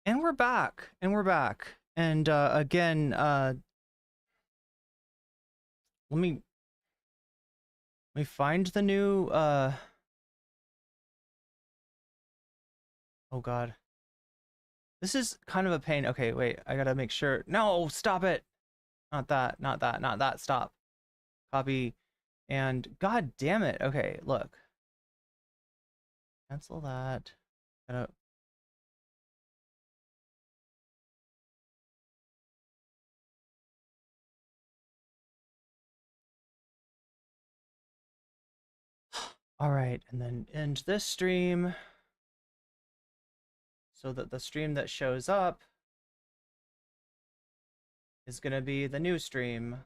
And we're back. And we're back. And again, let me find the new oh god. This is kind of a pain. Okay, wait. I got to make sure. No, stop it. Not that. Not that. Not that. Stop. Copy. And god damn it. Okay, look. Cancel that. Gotta all right, and then end this stream so that the stream that shows up is going to be the new stream.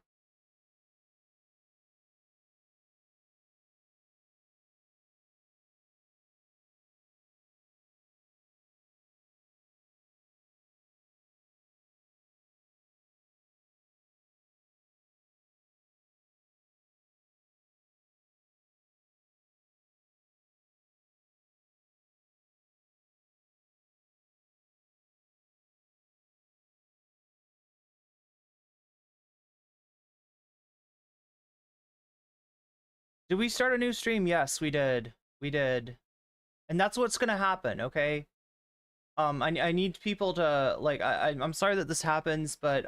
Did we start a new stream? Yes, we did. We did. And that's what's going to happen, okay? I need people to like I'm sorry that this happens, but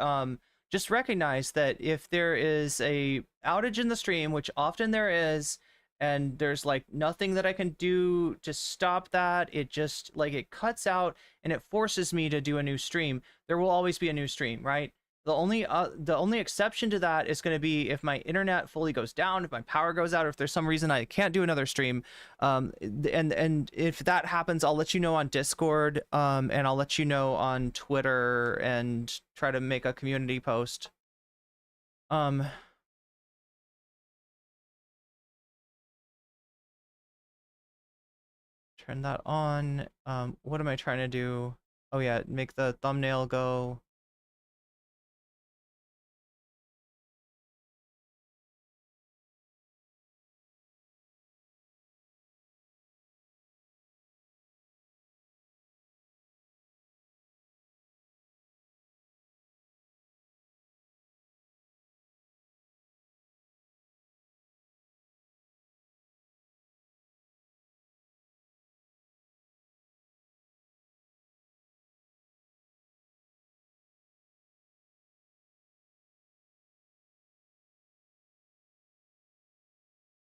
just recognize that if there is a outage in the stream, which often there is, and there's like nothing that I can do to stop that, it just like it cuts out and it forces me to do a new stream. There will always be a new stream, right? The only exception to that is going to be if my internet fully goes down, if my power goes out, or if there's some reason I can't do another stream. And if that happens, I'll let you know on Discord, and I'll let you know on Twitter and try to make a community post. Turn that on. What am I trying to do? Oh yeah, make the thumbnail go.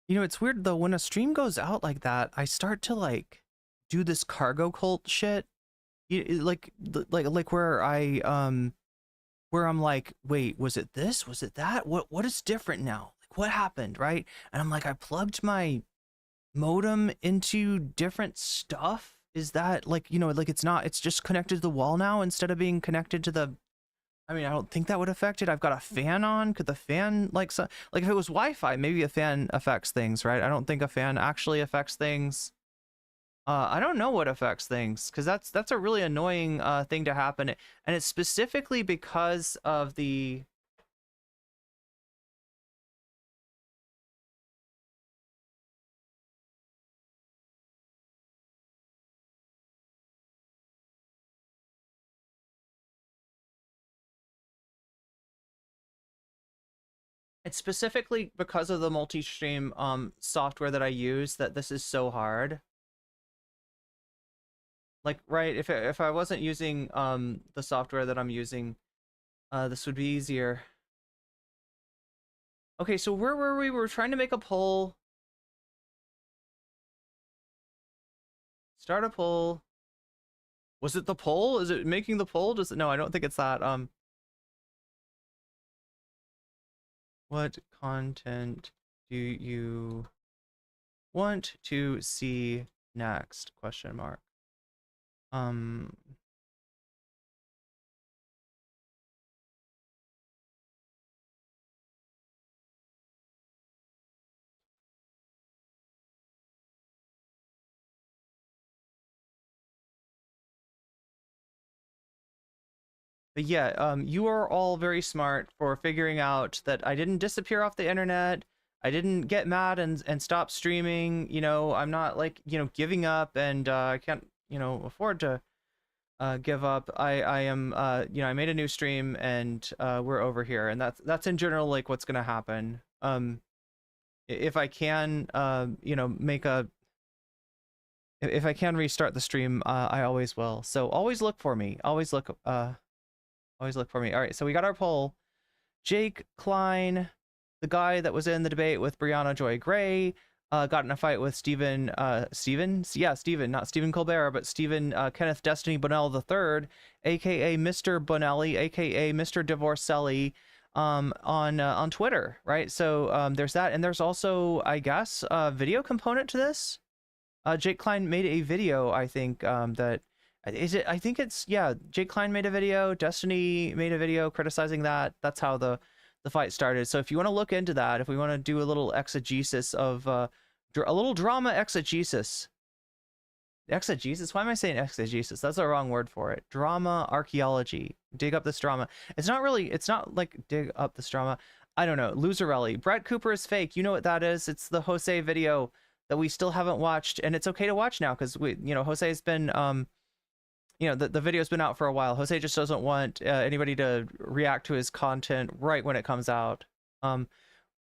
You know, it's weird though, when a stream goes out like that, I start to like do this cargo cult shit. Like where where I'm like, wait, was it this? Was it that? What is different now? Like what happened, right? And I'm like, I plugged my modem into different stuff. Is that like, you know, like it's just connected to the wall now instead of being connected to the I mean, I don't think that would affect it. I've got a fan on. Could the fan like like if it was Wi-Fi, maybe a fan affects things, right? I don't think a fan actually affects things. I don't know what affects things because that's a really annoying thing to happen, and it's specifically because of the. It's specifically because of the multi-stream software that I use that this is so hard. Like, right, if I wasn't using the software that I'm using, this would be easier. Okay, so where were we? We were trying to make a poll. Start a poll. Was it the poll? Is it making the poll? Does it? No, I don't think it's that. What content do you want to see next? Question mark. But yeah, you are all very smart for figuring out that I didn't disappear off the internet. I didn't get mad and stop streaming. You know, I'm not like, you know, giving up and I can't, you know, afford to give up. I am you know, I made a new stream and we're over here, and that's in general like what's gonna happen. If I can you know, make a if I can restart the stream, I always will. So always look for me. Always look for me. All right, so we got our poll. Jake Klein, the guy that was in the debate with Brianna Joy Gray, got in a fight with Stephen, not Stephen Colbert, but Stephen Kenneth Destiny Bonnell III, aka Mr. Bonelli, aka Mr. Divorcelli, on Twitter, right? So there's that, and there's also, I guess, a video component to this. Jake Klein made a video, I think, that is it. I think it's, yeah. Jake Klein made a video. Destiny made a video criticizing that. That's how the fight started. So if you want to look into that, if we want to do a little exegesis of a little drama exegesis. Exegesis? Why am I saying exegesis? That's the wrong word for it. Drama archaeology. Dig up this drama. It's not really. It's not like dig up this drama. I don't know. Loserelli. Brett Cooper is fake. You know what that is? It's the Jose video that we still haven't watched, and it's okay to watch now because we, you know, Jose's been you know, the video's been out for a while. Jose just doesn't want anybody to react to his content right when it comes out.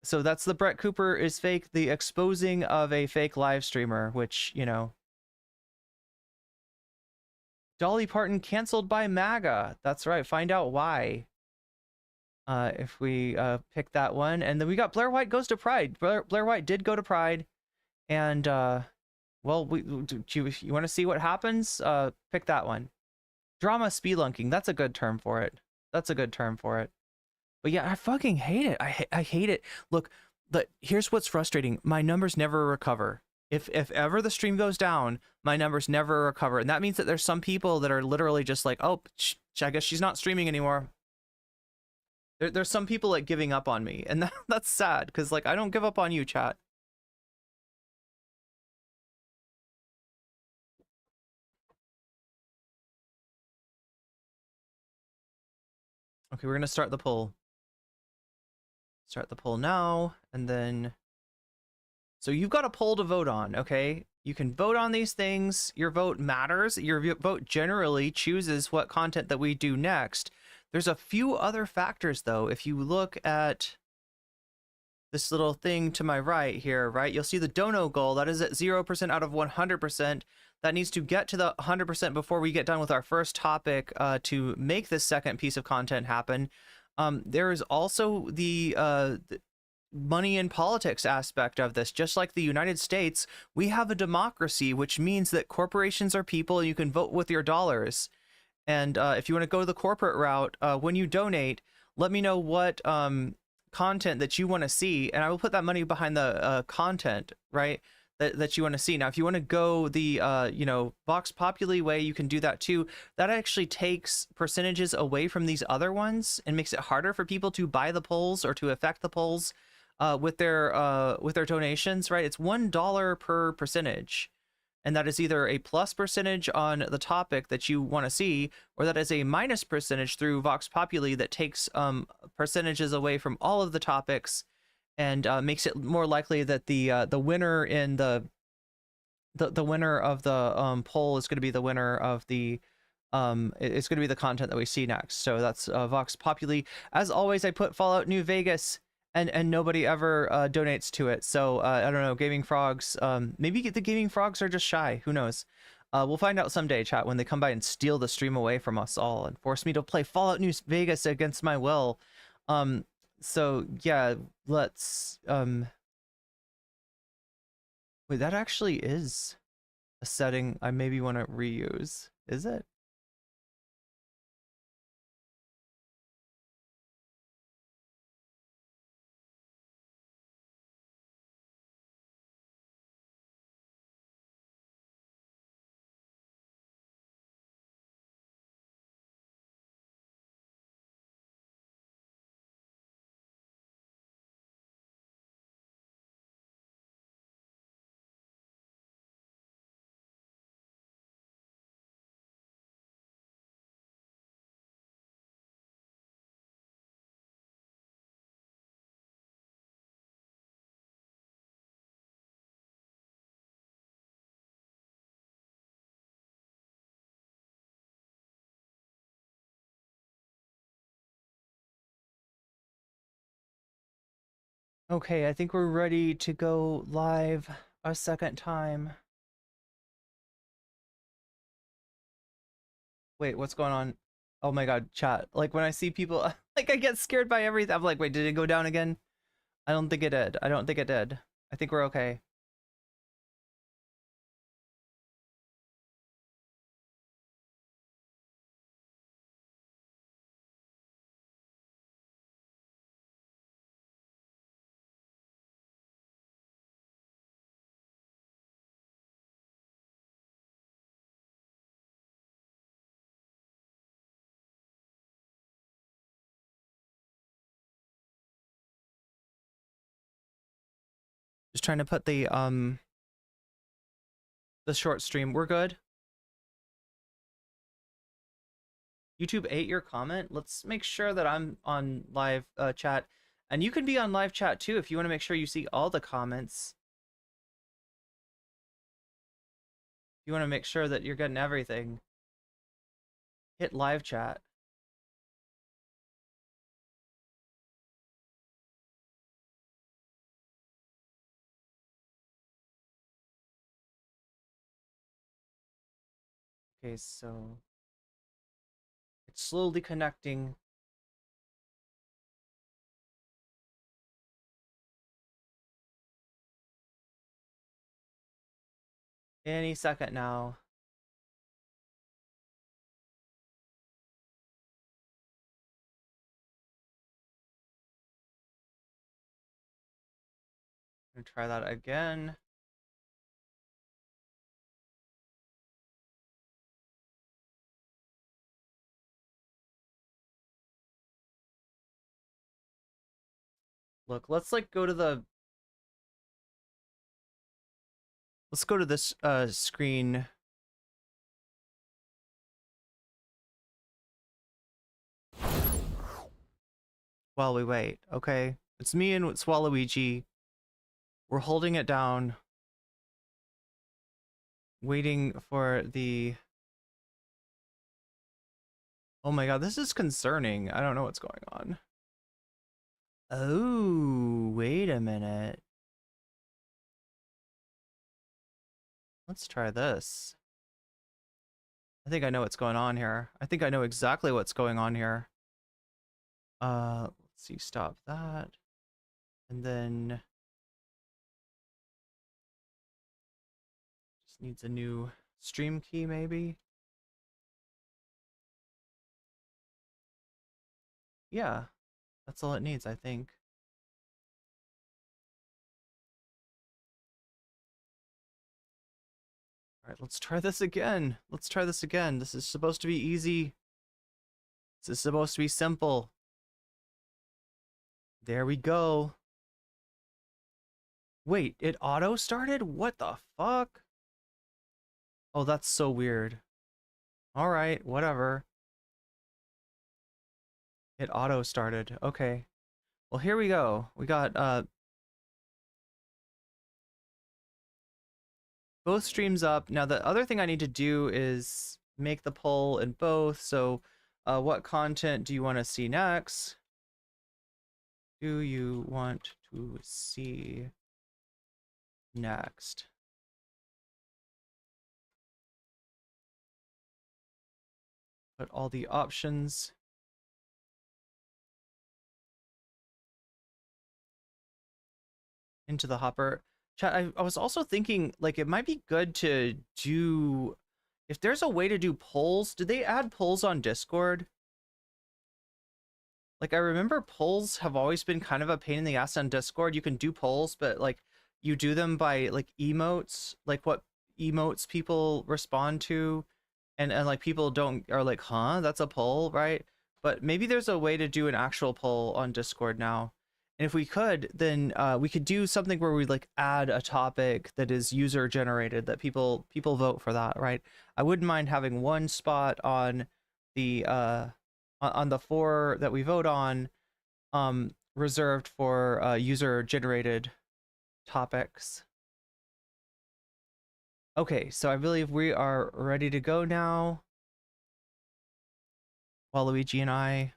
So that's the Brett Cooper is fake, the exposing of a fake live streamer, which, you know. Dolly Parton canceled by MAGA. That's right. Find out why. If we pick that one. And then we got Blair White goes to Pride. Blair White did go to Pride. And, well, do you want to see what happens? Pick that one. Drama spelunking. That's a good term for it. That's a good term for it. But yeah, I fucking hate it. I hate it. Look, here's what's frustrating. My numbers never recover. If ever the stream goes down, my numbers never recover. And that means that there's some people that are literally just like, oh, I guess she's not streaming anymore. There's some people like giving up on me. And that's sad because like I don't give up on you, chat. Okay, we're going to start the poll. Start the poll now, and then... So you've got a poll to vote on, okay? You can vote on these things. Your vote matters. Your vote generally chooses what content that we do next. There's a few other factors, though. If you look at this little thing to my right here, right? You'll see the dono goal. That is at 0% out of 100%. That needs to get to the 100% before we get done with our first topic to make this second piece of content happen. There is also the money in politics aspect of this. Just like the United States, we have a democracy, which means that corporations are people and you can vote with your dollars. And if you want to go the corporate route, when you donate, let me know what content that you want to see, and I will put that money behind the content, right, that you want to see. Now, if you want to go the, you know, Vox Populi way, you can do that too. That actually takes percentages away from these other ones and makes it harder for people to buy the polls or to affect the polls with their donations, right? It's $1 per percentage. And that is either a plus percentage on the topic that you want to see, or that is a minus percentage through Vox Populi that takes percentages away from all of the topics and makes it more likely that the winner in the winner of the poll is going to be the winner of the it's going to be the content that we see next. So that's Vox Populi. As always, I put Fallout New Vegas. And nobody ever donates to it. So I don't know, Gaming Frogs, maybe the Gaming Frogs are just shy. Who knows? We'll find out someday, chat, when they come by and steal the stream away from us all and force me to play Fallout New Vegas against my will. So yeah, let's wait, that actually is a setting I maybe want to reuse. Is it? Okay, I think we're ready to go live a second time. Wait, what's going on? Oh my god, chat. Like when I see people, like I get scared by everything. I'm like, wait, did it go down again? I don't think it did. I don't think it did. I think we're okay. Just trying to put the short stream. We're good. YouTube ate your comment. Let's make sure that I'm on live chat. And you can be on live chat too if you want to make sure you see all the comments. You want to make sure that you're getting everything. Hit live chat. Okay, so it's slowly connecting. Any second now. I'm gonna try that again. Look, let's like go to the let's go to this screen. While we wait, okay? It's me and Swalloweegee. We're holding it down. Waiting for the... Oh my god, this is concerning. I don't know what's going on. Oh, wait a minute. Let's try this. I think I know what's going on here. I think I know exactly what's going on here. Let's see, stop that. And then... Just needs a new stream key, maybe? Yeah, that's all it needs, I think. All right, let's try this again. Let's try this again. This is supposed to be easy. This is supposed to be simple. There we go. Wait, it auto started? What the fuck? Oh, that's so weird. All right, whatever. It auto started. Okay. Well, here we go. We got both streams up. Now the other thing I need to do is make the poll in both. So, what content do you want to see next? Do you want to see next? Put all the options into the hopper. Chat, I was also thinking, like, it might be good to do, if there's a way to do polls, did they add polls on Discord? Like, I remember polls have always been kind of a pain in the ass on Discord. You can do polls, but, like, you do them by, like, emotes, like, what emotes people respond to, and like, people are like, huh, that's a poll, right? But maybe there's a way to do an actual poll on Discord now. And if we could, then we could do something where we like add a topic that is user generated, that people vote for that, right? I wouldn't mind having one spot on the on the 4 that we vote on, reserved for user generated topics. Okay, so I believe we are ready to go now. Waluigi and I.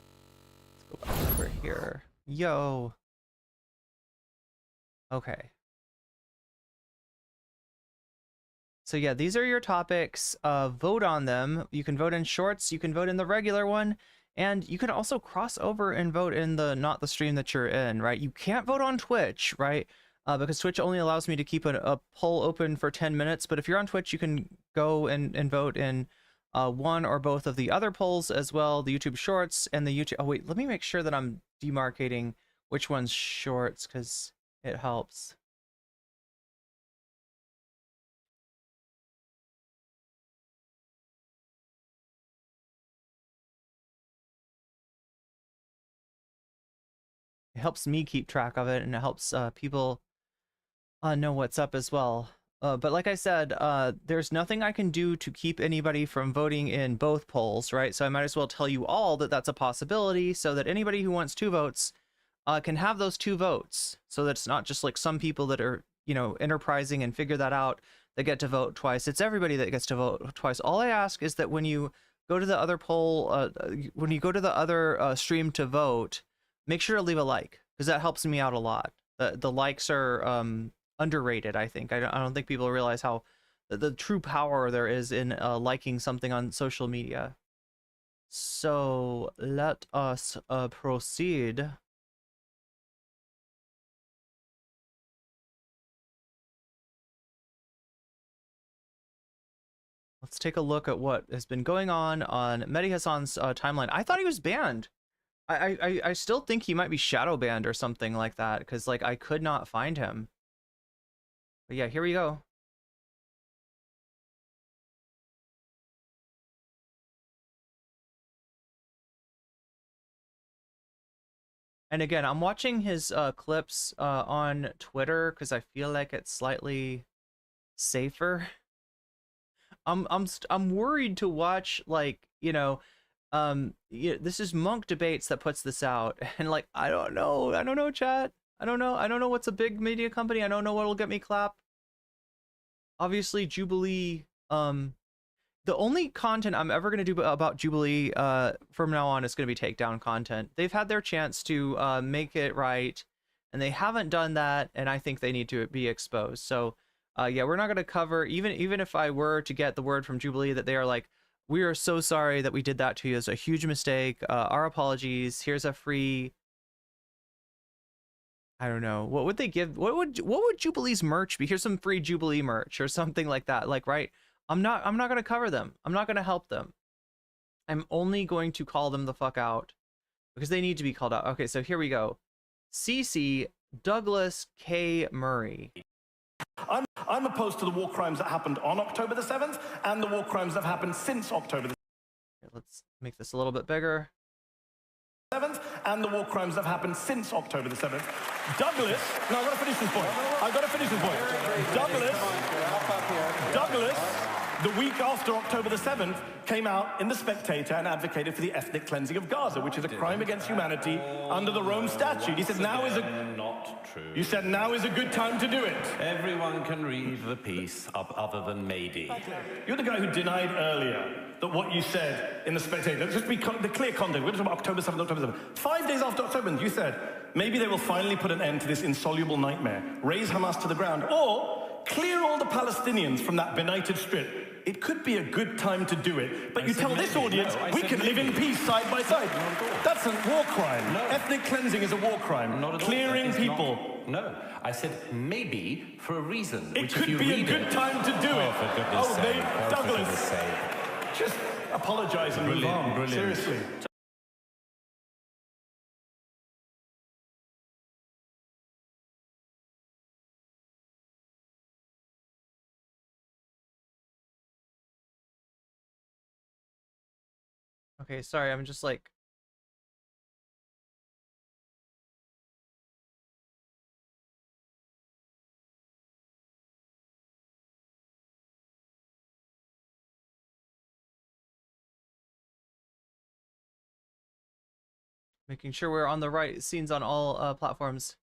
Let's go back over here. Yo. Okay. So yeah, these are your topics. Vote on them. You can vote in shorts, you can vote in the regular one, and you can also cross over and vote in the not the stream that you're in, right? You can't vote on Twitch, right? Because Twitch only allows me to keep a poll open for 10 minutes, but if you're on Twitch, you can go and vote in one or both of the other polls as well, the YouTube Shorts and the YouTube... Oh wait, let me make sure that I'm demarcating which one's Shorts, because it helps. It helps me keep track of it, and it helps people know what's up as well. But like I said, there's nothing I can do to keep anybody from voting in both polls, right? So I might as well tell you all that that's a possibility, so that anybody who wants 2 votes can have those 2 votes, so that it's not just like some people that are, you know, enterprising and figure that out that get to vote twice. It's everybody that gets to vote twice. All I ask is that when you go to the other poll, when you go to the other stream to vote, make sure to leave a like, because that helps me out a lot. The likes are underrated, I think. I don't think people realize how the true power there is in liking something on social media. So let us proceed. Let's take a look at what has been going on Medhi Hasan's timeline. I thought he was banned. I still think he might be shadow banned or something like that, because like I could not find him. But yeah, here we go. And again, I'm watching his clips on Twitter because I feel like it's slightly safer. I'm worried to watch, like, you know, this is Munk Debates that puts this out, and like I don't know, chat. I don't know what's a big media company. I don't know what'll get me clapped. Obviously, Jubilee. The only content I'm ever going to do about Jubilee from now on is going to be takedown content. They've had their chance to make it right, and they haven't done that, and I think they need to be exposed. So yeah, we're not going to cover, even if I were to get the word from Jubilee that they are like, we are so sorry that we did that to you. It's a huge mistake. Our apologies. Here's a free... I don't know. What would they give? What would Jubilee's merch be? Here's some free Jubilee merch or something like that. Like, right? I'm not going to cover them. I'm not going to help them. I'm only going to call them the fuck out because they need to be called out. Okay, so here we go. CC Douglas K. Murray. I'm opposed to the war crimes that happened on October the 7th and the war crimes that have happened since October the 7th. Let's make this a little bit bigger. 7th and the war crimes that have happened since October the 7th. Douglas, no, I've got to finish this point. Douglas, the week after October the 7th, came out in The Spectator and advocated for the ethnic cleansing of Gaza, which is a crime against humanity under the Rome Statute. He said now is not true. You said now is a good time to do it. Everyone can read the piece other than Medhi. You're the guy who denied earlier that what you said in The Spectator, let's just be the clear content, we're talking about October 7th. 5 days after October 7th, you said, maybe they will finally put an end to this insoluble nightmare, raise Hamas to the ground, or clear all the Palestinians from that benighted strip. It could be a good time to do it, but you tell this audience, we can live in peace side by side. That's a war crime. No. Ethnic cleansing is a war crime. Not at all. Clearing people. No, I said maybe for a reason. It could be a good time to do it. For goodness sake. Douglas, For goodness sake. just apologize and move on. Brilliant. Seriously. Okay, sorry, I'm just like... making sure we're on the right scenes on all platforms.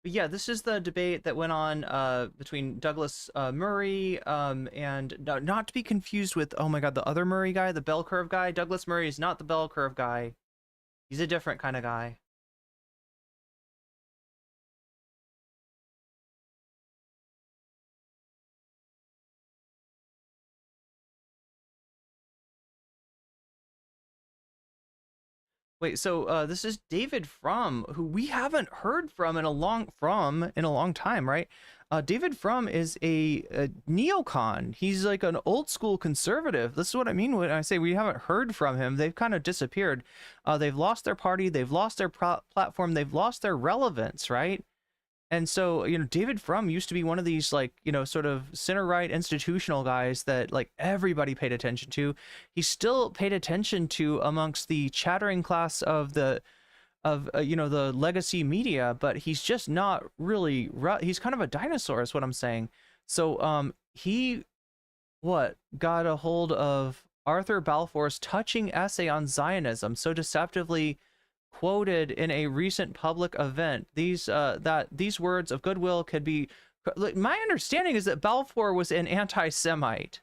But yeah, this is the debate that went on between Douglas Murray and not to be confused with, oh my god, the other Murray guy, the bell curve guy. Douglas Murray is not the bell curve guy. He's a different kind of guy. Wait, so this is David Frum, who we haven't heard from in a long time, right? David Frum is a neocon. He's like an old school conservative. This is what I mean when I say we haven't heard from him. They've kind of disappeared. They've lost their party. They've lost their platform. They've lost their relevance, right? And so, David Frum used to be one of these, like, sort of center-right institutional guys that, like, everybody paid attention to. He still paid attention to amongst the chattering class of the legacy media, but he's just not really, he's kind of a dinosaur is what I'm saying. So, he, got a hold of Arthur Balfour's touching essay on Zionism, so deceptively quoted in a recent public event. These words of goodwill could be, my understanding is that Balfour was an anti-Semite.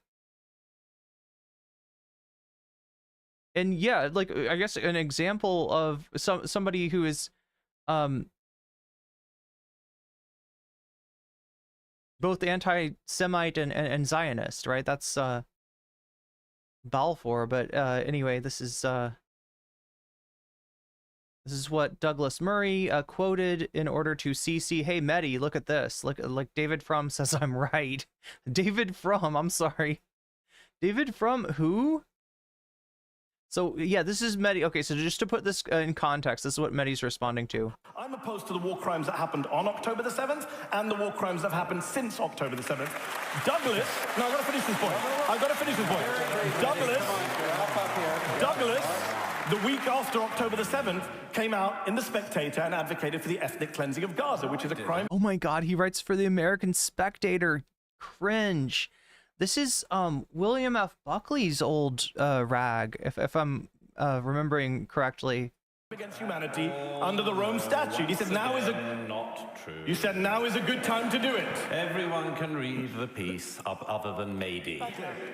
And yeah, like, I guess an example of somebody who is both anti-Semite and Zionist, right? That's Balfour. But anyway, this is what Douglas Murray quoted in order to CC. Hey, Medhi, look at this. Look, like David Frum says I'm right. David Frum, I'm sorry. David Frum, who? So, yeah, this is Medhi. Okay, so just to put this in context, this is what Medhi's responding to. I'm opposed to the war crimes that happened on October the 7th and the war crimes that have happened since October the 7th. Douglas, no, I've got to finish this point. Douglas, the week after October the 7th, came out in The Spectator and advocated for the ethnic cleansing of Gaza, which is a crime. Oh my God, he writes for the American Spectator. Cringe. This is William F. Buckley's old rag, if I'm remembering correctly. Against humanity under the Rome Statute. He said now is Not true. You said now is a good time to do it. Everyone can read the piece other than Medhi.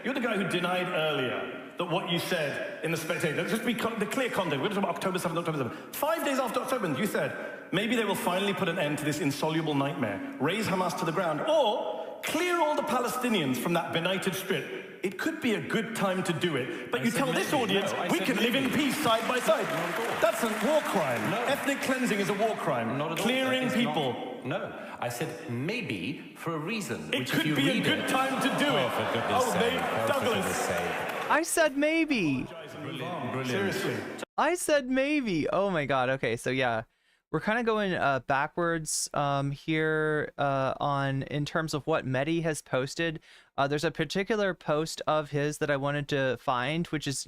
You're the guy who denied earlier that what you said in The Spectator, let's just be the clear context, we're talking about October 7th, October 7th. 5 days after October 7th, you said, maybe they will finally put an end to this insoluble nightmare, raise Hamas to the ground, or clear all the Palestinians from that benighted strip. It could be a good time to do it, but you tell this audience, we can live in peace side by side. That's a war crime. No. Ethnic cleansing is a war crime. Not at all. Clearing That is people. No, I said maybe for a reason. It which could if you be a read good time to do it. For goodness sake. Douglas. I said maybe. Brilliant. Seriously. I said maybe. Oh my God. Okay, so yeah, we're kind of going backwards here in terms of what Medhi has posted. There's a particular post of his that I wanted to find, which is,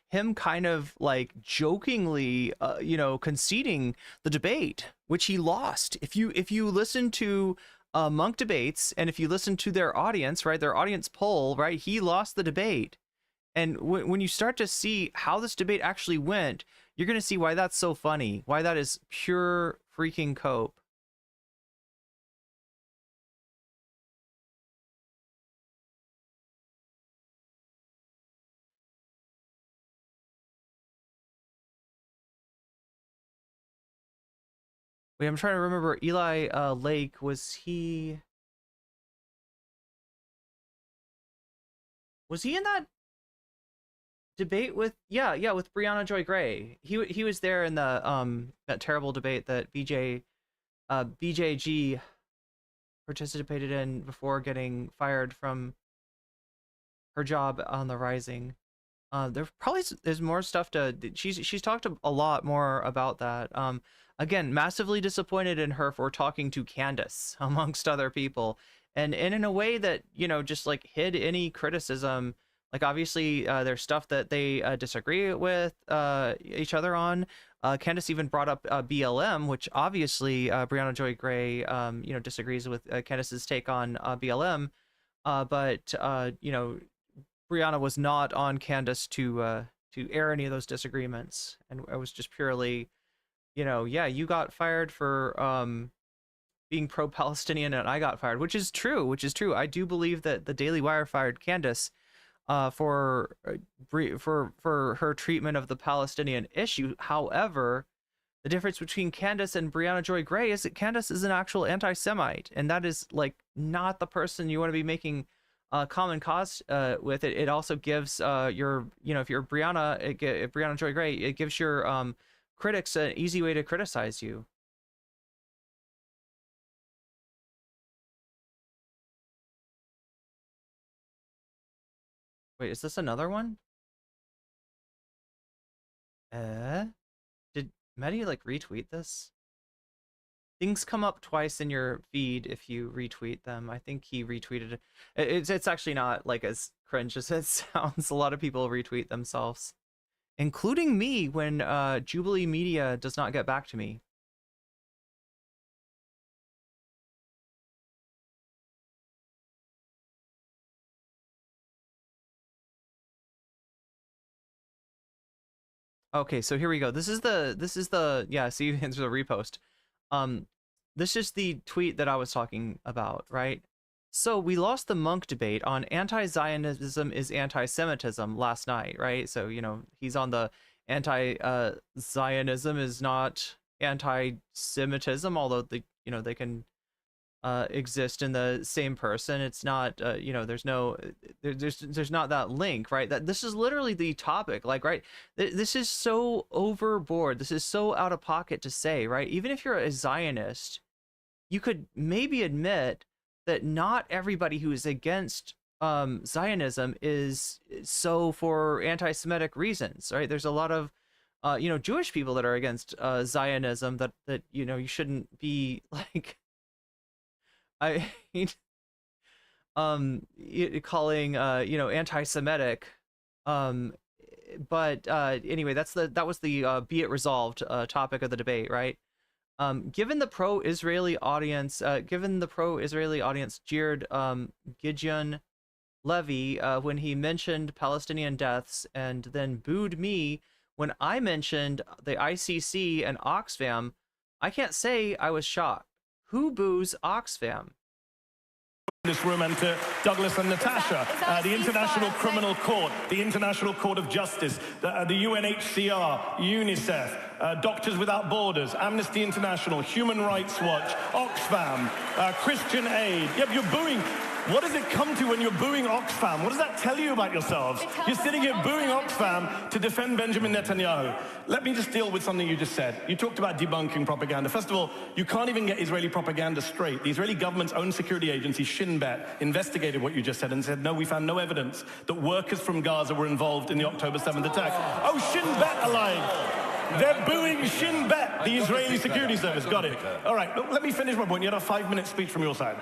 him kind of like jokingly, conceding the debate, which he lost. If you listen to Munk debates, and if you listen to their audience, right, their audience poll, right, he lost the debate. And when you start to see how this debate actually went, you're going to see why that's so funny, why that is pure freaking cope. Wait, I'm trying to remember. Eli Lake, was he in that debate with with Brianna Joy Gray? He was there in the that terrible debate that BJG participated in before getting fired from her job on the Rising. There's more stuff to. She's talked a lot more about that. Again, massively disappointed in her for talking to Candace amongst other people, and in a way that just like hid any criticism. Like, obviously, there's stuff that they disagree with each other on. Candace even brought up BLM, which obviously Brianna Joy Gray, disagrees with Candace's take on BLM. But Brianna was not on Candace to air any of those disagreements, and it was just purely, yeah, you got fired for being pro-Palestinian and I got fired, which is true. I do believe that the Daily Wire fired Candace for her treatment of the Palestinian issue. However, the difference between Candace and Brianna Joy Gray is that Candace is an actual anti-Semite, and that is like not the person you want to be making common cause with. It also gives your, you know, if you're Brianna Joy Gray, it gives your critics an easy way to criticize you. Wait, is this another one? Did Medhi like retweet this? Things come up twice in your feed if you retweet them. I think he retweeted it. It's actually not like as cringe as it sounds. A lot of people retweet themselves, including me when Jubilee Media does not get back to me. Okay, so here we go. This is the yeah, see, there's a repost. This is the tweet that I was talking about, right? So we lost the Munk debate on anti-Zionism is anti-Semitism last night, right? So, you know, he's on the anti-Zionism is not anti-Semitism, although you know, they can exist in the same person. It's not you know, there's not that link, right? That this is literally the topic, like, right, this is so overboard, this is so out of pocket to say, right? Even if you're a Zionist, you could maybe admit that not everybody who is against Zionism is so for anti-Semitic reasons, right? There's a lot of you know, Jewish people that are against Zionism that you know, you shouldn't be like I mean, calling you know, anti-Semitic, but anyway, that was the be it resolved topic of the debate, right? Given the pro-Israeli audience jeered Gideon Levy when he mentioned Palestinian deaths, and then booed me when I mentioned the ICC and Oxfam, I can't say I was shocked. Who boos Oxfam? This room, and to Douglas and Natasha, the International Criminal Court, the International Court of Justice, the UNHCR, UNICEF, Doctors Without Borders, Amnesty International, Human Rights Watch, Oxfam, Christian Aid. Yep, you're booing. What does it come to when you're booing Oxfam? What does that tell you about yourselves? You're sitting here booing Oxfam to defend Benjamin Netanyahu. Let me just deal with something you just said. You talked about debunking propaganda. First of all, you can't even get Israeli propaganda straight. The Israeli government's own security agency, Shin Bet, investigated what you just said and said, no, we found no evidence that workers from Gaza were involved in the October 7th attack. Oh, Shin Bet are lying. They're booing Shin Bet, the Israeli security service. Got it. All right, let me finish my point. You had a 5-minute speech from your side.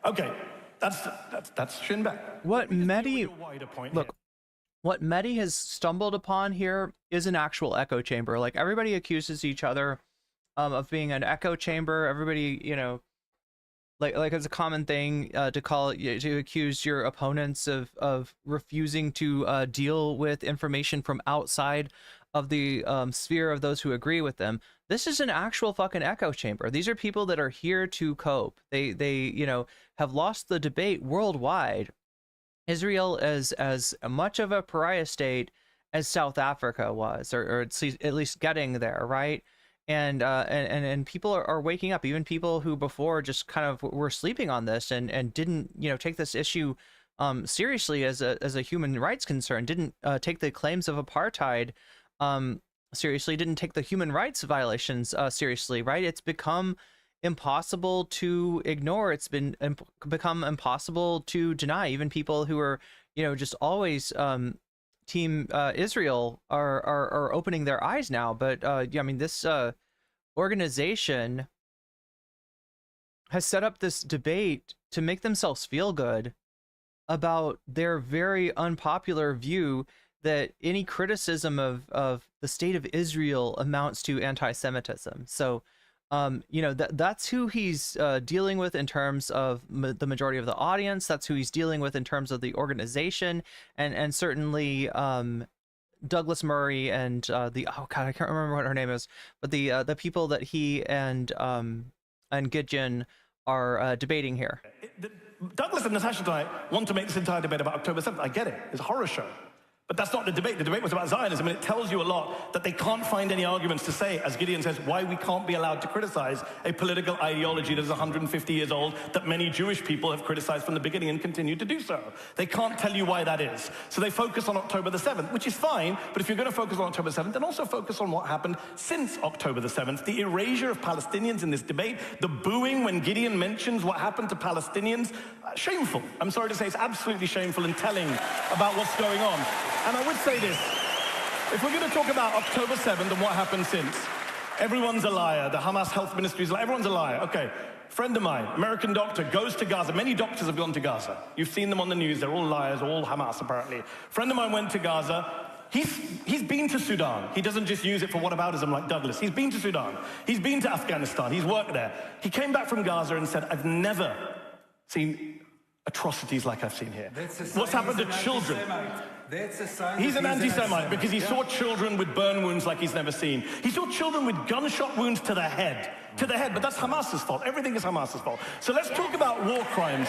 Okay. That's Shin Bet. What Medhi, look, what Medhi has stumbled upon here is an actual echo chamber. Like, everybody accuses each other of being an echo chamber. Everybody, you know, like it's a common thing to accuse your opponents of refusing to deal with information from outside of the sphere of those who agree with them. This is an actual fucking echo chamber. These are people that are here to cope. They you know, have lost the debate worldwide. Israel as much of a pariah state as South Africa was, or at least getting there, right? And people are waking up. Even people who before just kind of were sleeping on this and didn't, you know, take this issue seriously as a human rights concern, didn't take the claims of apartheid seriously, didn't take the human rights violations seriously, right? It's become impossible to ignore. It's become impossible to deny. Even people who are, you know, just always team Israel are opening their eyes now. But yeah, I mean, this organization has set up this debate to make themselves feel good about their very unpopular view that any criticism of the state of Israel amounts to anti-Semitism. So, you know, that's who he's dealing with in terms of the majority of the audience. That's who he's dealing with in terms of the organization, and certainly Douglas Murray and the, oh god, I can't remember what her name is, but the people that he and Gideon debating here. Douglas and Natasha tonight want to make this entire debate about October 7th. I get it. It's a horror show. But that's not the debate. The debate was about Zionism, and it tells you a lot that they can't find any arguments to say, as Gideon says, why we can't be allowed to criticize a political ideology that is 150 years old, that many Jewish people have criticized from the beginning and continue to do so. They can't tell you why that is. So they focus on October the 7th, which is fine, but if you're going to focus on October 7th, then also focus on what happened since October the 7th, the erasure of Palestinians in this debate, the booing when Gideon mentions what happened to Palestinians. Shameful. I'm sorry to say, it's absolutely shameful and telling about what's going on. And I would say this, if we're going to talk about October 7th and what happened since, everyone's a liar. The Hamas health ministry is like, everyone's a liar. Okay, friend of mine, American doctor, goes to Gaza. Many doctors have gone to Gaza. You've seen them on the news. They're all liars, all Hamas apparently. Friend of mine went to Gaza. He's been to Sudan. He doesn't just use it for whataboutism like Douglas. He's been to Sudan. He's been to Afghanistan. He's worked there. He came back from Gaza and said, I've never seen atrocities like I've seen here. What's happened to children? He's an anti-Semite because he saw children with burn wounds like he's never seen. He saw children with gunshot wounds to the head. To the head, but that's Hamas's fault. Everything is Hamas's fault. So let's talk about war crimes.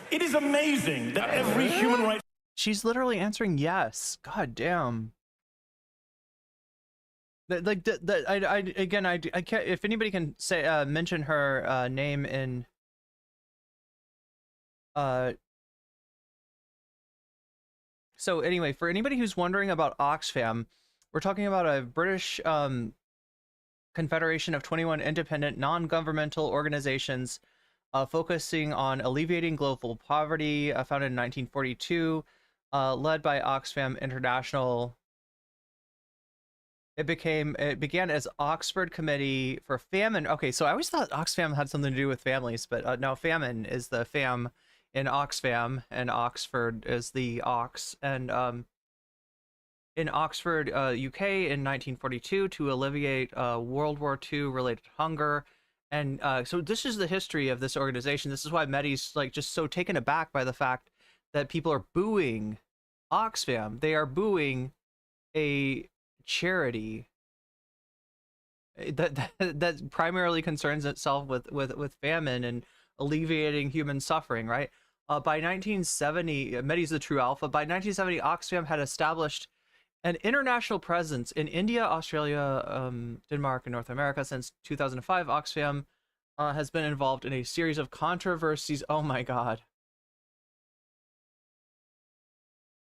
It is amazing that every human rights... She's literally answering yes. God damn. I can't, if anybody can say, mention her name in... So anyway, for anybody who's wondering about Oxfam, we're talking about a British confederation of 21 independent non-governmental organizations focusing on alleviating global poverty, founded in 1942, led by Oxfam International. It began as Oxford Committee for Famine. Okay, so I always thought Oxfam had something to do with families, but no, famine is the fam in Oxfam, and Oxford is the Ox. And in Oxford, UK in 1942 to alleviate World War II related hunger. And so this is the history of this organization. This is why Medhi's like just so taken aback by the fact that people are booing Oxfam. They are booing a charity that primarily concerns itself with famine and alleviating human suffering, right? By 1970, Medhi's the true alpha. By 1970, Oxfam had established an international presence in India, Australia, Denmark, and North America. Since 2005, Oxfam has been involved in a series of controversies. Oh my god.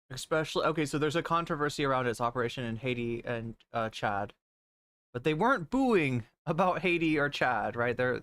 Especially, okay, so there's a controversy around its operation in Haiti and Chad. But they weren't booing about Haiti or Chad, right? They're...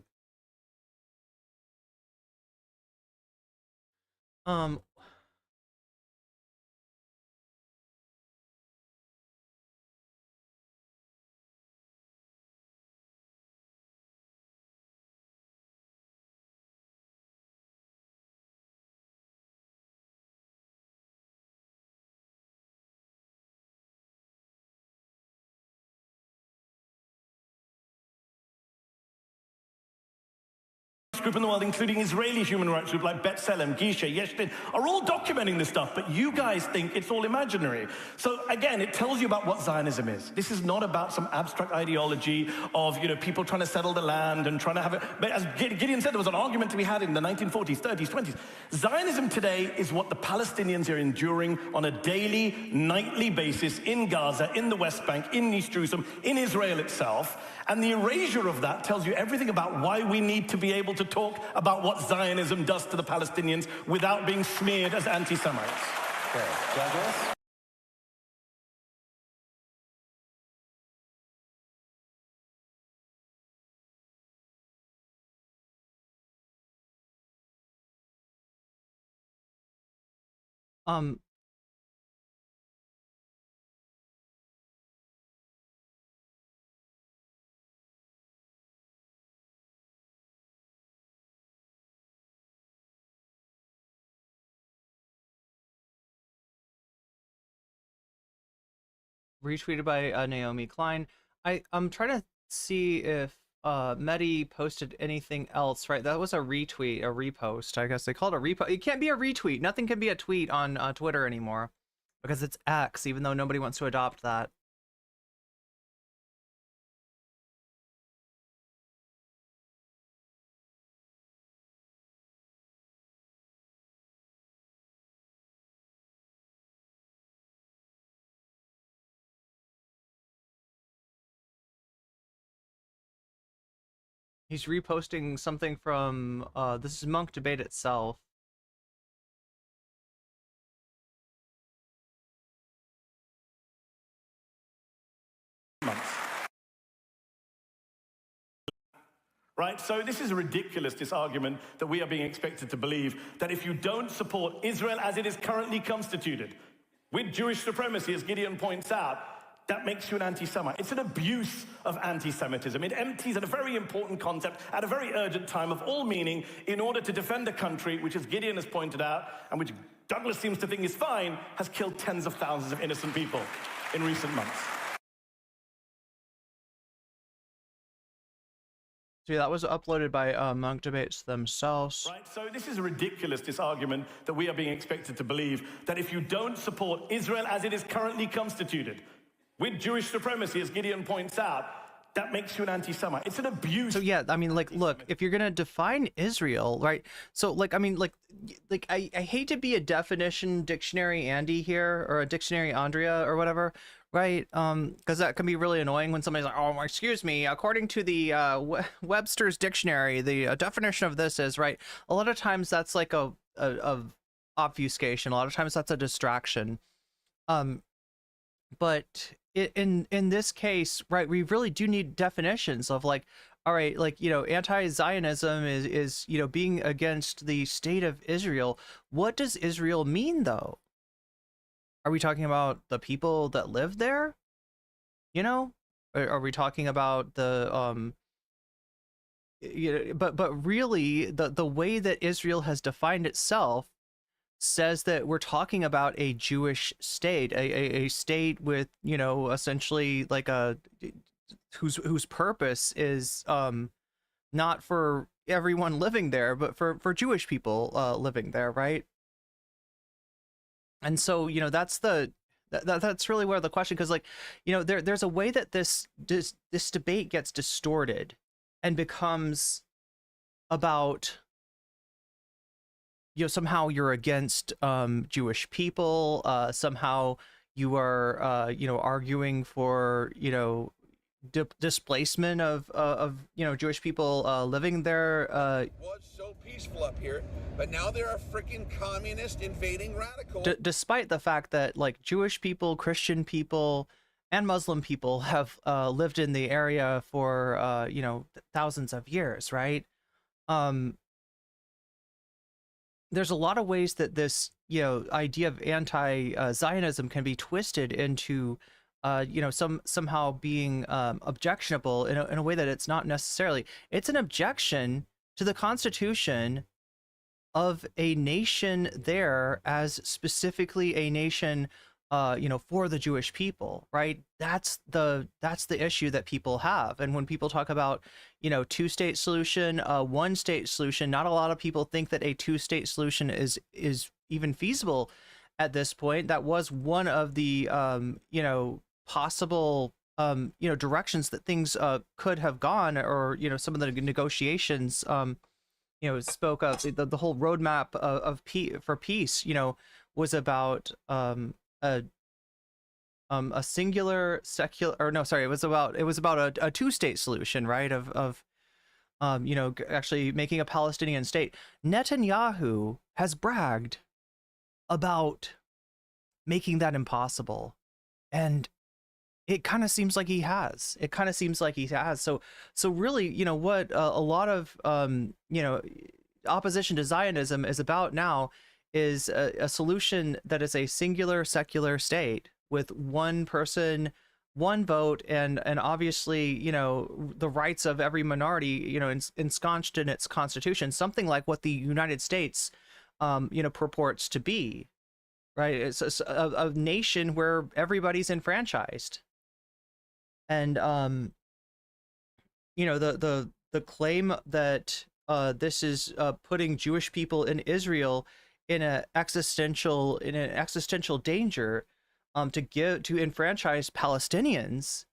group in the world, including Israeli human rights groups like B'Tselem, Gisha, Yeshtin, are all documenting this stuff, but you guys think it's all imaginary. So again, it tells you about what Zionism is. This is not about some abstract ideology of, you know, people trying to settle the land and trying to have it. But as Gideon said, there was an argument to be had in the 1940s, 30s, 20s. Zionism today is what the Palestinians are enduring on a daily, nightly basis in Gaza, in the West Bank, in East Jerusalem, in Israel itself. And the erasure of that tells you everything about why we need to be able to talk about what Zionism does to the Palestinians without being smeared as anti-Semites. Okay, Douglas? Retweeted by Naomi Klein. I'm trying to see if Medhi posted anything else, right? That was a retweet, a repost. I guess they call it a repost. It can't be a retweet. Nothing can be a tweet on Twitter anymore because it's X, even though nobody wants to adopt that. He's reposting something from this is Munk debate itself. Right? So this is ridiculous, this argument that we are being expected to believe that if you don't support Israel as it is currently constituted, with Jewish supremacy, as Gideon points out, that makes you an anti-Semite. It's an abuse of anti-Semitism. It empties at a very important concept, at a very urgent time, of all meaning, in order to defend a country which, as Gideon has pointed out, and which Douglas seems to think is fine, has killed tens of thousands of innocent people in recent months. So yeah, that was uploaded by Munk debates themselves. Right, so this is ridiculous, this argument that we are being expected to believe that if you don't support Israel as it is currently constituted, with Jewish supremacy, as Gideon points out, that makes you an anti-Semite. It's an abuse. So yeah, I mean, like, look, if you're gonna define Israel, right? So like, I mean, like I hate to be a definition dictionary Andy here, or a dictionary Andrea or whatever, right? Because that can be really annoying when somebody's like, oh, excuse me, according to the Webster's dictionary, the definition of this is, right? A lot of times that's like a obfuscation. A lot of times that's a distraction. But in this case, right, we really do need definitions of, like, all right, like, you know, anti-Zionism is you know, being against the state of Israel. What does Israel mean, though? Are we talking about the people that live there? You know, are we talking about the you know, but really the way that Israel has defined itself says that we're talking about a Jewish state, a state with, you know, essentially like a whose purpose is not for everyone living there, but for Jewish people living there, right? And so, you know, that's really where the question, because, like, you know, there's a way that this debate gets distorted and becomes about, you know, somehow you're against Jewish people, somehow you are you know, arguing for, you know, displacement of you know, Jewish people living there. It was so peaceful up here, but now there are freaking communist invading radicals. Despite the fact that, like, Jewish people, Christian people, and Muslim people have lived in the area for you know, thousands of years, right? There's a lot of ways that this, you know, idea of anti-Zionism can be twisted into, you know, somehow being objectionable in a way that it's not necessarily. It's an objection to the Constitution of a nation there, as specifically a nation, you know, for the Jewish people, right? That's the issue that people have. And when people talk about, you know, two-state solution, one-state solution, not a lot of people think that a two-state solution is even feasible at this point. That was one of the you know, possible you know, directions that things could have gone, or, you know, some of the negotiations you know, spoke of. The whole roadmap of for peace, you know, was about a singular secular, or no, sorry, it was about a two-state solution, right? Of you know, actually making a Palestinian state. Netanyahu has bragged about making that impossible, and it kind of seems like he has. So really, you know, what a lot of you know, opposition to Zionism is about now is a solution that is a singular secular state with one person, one vote, and obviously, you know, the rights of every minority, you know, ensconced in its constitution, something like what the United States you know, purports to be, right? It's a nation where everybody's enfranchised. And you know, the claim that this is putting Jewish people in Israel in an existential danger to enfranchise Palestinians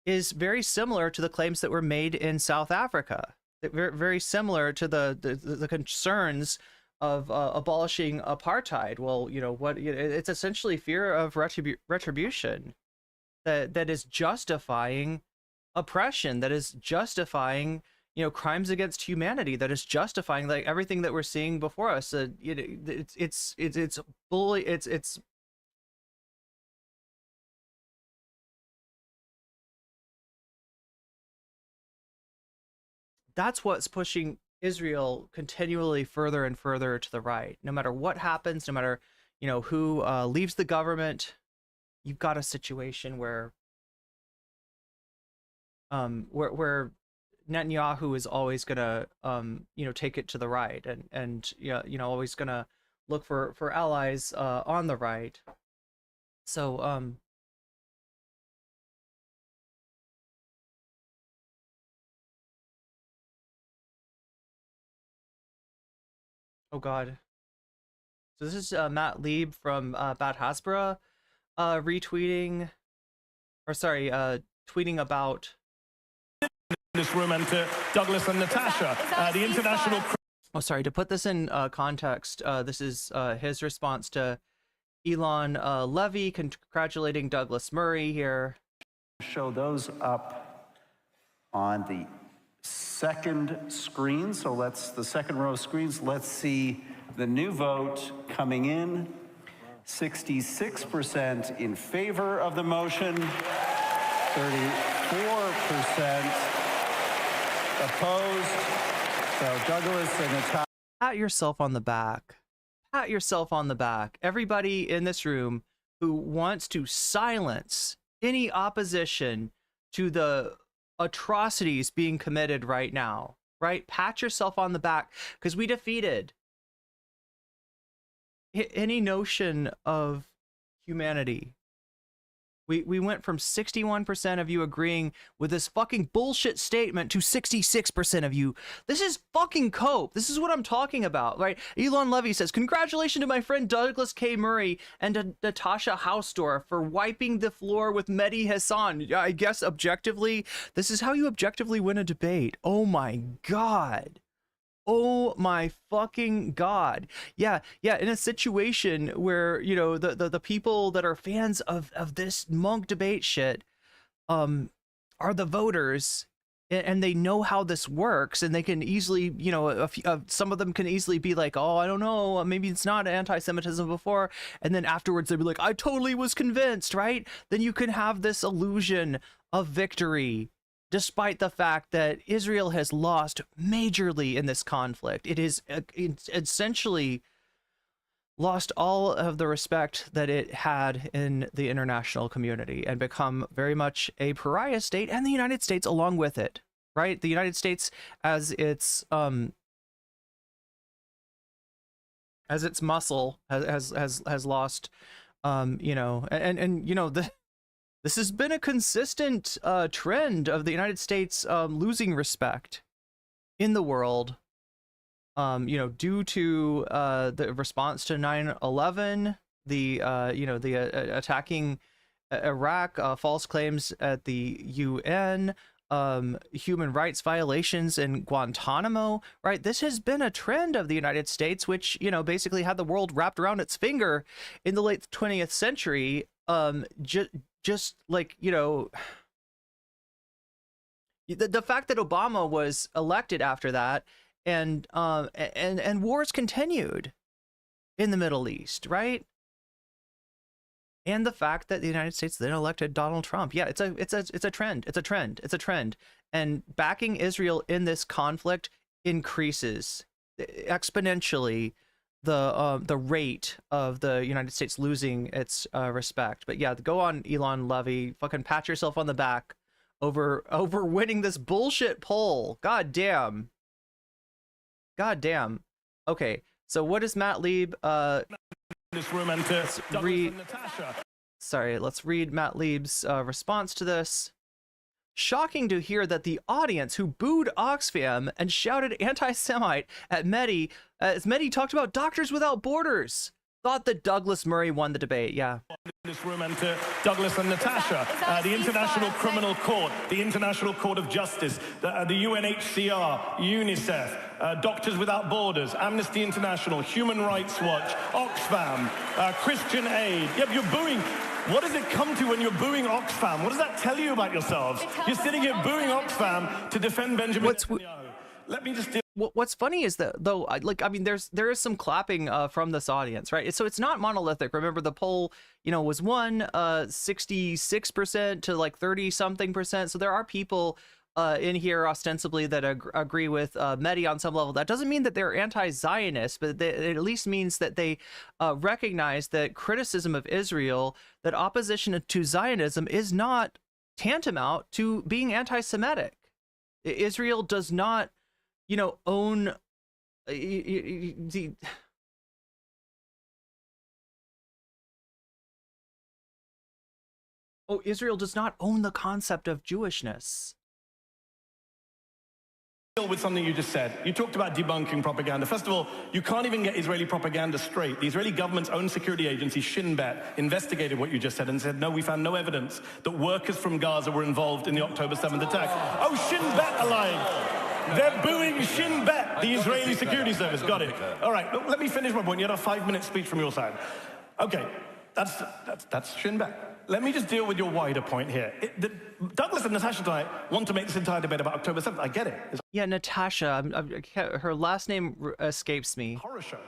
is very similar to the claims that were made in South Africa. Very, very similar to the concerns of abolishing apartheid. Well, you know what? It's essentially fear of retribution that is justifying oppression, that is justifying, crimes against humanity that is justifying like everything that we're seeing before us. It's bully. It's that's what's pushing Israel continually further and further to the right. No matter what happens, no matter who leaves the government, you've got a situation where Netanyahu is always gonna take it to the right, and always gonna look for allies on the right. So oh god. So this is Matt Lieb from Bad Hasbara retweeting, or sorry, tweeting about this room, and to Douglas and Natasha, the international. Oh, sorry. To put this in context, this is his response to Elon Levy congratulating Douglas Murray here. Show those up on the second screen. So the second row of screens. Let's see the new vote coming in. 66% in favor of the motion, 34% opposed. So Douglas and Natasha. Pat yourself on the back. Pat yourself on the back. Everybody in this room who wants to silence any opposition to the atrocities being committed right now, right? Pat yourself on the back, because we defeated any notion of humanity. We went from 61% of you agreeing with this fucking bullshit statement to 66% of you. This is fucking cope. This is what I'm talking about, right? Elon Levy says, congratulations to my friend Douglas K. Murray and to Natasha Hausdorff for wiping the floor with Medhi Hasan. I guess objectively, this is how you objectively win a debate. Oh my God. Oh my fucking God. Yeah, in a situation where, the people that are fans of this Munk debate shit are the voters, and they know how this works, and they can easily, some of them can easily be like, oh, I don't know, maybe it's not anti-Semitism before, and then afterwards they'll be like, I totally was convinced, right? Then you can have this illusion of victory, despite the fact that Israel has lost majorly in this conflict. It is essentially lost all of the respect that it had in the international community and become very much a pariah state, and the United States along with it, right? The United States as its muscle has lost, this has been a consistent trend of the United States losing respect in the world, due to the response to 9/11, the attacking Iraq, false claims at the UN, human rights violations in Guantanamo, right? This has been a trend of the United States, which, basically had the world wrapped around its finger in the late 20th century. Just like, the fact that Obama was elected after that, and wars continued in the Middle East, right? And the fact that the United States then elected Donald Trump. Yeah, it's a trend. And backing Israel in this conflict increases exponentially the rate of the United States losing its respect. But yeah, go on, Elon Levy, fucking pat yourself on the back over winning this bullshit poll. God damn. Okay, so what is Matt Lieb? This room, and to Douglas and Natasha. Sorry, let's read Matt Lieb's response to this. Shocking to hear that the audience who booed Oxfam and shouted anti-Semite at Medhi, as Medhi talked about Doctors Without Borders, thought that Douglas Murray won the debate. Yeah. This room, and to Douglas and Natasha, the International Criminal Court, the International Court of Justice, the UNHCR, UNICEF, Doctors Without Borders, Amnesty International, Human Rights Watch, Oxfam, Christian Aid. Yep, you're booing. What does it come to when you're booing Oxfam? What does that tell you about yourselves? You're sitting here booing Oxfam to defend Benjamin Netanyahu. Let me just deal. What's funny is that, though, I mean, there is some clapping from this audience, right? So it's not monolithic. Remember, the poll, was 66% to like 30-something%. So there are people in here ostensibly that agree with Medhi on some level. That doesn't mean that they're anti-Zionist, but it at least means that they recognize that criticism of Israel, that opposition to Zionism is not tantamount to being anti-Semitic. Israel does not, own the... Oh, Israel does not own the concept of Jewishness. With something you just said. You talked about debunking propaganda. First of all, you can't even get Israeli propaganda straight. The Israeli government's own security agency, Shin Bet, investigated what you just said and said, no, we found no evidence that workers from Gaza were involved in the October 7th attack. Oh, Shin Bet are lying. They're booing Shin Bet, the Israeli security service. Got it. All right, let me finish my point. You had a 5-minute speech from your side. Okay, that's Shin Bet. Let me just deal with your wider point here. Douglas and Natasha tonight want to make this entire debate about October 7th. I get it. It's Yeah, Natasha. Her last name escapes me. a horror show.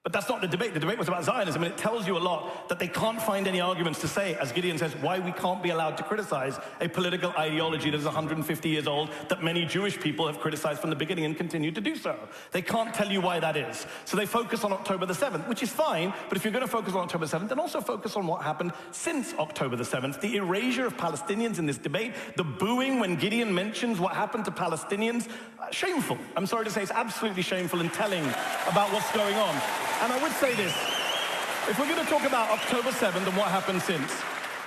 But that's not the debate. The debate was about Zionism, and it tells you a lot that they can't find any arguments to say, as Gideon says, why we can't be allowed to criticize a political ideology that is 150 years old, that many Jewish people have criticized from the beginning and continue to do so. They can't tell you why that is. So they focus on October the 7th, which is fine, but if you're going to focus on October 7th, then also focus on what happened since October the 7th, the erasure of Palestinians in this debate, the booing when Gideon mentions what happened to Palestinians. Shameful. I'm sorry to say, it's absolutely shameful and telling about what's going on. And I would say this, if we're going to talk about October 7th and what happened since,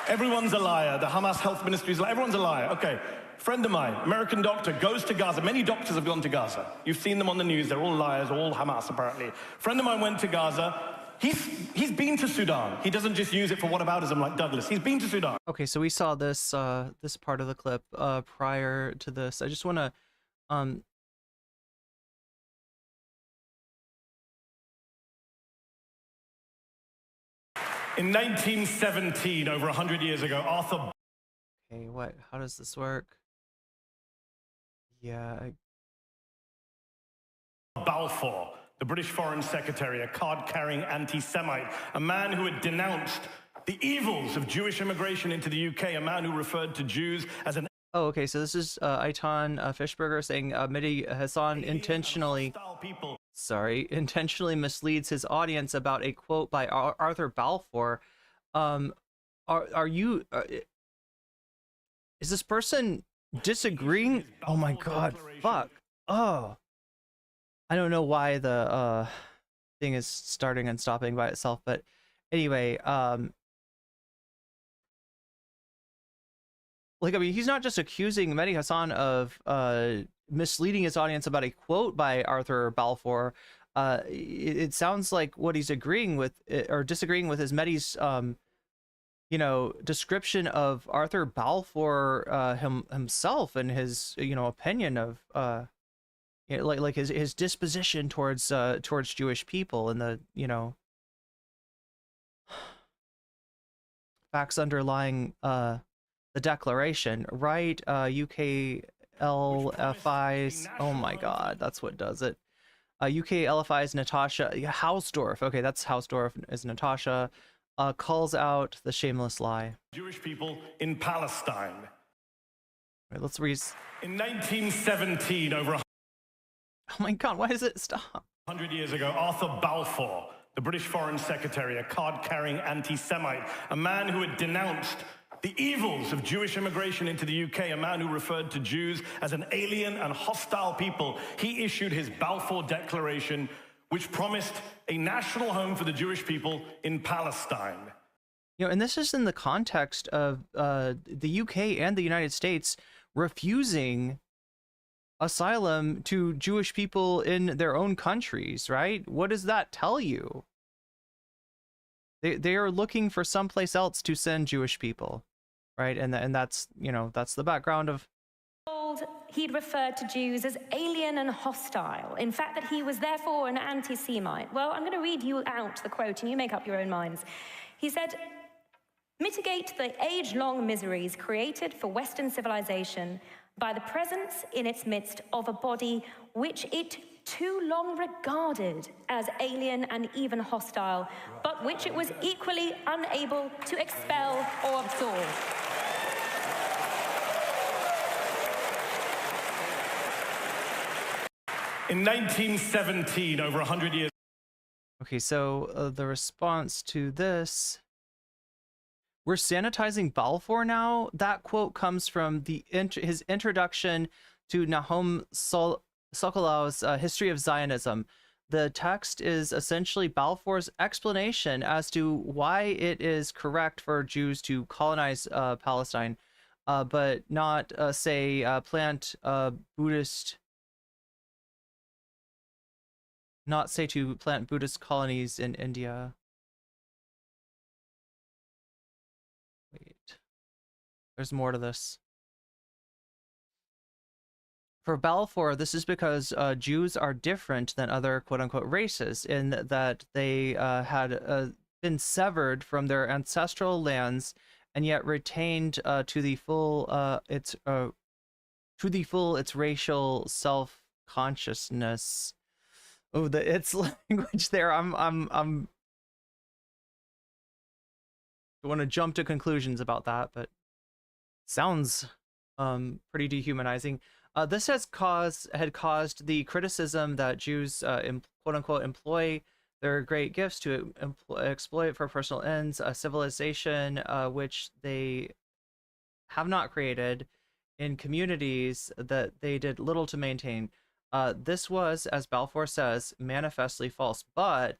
everyone's a liar, the Hamas health ministry is everyone's a liar. Okay, friend of mine, American doctor, goes to Gaza. Many doctors have gone to Gaza. You've seen them on the news, they're all liars, all Hamas apparently. Friend of mine went to Gaza. He's been to Sudan. He doesn't just use it for whataboutism like Douglas. He's been to Sudan. Okay, so we saw this this part of the clip prior to this. I just want to In 1917, over 100 years ago, Arthur... Okay, what? How does this work? Yeah. Balfour, the British Foreign Secretary, a card-carrying anti-Semite, a man who had denounced the evils of Jewish immigration into the UK, a man who referred to Jews as an... Oh, okay, so this is Eitan Fishberger saying Medhi Hasan intentionally misleads his audience about a quote by Arthur Balfour. Are you... is this person disagreeing? Oh my god, fuck. Oh. I don't know why the thing is starting and stopping by itself, but anyway, like, I mean, he's not just accusing Medhi Hasan of misleading his audience about a quote by Arthur Balfour. It sounds like what he's agreeing with or disagreeing with is Medhi's description of Arthur Balfour himself and his opinion of like his disposition towards Jewish people and the facts underlying the declaration, right? UK LFI's, oh my god, that's what does it. UK LFI's Natasha Hausdorff, okay, that's Hausdorff, is Natasha, calls out the shameless lie. Jewish people in Palestine. Right, let's read. In 1917, over Oh my god, why does it stop? 100 years ago, Arthur Balfour, the British Foreign Secretary, a card-carrying anti-Semite, a man who had denounced the evils of Jewish immigration into the UK, a man who referred to Jews as an alien and hostile people. He issued his Balfour Declaration, which promised a national home for the Jewish people in Palestine. And this is in the context of the UK and the United States refusing asylum to Jewish people in their own countries, right? What does that tell you? They are looking for someplace else to send Jewish people, right? And that's that's the background of. He'd referred to Jews as alien and hostile. In fact, that he was therefore an anti-Semite. Well, I'm going to read you out the quote, and you make up your own minds. He said, "Mitigate the age-long miseries created for Western civilization by the presence in its midst of a body which it too long regarded as alien and even hostile, but which it was equally unable to expel or absorb. In 1917, over 100 years. Okay, so the response to this, we're sanitizing Balfour now. That quote comes from his introduction to Nahum Sokolov's History of Zionism. The text is essentially Balfour's explanation as to why it is correct for Jews to colonize Palestine, but not plant Buddhist. Not say to plant Buddhist colonies in India. Wait, there's more to this. For Balfour, this is because Jews are different than other quote-unquote races in that they had been severed from their ancestral lands and yet retained to the full its racial self-consciousness. Oh, its language there. I want to jump to conclusions about that, but sounds pretty dehumanizing. This had caused the criticism that Jews quote unquote employ their great gifts to exploit for personal ends a civilization which they have not created in communities that they did little to maintain. This was, as Balfour says, manifestly false, but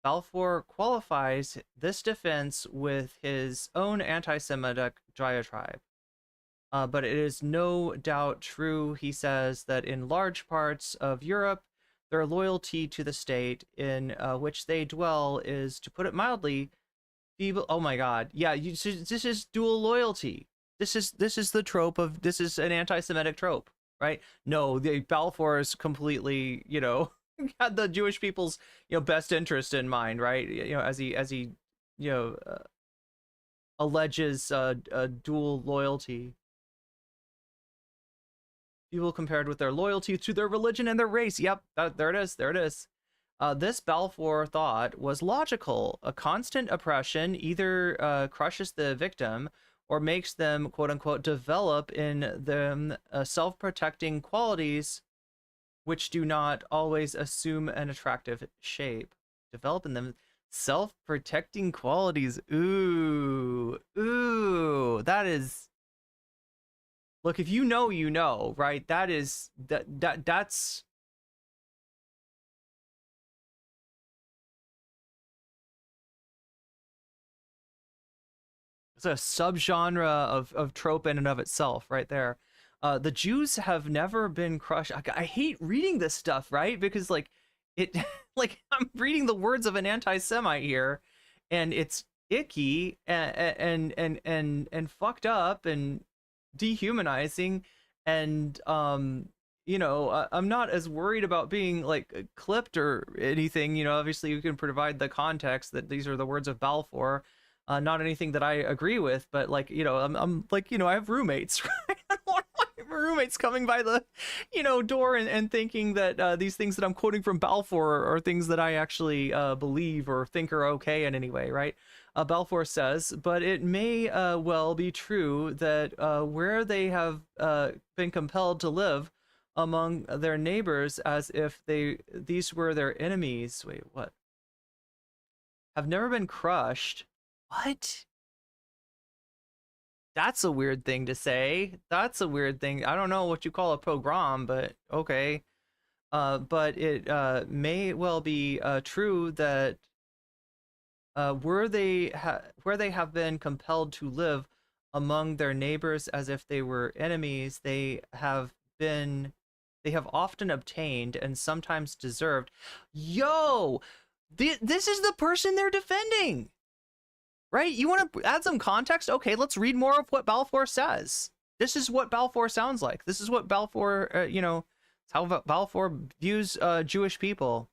Balfour qualifies this defense with his own anti-Semitic diatribe. But it is no doubt true, he says, that in large parts of Europe, their loyalty to the state in which they dwell is, to put it mildly, feeble. Oh my God, yeah, this is dual loyalty. This is the trope of, this is an anti-Semitic trope. Right? No, the Balfour is completely, had the Jewish people's, best interest in mind, right? As he, alleges dual loyalty. People compared with their loyalty to their religion and their race. Yep, there it is. There it is. This Balfour thought was logical. A constant oppression either crushes the victim or makes them, quote unquote, develop in them self-protecting qualities which do not always assume an attractive shape. Develop in them self-protecting qualities. Ooh, that is... Look, if you know, right? That's... It's a subgenre of trope in and of itself, right there. The Jews have never been crushed. I hate reading this stuff, right? Because like I'm reading the words of an anti-Semite here, and it's icky and fucked up and dehumanizing, and I'm not as worried about being like clipped or anything. Obviously you can provide the context that these are the words of Balfour. Not anything that I agree with, but like, I'm like, I have roommates, right? I don't want my roommates coming by the, door and thinking that these things that I'm quoting from Balfour are things that I actually believe or think are okay in any way, right? Balfour says, but it may well be true that where they have been compelled to live among their neighbors as if these were their enemies. Wait, what? Have never been crushed. What? That's a weird thing to say. That's a weird thing. I don't know what you call a pogrom, but okay. But it may well be true that where they have been compelled to live among their neighbors as if they were enemies, they have often obtained and sometimes deserved. Yo, this is the person they're defending. Right? You want to add some context? Okay, let's read more of what Balfour says. This is what Balfour sounds like. This is what Balfour, how Balfour views Jewish people.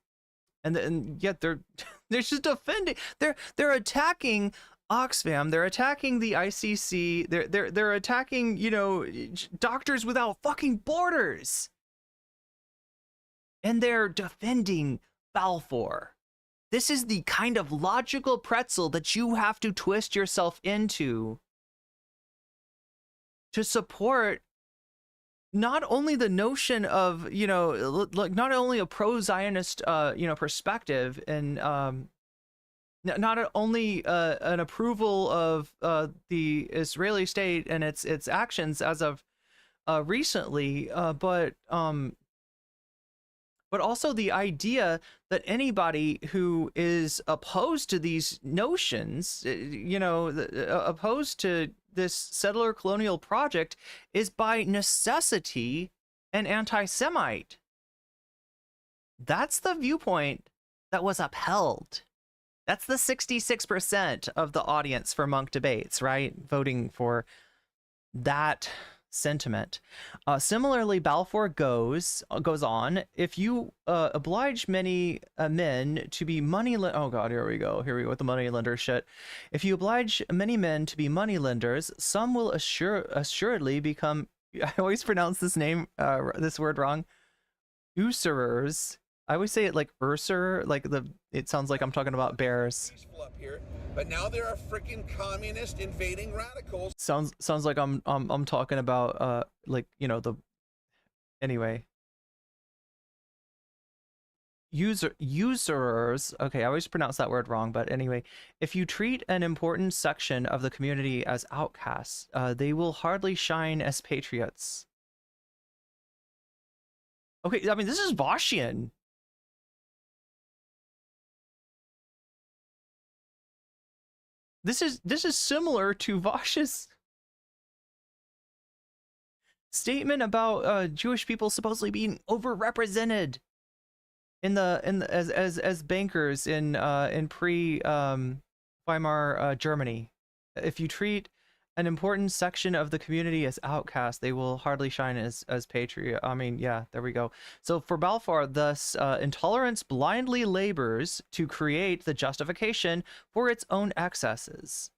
And yet they're just defending. They're attacking Oxfam, they're attacking the ICC, they're attacking, you know, Doctors Without Fucking Borders. And they're defending Balfour. This is the kind of logical pretzel that you have to twist yourself into to support not only the notion of, you know, like not only a pro-Zionist, you know, perspective, and not only an approval of the Israeli state and its actions as of recently, but also the idea that anybody who is opposed to these notions, you know, opposed to this settler colonial project, is by necessity an anti-Semite. That's the viewpoint that was upheld. That's the 66% of the audience for Munk debates, right? Voting for that sentiment. Similarly, Balfour goes on, if you oblige many men to be oh god, here we go with the money lender shit. If you oblige many men to be money lenders, some will assuredly become, I always pronounce this this word wrong, usurers. I always say it like Urser, like it sounds like I'm talking about bears. Peaceful up here, but now there are freaking communist invading radicals. Sounds like I'm talking about like, you know, anyway. Usurers. Okay, I always pronounce that word wrong, but anyway, if you treat an important section of the community as outcasts, they will hardly shine as patriots. Okay, I mean, this is Voshian. This is similar to Vosh's statement about Jewish people supposedly being overrepresented as bankers in pre Weimar Germany. If you treat an important section of the community as outcast, they will hardly shine as patriot. I mean, yeah, there we go. So for Balfour, thus, intolerance blindly labors to create the justification for its own excesses.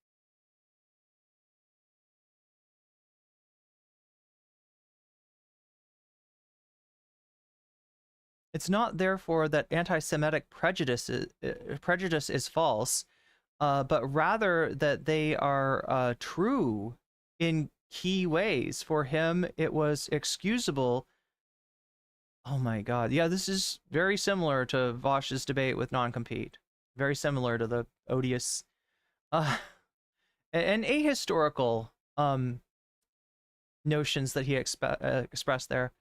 It's not, therefore, that anti-Semitic prejudice is false, but rather that they are true in key ways. For him, it was excusable. Oh my god. Yeah, this is very similar to Vosh's debate with non-compete. Very similar to the odious and ahistorical notions that he expressed there.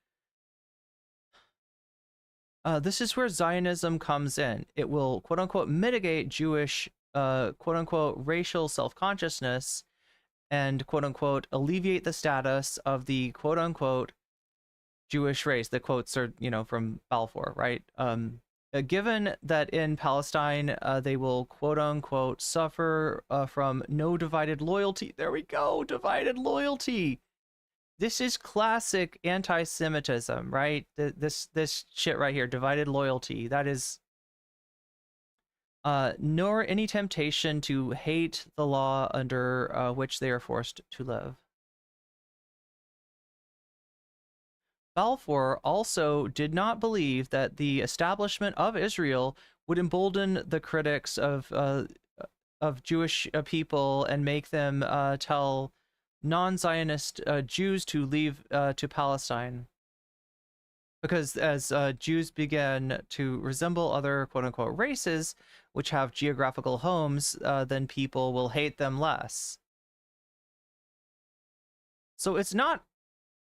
This is where Zionism comes in. It will, quote-unquote, mitigate Jewish quote-unquote racial self-consciousness and quote-unquote alleviate the status of the quote-unquote Jewish race. The quotes are, you know, from Balfour, right? Given that in Palestine they will quote-unquote suffer from no divided loyalty. There we go, divided loyalty. This is classic anti-Semitism, right? This shit right here, divided loyalty. That is nor any temptation to hate the law under which they are forced to live. Balfour also did not believe that the establishment of Israel would embolden the critics of Jewish people and make them tell non-Zionist Jews to leave to Palestine. Because as Jews began to resemble other quote-unquote races, which have geographical homes, then people will hate them less. So it's not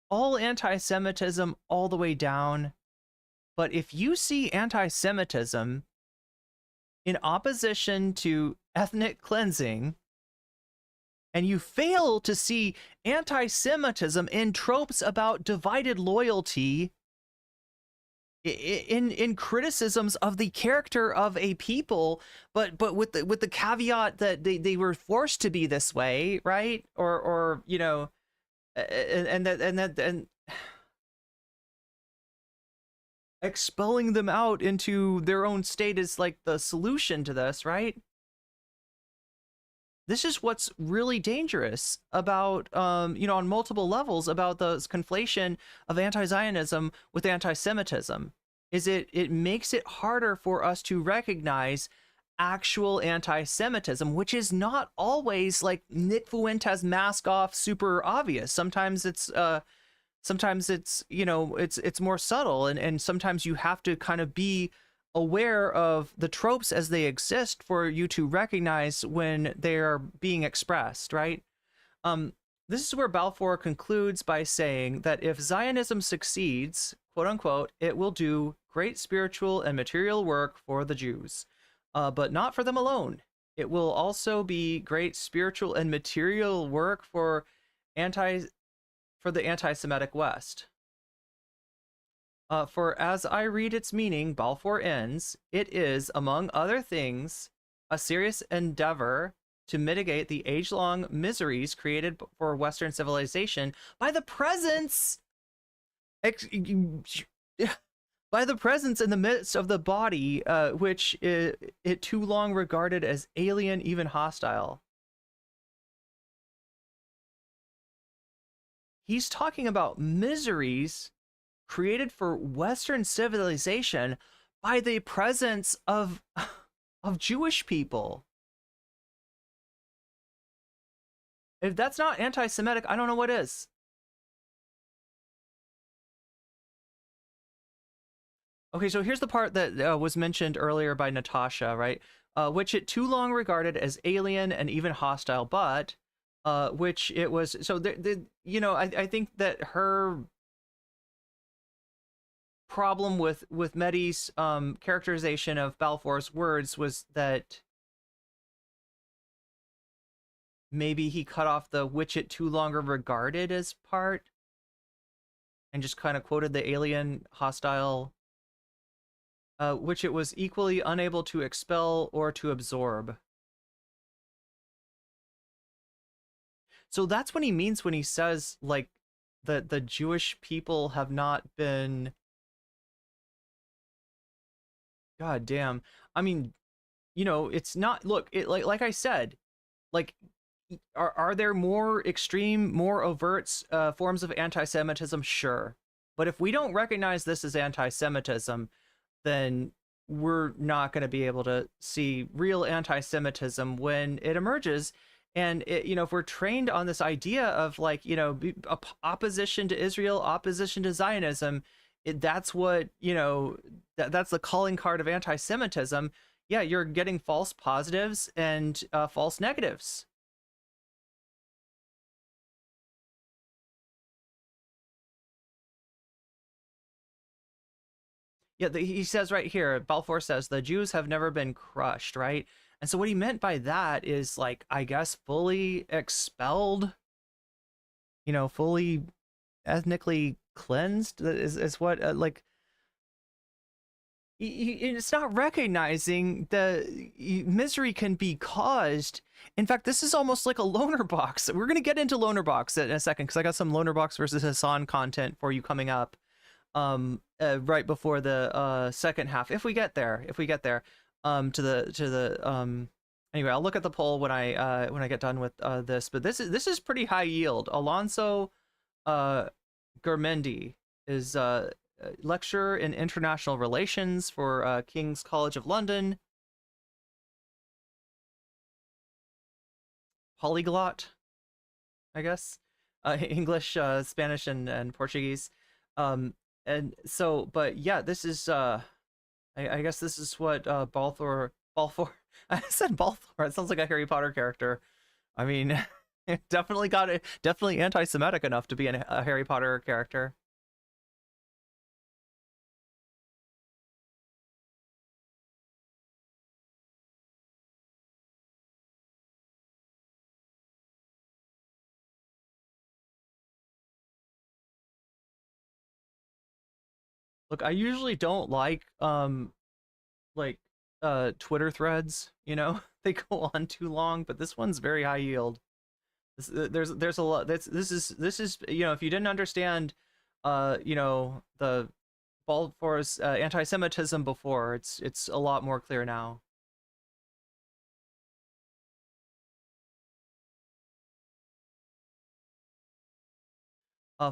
all anti-Semitism all the way down, but if you see anti-Semitism in opposition to ethnic cleansing, and you fail to see anti-Semitism in tropes about divided loyalty, in criticisms of the character of a people, but with the caveat that they were forced to be this way, right? Or you know, and expelling them out into their own state is like the solution to this, right? this is what's really dangerous about, you know, on multiple levels about the conflation of anti-Zionism with anti-Semitism. Is it makes it harder for us to recognize actual anti-Semitism, which is not always like Nick Fuentes mask off super obvious. Sometimes it's you know, it's more subtle, and sometimes you have to kind of be aware of the tropes as they exist for you to recognize when they are being expressed, right? This is where Balfour concludes by saying that if Zionism succeeds, quote unquote, it will do great spiritual and material work for the Jews, but not for them alone. It will also be great spiritual and material work for the anti-Semitic West. For as I read its meaning, Balfour ends, it is, among other things, a serious endeavor to mitigate the age-long miseries created for Western civilization by the presence in the midst of the body, which it too long regarded as alien, even hostile. He's talking about miseries created for Western civilization by the presence of Jewish people. If that's not anti-Semitic, I don't know what is. Okay, so here's the part that was mentioned earlier by Natasha, right? Which it too long regarded as alien and even hostile, but which it was. So you know, I think that her problem with Medhi's characterization of Balfour's words was that maybe he cut off the which it too longer regarded as part and just kind of quoted the alien hostile, which it was equally unable to expel or to absorb. So that's what he means when he says like that the Jewish people have not been, god damn, I mean, you know, it's not, look, it like I said, like, are there more extreme, more overt forms of anti-Semitism? Sure. But if we don't recognize this as anti-Semitism, then we're not going to be able to see real anti-Semitism when it emerges. And it, you know, if we're trained on this idea of like, you know, opposition to Israel, opposition to Zionism, that's what, you know, that's the calling card of anti-Semitism. Yeah, you're getting false positives and false negatives. Yeah, he says right here, Balfour says, the Jews have never been crushed, right? And so what he meant by that is like, I guess, fully expelled, you know, fully ethnically cleansed is what, like, it's not recognizing the misery can be caused. In fact, this is almost like a loner box. We're going to get into loner box in a second, because I got some loner box versus Hasan content for you coming up. Right before the second half, if we get there, anyway, I'll look at the poll when I get done with this, but this is pretty high yield. Alonso Garmendi is lecturer in international relations for King's College of London, polyglot, I guess, English, Spanish, and Portuguese. And so, but yeah, this is I guess this is what Balfour I said Balfour, it sounds like a Harry Potter character. I mean, definitely got it, definitely anti-Semitic enough to be a Harry Potter character. Look, I usually don't like Twitter threads, you know, they go on too long, but this one's very high yield. There's a lot. This is, you know, if you didn't understand, you know, the Balfour's anti-Semitism before, it's a lot more clear now.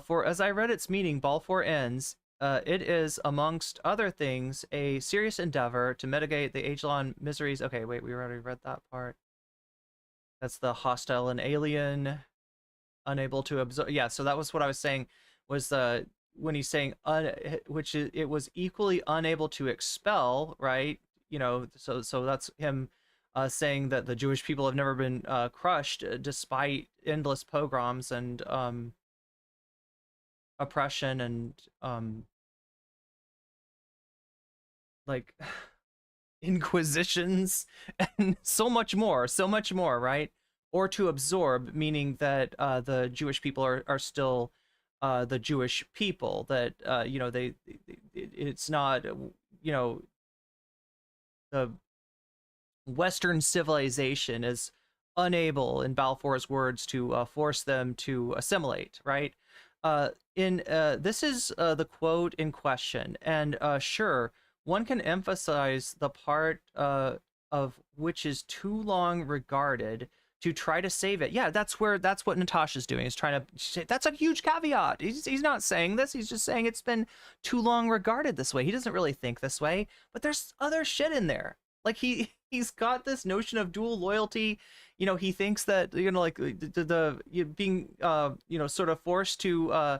For as I read its meaning, Balfour ends, it is, amongst other things, a serious endeavor to mitigate the age-long miseries. Okay, wait, we already read that part. That's the hostile and alien, unable to absorb. Yeah, so that was what I was saying, was the when he's saying which is, it was equally unable to expel, right? You know, so that's him saying that the Jewish people have never been crushed despite endless pogroms and oppression and like inquisitions and so much more, right? Or to absorb, meaning that the Jewish people are still the Jewish people, that you know, it's not, you know, the Western civilization is unable, in Balfour's words, to force them to assimilate, right? In This is the quote in question, and sure, one can emphasize the part of which is too long regarded to try to save it. Yeah, that's what Natasha's doing, is trying to say, that's a huge caveat. He's not saying this, he's just saying it's been too long regarded this way. He doesn't really think this way, but there's other shit in there. Like he's got this notion of dual loyalty. You know, he thinks that, you know, like being you know, sort of forced to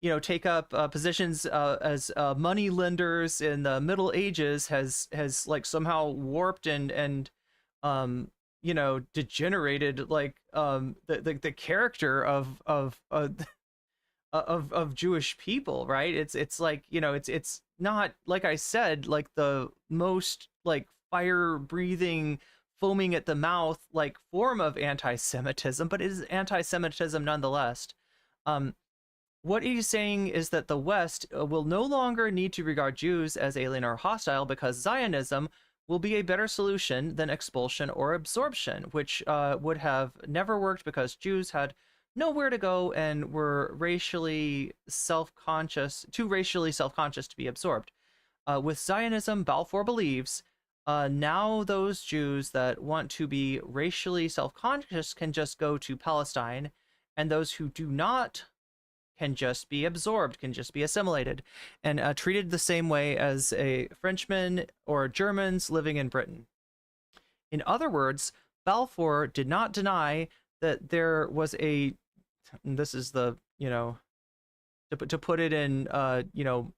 you know, take up positions as money lenders in the Middle Ages has like somehow warped and you know, degenerated like the character of Jewish people, right? It's like, you know, it's not, like I said, like the most like fire breathing, foaming at the mouth like form of anti-Semitism, but it is anti-Semitism nonetheless. What he's saying is that the West will no longer need to regard Jews as alien or hostile, because Zionism will be a better solution than expulsion or absorption, which would have never worked because Jews had nowhere to go and were racially self-conscious, too racially self-conscious to be absorbed. With Zionism, Balfour believes, now those Jews that want to be racially self-conscious can just go to Palestine, and those who do not can just be absorbed, can just be assimilated, and treated the same way as a Frenchman or Germans living in Britain. In other words, Balfour did not deny that there was a, and this is the, you know, to put it in, you know,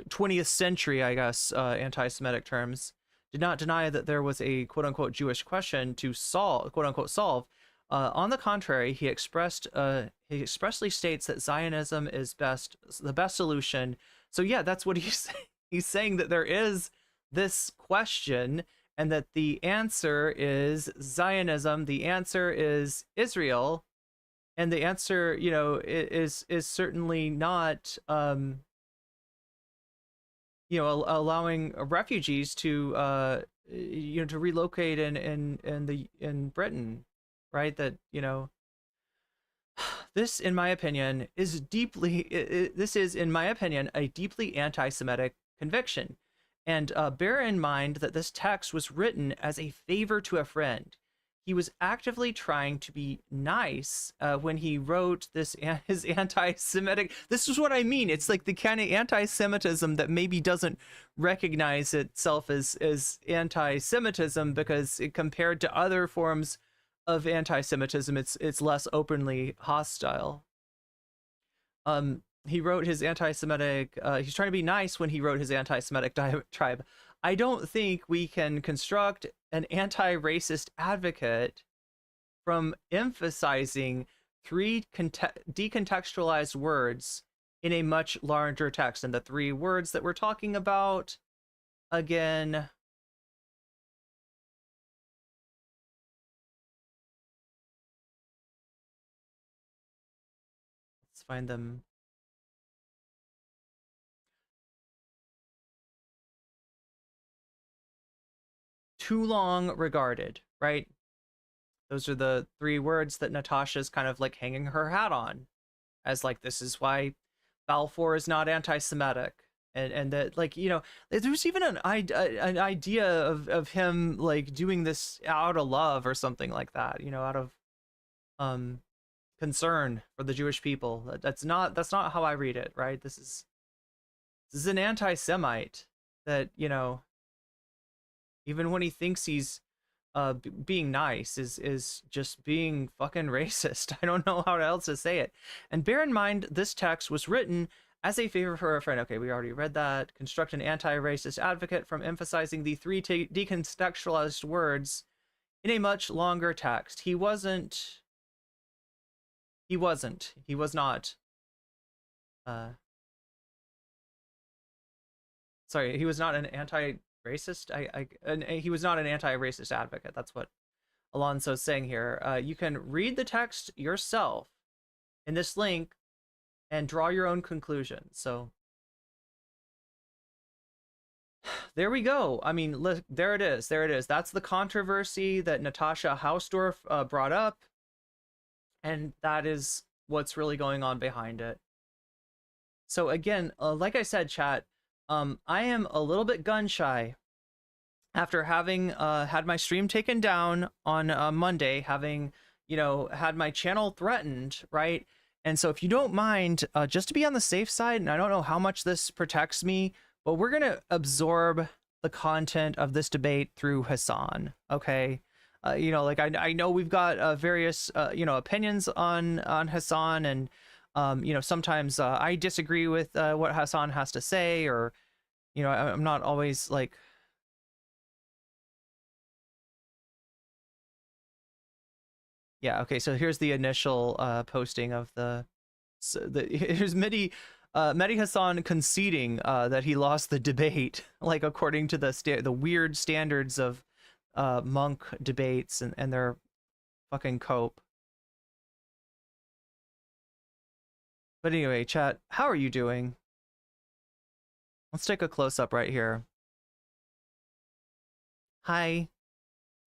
20th century, I guess, anti-Semitic terms, did not deny that there was a quote-unquote Jewish question to solve, quote-unquote solve. On the contrary, he expressly states that Zionism is the best solution. So yeah, that's what he's saying. He's saying that there is this question, and that the answer is Zionism, the answer is Israel, and the answer, you know, is certainly not you know, allowing refugees to you know, to relocate in Britain, right? That, you know, this, in my opinion, is deeply this is, in my opinion, a deeply anti-Semitic conviction. And bear in mind that this text was written as a favor to a friend. He was actively trying to be nice when he wrote this, his anti-Semitic. This is what I mean. It's like the kind of anti-Semitism that maybe doesn't recognize itself as anti-Semitism, because compared to other forms of anti-Semitism, it's less openly hostile. He wrote his anti-Semitic, he's trying to be nice when he wrote his anti-Semitic diatribe. I don't think we can construct an anti-racist advocate from emphasizing three decontextualized words in a much larger text. And the three words that we're talking about, again, let's find them. Too long regarded, right? Those are the three words that Natasha's kind of like hanging her hat on, as like, this is why Balfour is not anti-Semitic. And that, like, you know, there's even an idea of him like doing this out of love or something like that, you know, out of concern for the Jewish people. That's not how I read it, right? This is an anti-Semite that, you know, even when he thinks he's being nice, is just being fucking racist. I don't know how else to say it. And bear in mind, this text was written as a favor for a friend. Okay, we already read that. Construct an anti-racist advocate from emphasizing the three decontextualized words in a much longer text. He was not. Sorry, he was not an anti-racist. He was not an anti-racist advocate. That's what Alonso's saying here. You can read the text yourself in this link and draw your own conclusions. So there we go. I mean, look, there it is. There it is. That's the controversy that Natasha Hausdorff brought up. And that is what's really going on behind it. So again, like I said, chat, I am a little bit gun shy after having had my stream taken down on Monday, having, you know, had my channel threatened, right? And so if you don't mind, just to be on the safe side, and I don't know how much this protects me, but we're going to absorb the content of this debate through Hasan, okay? You know, like I know we've got various, you know, opinions on Hasan, and, you know, sometimes I disagree with what Hasan has to say, or, you know, I'm not always like... Yeah, okay, so here's the initial posting of here's Medhi Hasan conceding that he lost the debate, like according to the weird standards of Munk debates and their fucking cope. But anyway, chat, how are you doing? Let's take a close-up right here. Hi,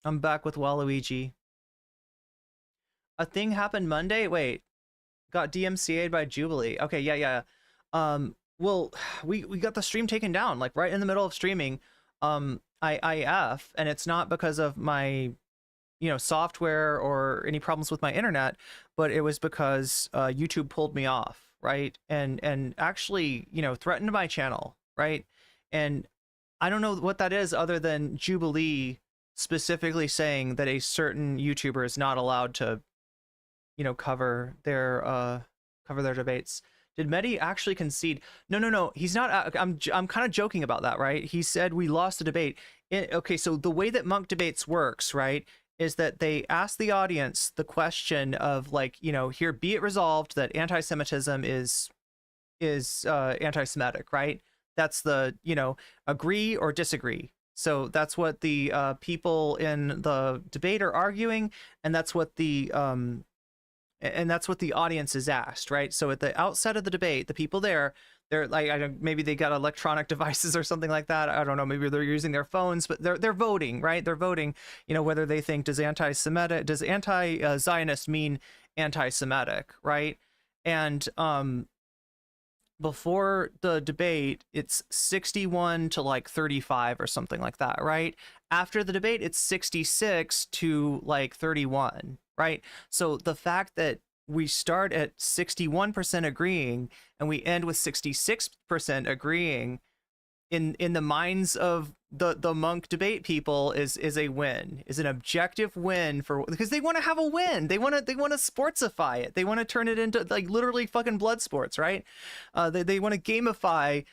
I'm back with Waluigi. A thing happened Monday? Wait, got DMCA'd by Jubilee. Okay, yeah. Well, we got the stream taken down, like right in the middle of streaming. IF, and it's not because of my, you know, software or any problems with my internet, but it was because YouTube pulled me off, right? And actually, you know, threatened my channel, right? And I don't know what that is other than Jubilee specifically saying that a certain YouTuber is not allowed to, you know, cover their debates. Did Medhi actually concede? No. He's not. I'm kind of joking about that, right? He said we lost the debate. Okay, so the way that Munk debates works, right, is that they ask the audience the question of, like, you know, here, be it resolved that anti-Semitism is anti-Semitic, right? That's the, you know, agree or disagree. So that's what the people in the debate are arguing, and that's what the audience is asked, right? So at the outset of the debate, the people they're like, I don't, maybe they got electronic devices or something like that. I don't know. Maybe they're using their phones, but they're voting, right? They're voting, you know, whether they think does anti-Zionist mean anti-Semitic, right? And before the debate, it's 61 to like 35 or something like that, right? After the debate, it's 66 to like 31, right? So the fact that we start at 61% agreeing and we end with 66% agreeing in the minds of the Munk debate people is a win, is an objective win, for because they want to have a win. They want to sportsify it. They want to turn it into like literally fucking blood sports, right? They want to gamify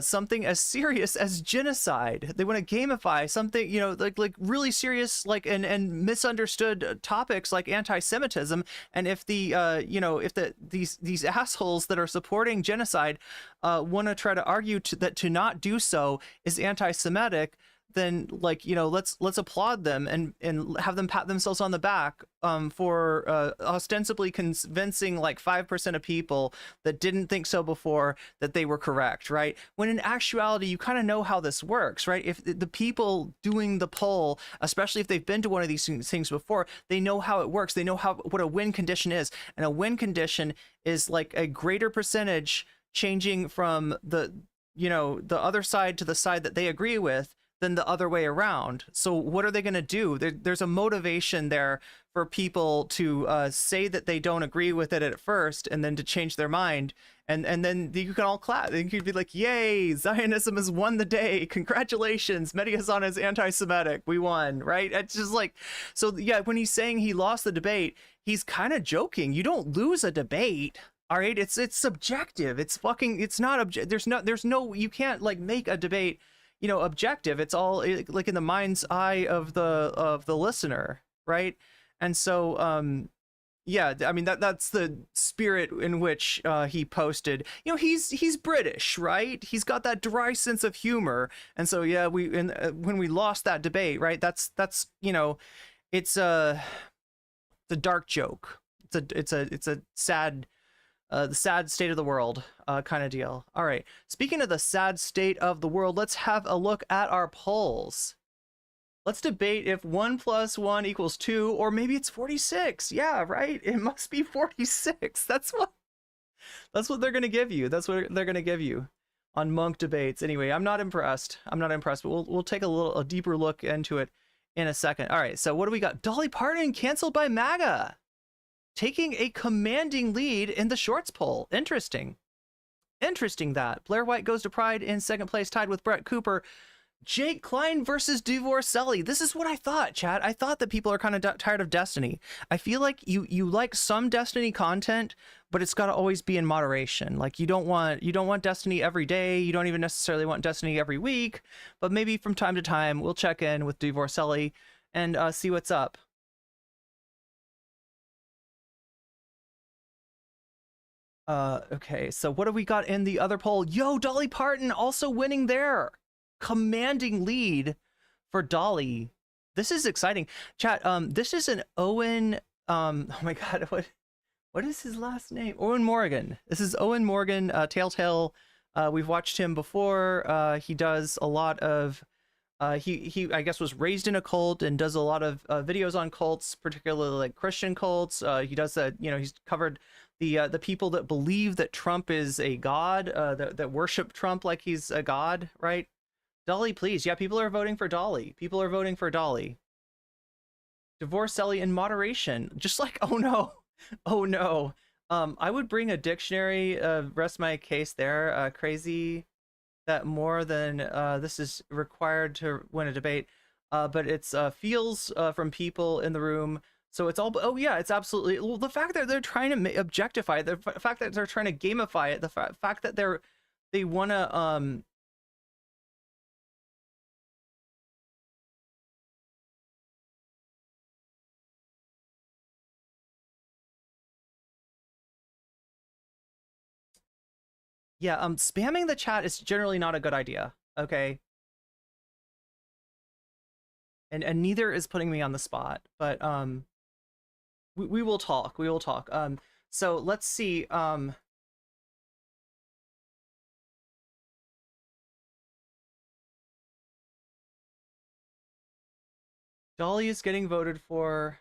something as serious as genocide. They want to gamify something, you know, like really serious, like and misunderstood topics like anti-Semitism. And if the you know, if these assholes that are supporting genocide want to try to argue that to not do so is anti-Semitic, then, like, you know, let's applaud them and have them pat themselves on the back for ostensibly convincing like 5% of people that didn't think so before that they were correct, right? When in actuality, you kind of know how this works, right? If the people doing the poll, especially if they've been to one of these things before, they know how it works. They know what a win condition is, and a win condition is like a greater percentage changing from the, you know, the other side to the side that they agree with than the other way around. So what are they going to do? There's a motivation there for people to say that they don't agree with it at first, and then to change their mind, and then you can all clap. You could be like, "Yay! Zionism has won the day! Congratulations! Medhi Hasan is anti-Semitic. We won!" Right? It's just like, so yeah. When he's saying he lost the debate, he's kind of joking. You don't lose a debate. All right, it's subjective. It's not objective. There's no, you can't like make a debate, objective. It's all like in the mind's eye of the listener, right? And so yeah, I mean that's the spirit in which he posted. He's British, right? He's got that dry sense of humor, and so yeah, when we lost that debate, right? That's it's a dark joke. It's a sad. The sad state of the world kind of deal. All right. Speaking of the sad state of the world, let's have a look at our polls. Let's debate if 1 + 1 = 2, or maybe it's 46. Yeah, right. It must be 46. That's what they're gonna give you. That's what they're gonna give you on Munk debates. Anyway, I'm not impressed. But we'll take a deeper look into it in a second. All right. So what do we got? Dolly Parton canceled by MAGA, taking a commanding lead in the shorts poll. Interesting that Blair White goes to Pride in second place, tied with Brett Cooper. Jake Klein versus Divorcelli. This is what I thought, chat. I thought that people are kind of tired of Destiny. I feel like you like some Destiny content, but it's got to always be in moderation. Like you don't want Destiny every day. You don't even necessarily want Destiny every week, but maybe from time to time we'll check in with Divorcelli and see what's up. Okay, so what have we got in the other poll? Yo, Dolly Parton also winning there. Commanding lead for Dolly. This is exciting. Chat, this is an Owen, oh my god, what is his last name? Owen Morgan. This is Owen Morgan, Telltale. We've watched him before. He does a lot of, he I guess was raised in a cult and does a lot of videos on cults, particularly like Christian cults. He does that, he's covered the people that believe that Trump is a god, that worship Trump like he's a god, right? Dolly, please. Yeah, people are voting for Dolly. Divorcelli in moderation. Just like, oh no. I would bring a dictionary, rest my case there. Crazy that more than this is required to win a debate. But it's feels from people in the room. So it's all, oh yeah, it's absolutely, well, the fact that they're trying to objectify it, the fact that they're trying to gamify it, the fact that they want to, yeah, spamming the chat is generally not a good idea, okay? And neither is putting me on the spot, but we will talk. So let's see. Dolly is getting voted for.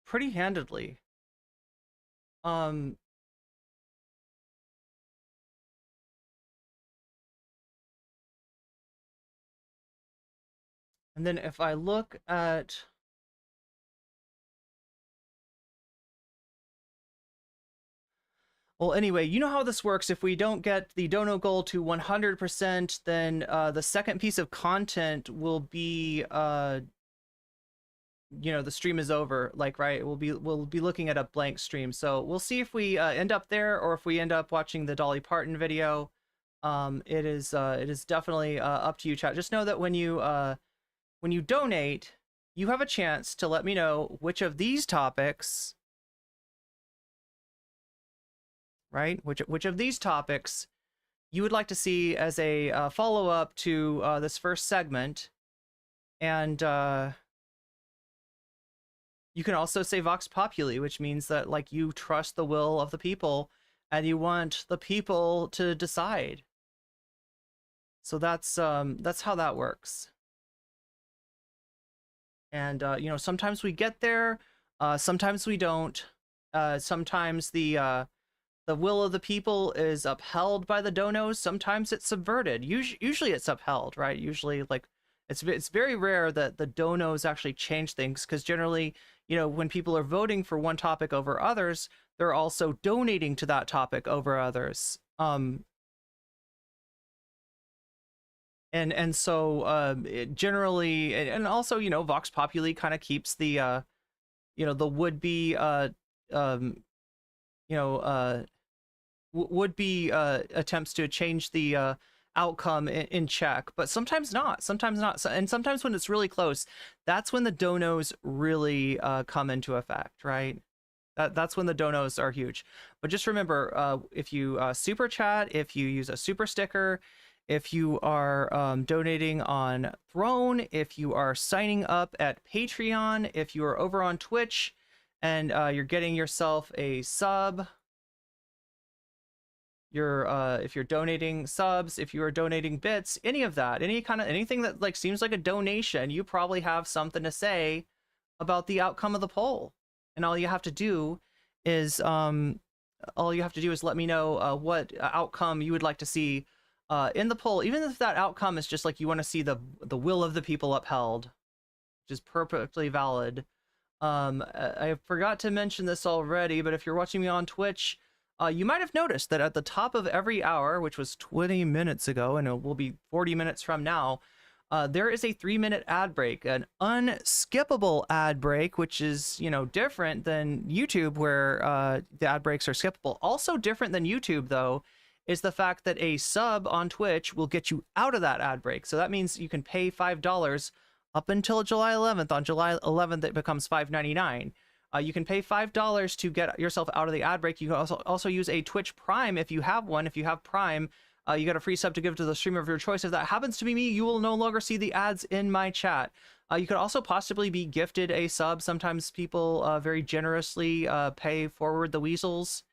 Pretty handedly. And then if I look at, well, anyway, you know how this works. If we don't get the dono goal to 100%, then the second piece of content will be, the stream is over. Like, right? We'll be looking at a blank stream. So we'll see if we end up there or if we end up watching the Dolly Parton video. It is definitely up to you, chat. Just know that when you donate, you have a chance to let me know which of these topics, right? Which of these topics you would like to see as a follow-up to this first segment. And you can also say Vox Populi, which means that like you trust the will of the people and you want the people to decide. So that's how that works. And sometimes we get there, sometimes we don't. Sometimes the the will of the people is upheld by the donos. Sometimes it's subverted. Usually it's upheld, right? Usually, like, it's very rare that the donos actually change things, because generally, you know, when people are voting for one topic over others, they're also donating to that topic over others. And so it generally, and also, you know, Vox Populi kind of keeps the you know, the would-be you know, would-be attempts to change the outcome in check, but sometimes not. And sometimes when it's really close, that's when the donos really come into effect, right? That's when the donos are huge. But just remember, if you super chat, if you use a super sticker, if you are donating on Throne, if you are signing up at Patreon, if you are over on Twitch and you're getting yourself a sub, if you're donating subs, if you are donating bits, any of that, anything that like seems like a donation, you probably have something to say about the outcome of the poll. And all you have to do is let me know what outcome you would like to see in the poll, even if that outcome is just like you want to see the will of the people upheld, which is perfectly valid. I forgot to mention this already, but if you're watching me on Twitch, you might have noticed that at the top of every hour, which was 20 minutes ago, and it will be 40 minutes from now, there is a 3-minute ad break, an unskippable ad break, which is, you know, different than YouTube, where the ad breaks are skippable. Also different than YouTube, though, is the fact that a sub on Twitch will get you out of that ad break. So that means you can pay $5 up until July 11th. On July 11th, it becomes $5.99. You can pay $5 to get yourself out of the ad break. You can also use a Twitch Prime if you have one. If you have Prime, you get a free sub to give to the streamer of your choice. If that happens to be me, you will no longer see the ads in my chat. You could also possibly be gifted a sub. Sometimes people very generously pay forward the weasels,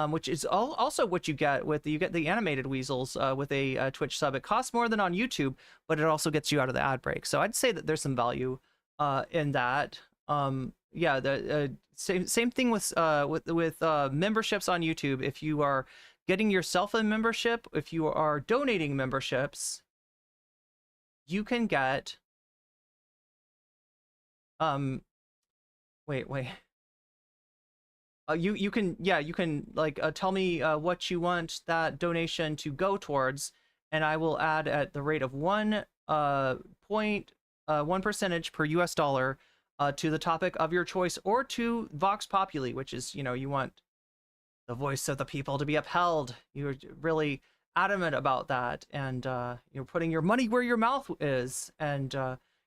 which is also what you get with you get the animated weasels with a Twitch sub. It costs more than on YouTube, but it also gets you out of the ad break. So I'd say that there's some value in that. Yeah, the same thing with memberships on YouTube. If you are getting yourself a membership, if you are donating memberships, you can get wait. You can like tell me what you want that donation to go towards, and I will add at the rate of 1% per US dollar to the topic of your choice, or to Vox Populi, which is, you know, you want the voice of the people to be upheld. You're really adamant about that, and you're putting your money where your mouth is, and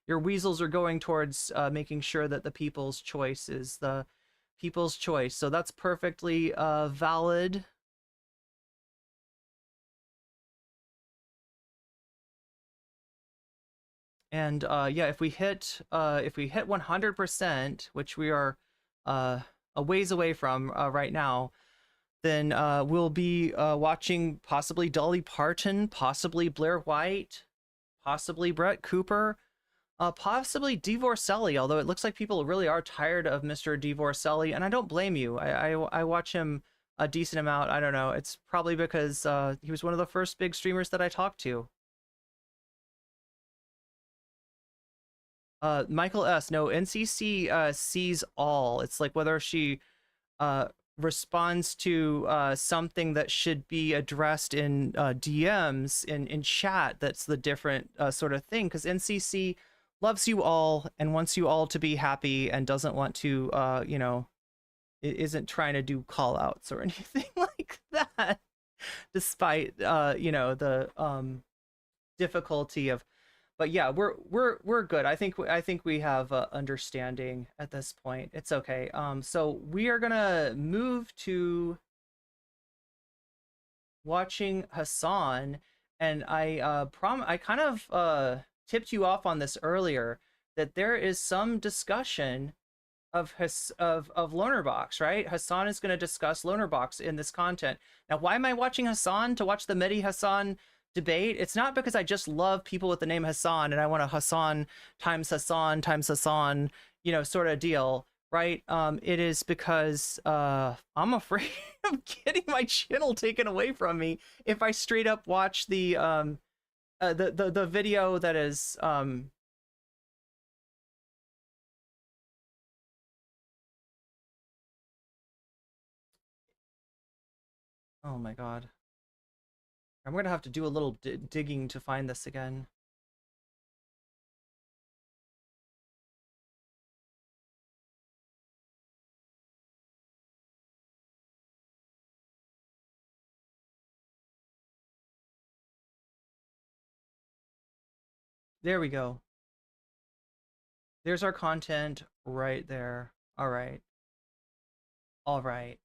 your weasels are going towards making sure that the people's choice is the people's choice. So that's perfectly valid. And yeah, if we hit 100%, which we are a ways away from right now, then we'll be watching possibly Dolly Parton, possibly Blair White, possibly Brett Cooper, possibly Divorcelli, although it looks like people really are tired of Mr. Divorcelli, and I don't blame you. I watch him a decent amount. I don't know. It's probably because he was one of the first big streamers that I talked to. Michael S. No, NCC sees all. It's like whether she responds to something that should be addressed in DMs, in chat, that's the different sort of thing, because NCC loves you all and wants you all to be happy and doesn't want to, you know, it isn't trying to do call outs or anything like that, despite, you know, the difficulty of. But yeah, we're good. I think we have understanding at this point. It's okay. So we are gonna move to watching Hasan, and I kind of tipped you off on this earlier, that there is some discussion of Lonerbox, right? Hasan is going to discuss Lonerbox in this content. Now, why am I watching Hasan? To watch the Medhi Hasan debate? It's not because I just love people with the name Hasan and I want a Hasan times Hasan times Hasan, you know, sort of deal, right? It is because I'm afraid of getting my channel taken away from me if I straight up watch the video that is oh my god. I'm gonna have to do a little digging to find this again. There we go. There's our content right there. All right. All right.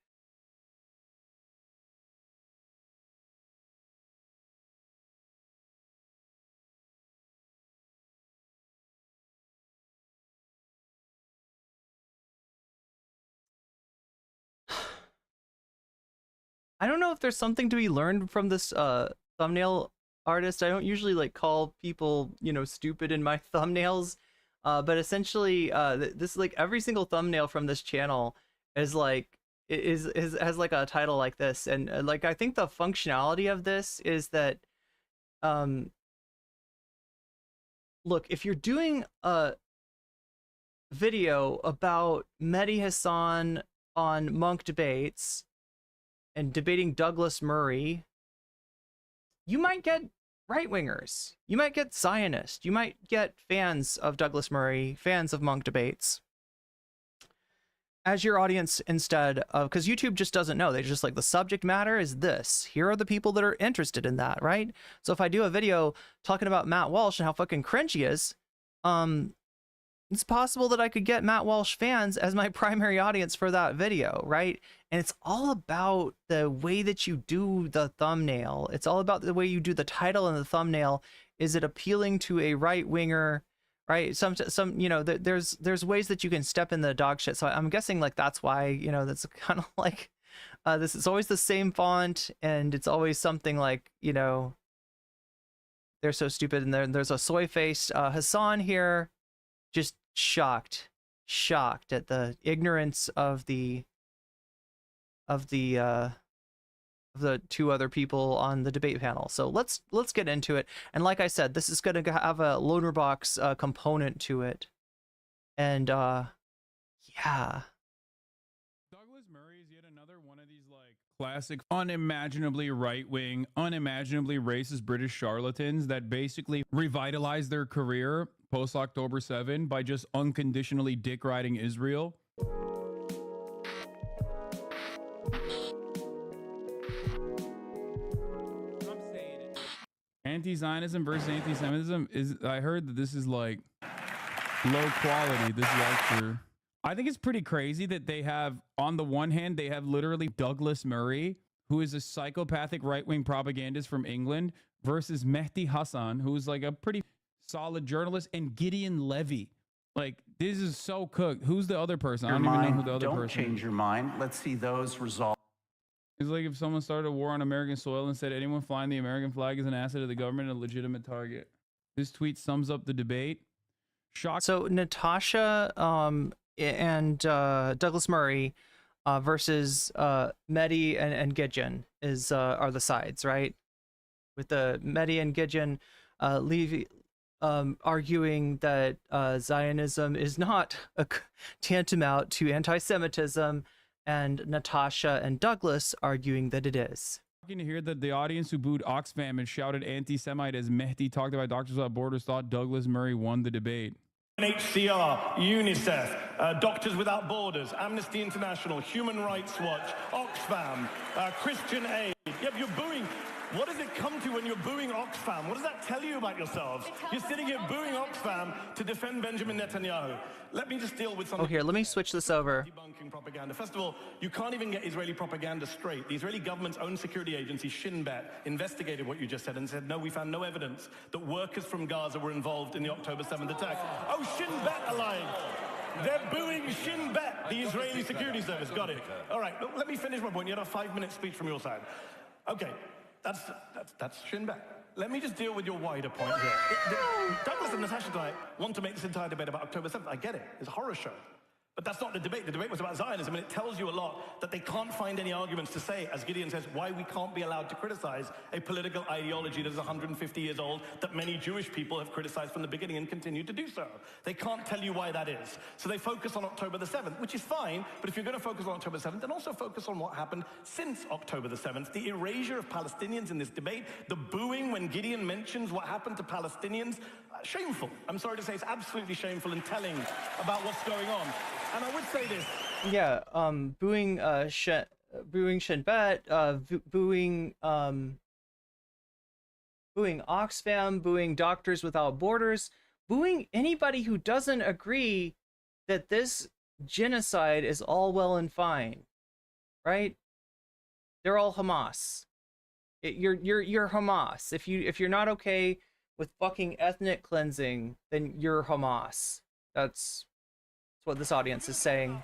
I don't know if there's something to be learned from this thumbnail artist. I don't usually like call people, you know, stupid in my thumbnails. But essentially this like every single thumbnail from this channel is like is has like a title like this, and like I think the functionality of this is that look, if you're doing a video about Medhi Hasan on Munk debates and debating Douglas Murray, you might get right-wingers. You might get Zionists. You might get fans of Douglas Murray, fans of Munk debates as your audience instead of, because YouTube just doesn't know. They just like, the subject matter is this. Here are the people that are interested in that, right? So if I do a video talking about Matt Walsh and how fucking cringe he is, it's possible that I could get Matt Walsh fans as my primary audience for that video, right? And it's all about the way that you do the thumbnail. It's all about the way you do the title and the thumbnail. Is it appealing to a right-winger, right? Some you know, there's ways that you can step in the dog shit. So I'm guessing like that's why, you know, that's kind of like this is always the same font, and it's always something like, you know, they're so stupid. And there's a soy-faced Hasan here, just shocked at the ignorance of the two other people on the debate panel. So let's get into it. And like I said, this is going to have a loaner box component to it. And yeah. Douglas Murray is yet another one of these like classic, unimaginably right-wing, unimaginably racist British charlatans that basically revitalized their career post October 7 by just unconditionally dick riding Israel. Anti-Zionism versus anti-Semitism is, I heard that this is like low quality, this lecture. I think it's pretty crazy that they have, on the one hand, they have literally Douglas Murray, who is a psychopathic right-wing propagandist from England, versus Medhi Hasan, who's like a pretty solid journalist, and Gideon Levy. Like, this is so cooked. Who's the other person? I don't even know who the other person is. Don't change your mind. Let's see those results. It's like if someone started a war on American soil and said anyone flying the American flag is an asset of the government and a legitimate target. This tweet sums up the debate. Shock. So Natasha and Douglas Murray versus Medhi and Gideon are the sides, right? With the Medhi and Gideon arguing that Zionism is not tantamount to anti-Semitism, and Natasha and Douglas arguing that it is. To hear that the audience who booed Oxfam and shouted anti-Semite as Medhi talked about Doctors Without Borders thought Douglas Murray won the debate. HCR, UNICEF, Doctors Without Borders, Amnesty International, Human Rights Watch, Oxfam, Christian Aid. Yep, you're booing. What does it come to when you're booing Oxfam? What does that tell you about yourselves? You're sitting here booing Oxfam to defend Benjamin Netanyahu. Let me just deal with something. Oh, here, let me switch this over. Debunking propaganda. First of all, you can't even get Israeli propaganda straight. The Israeli government's own security agency, Shin Bet, investigated what you just said and said, no, we found no evidence that workers from Gaza were involved in the October 7th attack. Oh, Shin Bet alive. They're booing Shin Bet, the Israeli security service. Got it. All right, let me finish my point. You had a 5-minute speech from your side. Okay, that's Shin Bet. Let me just deal with your wider point here. Douglas and Natasha tonight want to make this entire debate about October 7th. I get it. It's a horror show. But that's not the debate. The debate was about Zionism, and it tells you a lot that they can't find any arguments to say, as Gideon says, why we can't be allowed to criticize a political ideology that is 150 years old, that many Jewish people have criticized from the beginning and continue to do so. They can't tell you why that is. So they focus on October the 7th, which is fine, but if you're going to focus on October 7th, then also focus on what happened since October the 7th, the erasure of Palestinians in this debate, the booing when Gideon mentions what happened to Palestinians. Shameful. I'm sorry to say, it's absolutely shameful and telling about what's going on. And I would say this. Yeah, booing Shin Bet, booing Oxfam, booing Doctors Without Borders, booing anybody who doesn't agree that this genocide is all well and fine, right? They're all Hamas. You're Hamas. If you're not okay with fucking ethnic cleansing, then you're Hamas. That's what this audience is saying.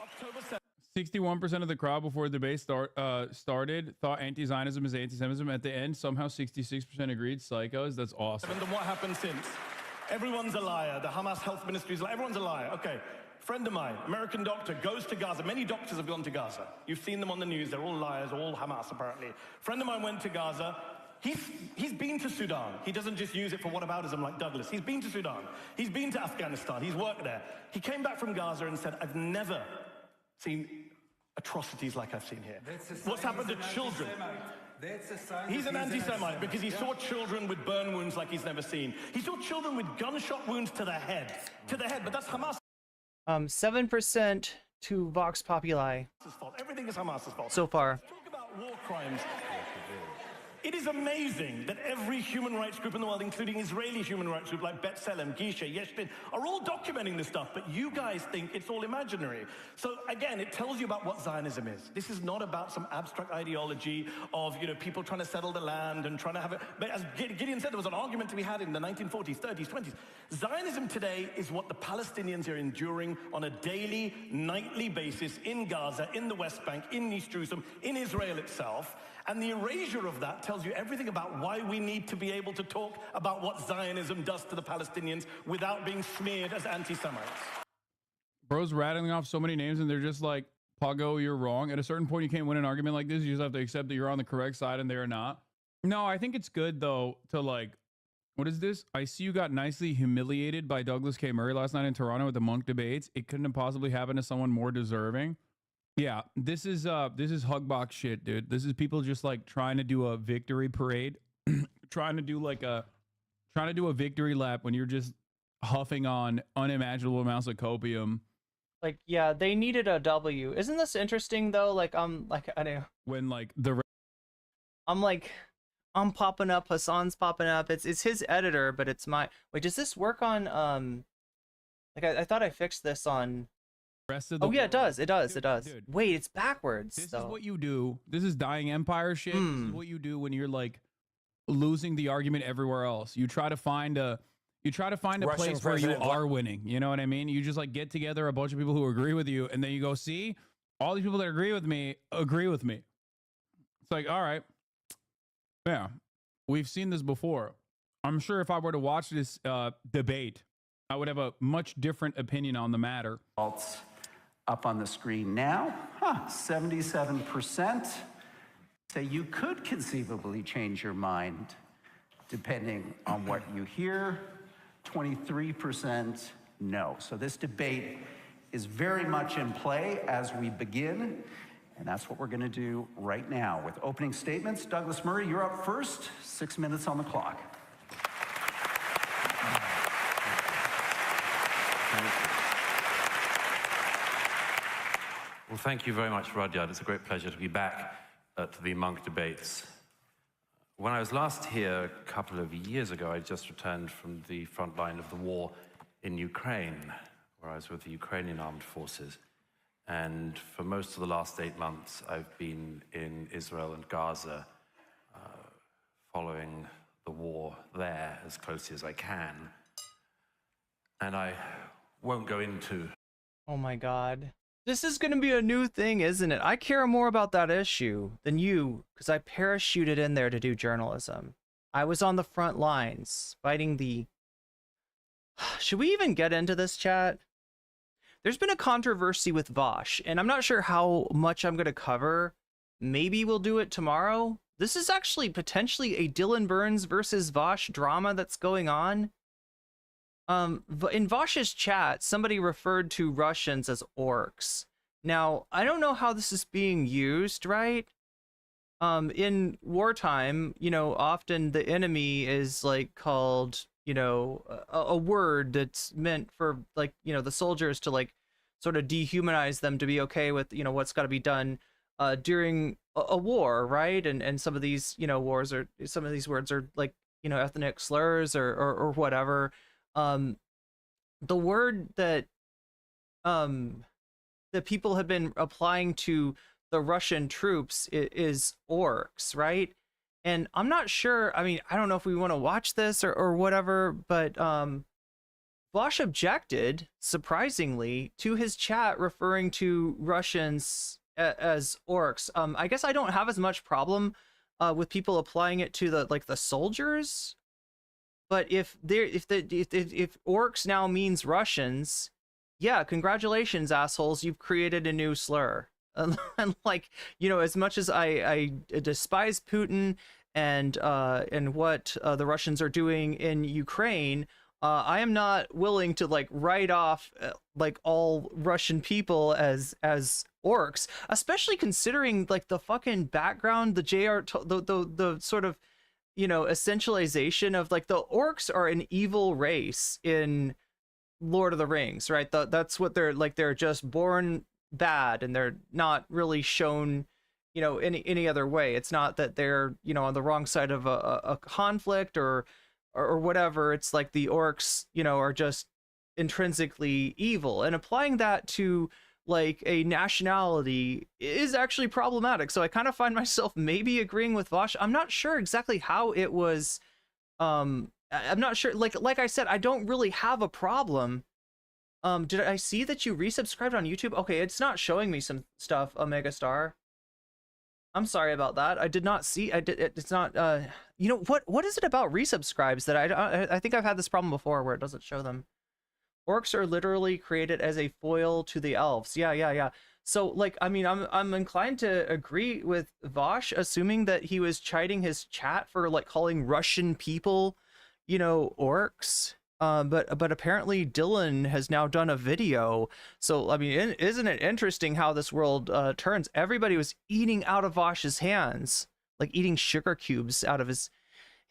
61% of the crowd before the debate started thought anti-Zionism is anti-Semitism. At the end, somehow 66% agreed. Psychos. That's awesome. And then what happened since? Everyone's a liar. The Hamas health ministry is like, everyone's a liar. Okay. Friend of mine, American doctor, goes to Gaza. Many doctors have gone to Gaza. You've seen them on the news. They're all liars, all Hamas, apparently. Friend of mine went to Gaza. He's been to Sudan. He doesn't just use it for whataboutism like Douglas. He's been to Sudan. He's been to Afghanistan. He's worked there. He came back from Gaza and said, I've never seen atrocities like I've seen here. What's happened to children? He's an anti-Semite because he saw children with burn wounds like he's never seen. He saw children with gunshot wounds to the head. But that's Hamas. 7% to Vox Populi. Everything is Hamas's fault. So far. Talk about war crimes. It is amazing that every human rights group in the world, including Israeli human rights groups like B'Tselem, Gisha, Yeshdin, are all documenting this stuff, but you guys think it's all imaginary. So again, it tells you about what Zionism is. This is not about some abstract ideology of, people trying to settle the land and trying to have it. But as Gideon said, there was an argument to be had in the 1940s, 30s, 20s. Zionism today is what the Palestinians are enduring on a daily, nightly basis in Gaza, in the West Bank, in East Jerusalem, in Israel itself. And the erasure of that tells you everything about why we need to be able to talk about what Zionism does to the Palestinians without being smeared as anti-Semites. Bro's rattling off so many names and they're just like, Pago, you're wrong. At a certain point, you can't win an argument like this. You just have to accept that you're on the correct side and they're not. No, I think it's good, though, to like, what is this? I see you got nicely humiliated by Douglas K. Murray last night in Toronto with the Munk debates. It couldn't have possibly happened to someone more deserving. Yeah, this is Hugbox shit, dude. This is people just like trying to do a victory parade, trying to do a victory lap when you're just huffing on unimaginable amounts of copium. Like, yeah, they needed a W. Isn't this interesting though? Like, I know when like I'm popping up, Hassan's popping up. It's his editor, but it's my. Wait, does this work on I thought I fixed this on. Rest of the yeah, it does. Dude. Wait, it's backwards. This is what you do. This is dying empire shit. This is what you do when you're like losing the argument everywhere else. You try to find a place where you are winning. You know what I mean? You just like get together a bunch of people who agree with you, and then you go, see, all these people that agree with me. It's like, all right, yeah, we've seen this before. I'm sure if I were to watch this debate, I would have a much different opinion on the matter. Up on the screen now, 77% say you could conceivably change your mind depending on what you hear. 23% no. So this debate is very much in play as we begin, and that's what we're going to do right now with opening statements. Douglas Murray, you're up first. 6 minutes on the clock. Well, thank you very much, Rudyard. It's a great pleasure to be back at the Munk debates. When I was last here a couple of years ago, I just returned from the front line of the war in Ukraine, where I was with the Ukrainian armed forces. And for most of the last 8 months, I've been in Israel and Gaza, following the war there as closely as I can. And I won't go into... Oh my God. This is going to be a new thing, isn't it? I care more about that issue than you, because I parachuted in there to do journalism. I was on the front lines, fighting the... Should we even get into this, chat? there's been a controversy with Vosh, and I'm not sure how much I'm going to cover. Maybe we'll do it tomorrow. This is actually potentially a Dylan Burns versus Vosh drama that's going on. In Vosh's chat, somebody referred to Russians as orcs. Now, I don't know how this is being used, right? In wartime, you know, often the enemy is like called, you know, a word that's meant for, like, you know, the soldiers to like sort of dehumanize them to be okay with, you know, what's got to be done during a war, right? And some of these, you know, wars are, some of these words are like, you know, ethnic slurs or whatever. The word that that people have been applying to the Russian troops is orcs, right? And I'm not sure, I mean, I don't know if we want to watch this or whatever, but Vosh objected, surprisingly, to his chat referring to Russians as orcs. I guess I don't have as much problem with people applying it to the soldiers, but if orcs now means Russians, yeah, congratulations, assholes, you've created a new slur. And like, you know, as much as I despise Putin and what the Russians are doing in Ukraine, I am not willing to like write off like all Russian people as orcs, especially considering like the fucking background, the sort of, you know, essentialization of like the orcs are an evil race in Lord of the Rings, right? That's what they're like. They're just born bad, and they're not really shown, you know, any other way. It's not that they're, you know, on the wrong side of a conflict or whatever. It's like the orcs, you know, are just intrinsically evil, and applying that to like a nationality is actually problematic. So I kind of find myself maybe agreeing with Vosh. I'm not sure exactly how it was. I'm not sure. Like I said, I don't really have a problem. Did I see that you resubscribed on YouTube? Okay, it's not showing me some stuff, Omega Star. I'm sorry about that. I did not see. It's not. You know what is it about resubscribes that I think I've had this problem before where it doesn't show them. Orcs are literally created as a foil to the elves. Yeah. So like, I mean, I'm inclined to agree with Vosh, assuming that he was chiding his chat for like calling Russian people, you know, orcs. But apparently Dylan has now done a video. So I mean, isn't it interesting how this world turns? Everybody was eating out of Vosh's hands, like eating sugar cubes out of his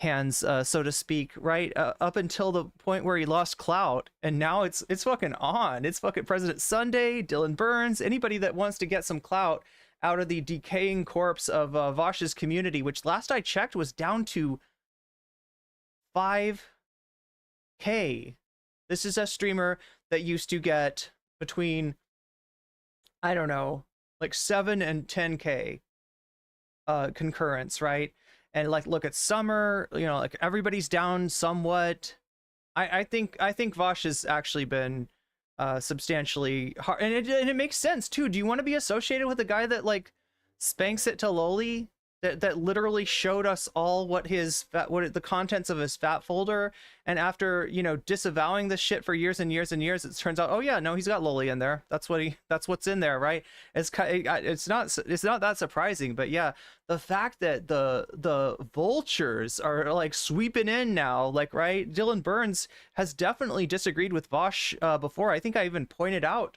hands, so to speak, right? Up until the point where he lost clout, and now it's fucking on. It's fucking President Sunday, Dylan Burns, anybody that wants to get some clout out of the decaying corpse of Vosh's community, which last I checked was down to 5K. This is a streamer that used to get between, I don't know, like 7 and 10K concurrence, right? And like, look at Summer, you know, like everybody's down somewhat. I think Vosh has actually been substantially hard, and it makes sense too. Do you want to be associated with a guy that like spanks it to Loli, that literally showed us all what the contents of his fat folder, and after, you know, disavowing this shit for years and years and years, it turns out, oh yeah, no, he's got Loli in there. That's what's in there, right? It's not that surprising, but yeah, the fact that the vultures are like sweeping in now, like, right? Dylan Burns has definitely disagreed with Vosh before. I think I even pointed out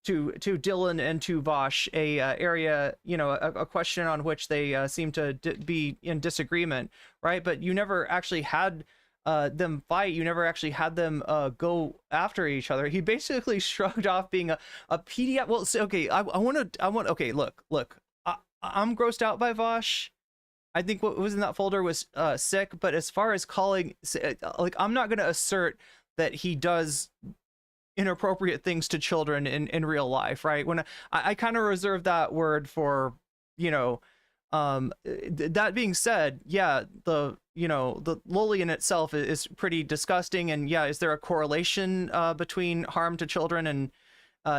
to Dylan and to Vosh a area, you know, a question on which they seem to be in disagreement, right? But you never actually had them fight. You never actually had them go after each other. He basically shrugged off being a PDF. Well, so, okay, I want. Okay, look. I'm grossed out by Vosh. I think what was in that folder was sick. But as far as calling, like, I'm not going to assert that he does inappropriate things to children in real life, right? When I kind of reserve that word for, you know, that being said, yeah, the Loli in itself is pretty disgusting, and yeah, is there a correlation between harm to children and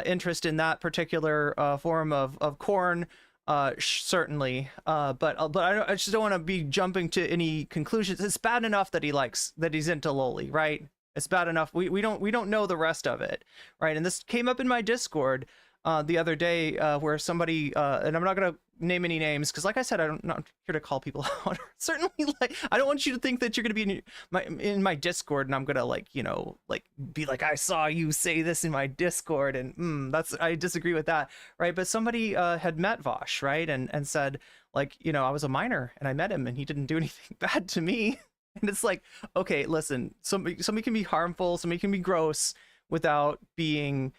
interest in that particular form of corn? Certainly, but I just don't want to be jumping to any conclusions. It's bad enough that he's into Loli, right? It's bad enough. We don't know the rest of it, right? And this came up in my Discord the other day, where somebody, and I'm not gonna name any names because, like I said, I'm not here to call people out. Certainly, like, I don't want you to think that you're gonna be in my Discord and I'm gonna, like, you know, like, be like, I saw you say this in my Discord, and I disagree with that, right? But somebody had met Vosh, right, and said, like, you know, I was a minor and I met him and he didn't do anything bad to me. And it's like, okay, listen, somebody can be harmful, somebody can be gross without being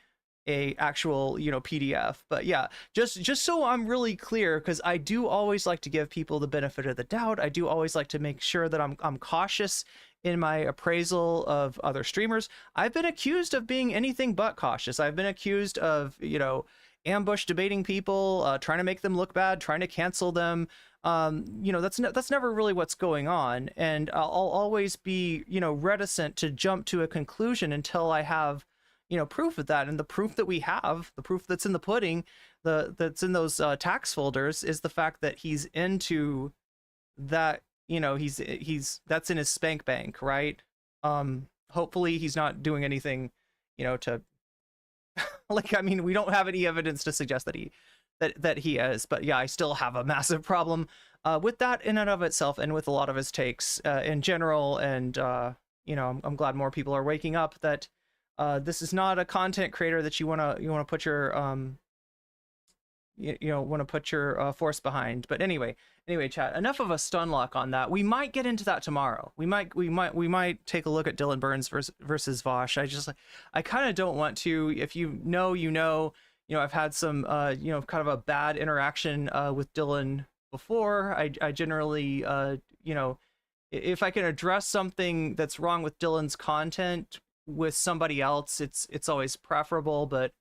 a actual, you know, PDF. But yeah, just so I'm really clear, because I do always like to give people the benefit of the doubt. I do always like to make sure that I'm cautious in my appraisal of other streamers. I've been accused of being anything but cautious. I've been accused of, you know, ambush debating people, trying to make them look bad, trying to cancel them. You know, that's never really what's going on. And I'll always be, you know, reticent to jump to a conclusion until I have, you know, proof of that. And the proof that we have, the proof that's in the pudding, that's in those tax folders, is the fact that he's into that. You know, he's that's in his spank bank, right? Hopefully he's not doing anything, you know, to like, I mean, we don't have any evidence to suggest that he is, but yeah, I still have a massive problem with that in and of itself, and with a lot of his takes in general. And you know, I'm glad more people are waking up that this is not a content creator that you want to put your want to put your force behind. But anyway, chat, enough of a stun lock on that. We might get into that tomorrow. We might take a look at Dylan Burns versus Vosh. I kind of don't want to. If you know, I've had some kind of a bad interaction with Dylan before. I generally if I can address something that's wrong with Dylan's content with somebody else, it's always preferable. But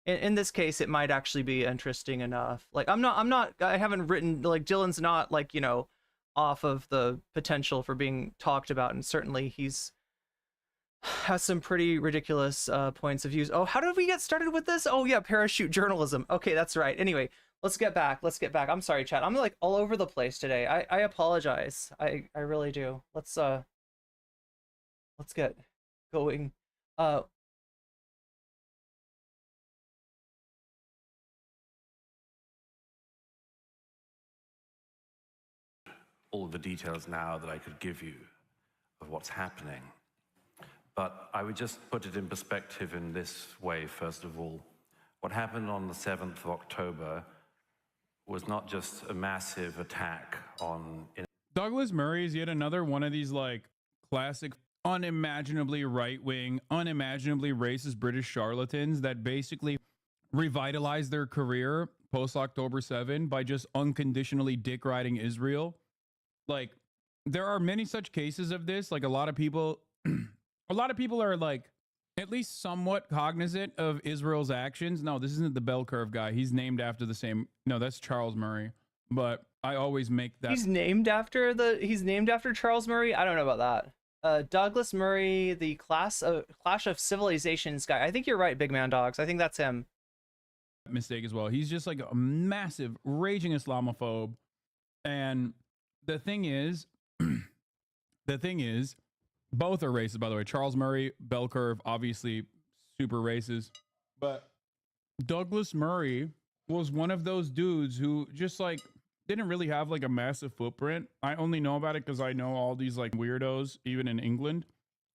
in this case, it might actually be interesting enough. Like, I haven't written, like, Dylan's not, like, you know, off of the potential for being talked about, and certainly he's has some pretty ridiculous points of views. Oh, how did we get started with this? Oh yeah, parachute journalism. Okay, that's right. Anyway, let's get back. I'm sorry, chat. I'm like all over the place today. I apologize. I really do. Let's get going. All the details now that I could give you of what's happening. But I would just put it in perspective in this way, first of all. What happened on the 7th of October was not just a massive attack on... Douglas Murray is yet another one of these, like, classic, unimaginably right-wing, unimaginably racist British charlatans that basically revitalized their career post-October 7 by just unconditionally dick-riding Israel. Like, there are many such cases of this. Like, a lot of people are, like, at least somewhat cognizant of Israel's actions. No, this isn't the bell curve guy. He's named after the same... No, that's Charles Murray. But I always make that... He's named after Charles Murray? I don't know about that. Douglas Murray, the Clash of Civilizations guy. I think you're right, Big Man Dogs. I think that's him. Mistake as well. He's just like a massive, raging Islamophobe. And the thing is, both are racist, by the way. Charles Murray, bell curve, obviously super racist. But Douglas Murray was one of those dudes who just, like, didn't really have, like, a massive footprint. I only know about it because I know all these, like, weirdos, even in England.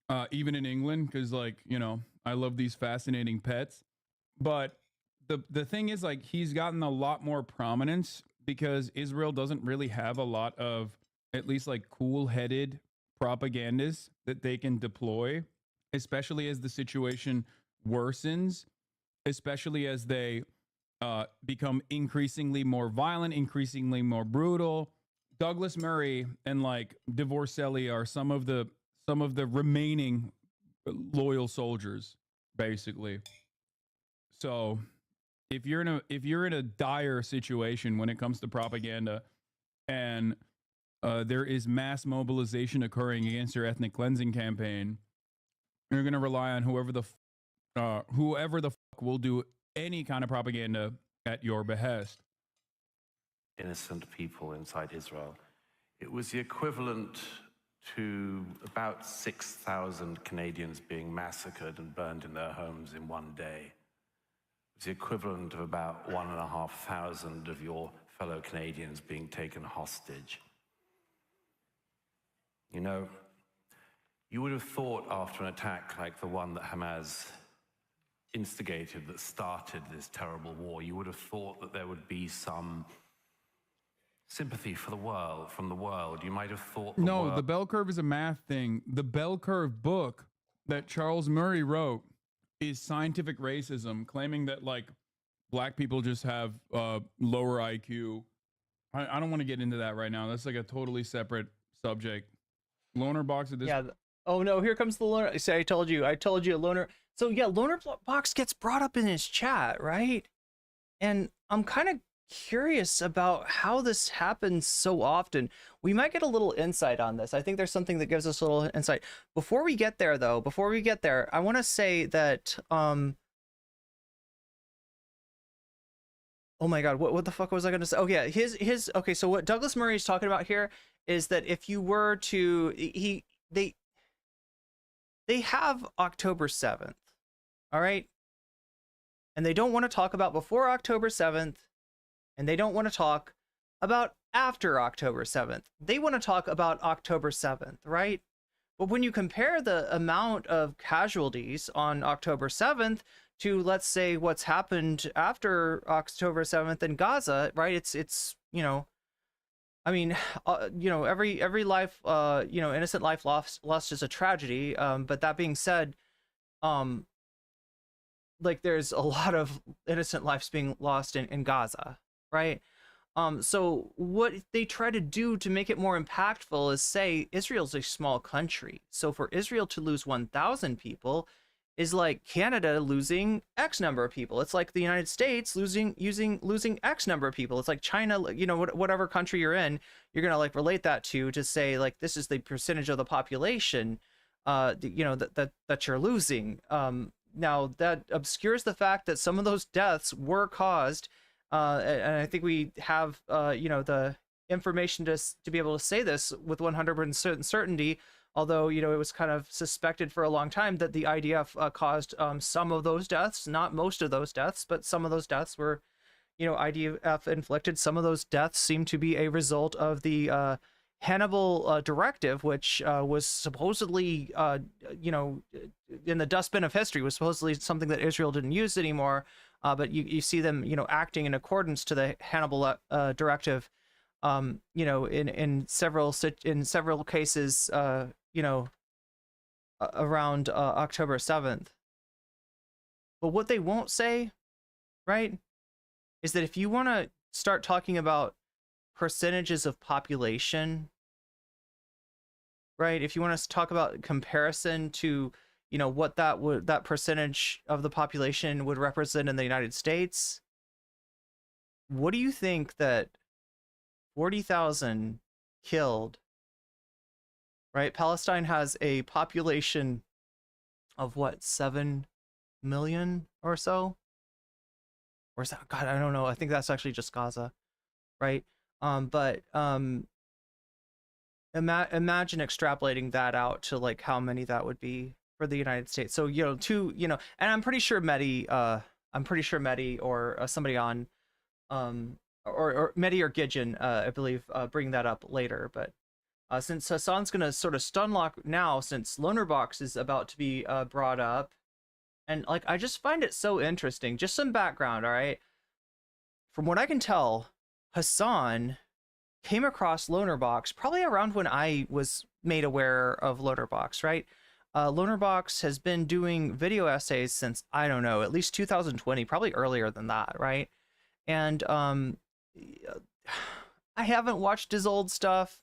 Because, like, you know, I love these fascinating pets. But the thing is, like, he's gotten a lot more prominence because Israel doesn't really have a lot of, at least, like, cool-headed propagandists that they can deploy, especially as the situation worsens, especially as they become increasingly more violent, increasingly more brutal. Douglas Murray and, like, Divorcelli are some of the remaining loyal soldiers, basically. So if you're in a dire situation when it comes to propaganda, and there is mass mobilization occurring against your ethnic cleansing campaign, you're going to rely on whoever the fuck will do any kind of propaganda at your behest. Innocent people inside Israel. It was the equivalent to about 6,000 Canadians being massacred and burned in their homes in one day. It's the equivalent of about 1,500 of your fellow Canadians being taken hostage. You know, you would have thought after an attack like the one that Hamas instigated, that started this terrible war, you would have thought that there would be some sympathy for the world, from the world. You might have thought the bell curve is a math thing. The bell curve book that Charles Murray wrote is scientific racism, claiming that like black people just have lower IQ. I don't want to get into that right now. That's like a totally separate subject. Loner box at this. Yeah. Oh no, here comes the loner. See, I told you a loner. So yeah, loner box gets brought up in his chat, right? And I'm kind of curious about how this happens so often. We might get a little insight on this. I think there's something that gives us a little insight. Before we get there though, I want to say that oh my god, what the fuck was I going to say? Oh yeah, his okay, so what Douglas Murray is talking about here is that if you were to they have October 7th. All right? And they don't want to talk about before October 7th. And they don't want to talk about after October 7th. They want to talk about October 7th, right? But when you compare the amount of casualties on October 7th to, let's say, what's happened after October 7th in Gaza, right? It's you know, I mean, you know, every life, you know, innocent life lost is a tragedy. But that being said, like there's a lot of innocent lives being lost in Gaza, right? So what they try to do to make it more impactful is say Israel's a small country. So for Israel to lose 1,000 people is like Canada losing X number of people. It's like the United States losing X number of people. It's like China, you know, whatever country you're in, you're gonna like relate that to say like this is the percentage of the population, you know, that you're losing. Now that obscures the fact that some of those deaths were caused, and I think we have you know, the information to be able to say this with 100% certainty. Although, you know, it was kind of suspected for a long time that the IDF caused some of those deaths, not most of those deaths, but some of those deaths were, you know, IDF inflicted. Some of those deaths seem to be a result of the Hannibal directive, which was supposedly, you know, in the dustbin of history, was supposedly something that Israel didn't use anymore. But you see them, you know, acting in accordance to the Hannibal directive, you know, in several cases, you know, around October 7th. But what they won't say, right, is that if you want to start talking about percentages of population, right, if you want to talk about comparison to, you know, what that percentage of the population would represent in the United States, what do you think that 40,000 killed, right? Palestine has a population of what, 7 million or so? Or is that, God, I don't know. I think that's actually just Gaza, right? But imagine extrapolating that out to like how many that would be for the United States. So, you know, you know, and I'm pretty sure Medhi or somebody on, or Medhi or Gidgen, I believe, bring that up later. But since Hasan's going to sort of stun lock now, since Lonerbox is about to be brought up, and like I just find it so interesting. Just some background, all right? From what I can tell, Hasan came across Lonerbox probably around when I was made aware of Lonerbox, right? Lonerbox has been doing video essays since, I don't know, at least 2020, probably earlier than that, right? And I haven't watched his old stuff,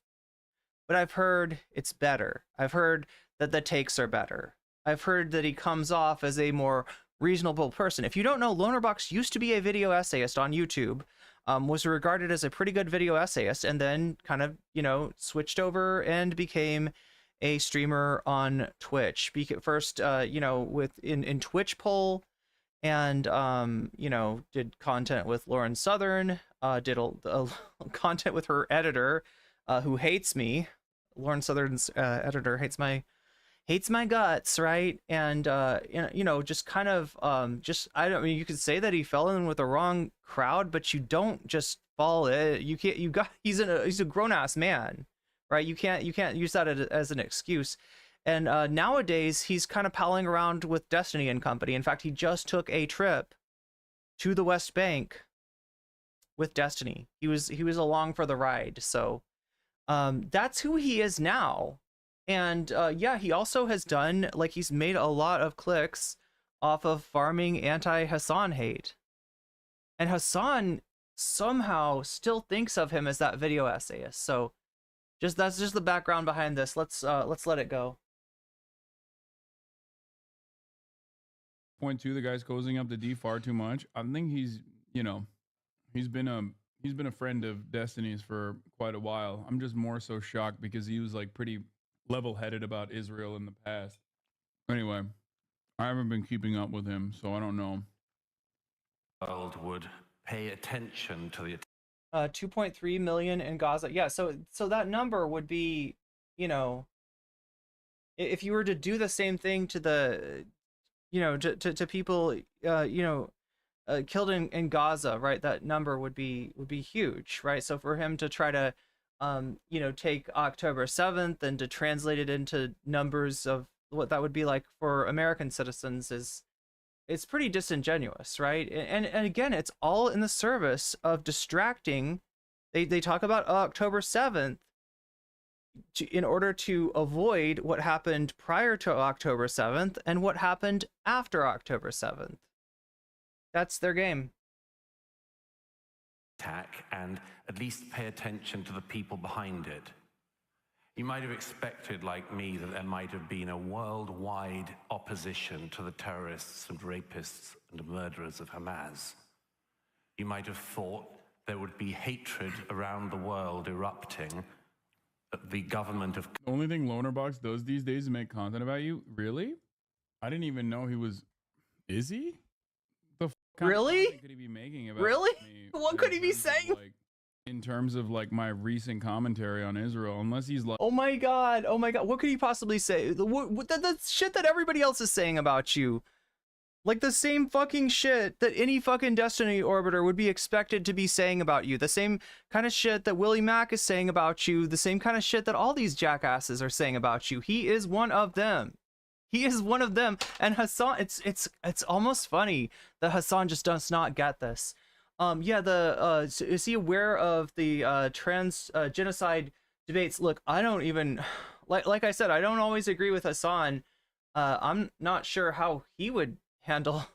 but I've heard it's better. I've heard that the takes are better. I've heard that he comes off as a more reasonable person. If you don't know, Lonerbox used to be a video essayist on YouTube, was regarded as a pretty good video essayist, and then kind of, you know, switched over and became a streamer on Twitch. First, you know, in Twitch poll, and you know, did content with Lauren Southern, did a content with her editor, who hates me, Lauren Southern's editor hates my guts, right? And you know, just kind of just I don't mean, you could say that he fell in with the wrong crowd, but you don't just fall in. You can't. You got he's a grown ass man, right? You can't use that as an excuse. And nowadays he's kind of palling around with Destiny and company. In fact, he just took a trip to the West Bank with Destiny. He was along for the ride. So that's who he is now. And yeah, he also has done, like, he's made a lot of clicks off of farming anti-Hasan hate. And Hasan somehow still thinks of him as that video essayist. So that's just the background behind this. Let's let it go. Point two, the guy's closing up the D far too much. I think he's, you know, he's been a friend of Destiny's for quite a while. I'm just more so shocked because he was like pretty level-headed about Israel in the past. Anyway, I haven't been keeping up with him, so I don't know. World would pay attention to the 2.3 million in Gaza. Yeah, so that number would be, you know, if you were to do the same thing to the, you know, to people, you know, killed in Gaza, right? That number would be huge, right? So for him to try to, you know, take October 7th and to translate it into numbers of what that would be like for American citizens it's pretty disingenuous, right? And again, it's all in the service of distracting. They talk about October 7th in order to avoid what happened prior to October 7th and what happened after October 7th. That's their game. attack and at least pay attention to the people behind it. You might have expected, like me, that there might have been a worldwide opposition to the terrorists and rapists and murderers of Hamas. You might have thought there would be hatred around the world erupting at the government of... The only thing Lonerbox does these days is make content about you? Really? I didn't even know he was... Is he? The kind really? Of content could he be making about really? Me what could he be saying? Like, in terms of like my recent commentary on Israel, unless he's like... Oh my god, what could he possibly say? The shit that everybody else is saying about you. Like the same fucking shit that any fucking Destiny orbiter would be expected to be saying about you. The same kind of shit that Willie Mack is saying about you. The same kind of shit that all these jackasses are saying about you. He is one of them. He is one of them. And Hasan, it's almost funny that Hasan just does not get this. Yeah, is he aware of the trans genocide debates? Look, I don't even, like I said, I don't always agree with Hasan. I'm not sure how he would handle,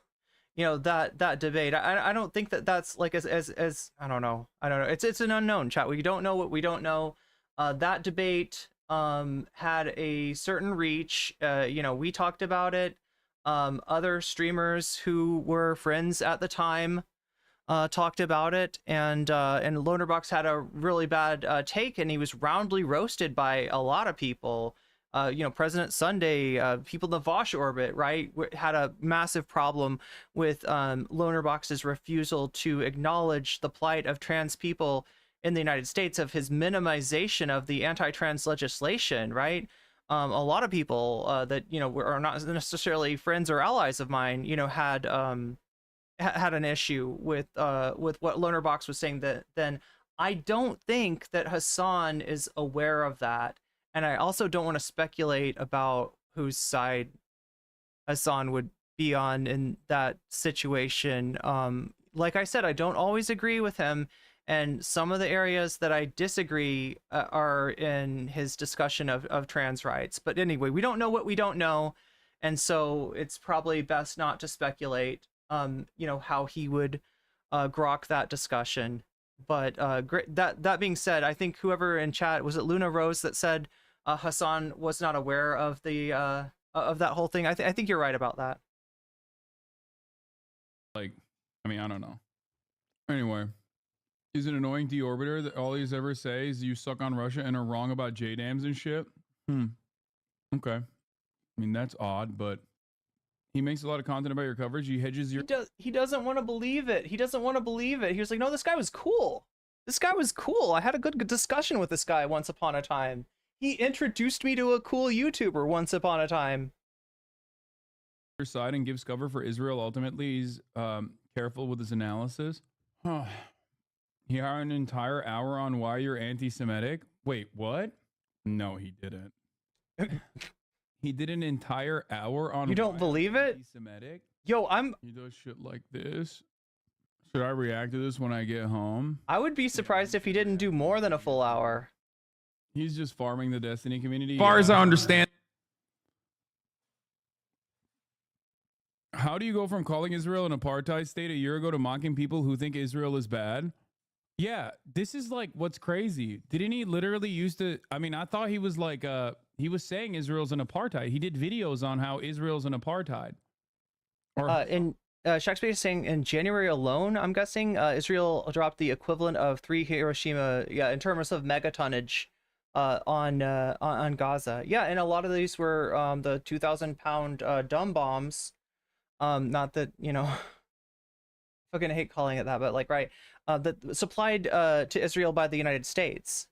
you know, that debate. I don't think that's like as I don't know. It's an unknown, chat. We don't know what we don't know. That debate had a certain reach. You know, we talked about it. Other streamers who were friends at the time talked about it, and Lonerbox had a really bad take, and he was roundly roasted by a lot of people. You know, President Sunday, people in the Vosh orbit, right, had a massive problem with Lonerbox's refusal to acknowledge the plight of trans people in the United States, of his minimization of the anti-trans legislation, right? A lot of people that, you know, are not necessarily friends or allies of mine, you know, had an issue with what Lonerbox was saying. That then I don't think that Hasan is aware of that. And I also don't want to speculate about whose side Hasan would be on in that situation. Like I said, I don't always agree with him. And some of the areas that I disagree are in his discussion of trans rights. But anyway, we don't know what we don't know. And so it's probably best not to speculate, you know, how he would grok that discussion. But that being said, I think whoever in chat, was it Luna Rose that said Hasan was not aware of the of that whole thing? I think you're right about that. Like, I mean, I don't know. Anyway, is it annoying deorbiter that all he's ever say is you suck on Russia and are wrong about JDAMs and shit? Okay. I mean, that's odd, but he makes a lot of content about your coverage. He hedges your... He doesn't want to believe it. He doesn't want to believe it. He was like, no, this guy was cool. This guy was cool. I had a good discussion with this guy once upon a time. He introduced me to a cool YouTuber once upon a time. Side and gives cover for Israel. Ultimately, he's careful with his analysis. He had an entire hour on why you're anti-Semitic. Wait, what? No, he didn't. He did an entire hour on. You don't believe it? Anti-Semitic. Yo, He does shit like this. Should I react to this when I get home? I would be surprised if he didn't do more than a full hour. He's just farming the Destiny community. As far as I understand. How do you go from calling Israel an apartheid state a year ago to mocking people who think Israel is bad? Yeah, this is like what's crazy. Didn't he literally used to? I mean, I thought he was like, he was saying Israel's an apartheid. He did videos on how Israel's an apartheid. Or Shakespeare is saying in January alone, I'm guessing, Israel dropped the equivalent of 3 Hiroshima, in terms of megatonnage, on Gaza. Yeah, and a lot of these were the 2,000-pound dumb bombs. Not that, fucking hate calling it that, but like, right, that supplied to Israel by the United States.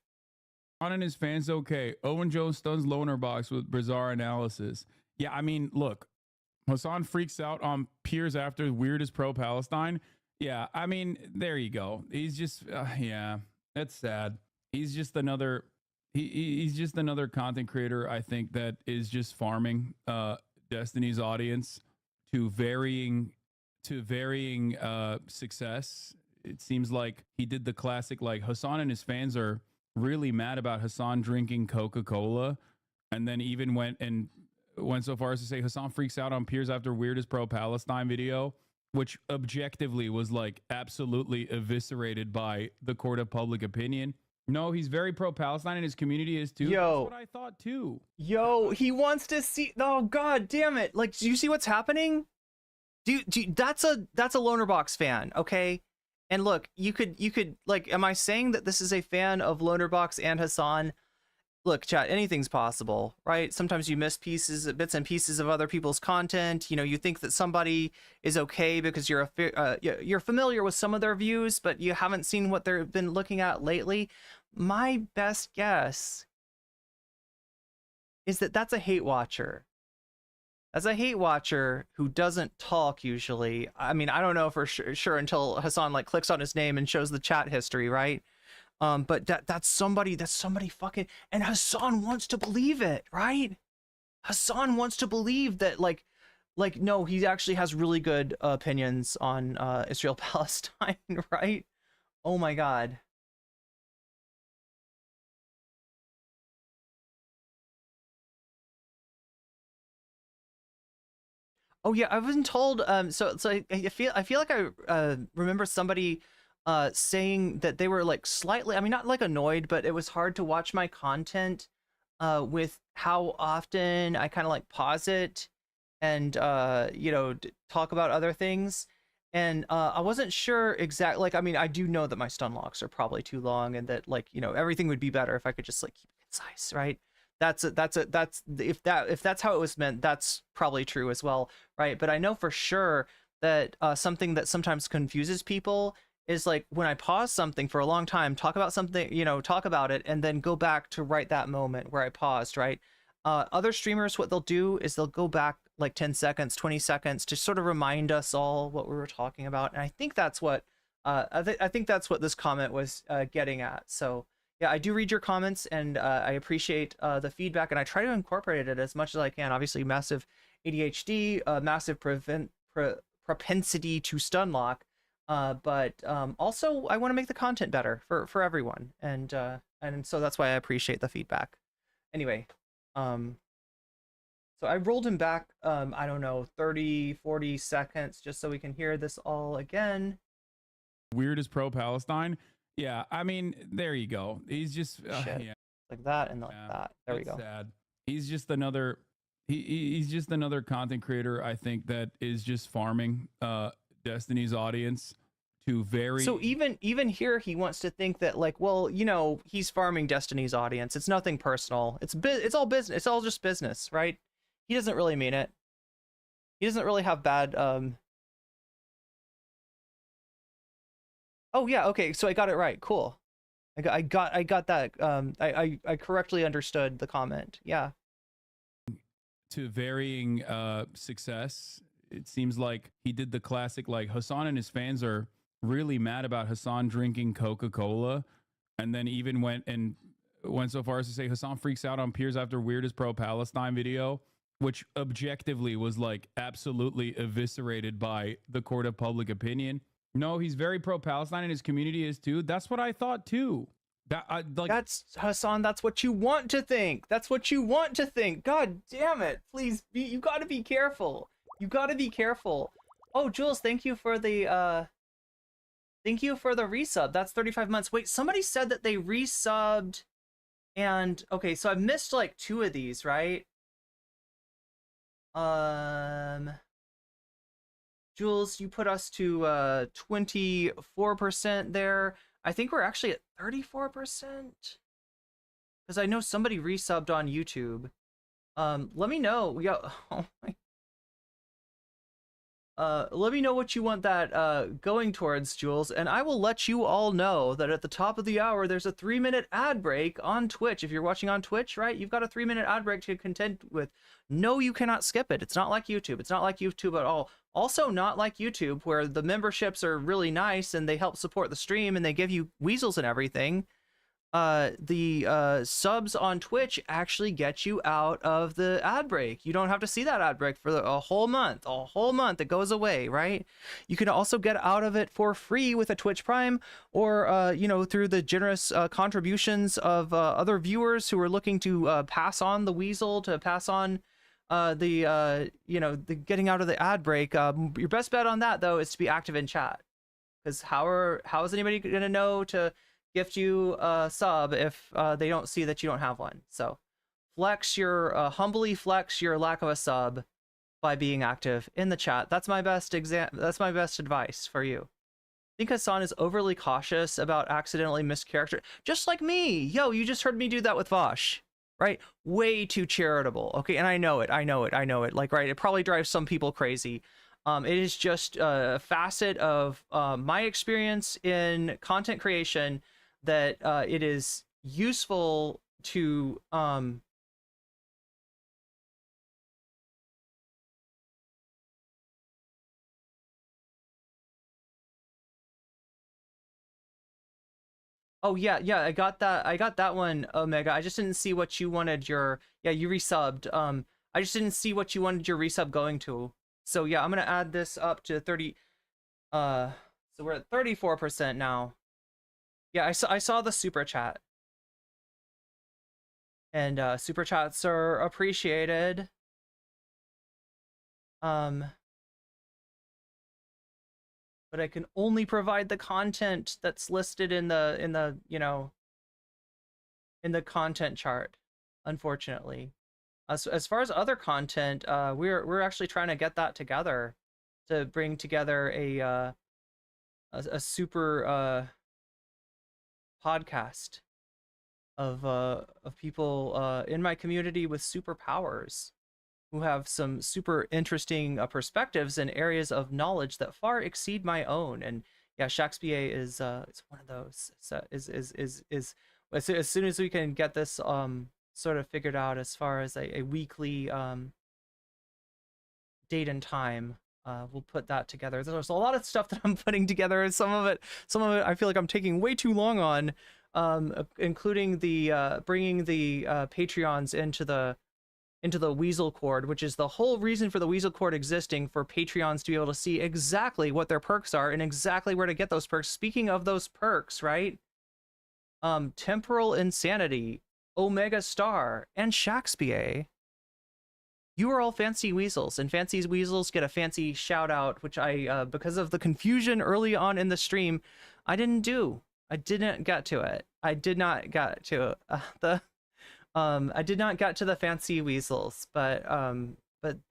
On and his fans, okay. Owen Jones stuns loner box with bizarre analysis. Yeah, I mean, look, Hasan freaks out on peers after weird is pro-Palestine. Yeah, I mean, there you go. He's just, yeah, that's sad. He's just another, he's just another content creator, I think, that is just farming Destiny's audience to varying success. It seems like he did the classic, like Hasan and his fans are really mad about Hasan drinking Coca-Cola, and then even went so far as to say Hasan freaks out on peers after weirdest pro-Palestine video, which objectively was like absolutely eviscerated by the court of public opinion. No, he's very pro-Palestine and his community is too. Yo, that's what I thought too. Yo, he wants to see. Oh god damn it! Like, do you see what's happening? That's a Loner Box fan, okay? And look, you could like, am I saying that this is a fan of Loner Box and Hasan? Look, chat, anything's possible, right? Sometimes you miss bits and pieces of other people's content. You think that somebody is okay because you're familiar with some of their views, but you haven't seen what they've been looking at lately. My best guess is that that's a hate watcher. As a hate watcher who doesn't talk usually. I mean, I don't know for sure until Hasan like clicks on his name and shows the chat history, right? But that's somebody fucking, and Hasan wants to believe it, right? Hasan wants to believe that like no, he actually has really good opinions on Israel Palestine, right? Oh my god. Oh yeah, I wasn't told. So I feel like I remember somebody saying that they were like slightly, I mean, not like annoyed, but it was hard to watch my content with how often I kind of like pause it and talk about other things. And I wasn't sure exactly. Like, I mean, I do know that my stun locks are probably too long, and that like everything would be better if I could just like keep it concise, right? That's if that's how it was meant, that's probably true as well, right? But I know for sure that something that sometimes confuses people is like when I pause something for a long time, talk about something, talk about it, and then go back to right that moment where I paused, right? Other streamers, what they'll do is they'll go back like 10 seconds, 20 seconds to sort of remind us all what we were talking about. And I think that's what I think that's what this comment was getting at. So yeah, I do read your comments, and I appreciate the feedback, and I try to incorporate it as much as I can. Obviously, massive ADHD, massive propensity to stun lock, but also I want to make the content better for everyone, and so that's why I appreciate the feedback. Anyway, so I rolled him back, I don't know, 30, 40 seconds, just so we can hear this all again. Weird is pro-Palestine. Yeah, I mean, there you go. He's just yeah, like that and like that. There we go. Sad. He's just another. He's just another content creator, I think, that is just farming Destiny's audience to very. So even here, he wants to think that like, well, he's farming Destiny's audience. It's nothing personal. It's all business. It's all just business, right? He doesn't really mean it. He doesn't really have bad Oh yeah, okay, so I got it right. Cool. I got that. I correctly understood the comment. Yeah. To varying success. It seems like he did the classic, like Hasan and his fans are really mad about Hasan drinking Coca-Cola, and then even went so far as to say Hasan freaks out on peers after weirdest pro-Palestine video, which objectively was like absolutely eviscerated by the court of public opinion. No, he's very pro-Palestine and his community is too. That's what I thought too. That's Hasan. That's what you want to think. That's what you want to think. God damn it! Please, you got to be careful. You got to be careful. Oh, Jules, thank you for the resub. That's 35 months. Wait, somebody said that they resubbed, and okay, so I've missed like 2 of these, right? Jules, you put us to 24% there. I think we're actually at 34%. Because I know somebody resubbed on YouTube. Let me know. Let me know what you want that going towards, Jules, and I will let you all know that at the top of the hour there's a 3-minute ad break on Twitch. If you're watching on Twitch, right, you've got a 3-minute ad break to contend with. No, you cannot skip it. It's not like YouTube. It's not like YouTube at all. Also not like YouTube, where the memberships are really nice and they help support the stream and they give you weasels and everything. The subs on Twitch actually get you out of the ad break. You don't have to see that ad break for a whole month. It goes away, right? You can also get out of it for free with a Twitch Prime, or you know, through the generous contributions of other viewers who are looking to pass on the weasel, to pass on the getting out of the ad break. Your best bet on that though is to be active in chat, because how is anybody gonna know to gift you a sub if they don't see that you don't have one? So humbly flex your lack of a sub by being active in the chat. That's my best advice for you. I think Hasan is overly cautious about accidentally mischaracter, just like me. Yo, you just heard me do that with Vosh, right? Way too charitable. Okay, and I know it. Like, right, it probably drives some people crazy. It is just a facet of my experience in content creation that it is useful to oh yeah, I got that one, Omega. I just didn't see what you wanted your, yeah, you resubbed. I just didn't see what you wanted your resub going to. So yeah, I'm gonna add this up to 30. So we're at 34% now. Yeah, I saw the super chat. And super chats are appreciated. But I can only provide the content that's listed in the content chart, unfortunately. As far as other content, we're actually trying to get that together to bring together a super podcast of people in my community with superpowers who have some super interesting perspectives in areas of knowledge that far exceed my own. And yeah, Shakespeare is one of those. So is as soon as we can get this sort of figured out as far as a weekly date and time, we'll put that together. There's a lot of stuff that I'm putting together, and some of it I feel like I'm taking way too long on, including the bringing the Patreons into the Weasel Cord, which is the whole reason for the Weasel Cord existing, for Patreons to be able to see exactly what their perks are and exactly where to get those perks. Speaking of those perks, right? Temporal Insanity, Omega Star, and Shakespeare. You are all fancy weasels, and fancy weasels get a fancy shout out, which I, because of the confusion early on in the stream, I didn't do. I didn't get to it. I did not get to I did not get to the fancy weasels, but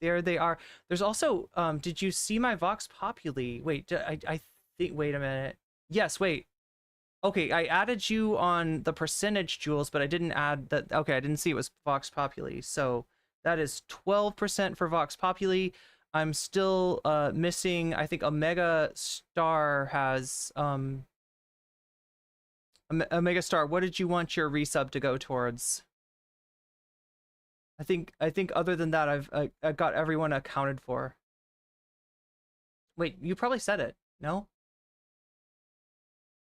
there they are. There's also, did you see my Vox Populi? Wait, I think, wait a minute. Yes, wait. Okay, I added you on the percentage, Jules, but I didn't add that. Okay, I didn't see it was Vox Populi. So that is 12% for Vox Populi. I'm still missing, I think Omega Star has Omega Star, what did you want your resub to go towards? I think other than that, I've got everyone accounted for. Wait, you probably said it. No?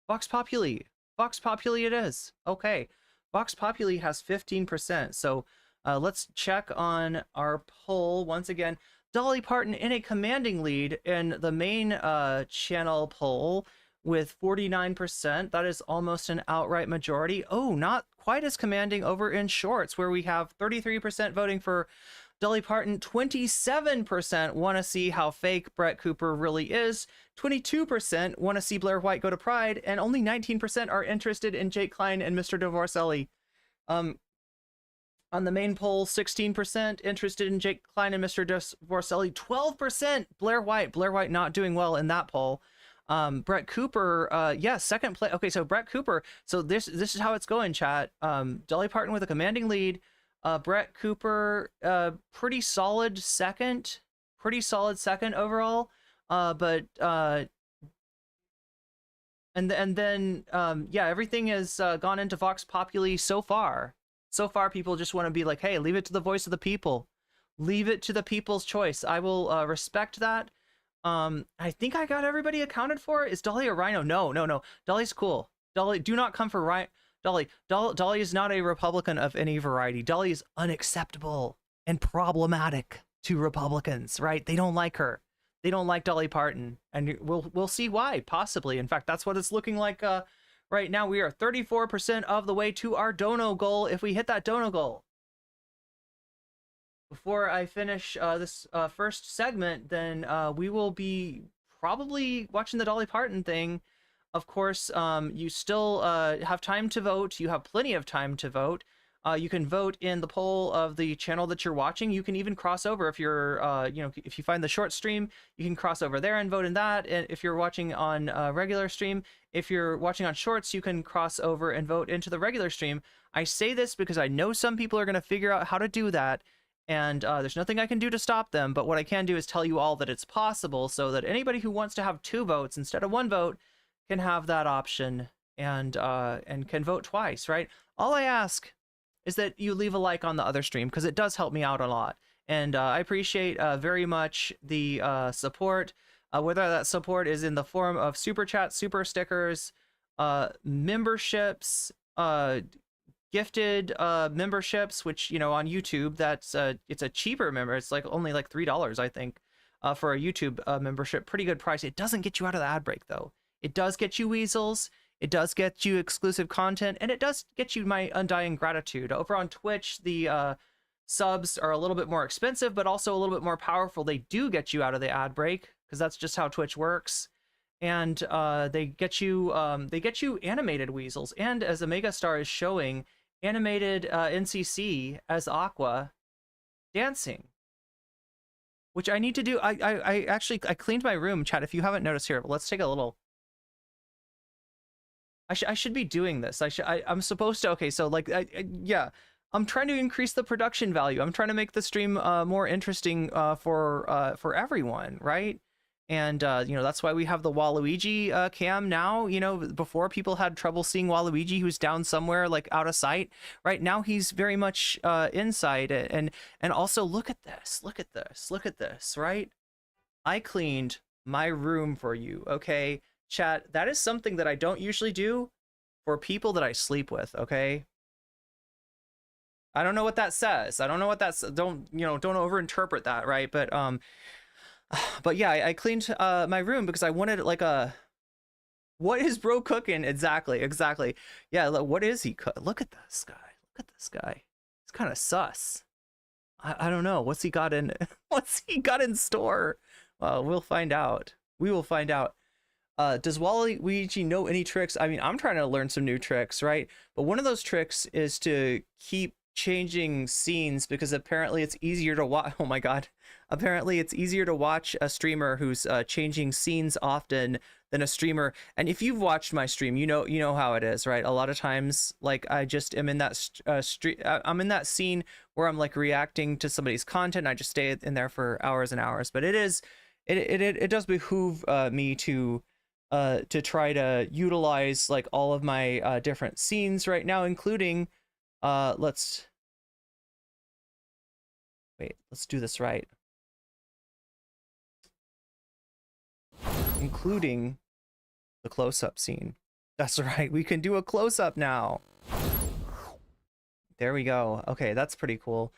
Vox Populi. Vox Populi it is. Okay. Vox Populi has 15%. So let's check on our poll once again. Dolly Parton in a commanding lead in the main channel poll with 49%. That is almost an outright majority. Oh, not quite as commanding over in shorts, where we have 33% voting for Dolly Parton, 27% want to see how fake Brett Cooper really is, 22% want to see Blair White go to Pride, and only 19% are interested in Jake Klein and Mr. Divorcelli. On the main poll, 16% interested in Jake Klein and Mr. Divorcelli, 12% Blair White. Blair White not doing well in that poll. Brett Cooper, yeah, second place. Okay, so Brett Cooper. So this is how it's going, chat. Dolly Parton with a commanding lead. Brett Cooper, pretty solid second overall. But and then yeah, everything has gone into Vox Populi so far. So far, people just want to be like, hey, leave it to the voice of the people. Leave it to the people's choice. I will respect that. I think I got everybody accounted for. Is Dolly a rhino? No. Dolly's cool. Dolly, do not come for rhino. Dolly is not a Republican of any variety. Dolly is unacceptable and problematic to Republicans, right? They don't like her. They don't like Dolly Parton, and we'll see why, possibly. In fact, that's what it's looking like right now. We are 34% of the way to our dono goal. If we hit that dono goal before I finish this first segment, then we will be probably watching the Dolly Parton thing. Of course, you still have time to vote. You have plenty of time to vote. You can vote in the poll of the channel that you're watching. You can even cross over if you're, if you find the short stream, you can cross over there and vote in that. And if you're watching on regular stream, if you're watching on shorts, you can cross over and vote into the regular stream. I say this because I know some people are going to figure out how to do that. And there's nothing I can do to stop them. But what I can do is tell you all that it's possible, so that anybody who wants to have 2 votes instead of 1 vote can have that option and can vote twice, right? All I ask is that you leave a like on the other stream, because it does help me out a lot. And I appreciate very much the support, whether that support is in the form of super chats, super stickers, memberships, gifted memberships, which, you know, on YouTube, that's it's a cheaper member. It's like only like $3, I think, for a YouTube membership. Pretty good price. It doesn't get you out of the ad break, though. It does get you weasels. It does get you exclusive content, and it does get you my undying gratitude. Over on Twitch, the subs are a little bit more expensive, but also a little bit more powerful. They do get you out of the ad break, because that's just how Twitch works. And they get you animated weasels, and as Omega Star is showing, animated NCC as Aqua dancing, which I need to do. I actually cleaned my room, chat. If you haven't noticed here, let's take a little. I should be doing this. I'm supposed to. Okay, so like, yeah, I'm trying to increase the production value. I'm trying to make the stream more interesting for everyone, right? And you know, that's why we have the Waluigi cam now. You know, before people had trouble seeing Waluigi, who's down somewhere like out of sight. Right now, he's very much inside. And also, look at this. Look at this. Look at this. Right? I cleaned my room for you. Okay. Chat, that is something that I don't usually do for people that I sleep with, okay? I don't know what that says. I don't know what that's, don't overinterpret that, right? But yeah, I cleaned my room because I wanted like what is bro cooking? Exactly. Yeah, what is he look at this guy. Look at this guy. It's kind of sus. I don't know. What's he got in store? We'll find out. We will find out. Does Waluigi know any tricks? I mean, I'm trying to learn some new tricks, right? But one of those tricks is to keep changing scenes, because apparently it's easier to watch. Oh my God. Apparently it's easier to watch a streamer who's changing scenes often than a streamer. And if you've watched my stream, you know how it is, right? A lot of times, like, I just am in that I'm in that scene where I'm like reacting to somebody's content. And I just stay in there for hours and hours. But it does behoove me to to try to utilize like all of my different scenes right now, including let's do this right. Including the close-up scene. That's right, we can do a close-up now. There we go. Okay, that's pretty cool.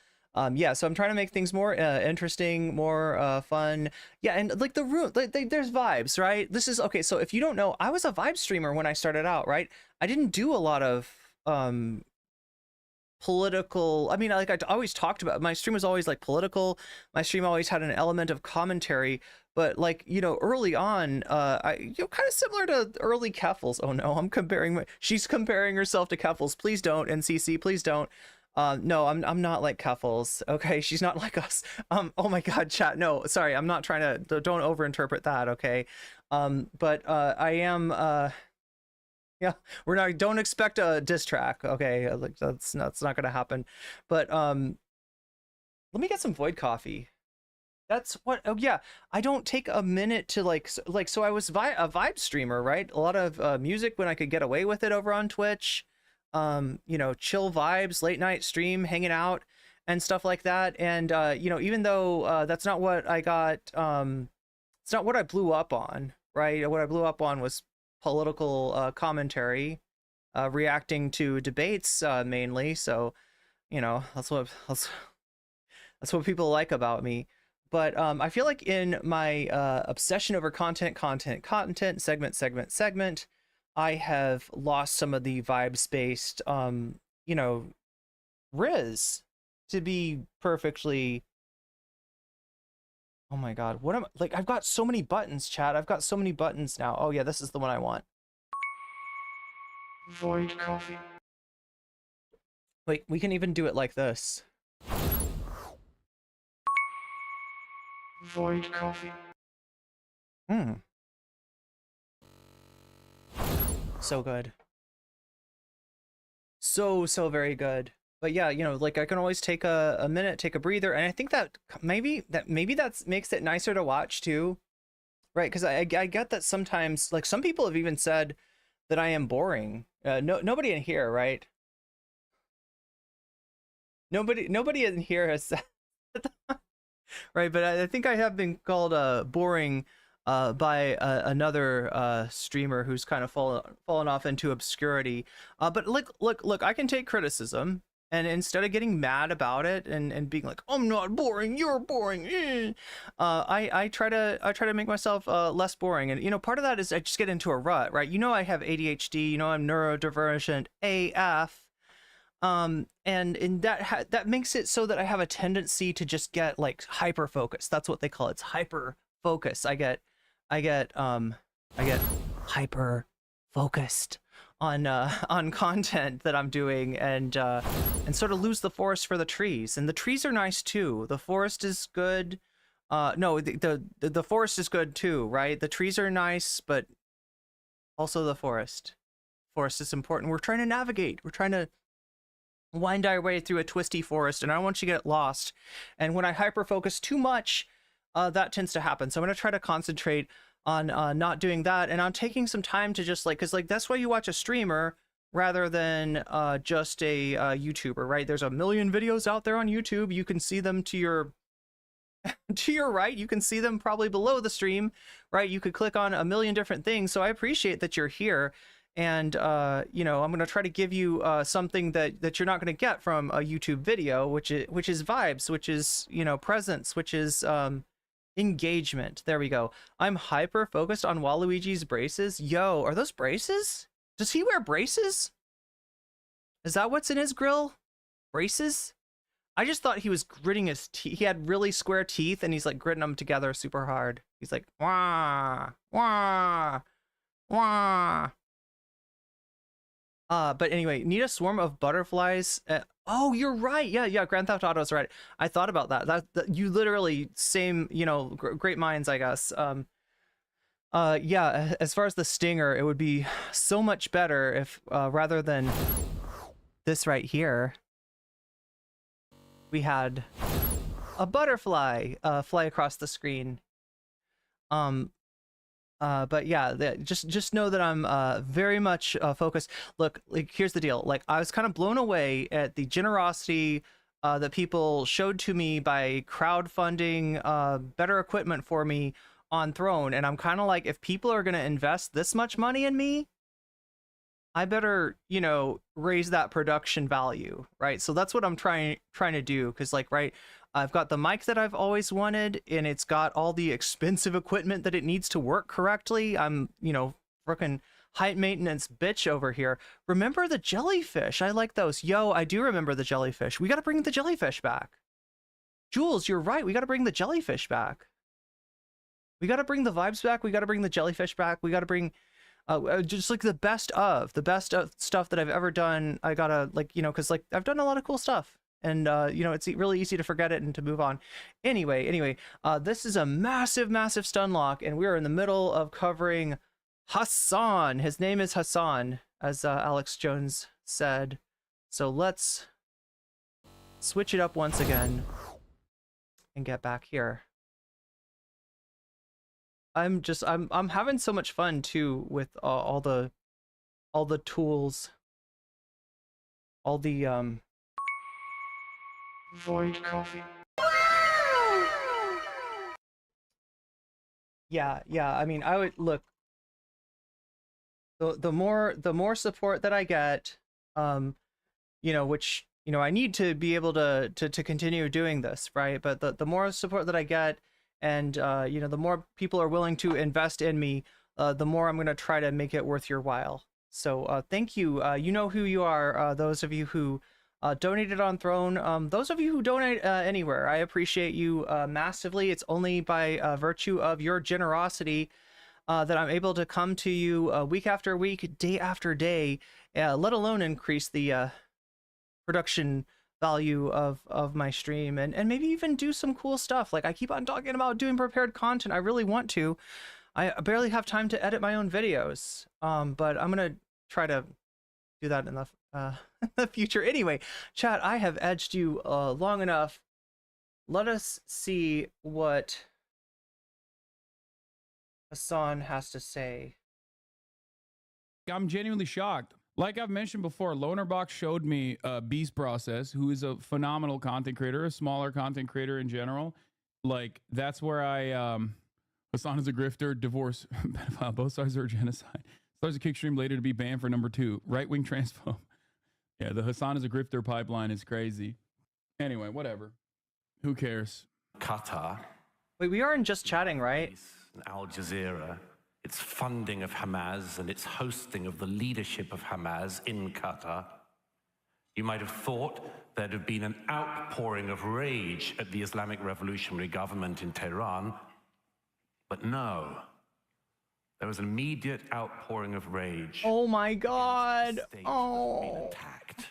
Yeah, so I'm trying to make things more interesting, more fun. Yeah, and like the room, like, there's vibes, right? This is okay. So if you don't know, I was a vibe streamer when I started out, right? I didn't do a lot of political. I mean, like I always talked about, my stream was always like political. My stream always had an element of commentary, but like, you know, early on, kind of similar to early Keffels. Oh no, I'm comparing. She's comparing herself to Keffels. Please don't, NCC. Please don't. No, I'm not like Keffels. Okay, she's not like us. Oh my God, chat. No, sorry, I'm not trying to. Don't overinterpret that. Okay, but I am. Yeah, we're not. Don't expect a diss track. Okay, like that's not gonna happen. But let me get some Void coffee. That's what. Oh yeah, I don't take a minute to like. So I was a vibe streamer, right? A lot of music when I could get away with it over on Twitch. You know, chill vibes, late night stream, hanging out and stuff like that. And you know, even though that's not what I got, it's not what I blew up on, right? What I blew up on was political commentary, reacting to debates mainly. So, you know, that's what people like about me. But I feel like in my obsession over content, segment, I have lost some of the vibes-based, you know, Riz, to be perfectly. Oh my God, what am I, like? I've got so many buttons, chat. I've got so many buttons now. Oh yeah, this is the one I want. Void coffee. Wait, we can even do it like this. Void coffee. So good. So very good. But yeah, you know, like I can always take a minute, take a breather, and I think that maybe that makes it nicer to watch too, right? Because I get that sometimes, like some people have even said that I am boring. Nobody in here, right? Nobody in here has said that. Right, but I think I have been called boring by another streamer who's kind of fallen off into obscurity. But look, I can take criticism. And instead of getting mad about it and being like, I'm not boring, you're boring, I try to make myself less boring. And you know, part of that is I just get into a rut, right? You know, I have ADHD. You know, I'm neurodivergent AF. And that makes it so that I have a tendency to just get like hyper focused. That's what they call it. It's hyper focus. I get hyper focused on content that I'm doing, and sort of lose the forest for the trees. And the trees are nice too. The forest is good. No, the forest is good too, right? The trees are nice, but also the forest. Forest is important. We're trying to navigate. We're trying to wind our way through a twisty forest, and I don't want you to get lost. And when I hyper focus too much, that tends to happen. So I'm going to try to concentrate on not doing that, and I'm taking some time to just like, because like that's why you watch a streamer rather than just a YouTuber, right? There's a million videos out there on YouTube. You can see them to your right. You can see them probably below the stream, right? You could click on a million different things. So I appreciate that you're here, and you know, I'm going to try to give you something that you're not going to get from a YouTube video, which is vibes, which is, you know, presence, which is engagement. There we go. I'm hyper focused on Waluigi's braces. Yo, are those braces? Does he wear braces? Is that what's in his grill? Braces? I just thought he was gritting his teeth. He had really square teeth and he's like gritting them together super hard. He's like, wah, wah, wah. But anyway, need a swarm of butterflies. Oh, you're right. Yeah, Grand Theft Auto's right. I thought about that. That you literally same, you know, great minds, I guess. Yeah, as far as the stinger, it would be so much better if rather than this right here, we had a butterfly fly across the screen. But yeah, just know that I'm very much focused. Look, like here's the deal. Like I was kind of blown away at the generosity that people showed to me by crowdfunding better equipment for me on Throne, and I'm kind of like, if people are gonna invest this much money in me, I better, you know, raise that production value, right? So that's what I'm trying to do, because like, right, I've got the mic that I've always wanted, and it's got all the expensive equipment that it needs to work correctly. I'm, you know, freaking high maintenance bitch over here. Remember the jellyfish? I like those. Yo, I do remember the jellyfish. We got to bring the jellyfish back. Jules, you're right. We got to bring the jellyfish back. We got to bring the vibes back. We got to bring the jellyfish back. We got to bring just like the best of stuff that I've ever done. I gotta, like, you know, because like I've done a lot of cool stuff, and you know, it's really easy to forget it and to move on. Anyway, this is a massive stun lock, and we are in the middle of covering Hasan. His name is Hasan, as Alex Jones said. So let's switch it up once again and get back here. I'm having so much fun too with all the tools, all the Void coffee. yeah, I mean, I would look, the more support that I get, you know, which, you know, I need to be able to continue doing this, right? But the more support that I get, and you know, the more people are willing to invest in me, the more I'm going to try to make it worth your while. So thank you. You know who you are, those of you who donated on Throne. Those of you who donate anywhere, I appreciate you massively. It's only by virtue of your generosity that I'm able to come to you week after week, day after day, let alone increase the production value of my stream, and maybe even do some cool stuff. Like I keep on talking about doing prepared content. I really want to. I barely have time to edit my own videos, but I'm gonna try to do that in the future. Anyway, chat, I have edged you long enough. Let us see what Hasan has to say. I'm genuinely shocked. Like I've mentioned before, Lonerbox showed me Beast Process, who is a phenomenal content creator, a smaller content creator in general. Like that's where I Hasan is a grifter, divorce, pedophile, both sides are genocide. Starts a kick stream later to be banned for number 2, right-wing transphobe. Yeah, the Hasan is a grifter pipeline is crazy. Anyway, whatever. Who cares? Qatar. Wait, we aren't just chatting, right? Al Jazeera, its funding of Hamas and its hosting of the leadership of Hamas in Qatar. You might have thought there'd have been an outpouring of rage at the Islamic Revolutionary government in Tehran, but no. There was an immediate outpouring of rage. Oh my God. Oh. Attacked.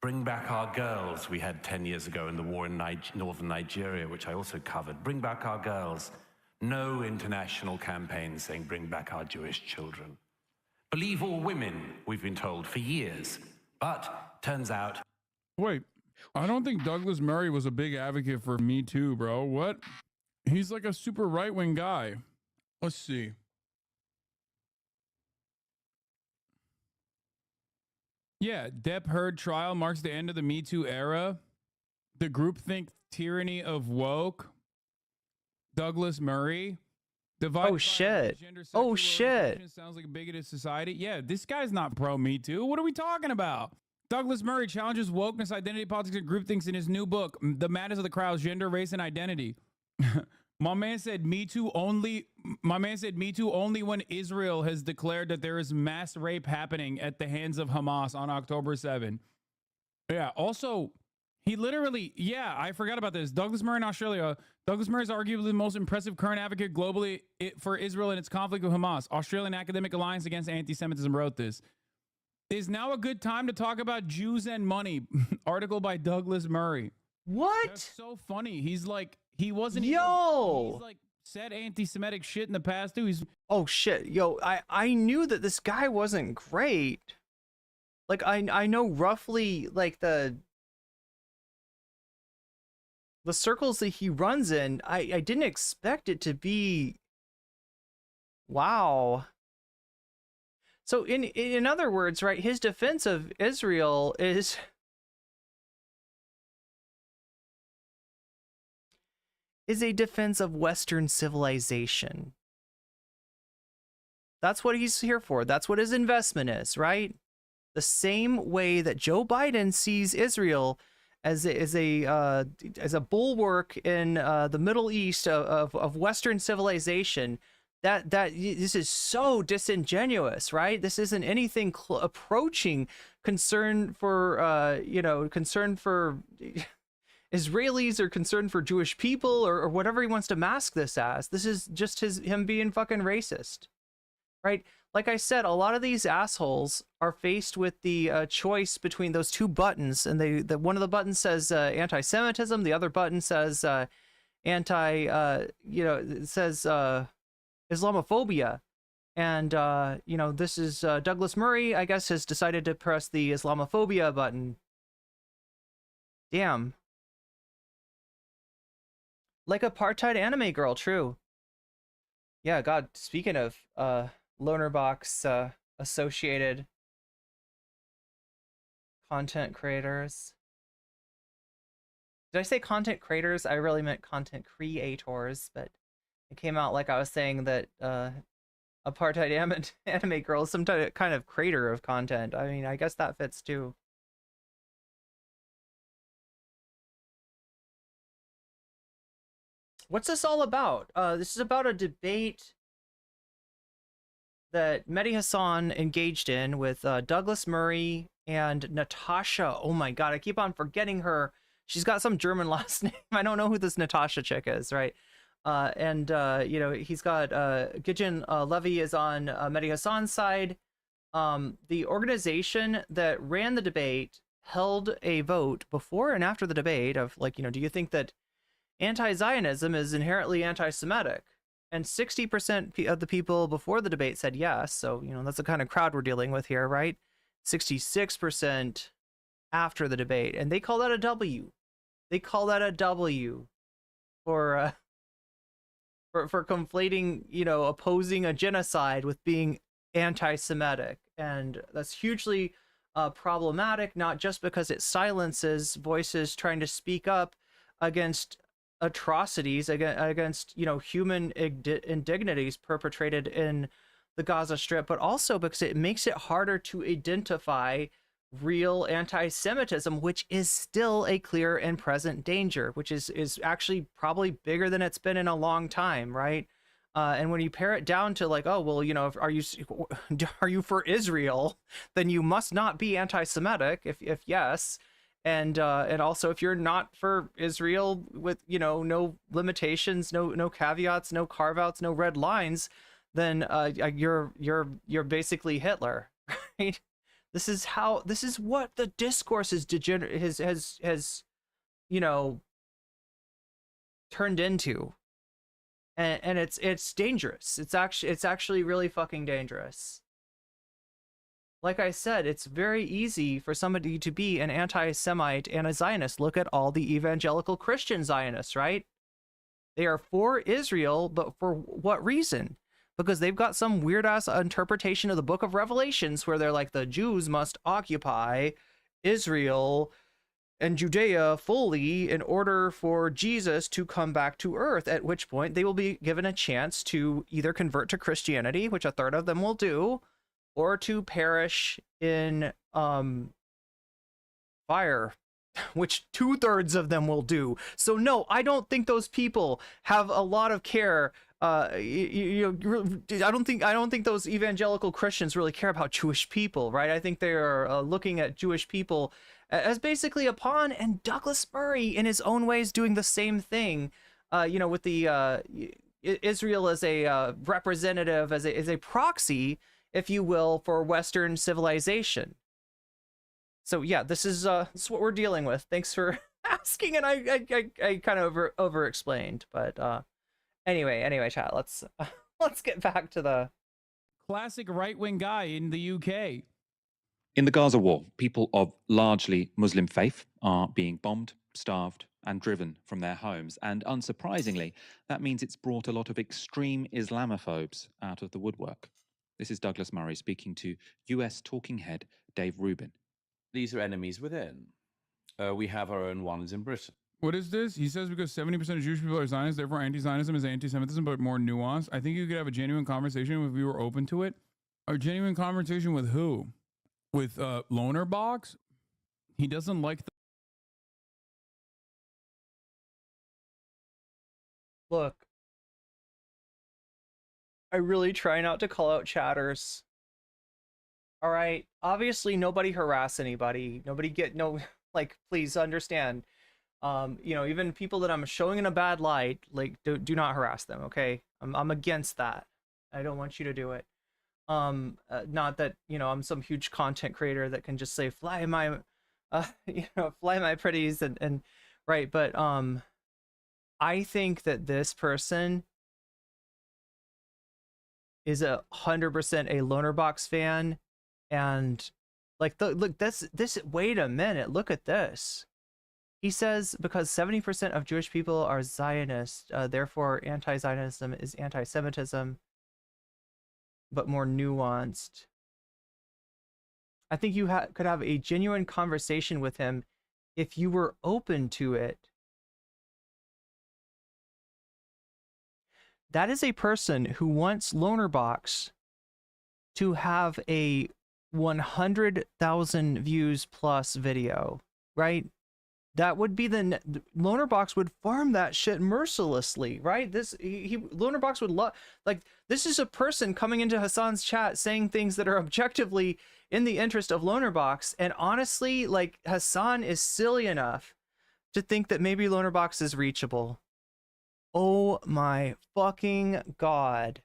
Bring back our girls, we had 10 years ago in the war in northern Nigeria, which I also covered. Bring back our girls. No international campaign saying bring back our Jewish children. Believe all women, we've been told for years. But turns out... Wait, I don't think Douglas Murray was a big advocate for Me Too, bro. What? He's like a super right-wing guy. Let's see. Yeah, Depp Heard trial marks the end of the Me Too era. The groupthink tyranny of woke. Douglas Murray. Oh shit. Oh shit. Sounds like a bigoted society. Yeah, this guy's not pro Me Too. What are we talking about? Douglas Murray challenges wokeness, identity politics, and groupthinks in his new book, The Madness of the Crowds, Gender, Race, and Identity. My man said Me Too only when Israel has declared that there is mass rape happening at the hands of Hamas on October 7. Yeah, also, he literally, yeah, I forgot about this. Douglas Murray in Australia. Douglas Murray is arguably the most impressive current advocate globally for Israel and its conflict with Hamas. Australian Academic Alliance Against Anti-Semitism wrote this. Is now a good time to talk about Jews and money. Article by Douglas Murray. What? That's so funny. He's like, he wasn't he's like said anti-Semitic shit in the past too. He's oh shit. Yo, I knew that this guy wasn't great. Like I know roughly like the circles that he runs in. I didn't expect it to be Wow. So in other words, right, his defense of Israel is a defense of Western civilization. That's what he's here for. That's what his investment is, right? The same way that Joe Biden sees Israel as a bulwark in the Middle East of Western civilization. This is so disingenuous, right? This isn't anything approaching concern for concern for Israelis or concern for Jewish people or whatever he wants to mask this as. This is just him being fucking racist, right? Like I said, a lot of these assholes are faced with the choice between those two buttons, and one of the buttons says anti-Semitism, the other button says Islamophobia, and this is Douglas Murray, I guess, has decided to press the Islamophobia button. Damn. Like apartheid anime girl, true. Yeah, God, speaking of Lonerbox associated content creators. Did I say content creators? I really meant content creators, but it came out like I was saying that apartheid anime girl is some kind of creator of content. I mean, I guess that fits too. What's this all about? This is about a debate that Medhi Hasan engaged in with Douglas Murray and Natasha. Oh my God, I keep on forgetting her. She's got some German last name. I don't know who this Natasha chick is, right? He's got Gidjon Levy is on Medhi Hasan's side. The organization that ran the debate held a vote before and after the debate of do you think that anti-Zionism is inherently anti-Semitic? And 60% of the people before the debate said yes. So, that's the kind of crowd we're dealing with here, right? 66% after the debate. And they call that a W. They call that a W for conflating, opposing a genocide with being anti-Semitic. And that's hugely problematic, not just because it silences voices trying to speak up against atrocities, against human indignities perpetrated in the Gaza Strip, but also because it makes it harder to identify real anti-Semitism, which is still a clear and present danger, which is actually probably bigger than it's been in a long time, right? And when you pare it down to are you for Israel, then you must not be anti-Semitic. If yes, and also if you're not for Israel with no limitations, no caveats, no carve outs, no red lines, then you're basically Hitler, right? This is what the discourse has turned into, and it's dangerous. It's actually really fucking dangerous. Like I said, it's very easy for somebody to be an anti-Semite and a Zionist. Look at all the evangelical Christian Zionists, right? They are for Israel, but for what reason? Because they've got some weird-ass interpretation of the book of Revelations where they're like, the Jews must occupy Israel and Judea fully in order for Jesus to come back to earth, at which point they will be given a chance to either convert to Christianity, which a third of them will do, or to perish in fire, which 2/3 of them will do. So no, I don't think those people have a lot of care. I don't think those evangelical Christians really care about Jewish people, right? I think they are looking at Jewish people as basically a pawn, and Douglas Murray in his own ways doing the same thing, with the Israel as a representative, as a proxy, if you will, for Western civilization. So yeah, this is what we're dealing with. Thanks for asking, and I kind of over explained, but anyway, chat. Let's get back to the classic right-wing guy in the UK. In the Gaza war, people of largely Muslim faith are being bombed, starved, and driven from their homes. And unsurprisingly, that means it's brought a lot of extreme Islamophobes out of the woodwork. This is Douglas Murray speaking to US talking head Dave Rubin. These are enemies within. We have our own ones in Britain. What is this? He says because 70% of Jewish people are Zionists, therefore anti-Zionism is anti-Semitism, but more nuanced. I think you could have a genuine conversation if we were open to it. A genuine conversation with who? With Loner Box? He doesn't like the... Look, I really try not to call out chatters. All right, obviously nobody harass anybody. Nobody get no, like, please understand. You know, even people that I'm showing in a bad light, like, do not harass them, okay? I'm against that. I don't want you to do it. Not that, you know, I'm some huge content creator that can just say, fly my, you know, fly my pretties and right, but, I think that this person is 100% a Loner Box fan, and like, look, this, wait a minute, look at this. He says because 70% of Jewish people are Zionists, therefore anti-Zionism is anti-Semitism, but more nuanced. I think you could have a genuine conversation with him if you were open to it. That is a person who wants Lonerbox to have a 100,000 views plus video, right? That would be the Lonerbox would farm that shit mercilessly, right? Lonerbox would love, like, this is a person coming into Hasan's chat saying things that are objectively in the interest of Lonerbox, and honestly, like, Hasan is silly enough to think that maybe Lonerbox is reachable. Oh my fucking god.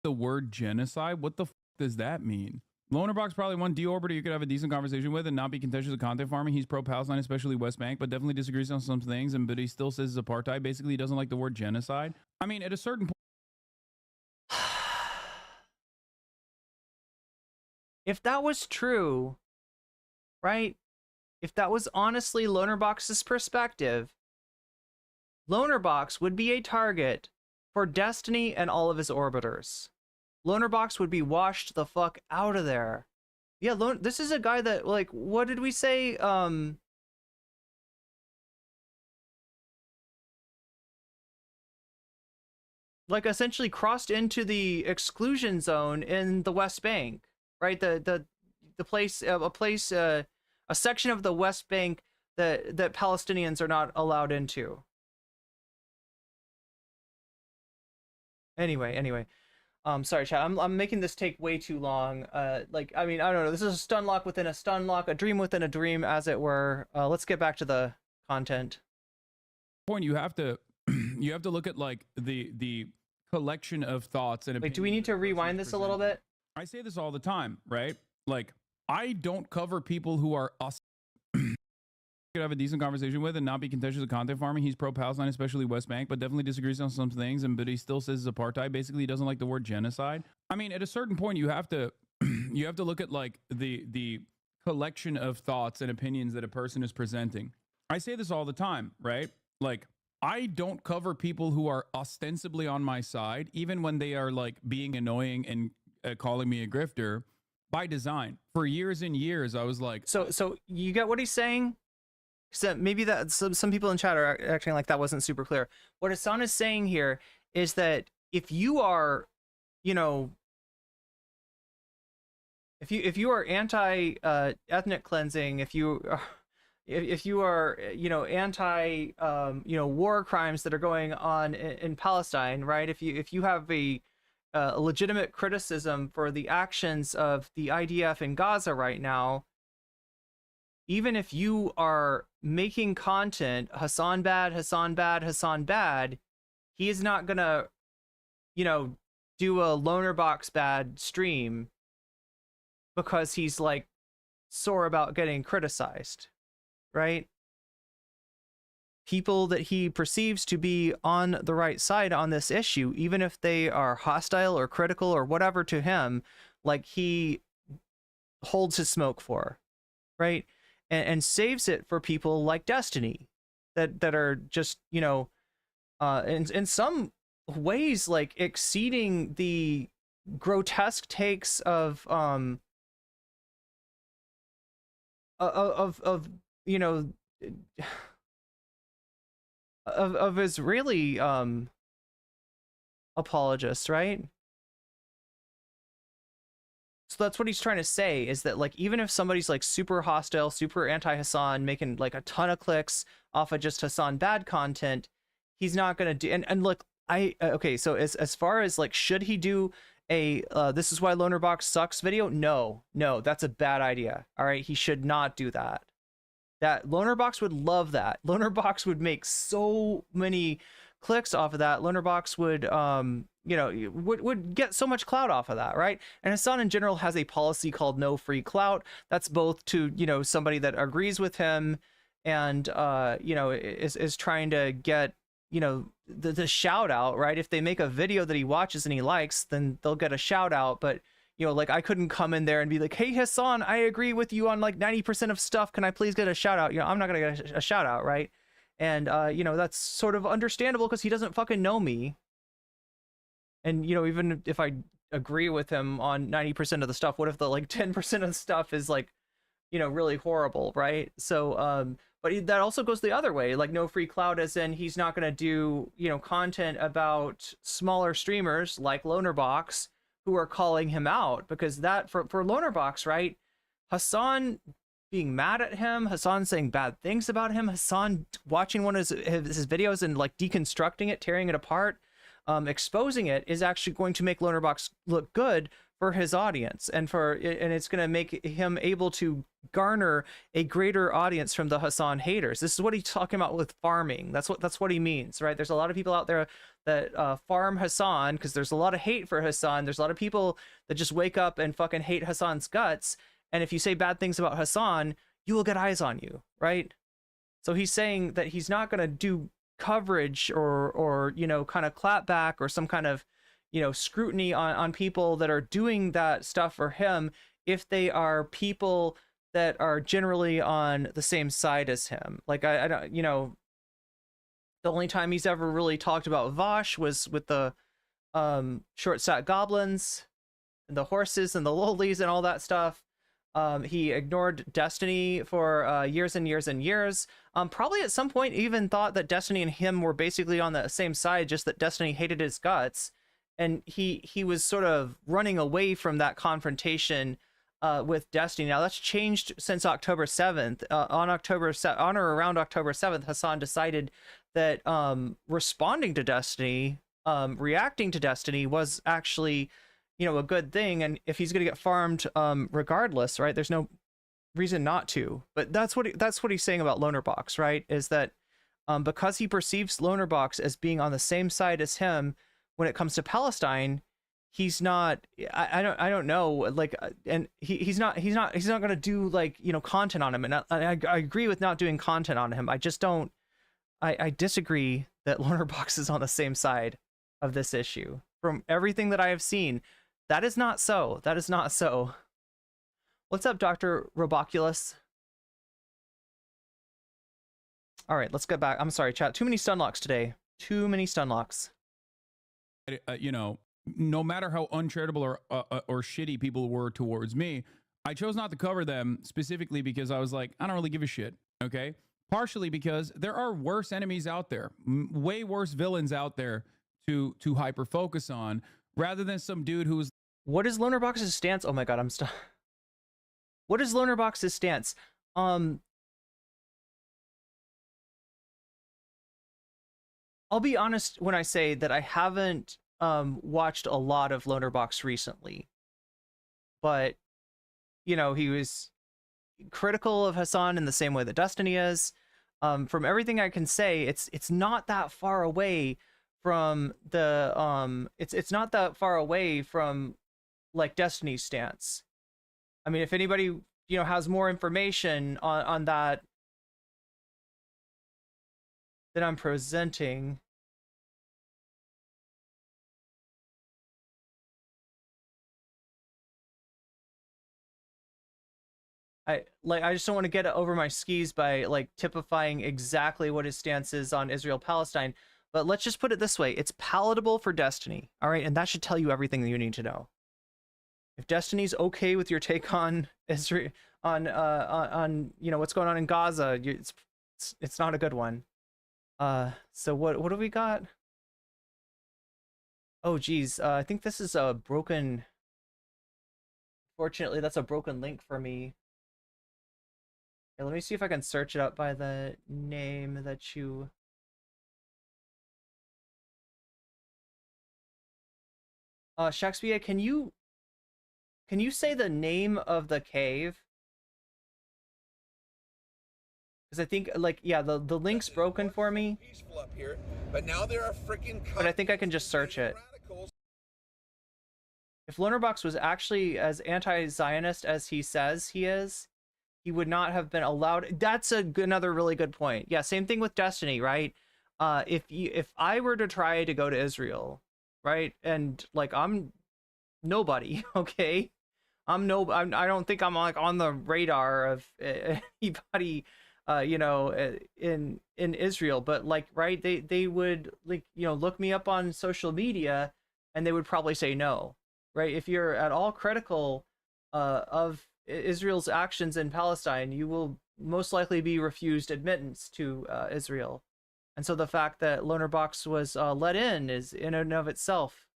The word genocide? What the f does that mean? Lonerbox probably one deorbiter you could have a decent conversation with and not be contentious of content farming. He's pro-Palestine, especially West Bank, but definitely disagrees on some things, but he still says it's apartheid. Basically, he doesn't like the word genocide. I mean, at a certain point... If that was true, right? If that was honestly Lonerbox's perspective, Lonerbox would be a target for Destiny and all of his orbiters. Lonerbox would be washed the fuck out of there. Yeah, this is a guy that, like, what did we say? Like, essentially crossed into the exclusion zone in the West Bank, right? The place, a section of the West Bank that Palestinians are not allowed into. Anyway. Sorry, chat. I'm making this take way too long. Like, I mean, I don't know. This is a stun lock within a stun lock, a dream within a dream, as it were. Let's get back to the content. Point you have to look at, like, the collection of thoughts and Wait, do we need to rewind this a little bit? I say this all the time, right? Like, I don't cover people who are us. Could have a decent conversation with and not be contentious of content farming. He's pro-Palestine, especially West Bank, but definitely disagrees on some things, but he still says it's apartheid. Basically, he doesn't like the word genocide. I mean, at a certain point, you have to look at, like, the collection of thoughts and opinions that a person is presenting. I say this all the time, right? Like, I don't cover people who are ostensibly on my side, even when they are, like, being annoying and calling me a grifter, by design. For years and years, I was like... So you get what he's saying? So maybe that some people in chat are acting like that wasn't super clear. What Hasan is saying here is that if you are, you know, if you are anti ethnic cleansing, if you are, you know, anti you know, war crimes that are going on in Palestine, right? If you have a legitimate criticism for the actions of the IDF in Gaza right now, even if you are making content, Hasan bad, he is not gonna, you know, do a Lonerbox bad stream because he's, like, sore about getting criticized, right? People that he perceives to be on the right side on this issue, even if they are hostile or critical or whatever to him, like, he holds his smoke for, right? and saves it for people like Destiny that are just, you know, in some ways like exceeding the grotesque takes of you know, of Israeli apologists, right? So that's what he's trying to say, is that like even if somebody's like super hostile, super anti-Hasan, making like a ton of clicks off of just Hasan bad content, he's not gonna do. And look, I okay, so as far as like, should he do a this is why Lonerbox sucks video? No, that's a bad idea. All right, he should not do that. That Lonerbox would love that. Lonerbox would make so many clicks off of that. Lonerbox would you know, would get so much clout off of that, right? And Hasan in general has a policy called no free clout. That's both to, you know, somebody that agrees with him and you know, is trying to get, you know, the shout out, right? If they make a video that he watches and he likes, then they'll get a shout out. But you know, like I couldn't come in there and be like, hey Hasan, I agree with you on like 90% of stuff, can I please get a shout out? You know, I'm not gonna get a shout out, right? And you know, that's sort of understandable because he doesn't fucking know me. And you know, even if I agree with him on 90% of the stuff, what if the like 10% of the stuff is like, you know, really horrible, right? So but that also goes the other way, like no free clout, as in he's not going to do, you know, content about smaller streamers like Lonerbox who are calling him out, because that for Lonerbox, right? Hasan being mad at him, Hasan saying bad things about him, Hasan watching one of his videos and like deconstructing it, tearing it apart, exposing it, is actually going to make Lonerbox look good for his audience, and it's going to make him able to garner a greater audience from the Hasan haters. This is what he's talking about with farming. That's what he means, right? There's a lot of people out there that farm Hasan because there's a lot of hate for Hasan. There's a lot of people that just wake up and fucking hate Hasan's guts, and if you say bad things about Hasan, you will get eyes on you, right? So he's saying that he's not going to do coverage or you know, kind of clap back or some kind of, you know, scrutiny on people that are doing that stuff for him if they are people that are generally on the same side as him. Like I don't, you know, the only time he's ever really talked about Vosh was with the short stack goblins and the horses and the lowlies and all that stuff. He ignored Destiny for years and years and years. Probably at some point even thought that Destiny and him were basically on the same side, just that Destiny hated his guts. And he was sort of running away from that confrontation with Destiny. Now that's changed since October 7th. On or around October 7th, Hasan decided that responding to Destiny, reacting to Destiny was actually, you know, a good thing. And if he's going to get farmed regardless, right, there's no reason not to. But that's what he's saying about Lonerbox, right? Is that because he perceives Lonerbox as being on the same side as him when it comes to Palestine, he's not, I don't know, like, and he's not going to do, like, you know, content on him. And I agree with not doing content on him. I just don't, I disagree that Lonerbox is on the same side of this issue. From everything that I have seen, that is not so. That is not so. What's up, Dr. Roboculus? All right, let's get back. I'm sorry, chat. Too many stun locks today. Too many stun locks. You know, no matter how uncharitable or shitty people were towards me, I chose not to cover them specifically because I was like, I don't really give a shit. Okay. Partially because there are worse enemies out there, way worse villains out there to hyper focus on, rather than some dude who's. What is Lonerbox's stance? Oh my god, I'm stuck. What is Lonerbox's stance? I'll be honest when I say that I haven't watched a lot of Lonerbox recently, but you know, he was critical of Hasan in the same way that Destiny is. From everything I can say, it's not that far away from the it's not that far away from like Destiny's stance. I mean, if anybody, you know, has more information on that that I'm presenting. I just don't want to get over my skis by like typifying exactly what his stance is on Israel Palestine. But let's just put it this way: it's palatable for Destiny, all right, and that should tell you everything that you need to know. If Destiny's okay with your take on Israel, on you know what's going on in Gaza, it's not a good one. So what do we got? Oh geez, I think this is a broken. Fortunately, that's a broken link for me. Okay, let me see if I can search it up by the name that you. Shakespeare, can you say the name of the cave? Because I think like yeah, the link's broken for me. Peaceful up here, but now there are freaking. But I think I can just search it. If Lonerbox was actually as anti-Zionist as he says he is, he would not have been allowed. That's another really good point. Yeah, same thing with Destiny, right? If I were to try to go to Israel, right, and like I'm nobody, okay, I don't think I'm like on the radar of anybody, you know, in Israel, but like right, they would like you know look me up on social media, and they would probably say no. Right, if you're at all critical of Israel's actions in Palestine, you will most likely be refused admittance to Israel. And so the fact that Lonerbox was let in is in and of itself.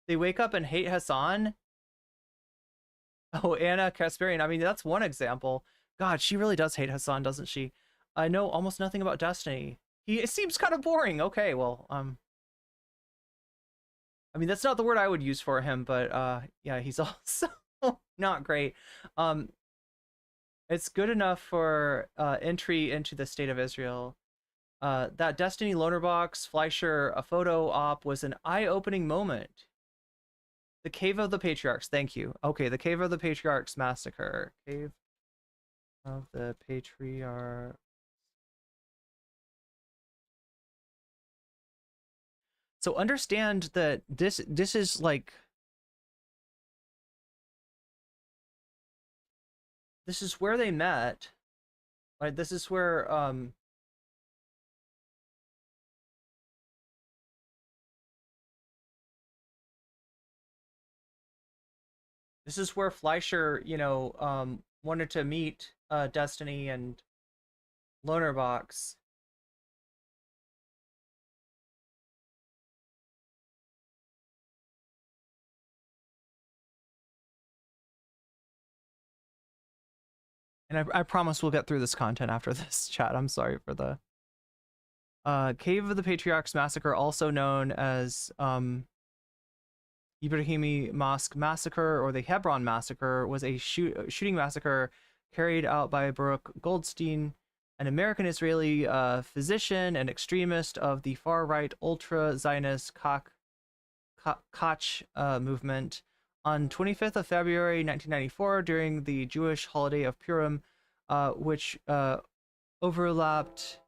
They wake up and hate Hassan. Oh, Anna Kasparian. I mean, that's one example. God, she really does hate Hassan, doesn't she? I know almost nothing about Destiny. It seems kind of boring. Okay, well, I mean, that's not the word I would use for him, but yeah, he's also not great. It's good enough for entry into the state of Israel. That Destiny Lonerbox Fleischer a photo op was an eye-opening moment. The Cave of the Patriarchs, thank you. Okay, the Cave of the Patriarchs massacre. Cave of the Patriarchs. So understand that this is like this is where they met, right? This is where this is where Fleischer, you know, wanted to meet Destiny and Lonerbox. And I promise we'll get through this content after this chat. I'm sorry for the Cave of the Patriarchs massacre, also known as Ibrahimi Mosque massacre or the Hebron massacre, was a shooting massacre carried out by Baruch Goldstein, an American-Israeli physician and extremist of the far-right ultra-Zionist Koch movement on 25th of February 1994 during the Jewish holiday of Purim, which overlapped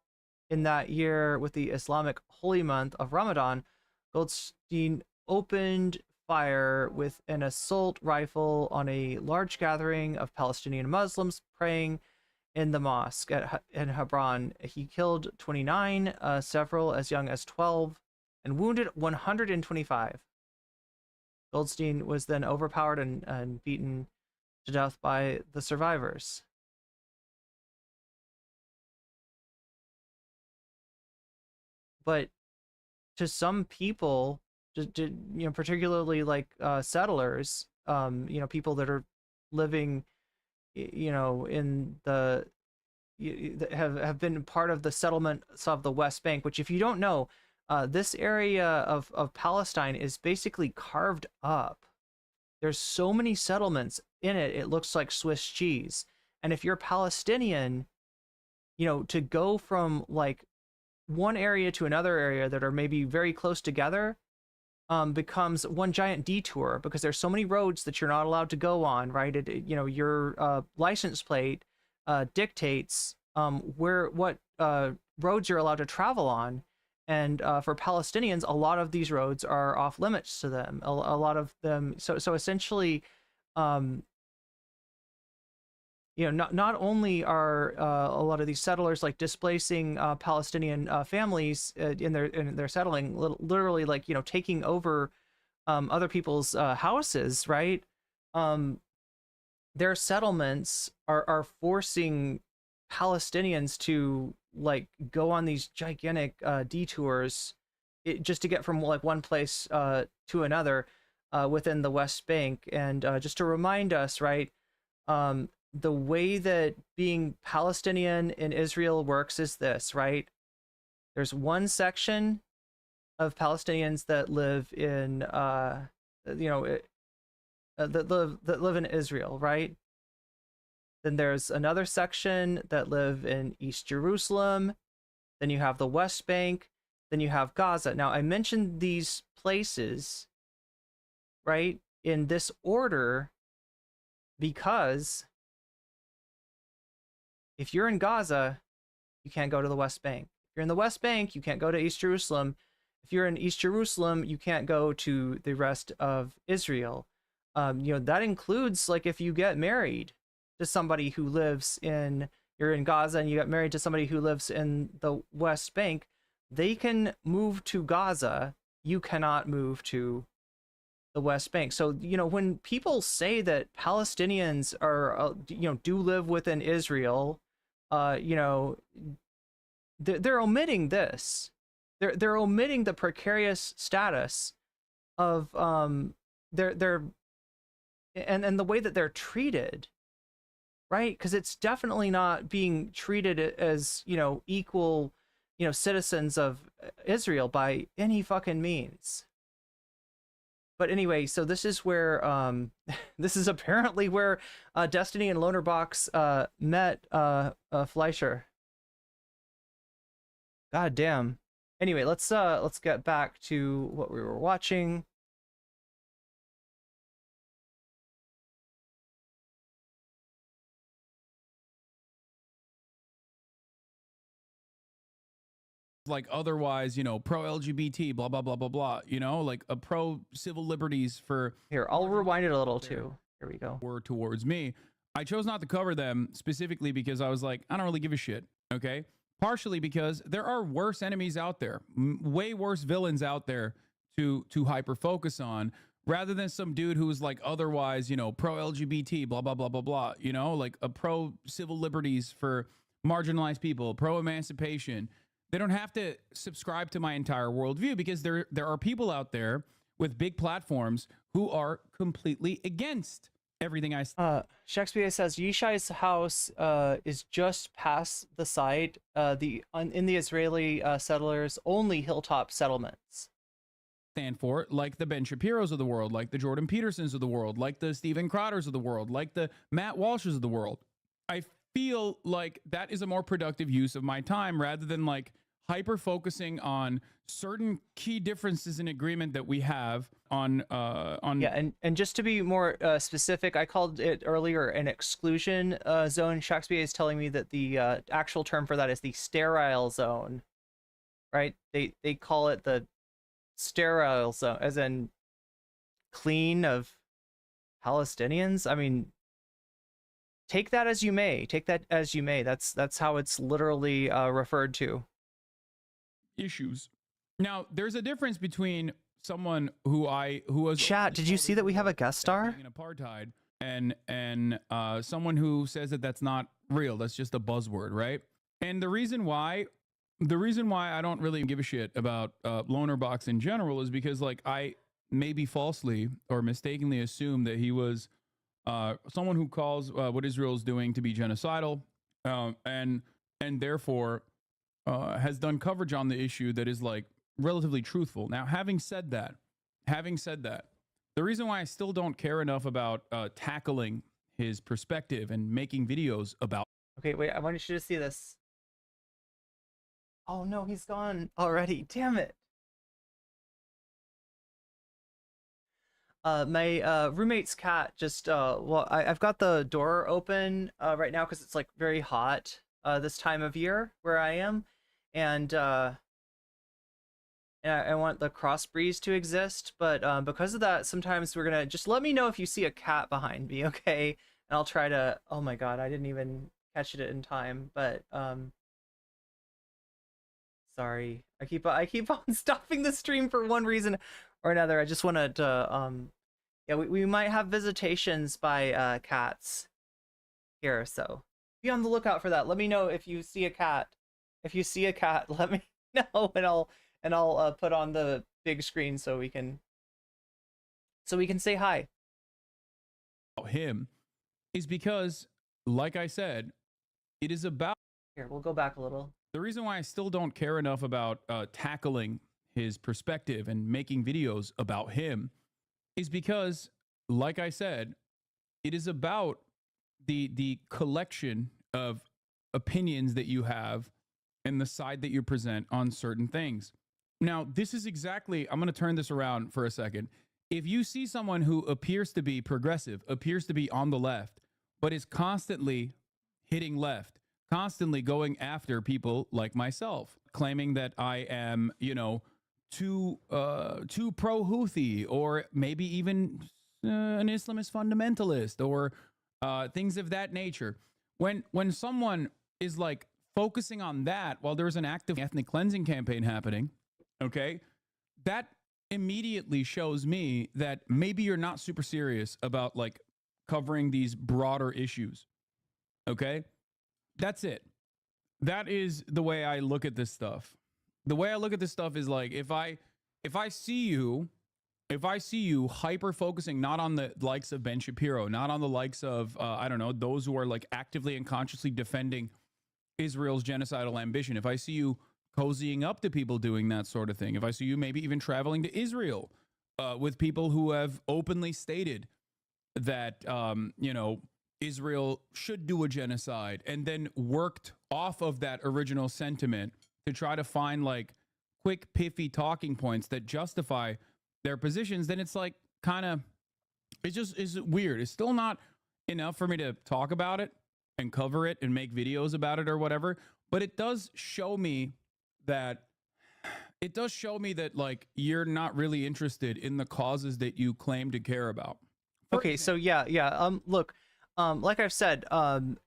in that year with the Islamic holy month of Ramadan. Goldstein opened fire with an assault rifle on a large gathering of Palestinian Muslims praying in the mosque in Hebron. He killed 29, several as young as 12, and wounded 125. Goldstein was then overpowered and beaten to death by the survivors. But to some people, you know, particularly like settlers, you know, people that are living, you know, in the have been part of the settlements of the West Bank, which if you don't know, this area of Palestine is basically carved up. There's so many settlements in it, it looks like Swiss cheese. And if you're Palestinian, you know, to go from like one area to another area that are maybe very close together becomes one giant detour, because there's so many roads that you're not allowed to go on, right? You know, your license plate dictates what roads you're allowed to travel on. And for Palestinians, a lot of these roads are off limits to them. A lot of them, so essentially, not only are a lot of these settlers like displacing Palestinian families in their settling, literally like taking over other people's houses, right? Their settlements are forcing Palestinians to like go on these gigantic detours just to get from like one place to another within the West Bank. And just to remind us, right, the way that being Palestinian in Israel works is this, right? There's one section of Palestinians that live in that live in Israel, right? Then there's another section that live in East Jerusalem. Then you have the West Bank. Then you have Gaza. Now, I mentioned these places, right, in this order because if you're in Gaza, you can't go to the West Bank. If you're in the West Bank, you can't go to East Jerusalem. If you're in East Jerusalem, you can't go to the rest of Israel. That includes like if you get married to somebody who lives you're in Gaza and you get married to somebody who lives in the West Bank, they can move to Gaza. You cannot move to the West Bank. So, when people say that Palestinians are, do live within Israel, they're omitting this. They're omitting the precarious status of their and the way that they're treated, right? Because it's definitely not being treated as equal citizens of Israel by any fucking means. But anyway, so this is where this is apparently where Destiny and Lonerbox met Fleischer. God damn. Anyway, let's get back to what we were watching. Like otherwise, pro LGBT, blah blah blah blah blah, like a pro civil liberties for. Here, I'll rewind it a little too. Here we go. Were towards me. I chose not to cover them specifically because I was like, I don't really give a shit. Okay, partially because there are worse enemies out there, way worse villains out there to hyper focus on, rather than some dude who's like otherwise, pro LGBT, blah blah blah blah blah, like a pro civil liberties for marginalized people, pro emancipation. They don't have to subscribe to my entire worldview because there are people out there with big platforms who are completely against everything I say. Shakespeare says Yishai's house is just past the site in the Israeli settlers only hilltop settlements. Stand for, like the Ben Shapiro's of the world, like the Jordan Petersons of the world, like the Stephen Crowders of the world, like the Matt Walshes of the world. I feel like that is a more productive use of my time rather than like hyper focusing on certain key differences in agreement that we have on yeah, and just to be more specific, I called it earlier an exclusion zone. Shakespeare is telling me that the actual term for that is the sterile zone, right? They call it the sterile zone, as in clean of Palestinians. I mean, take that as you may. Take that as you may. That's how it's literally referred to. Issues. Now, there's a difference between someone who was chat. Did you see that we have a guest star? In apartheid, and someone who says that that's not real. That's just a buzzword, right? And the reason why I don't really give a shit about Lonerbox in general is because like I maybe falsely or mistakenly assumed that he was someone who calls what Israel's doing to be genocidal, and therefore has done coverage on the issue that is like relatively truthful. Now, having said that, the reason why I still don't care enough about tackling his perspective and making videos about. Okay, wait, I want you to see this. Oh no, he's gone already. Damn it. My roommate's cat just I've got the door open right now because it's like very hot this time of year where I am, and I want the cross breeze to exist, but because of that, sometimes we're gonna just let me know if you see a cat behind me, okay? I'll try to. Oh my god, I didn't even catch it in time, but sorry. I keep on stopping the stream for one reason or another. I just wanted to yeah, we might have visitations by cats here, so be on the lookout for that. Let me know if you see a cat. If you see a cat, let me know, and I'll put on the big screen so we can say hi. Him is because, like I said, it is about. Here, we'll go back a little. The reason why I still don't care enough about tackling his perspective and making videos about him is because, like I said, it is about the collection of opinions that you have and the side that you present on certain things. Now, this is exactly, I'm going to turn this around for a second. If you see someone who appears to be progressive, appears to be on the left, but is constantly hitting left, constantly going after people like myself, claiming that I am, you know, too pro-Houthi, or maybe even an Islamist fundamentalist, or things of that nature. When someone is like focusing on that while there's an active ethnic cleansing campaign happening, okay, that immediately shows me that maybe you're not super serious about like covering these broader issues. Okay? That's it. That is the way I look at this stuff. The way I look at this stuff is like, if I see you hyper focusing not on the likes of Ben Shapiro, not on the likes of I don't know, those who are like actively and consciously defending Israel's genocidal ambition, if I see you cozying up to people doing that sort of thing, if I see you maybe even traveling to Israel with people who have openly stated that you know, Israel should do a genocide, and then worked off of that original sentiment to try to find like quick, piffy talking points that justify their positions, then it's like kind of, it just is weird. It's still not enough for me to talk about it and cover it and make videos about it or whatever, but it does show me that like you're not really interested in the causes that you claim to care about. Okay, so yeah. Look, like I've said,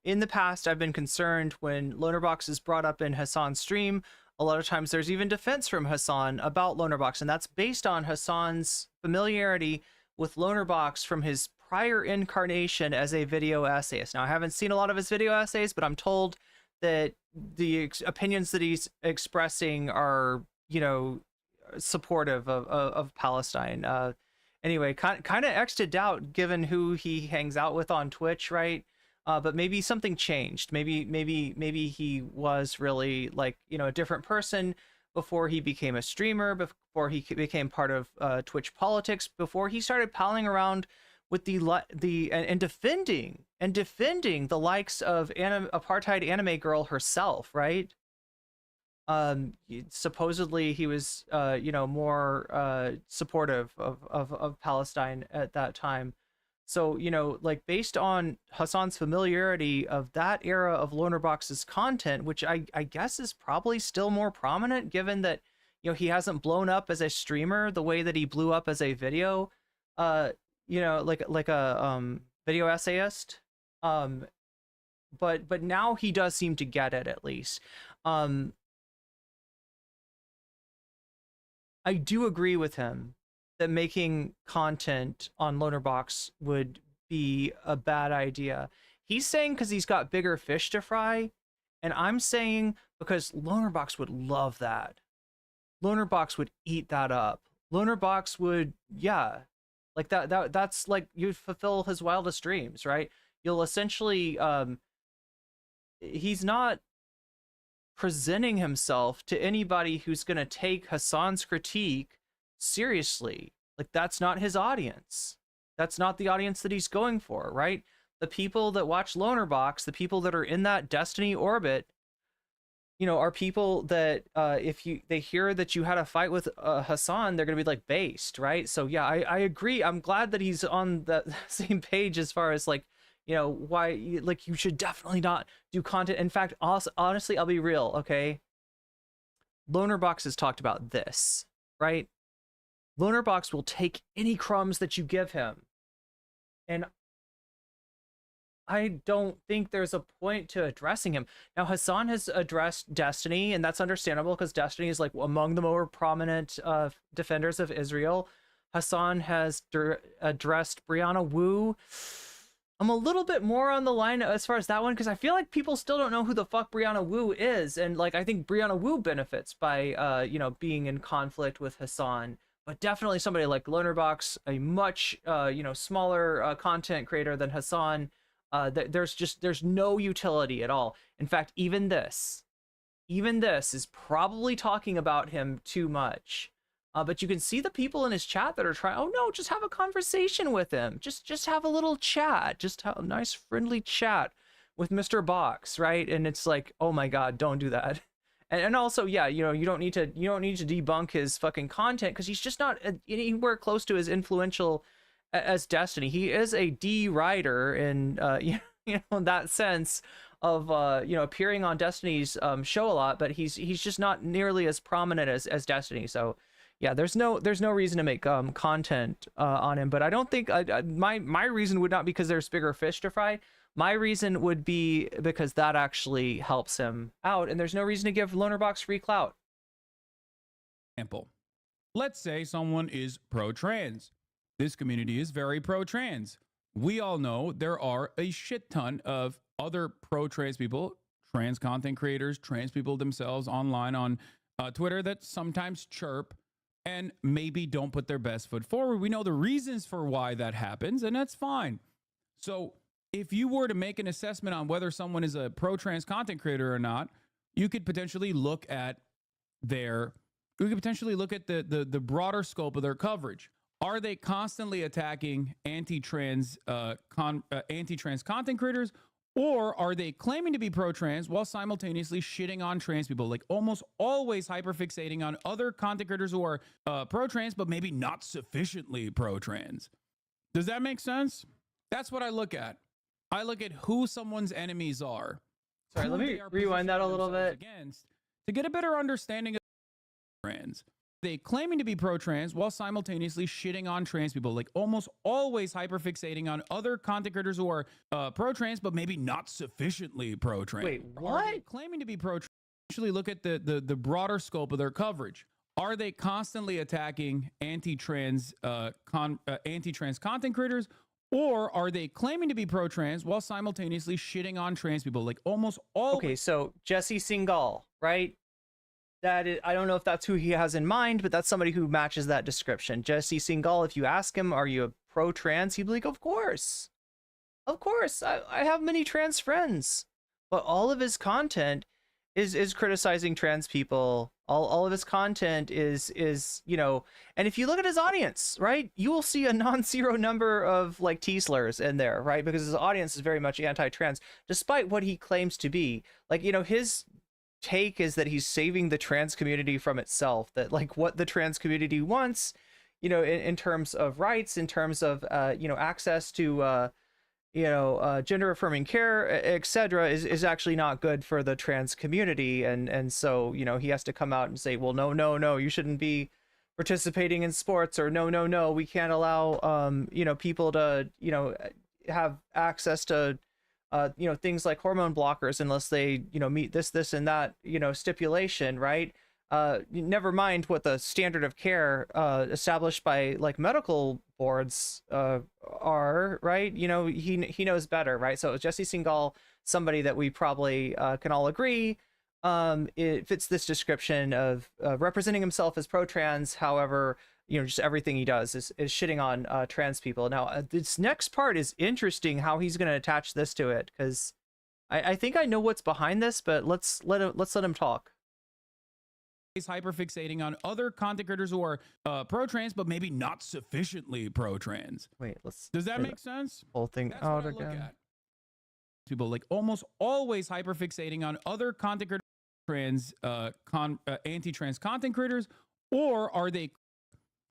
in the past, I've been concerned when Loanerbox is brought up in Hasan's stream. A lot of times there's even defense from Hasan about Loanerbox, and that's based on Hasan's familiarity with Loanerbox from his prior incarnation as a video essayist. Now, I haven't seen a lot of his video essays, but I'm told that the opinions that he's expressing are, you know, supportive of Palestine. Anyway, kind of exited doubt given who he hangs out with on Twitch, right? But maybe something changed. Maybe he was really like, you know, a different person before he became a streamer, before he became part of Twitch politics, before he started palling around with and defending the likes of apartheid anime girl herself, right? Supposedly he was you know, more supportive of Palestine at that time. So, you know, like based on Hasan's familiarity of that era of Loanerbox's content, which I guess is probably still more prominent given that, you know, he hasn't blown up as a streamer the way that he blew up as a video, you know, like a video essayist. But now he does seem to get it, at least. I do agree with him that making content on Loanerbox would be a bad idea. He's saying because he's got bigger fish to fry, and I'm saying because Loanerbox would love that. Loanerbox would eat that up. Loanerbox would, yeah, like that's like you'd fulfill his wildest dreams, right? You'll essentially, he's not presenting himself to anybody who's going to take Hasan's critique seriously. Like, that's not his audience. That's not the audience that he's going for, right? The people that watch Loanerbox, the people that are in that destiny orbit, you know, are people that if they hear that you had a fight with Hasan, they're gonna be like based, right? So yeah, I agree. I'm glad that he's on the same page as far as like, you know, why, like, you should definitely not do content. In fact, honestly, I'll be real, okay? Loanerbox has talked about this, right? Loanerbox will take any crumbs that you give him and I don't think there's a point to addressing him. Now, Hasan has addressed Destiny, and that's understandable because Destiny is like among the more prominent defenders of Israel. Hasan has addressed Brianna Wu. I'm a little bit more on the line as far as that one because I feel like people still don't know who the fuck Brianna Wu is, and like I think Brianna Wu benefits by you know, being in conflict with Hasan. But definitely somebody like Lonerbox, a much you know, smaller content creator than Hasan. There's no utility at all. In fact, even this is probably talking about him too much. But you can see the people in his chat that are trying. Oh no, just have a conversation with him. Just have a little chat. Just have a nice friendly chat with Mr. Box, right? And it's like, oh my god, don't do that. And also, yeah, you know, you don't need to debunk his fucking content because he's just not anywhere close to as influential as Destiny. He is a D writer in you know, in that sense of you know, appearing on Destiny's show a lot, but he's just not nearly as prominent as Destiny. So yeah, there's no reason to make content on him. But I don't think my reason would not be because there's bigger fish to fry. My reason would be because that actually helps him out, and there's no reason to give Lonerbox free clout. Example. Let's say someone is pro-trans. This community is very pro-trans. We all know there are a shit ton of other pro-trans people, trans content creators, trans people themselves online on Twitter that sometimes chirp and maybe don't put their best foot forward. We know the reasons for why that happens, and that's fine. So if you were to make an assessment on whether someone is a pro-trans content creator or not, you could potentially look at the broader scope of their coverage. Are they constantly attacking anti-trans content creators, or are they claiming to be pro-trans while simultaneously shitting on trans people, like almost always hyperfixating on other content creators who are pro-trans but maybe not sufficiently pro-trans? Does that make sense? That's what I look at. I look at who someone's enemies are. Sorry, let me rewind that a little bit. Against, to get a better understanding of trans. They claiming to be pro-trans while simultaneously shitting on trans people, like almost always hyperfixating on other content creators who are pro-trans but maybe not sufficiently pro-trans. Wait, what? Claiming to be pro-trans. Actually look at the broader scope of their coverage. Are they constantly attacking anti-trans content creators, or are they claiming to be pro-trans while simultaneously shitting on trans people, like almost all? Okay, so Jesse Singal, right? That is, I don't know if that's who he has in mind, but that's somebody who matches that description. Jesse Singal, if you ask him, are you a pro-trans? He'd be like, of course. Of course. I have many trans friends. But all of his content is criticizing trans people. All of his content is, you know, and if you look at his audience, right, you will see a non-zero number of like T-slurs in there, right? Because his audience is very much anti-trans, despite what he claims to be. Like, you know, his take is that he's saving the trans community from itself, that like what the trans community wants, you know, in terms of rights, in terms of you know, access to you know, gender affirming care, etc., is actually not good for the trans community. And so, you know, he has to come out and say, well, no, you shouldn't be participating in sports, or no, we can't allow you know, people to, you know, have access to you know, things like hormone blockers unless they, you know, meet this and that, you know, stipulation, right? Never mind what the standard of care established by like medical boards are, right? You know, he knows better, right? So Jesse Singal, somebody that we probably can all agree it fits this description of representing himself as pro-trans. However, you know, just everything he does is shitting on trans people. Now, this next part is interesting, how he's going to attach this to it, because I think I know what's behind this, but let's let him talk. Is hyperfixating on other content creators who are pro-trans but maybe not sufficiently pro-trans. Wait, does that make sense? Whole thing That's out what I look again. at. People like almost always hyperfixating on other content creators, anti-trans content creators, or are they?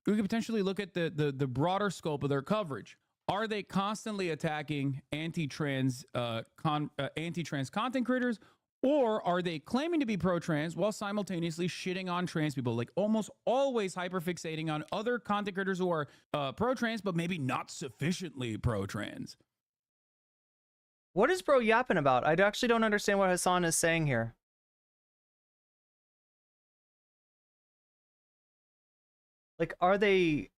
We could potentially look at the broader scope of their coverage. Are they constantly attacking anti-trans content creators, or are they claiming to be pro-trans while simultaneously shitting on trans people, like almost always hyperfixating on other content creators who are pro-trans but maybe not sufficiently pro-trans? What is bro yapping about? I actually don't understand what Hasan is saying here. Like, are they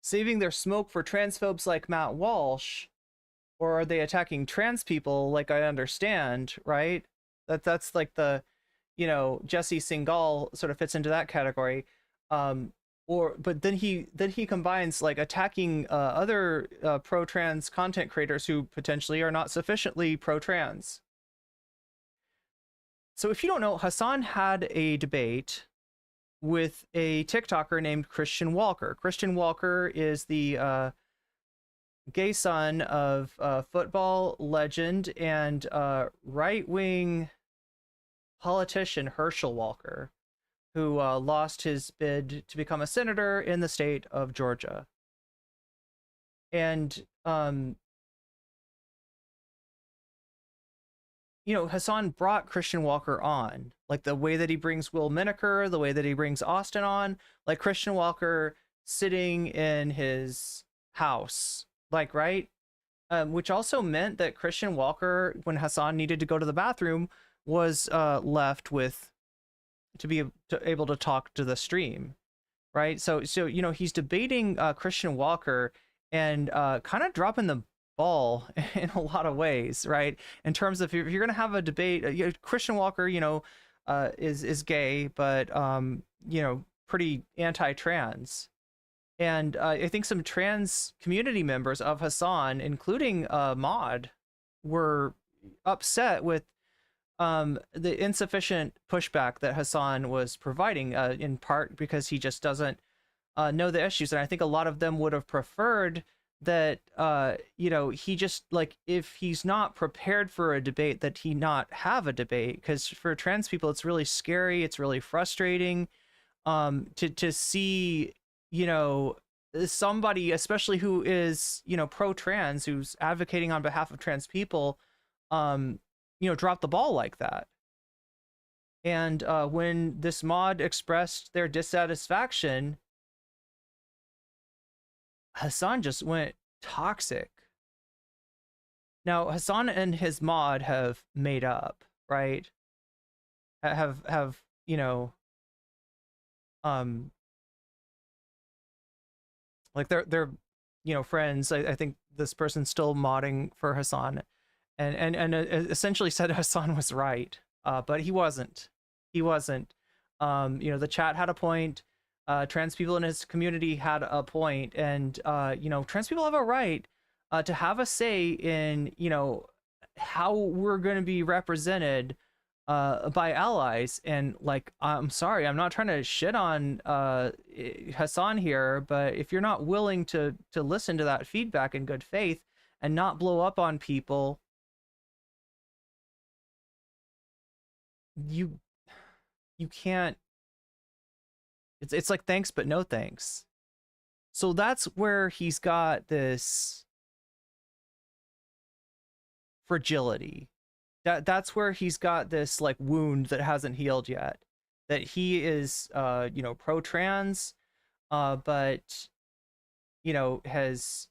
saving their smoke for transphobes like Matt Walsh? Or are they attacking trans people like I understand, right? That's like the, you know, Jesse Singal sort of fits into that category. But then he combines like attacking other pro-trans content creators who potentially are not sufficiently pro-trans. So if you don't know, Hasan had a debate with a TikToker named Christian Walker. Christian Walker is the gay son of football legend and right-wing politician Herschel Walker, who lost his bid to become a senator in the state of Georgia. And you know, Hasan brought Christian Walker on, like the way that he brings Will Miniker, the way that he brings Austin on, like Christian Walker sitting in his house, like, right? Which also meant that Christian Walker, when Hasan needed to go to the bathroom, was left with to be able to talk to the stream, right? So you know, he's debating Christian Walker and kind of dropping the ball in a lot of ways, right? In terms of if you're gonna have a debate, you know, Christian Walker, you know, is gay, but you know, pretty anti-trans. And I think some trans community members of Hasan, including Maud, were upset with the insufficient pushback that Hasan was providing, in part because he just doesn't know the issues. And I think a lot of them would have preferred that, you know, he just, like, if he's not prepared for a debate, that he not have a debate. Because for trans people, it's really scary. It's really frustrating to see, you know, somebody, especially who is, you know, pro-trans, who's advocating on behalf of trans people, you know, drop the ball like that. And when this mod expressed their dissatisfaction, Hasan just went toxic. Now, Hasan and his mod have made up, right? Have you know, like they're you know, friends. I think this person's still modding for Hasan, and essentially said Hasan was right, but he wasn't. He wasn't. You know, the chat had a point. Trans people in his community had a point, and you know, trans people have a right to have a say in, you know, how we're going to be represented by allies. And like, I'm sorry, I'm not trying to shit on Hasan here, but if you're not willing to listen to that feedback in good faith and not blow up on people, you can't. It's like thanks but no thanks. So that's where he's got this fragility. That's where he's got this like wound that hasn't healed yet. That he is you know, pro-trans, but you know, has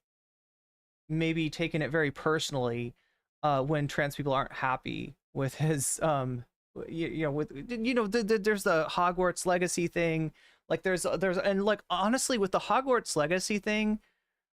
maybe taken it very personally when trans people aren't happy with his you know, with, you know, there's the Hogwarts Legacy thing. Like there's and like, honestly, with the Hogwarts Legacy thing,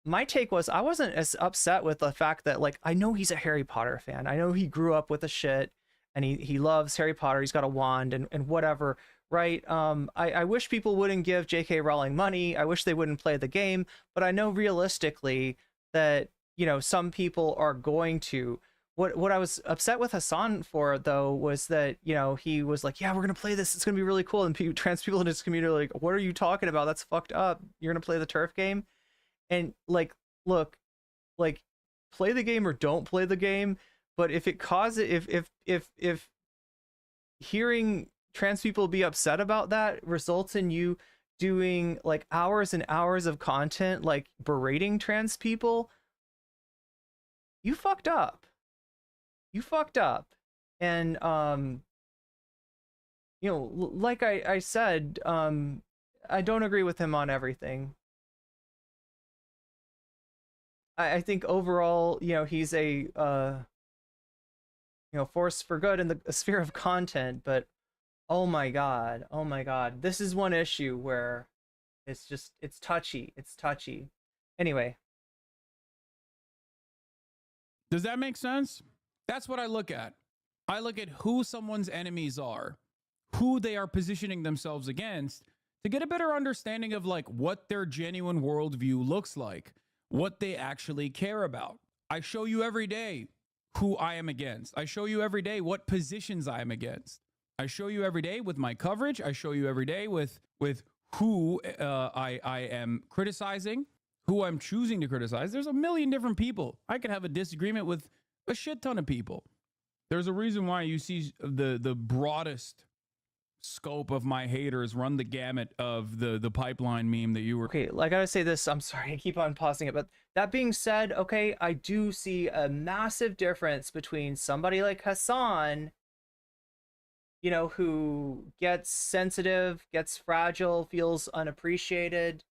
my take was I wasn't as upset with the fact that, like, I know he's a Harry Potter fan. I know he grew up with the shit and he loves Harry Potter. He's got a wand and whatever, right? I wish people wouldn't give J.K. Rowling money. I wish they wouldn't play the game, but I know realistically that, you know, some people are going to. What I was upset with Hasan for, though, was that, you know, he was like, yeah, we're going to play this. It's going to be really cool. And trans people in his community are like, what are you talking about? That's fucked up. You're going to play the turf game? And like, look, like, play the game or don't play the game. But if it causes, if hearing trans people be upset about that results in you doing like hours and hours of content, like berating trans people, you fucked up. You fucked up. And, you know, like I said, I don't agree with him on everything. I think overall, he's a force for good in the sphere of content, but oh my god, this is one issue where it's touchy. Anyway, Does that make sense? That's what I look at. I look at who someone's enemies are, who they are positioning themselves against, to get a better understanding of like what their genuine worldview looks like, what they actually care about. I show you every day who I am against. I show you every day what positions I am against. I show you every day with my coverage. I show you every day with who I am criticizing, who I'm choosing to criticize. There's a million different people. I could have a disagreement with a shit ton of people. There's a reason why you see the broadest scope of my haters run the gamut of the pipeline meme that you were. okay, I gotta say this. I'm sorry, I keep on pausing it, but that being said, okay, I do see a massive difference between somebody like Hasan, who gets sensitive, gets fragile, feels unappreciated,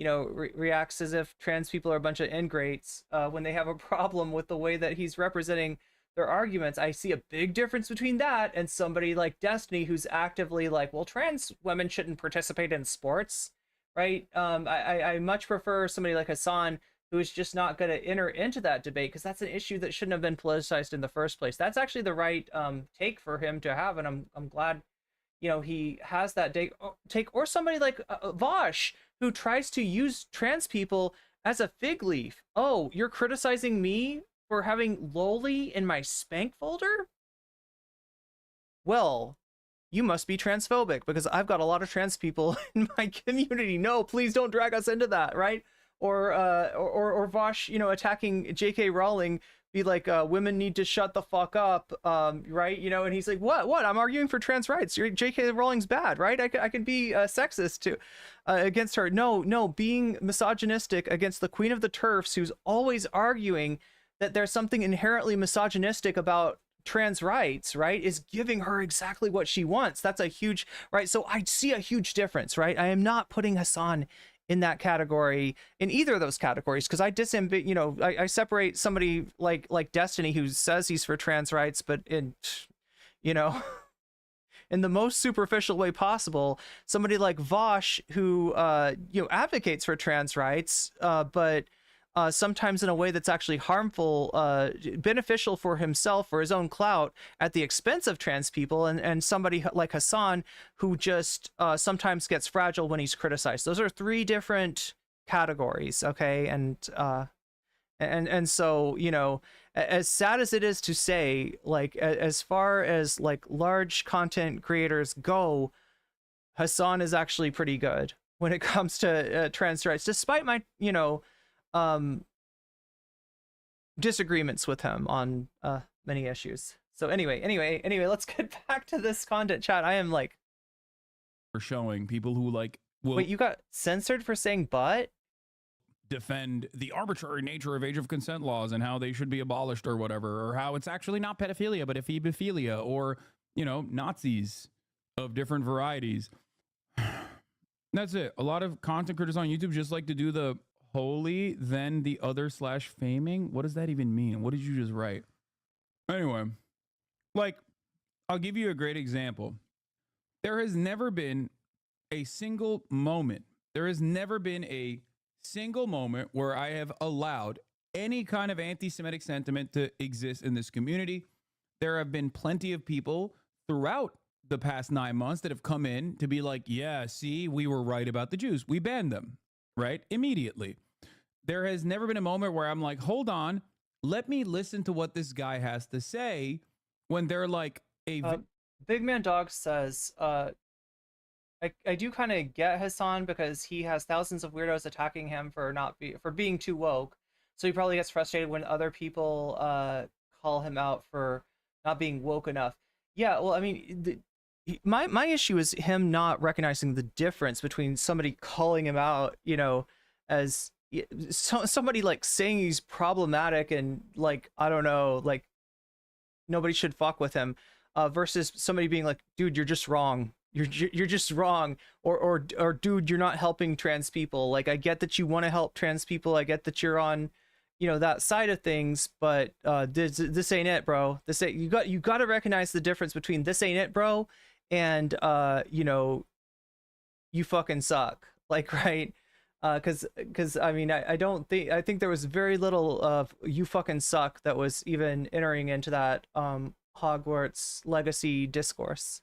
reacts as if trans people are a bunch of ingrates when they have a problem with the way that he's representing their arguments. I see a big difference between that and somebody like Destiny, who's actively like, well, trans women shouldn't participate in sports, right? I much prefer somebody like Hasan, who is just not going to enter into that debate, because that's an issue that shouldn't have been politicized in the first place. That's actually the right take for him to have, and I'm glad he has that take. Or somebody like Vosh, who tries to use trans people as a fig leaf. Oh, you're criticizing me for having loli in my spank folder? Well, you must be transphobic, because I've got a lot of trans people in my community. No, please don't drag us into that, right? Or Vosh, attacking J.K. Rowling, be like, women need to shut the fuck up, right? And he's like, what? I'm arguing for trans rights. J.K. Rowling's bad, right? I can be sexist too against her. No, being misogynistic against the Queen of the Turfs, who's always arguing that there's something inherently misogynistic about trans rights, right, is giving her exactly what she wants. That's a huge, right? So I see a huge difference, right? I am not putting Hasan in that category, in either of those categories, because I separate somebody like Destiny, who says he's for trans rights, but in in the most superficial way possible, somebody like Vosh, who advocates for trans rights, but sometimes in a way that's actually harmful, beneficial for himself, for his own clout, at the expense of trans people, and somebody like Hasan, who just sometimes gets fragile when he's criticized. Those are three different categories, okay? And so, as sad as it is to say, like, as far as like large content creators go, Hasan is actually pretty good when it comes to trans rights, despite my disagreements with him on many issues. So anyway, let's get back to this content, chat. I am like, For showing people who like will wait, you got censored for saying but? defend the arbitrary nature of age of consent laws and how they should be abolished or whatever, or how it's actually not pedophilia but ephebophilia, or Nazis of different varieties. That's it. A lot of content creators on YouTube just like to do the holy then the other slash faming. What does that even mean? What did you just write? Anyway, like, I'll give you a great example. There has never been a single moment. There has never been a single moment where I have allowed any kind of anti-Semitic sentiment to exist in this community. There have been plenty of people throughout the past 9 months that have come in to be like, yeah, see, we were right about the Jews. We banned them, right? Immediately. There has never been a moment where I'm like, hold on, let me listen to what this guy has to say, when they're like Big Man Dog says, I do kind of get Hasan, because he has thousands of weirdos attacking him for being too woke. So he probably gets frustrated when other people call him out for not being woke enough. Yeah, well, I mean, my issue is him not recognizing the difference between somebody calling him out, as somebody like saying he's problematic and like, I don't know, like nobody should fuck with him, versus somebody being like, dude, you're just wrong. You're just wrong, or dude, you're not helping trans people. Like, I get that you want to help trans people. I get that you're on, that side of things, but this ain't it, bro. This ain't, you got to recognize the difference between this ain't it, bro, and you fucking suck. Like, right? Because I mean, I think there was very little of you fucking suck that was even entering into that Hogwarts legacy discourse.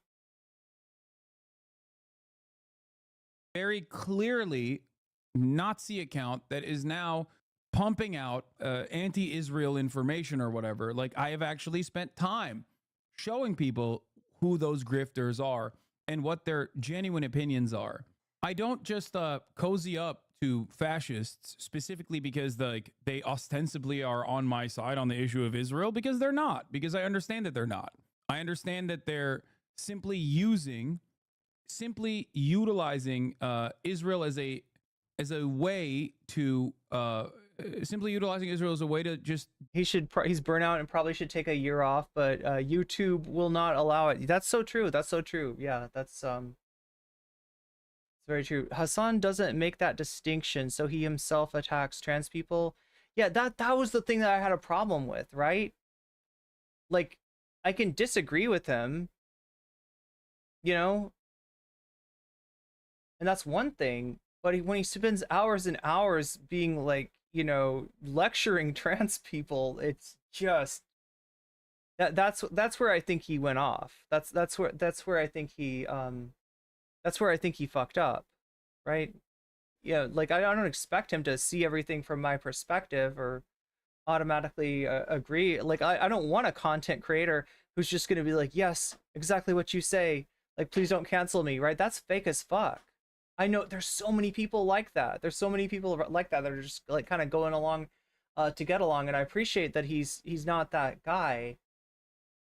Very clearly Nazi account that is now pumping out anti-Israel information or whatever. Like, I have actually spent time showing people who those grifters are and what their genuine opinions are. I don't just cozy up to fascists specifically because they ostensibly are on my side on the issue of Israel, because they're not, because I understand that they're not. I understand that they're simply utilizing Israel as a way to simply utilizing Israel as a way to just he's burnout and probably should take a year off, but YouTube will not allow it. That's so true. That's so true. Yeah, that's it's very true. Hasan doesn't make that distinction, so he himself attacks trans people. Yeah, that was the thing that I had a problem with, right? Like, I can disagree with him, and that's one thing, but when he spends hours and hours being like, lecturing trans people, it's just that's where I think he went off. That's where I think he fucked up, right? Like, I don't expect him to see everything from my perspective or automatically agree. Like, I don't want a content creator who's just going to be like, yes, exactly what you say, like, please don't cancel me, right? That's fake as fuck. I know there's so many people like that. There's so many people like that are just like kind of going along to get along, and I appreciate that he's not that guy.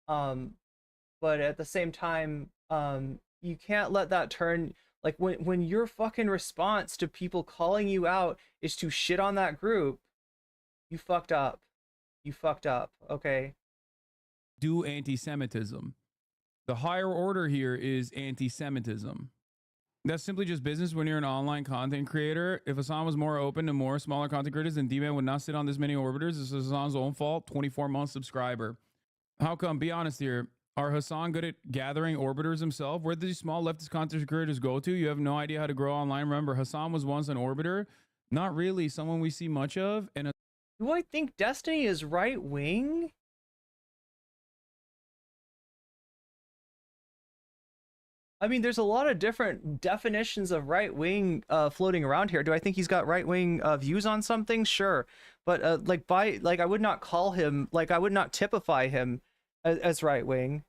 But at the same time, you can't let that turn, like, when your fucking response to people calling you out is to shit on that group, you fucked up. You fucked up, okay? Do anti-Semitism. The higher order here is anti-Semitism. That's simply just business when you're an online content creator. If Hasan was more open to more smaller content creators, then D-Man would not sit on this many orbiters. This is Hasan's own fault. 24-month subscriber. How come? Be honest here. Are Hasan good at gathering orbiters himself? Where do these small leftist content creators go to? You have no idea how to grow online. Remember, Hasan was once an orbiter. Not really someone we see much of. And do I think Destiny is right-wing? I mean, there's a lot of different definitions of right-wing floating around here. Do I think he's got right-wing views on something? Sure. But I would not call him, like, I would not typify him as right-wing.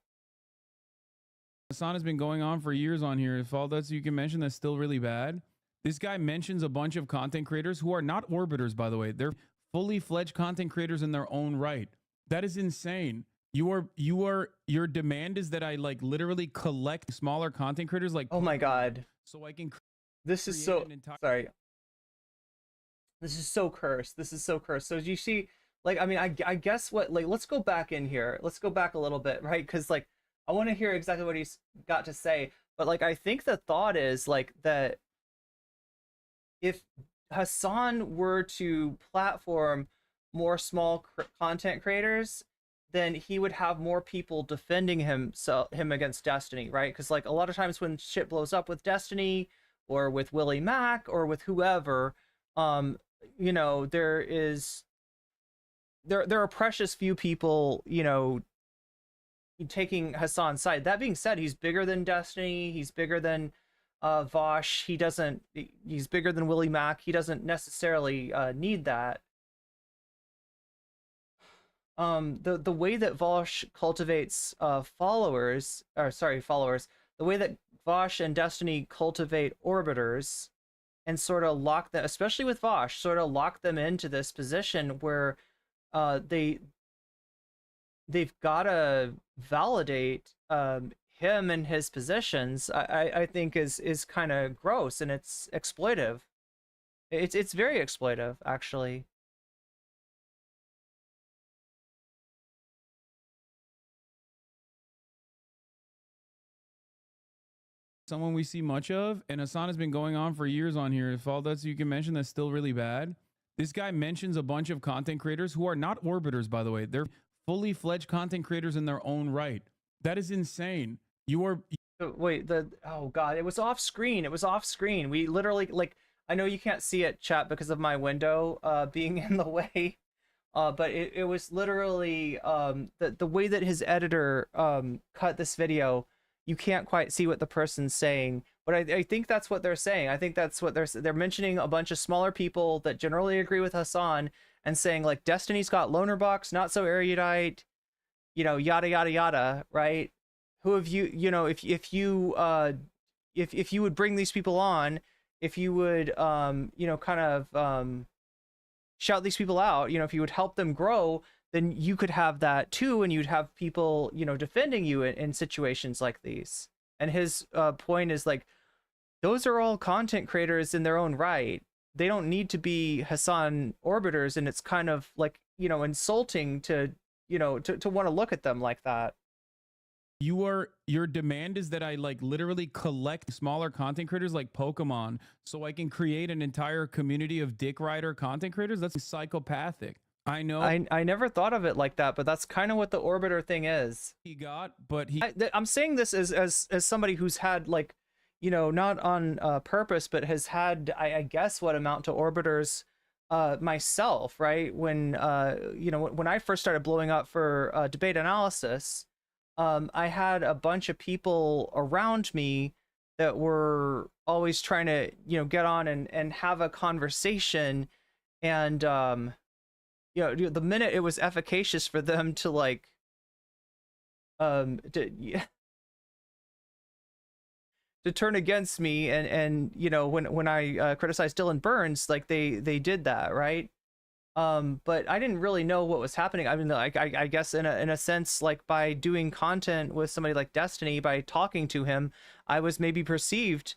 Hasan has been going on for years on here. If all that's you can mention, that's still really bad. This guy mentions a bunch of content creators who are not orbiters, by the way. They're fully fledged content creators in their own right. That is insane. Your demand is that I like literally collect smaller content creators, like, oh my god, so I can this is so sorry, this is so cursed. This is so cursed. So you see, like, I mean, I guess what, like, let's go back in here, let's go back a little bit, right? Because, like, I want to hear exactly what he's got to say, but, like, I think the thought is like that if Hasan were to platform more small content creators, then he would have more people defending him against Destiny, right? Because, like, a lot of times when shit blows up with Destiny or with Willie Mack or with whoever, there are precious few people, taking Hasan's side. That being said, he's bigger than Destiny. He's bigger than Vosh. He's bigger than Willie Mack. He doesn't necessarily need that. The way that Vosh cultivates followers, the way that Vosh and Destiny cultivate orbiters and sort of lock them, especially with Vosh, sort of lock them into this position where they've got to validate him and his positions, I think is kind of gross, and it's exploitive. It's very exploitive, actually. Someone we see much of, and Hasan has been going on for years on here. If all that's you can mention, that's still really bad. This guy mentions a bunch of content creators who are not orbiters, by the way. They're fully fledged content creators in their own right. That is insane. You are. Wait, oh god, it was off screen. It was off screen. We literally, like, I know you can't see it, chat, because of my window being in the way. But it was literally the way that his editor cut this video. You can't quite see what the person's saying, but I think that's what they're saying. I think that's what they're mentioning a bunch of smaller people that generally agree with Hasan and saying, like, Destiny's got loner box, not so erudite, you know, yada yada yada, right? Who have you, you know, if you would bring these people on, if you would you know, kind of shout these people out, you know, if you would help them grow, then you could have that too, and you'd have people, you know, defending you in situations like these. And his point is, like, those are all content creators in their own right. They don't need to be Hasan orbiters, and it's kind of like, you know, insulting to, you know, to want to look at them like that. Your demand is that I, like, literally collect smaller content creators like Pokemon so I can create an entire community of dick rider content creators? That's psychopathic. I know. I never thought of it like that, but that's kind of what the orbiter thing is. I'm saying this as somebody who's had, like, you know, not on purpose, but has had, I guess, what amount to orbiters myself, right? When you know, when I first started blowing up for debate analysis, I had a bunch of people around me that were always trying to, you know, get on and have a conversation, and you know, the minute it was efficacious for them to, like, to turn against me, and you know, when I criticized Dylan Burns, like, they did that, right? But I didn't really know what was happening. I mean, like, I guess in a sense, like, by doing content with somebody like Destiny, by talking to him, I was maybe perceived,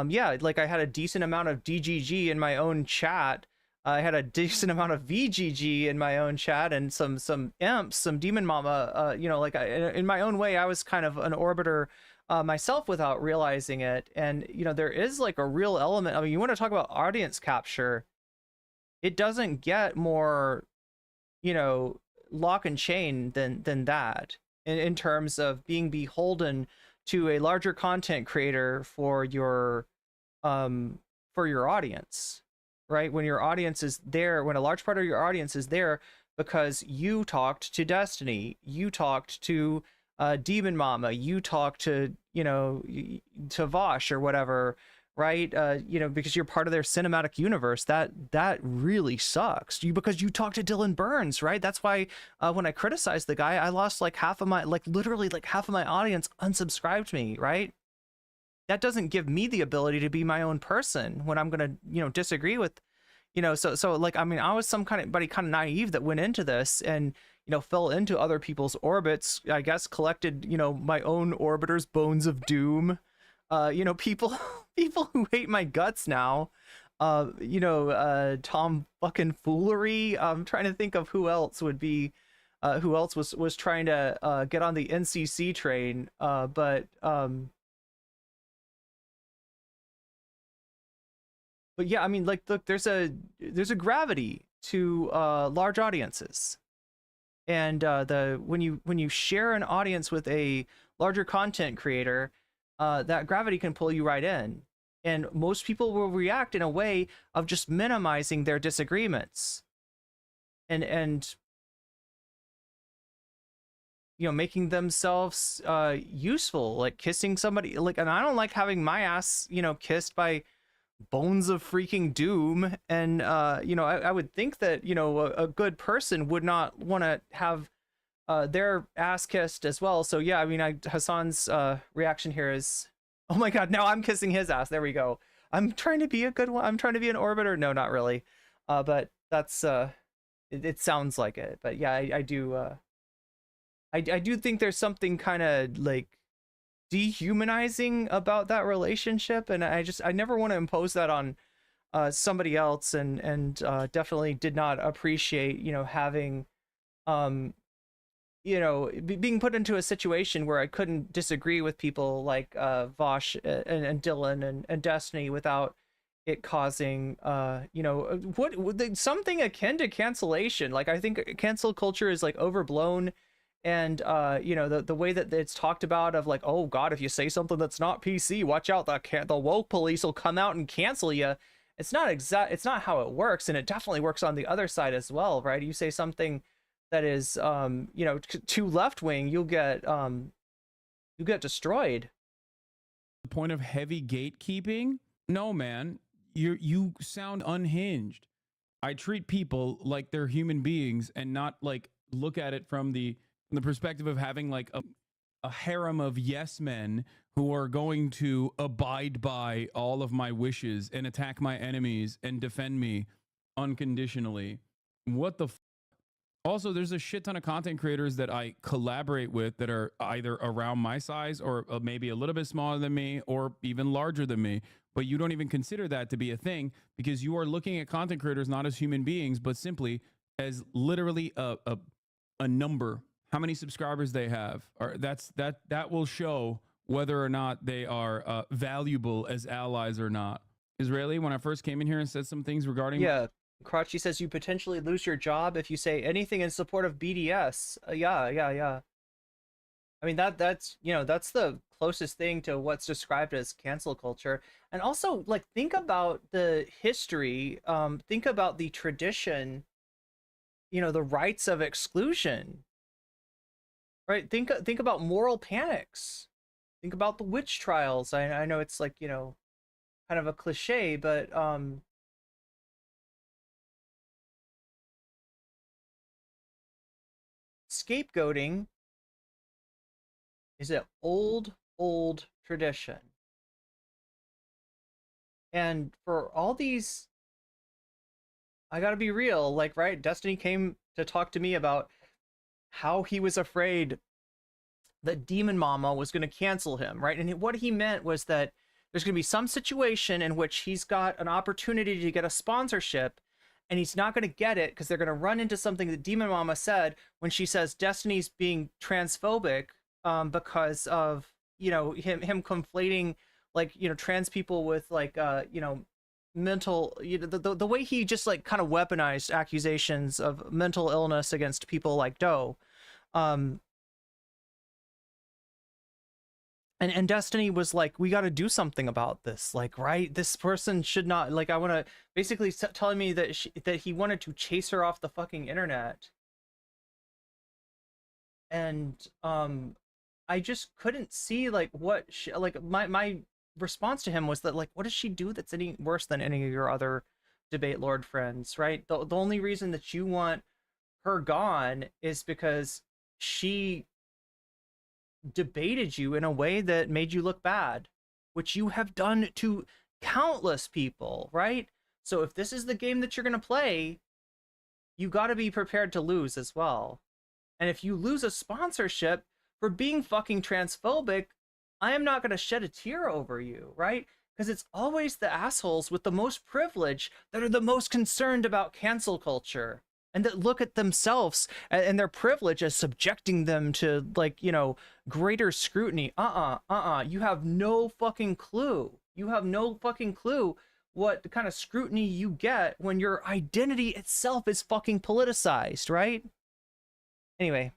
yeah, like, I had a decent amount of DGG in my own chat. I had a decent amount of VGG in my own chat, and some imps, some demon mama, you know, like, in my own way, I was kind of an orbiter myself without realizing it. And, you know, there is, like, a real element. I mean, you want to talk about audience capture, it doesn't get more, you know, lock and chain than that in terms of being beholden to a larger content creator for your audience, right? When your audience is there, when a large part of your audience is there because you talked to Destiny, you talked to Demon Mama, you talked to, you know, to Vosh or whatever, right? You know, because you're part of their cinematic universe. That really sucks. Because you talked to Dylan Burns, right? That's why when I criticized the guy, I lost, like, half of my, like, literally, like, half of my audience unsubscribed me, right? That doesn't give me the ability to be my own person when I'm gonna, you know, disagree with, you know, so like, I mean, I was kind of naive that went into this and, you know, fell into other people's orbits, I guess, collected, you know, my own orbiters, bones of doom, you know, people who hate my guts now, you know, Tom fucking Foolery. I'm trying to think of who else would be, who else was trying to get on the NCC train, but yeah, I mean, like, look, there's a gravity to large audiences, and when you share an audience with a larger content creator, that gravity can pull you right in, and most people will react in a way of just minimizing their disagreements, and you know, making themselves useful, like kissing somebody, like, and I don't like having my ass, you know, kissed by bones of freaking doom, and you know, I would think that, you know, a good person would not want to have their ass kissed as well. So yeah, I mean, Hasan's reaction here is, oh my god, now I'm kissing his ass. There we go. I'm trying to be a good one. I'm trying to be an orbiter. No, not really, but that's it sounds like it. But yeah, I do think there's something kind of, like, dehumanizing about that relationship, and I never want to impose that on somebody else, and definitely did not appreciate, you know, having you know, being put into a situation where I couldn't disagree with people like Vosh and Dylan and Destiny without it causing something akin to cancellation. Like, I think cancel culture is like overblown, and the way that it's talked about of like, oh god, if you say something that's not PC, watch out, the woke police will come out and cancel you. It's not how it works, and it definitely works on the other side as well, right? You say something that is too left wing, you get destroyed. The point of heavy gatekeeping? No, man. You sound unhinged. I treat people like they're human beings and not like look at it from the perspective of having like a harem of yes men who are going to abide by all of my wishes and attack my enemies and defend me unconditionally. What the Also, there's a shit ton of content creators that I collaborate with that are either around my size or maybe a little bit smaller than me or even larger than me. But you don't even consider that to be a thing because you are looking at content creators not as human beings, but simply as literally a number. How many subscribers they have. Or that will show whether or not they are valuable as allies or not. Israeli, when I first came in here and said some things regarding... Yeah. Crotchy says you potentially lose your job if you say anything in support of BDS. Yeah. I mean, that's the closest thing to what's described as cancel culture. And also, like, think about the history, think about the tradition, the rights of exclusion, right? Think about moral panics. Think about the witch trials. I know it's like, kind of a cliche, but scapegoating is an old tradition. And for all these, I gotta be real, like, right, Destiny came to talk to me about how he was afraid that Demon Mama was going to cancel him, right? And what he meant was that there's going to be some situation in which he's got an opportunity to get a sponsorship, and he's not going to get it because they're going to run into something that Demon Mama said when she says Destiny's being transphobic because of him conflating like trans people with like mental the way he just like kind of weaponized accusations of mental illness against people like Doe. And Destiny was like, we got to do something about this, like, right, this person should not, like, I want to basically telling me that that he wanted to chase her off the fucking internet. And I just couldn't see like what like my response to him was that, like, what does she do that's any worse than any of your other debate lord friends, right? The only reason that you want her gone is because she debated you in a way that made you look bad, which you have done to countless people, right? So if this is the game that you're going to play, you got to be prepared to lose as well. And if you lose a sponsorship for being fucking transphobic, I am not going to shed a tear over you, right? Because it's always the assholes with the most privilege that are the most concerned about cancel culture, and that look at themselves and their privilege as subjecting them to, like, greater scrutiny. You have no fucking clue. You have no fucking clue what the kind of scrutiny you get when your identity itself is fucking politicized, right? Anyway.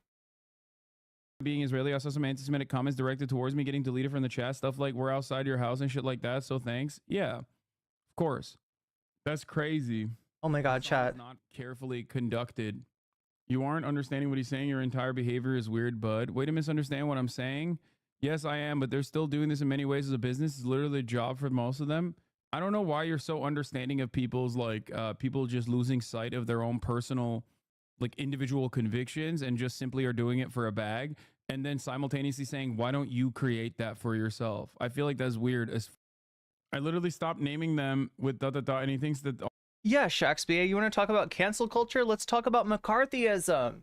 Being Israeli, I saw some anti-Semitic comments directed towards me getting deleted from the chat. Stuff like, we're outside your house and shit like that, so thanks. Yeah, of course. That's crazy. Oh my god, chat. Not carefully conducted. You aren't understanding what he's saying. Your entire behavior is weird, bud. Way to misunderstand what I'm saying. Yes, I am, but they're still doing this in many ways as a business. It's literally a job for most of them. I don't know why you're so understanding of people's, like, people just losing sight of their own personal, like, individual convictions and just simply are doing it for a bag, and then simultaneously saying, why don't you create that for yourself? I feel like that's weird. I literally stopped naming them with and he thinks that... Yeah, Shakespeare, you want to talk about cancel culture? Let's talk about McCarthyism.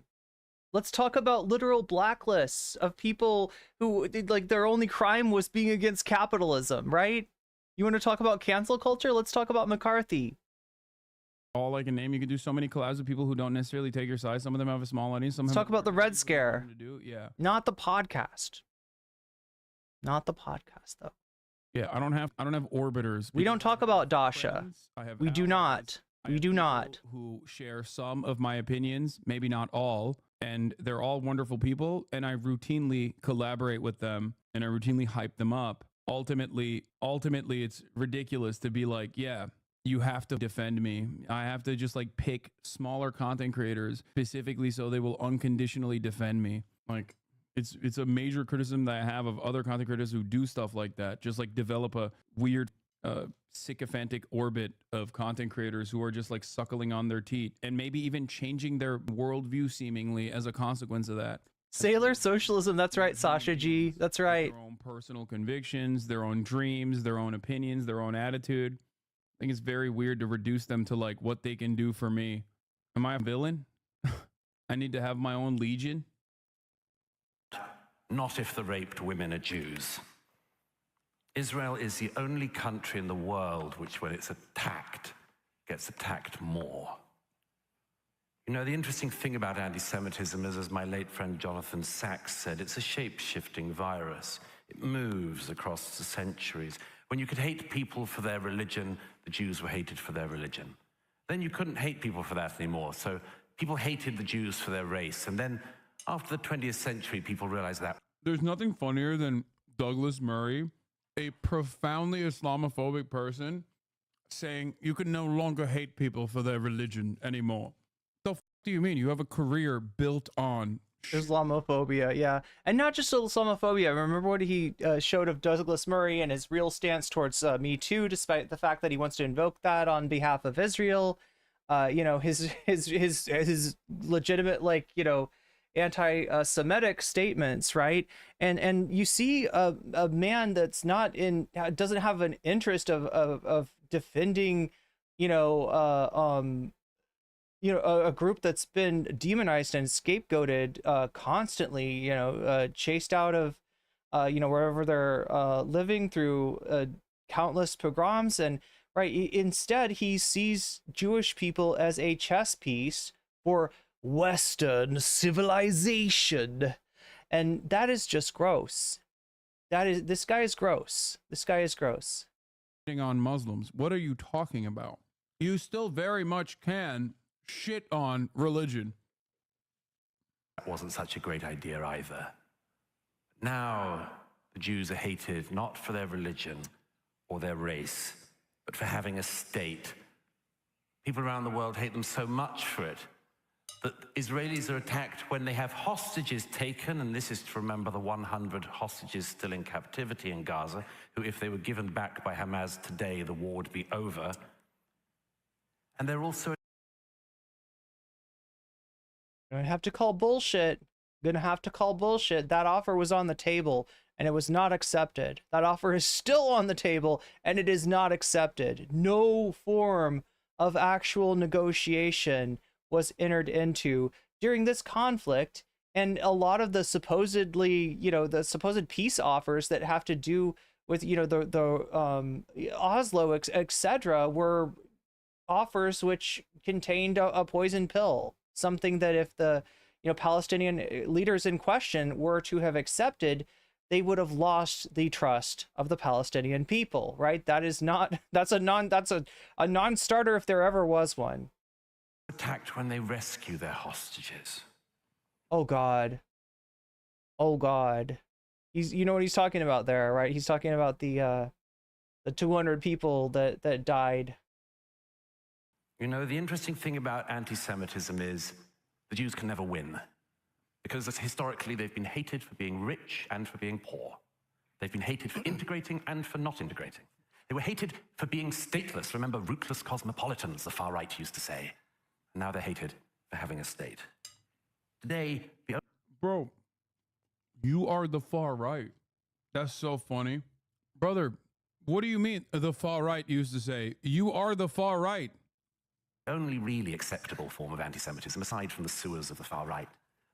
Let's talk about literal blacklists of people who, like, their only crime was being against capitalism, right? You want to talk about cancel culture? Let's talk about McCarthy. All I can name, you can do so many collabs with people who don't necessarily take your side. Some of them have a small audience. Some Let's talk about the Red Scare. Yeah. Not the podcast. Not the podcast, though. Yeah, I don't have orbiters. We don't because talk I about have Dasha. friends, I have We do allies, not. I We have do people not. who share some of my opinions, maybe not all, and they're all wonderful people, and I routinely collaborate with them and I routinely hype them up. Ultimately, it's ridiculous to be like, yeah, you have to defend me. I have to just like pick smaller content creators specifically so they will unconditionally defend me. Like, it's a major criticism that I have of other content creators who do stuff like that. Just like develop a weird sycophantic orbit of content creators who are just like suckling on their teat and maybe even changing their worldview seemingly as a consequence of that. Sailor socialism. That's right, Sasha G. That's right. Their own personal convictions, their own dreams, their own opinions, their own attitude. I think it's very weird to reduce them to like what they can do for me. Am I a villain? I need to have my own legion. Not if the raped women are Jews. Israel is the only country in the world which, when it's attacked, gets attacked more. You know, the interesting thing about anti-Semitism is, as my late friend Jonathan Sachs said, it's a shape-shifting virus. It moves across the centuries. When you could hate people for their religion, the Jews were hated for their religion. Then you couldn't hate people for that anymore, so people hated the Jews for their race. And then after the 20th century, people realized that. There's nothing funnier than Douglas Murray, a profoundly Islamophobic person, saying you can no longer hate people for their religion anymore. The f do you mean? You have a career built on Islamophobia, yeah. And not just Islamophobia. Remember what he showed of Douglas Murray and his real stance towards Me Too, despite the fact that he wants to invoke that on behalf of Israel. You know, his legitimate, like, you know, anti-Semitic statements, right? And you see a man that's not in, doesn't have an interest of defending, you know, a group that's been demonized and scapegoated constantly, you know, chased out of, you know, wherever they're living through countless pogroms. And right, instead he sees Jewish people as a chess piece for Western civilization, and that is just gross. This guy is gross. This guy is gross. On Muslims. What are you talking about? You still very much can shit on religion. That wasn't such a great idea either. Now the Jews are hated not for their religion or their race, but for having a state. People around the world hate them so much for it that Israelis are attacked when they have hostages taken, and this is to remember the 100 hostages still in captivity in Gaza, who, if they were given back by Hamas today, the war would be over. And they're also... I have to call bullshit. Gonna have to call bullshit. That offer was on the table and it was not accepted. That offer is still on the table and it is not accepted. No form of actual negotiation was entered into during this conflict, and a lot of the supposedly, you know, the supposed peace offers that have to do with, you know, the Oslo, etc., were offers which contained a poison pill, something that if the, you know, Palestinian leaders in question were to have accepted, they would have lost the trust of the Palestinian people, right? That is not, that's a non-starter if there ever was one. Attacked when they rescue their hostages. Oh God. Oh God. You know what he's talking about there, right? He's talking about the 200 people that died. You know, the interesting thing about anti-Semitism is the Jews can never win, because historically they've been hated for being rich and for being poor. They've been hated for integrating and for not integrating. They were hated for being stateless. Remember, rootless cosmopolitans, the far right used to say. Now they're hated for having a state. Today, Bro, you are the far right. That's so funny. Brother, what do you mean the far right used to say? You are the far right. The only really acceptable form of anti-Semitism, aside from the sewers of the far right,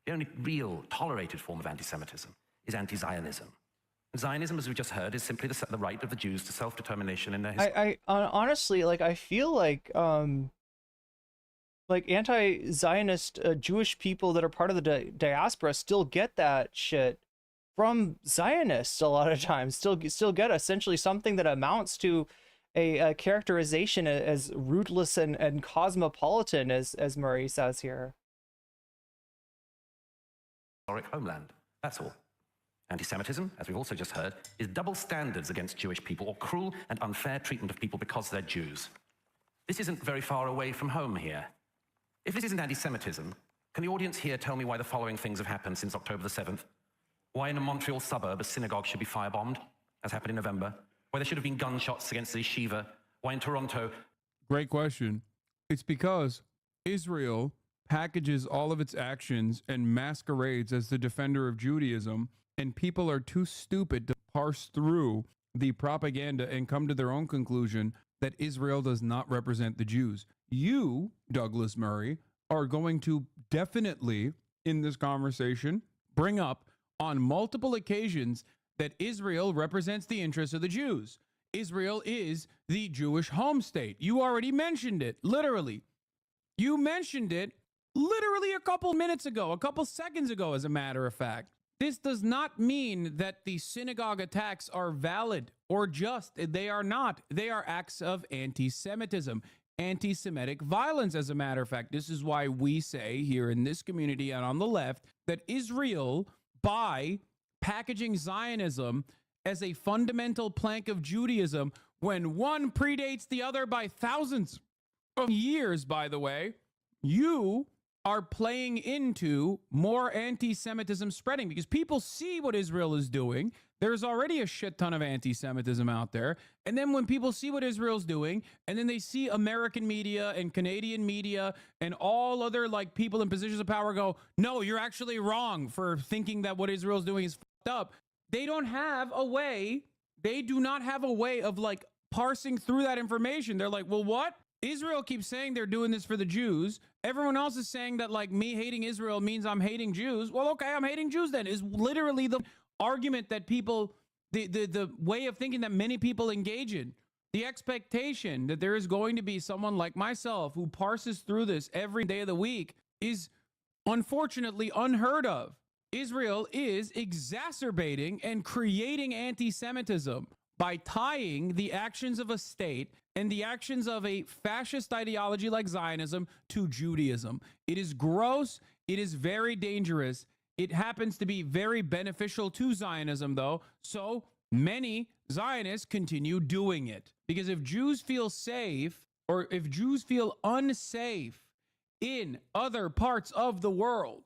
the only real tolerated form of anti-Semitism is anti-Zionism. And Zionism, as we just heard, is simply the right of the Jews to self-determination in their history. I honestly, like, I feel like anti-Zionist Jewish people that are part of the diaspora still get that shit from Zionists a lot of times. Still get essentially something that amounts to a characterization as rootless and cosmopolitan, as Murray says here. Historic homeland. That's all. Anti-Semitism, as we've also just heard, is double standards against Jewish people, or cruel and unfair treatment of people because they're Jews. This isn't very far away from home here. If this isn't anti-Semitism, can the audience here tell me why the following things have happened since October the 7th? Why in a Montreal suburb a synagogue should be firebombed, as happened in November? Why there should have been gunshots against the yeshiva? Why in Toronto... Great question. It's because Israel packages all of its actions and masquerades as the defender of Judaism, and people are too stupid to parse through the propaganda and come to their own conclusion that Israel does not represent the Jews. You, Douglas Murray, are going to definitely, in this conversation, bring up on multiple occasions that Israel represents the interests of the Jews. Israel is the Jewish home state. You already mentioned it, literally. You mentioned it literally a couple minutes ago, a couple seconds ago, as a matter of fact. This does not mean that the synagogue attacks are valid or just. They are not. They are acts of anti-Semitism, anti-Semitic violence, as a matter of fact. This is why we say here in this community and on the left that Israel, by packaging Zionism as a fundamental plank of Judaism, when one predates the other by thousands of years, by the way, you are playing into more anti-Semitism spreading, because people see what Israel is doing. There's already a shit ton of anti-Semitism out there. And then when people see what Israel's doing, and then they see American media and Canadian media and all other like people in positions of power go, no, you're actually wrong for thinking that what Israel's doing is fucked up. They don't have a way. They do not have a way of like parsing through that information. They're like, well, what? Israel keeps saying they're doing this for the Jews. Everyone else is saying that like me hating Israel means I'm hating Jews. Well, okay, I'm hating Jews then, is literally the argument that people, the way of thinking that many people engage in. The expectation that there is going to be someone like myself who parses through this every day of the week is unfortunately unheard of. Israel is exacerbating and creating anti-Semitism by tying the actions of a state and the actions of a fascist ideology like Zionism to Judaism. It is gross. It is very dangerous. It happens to be very beneficial to Zionism, though. So many Zionists continue doing it. Because if Jews feel safe, or if Jews feel unsafe in other parts of the world,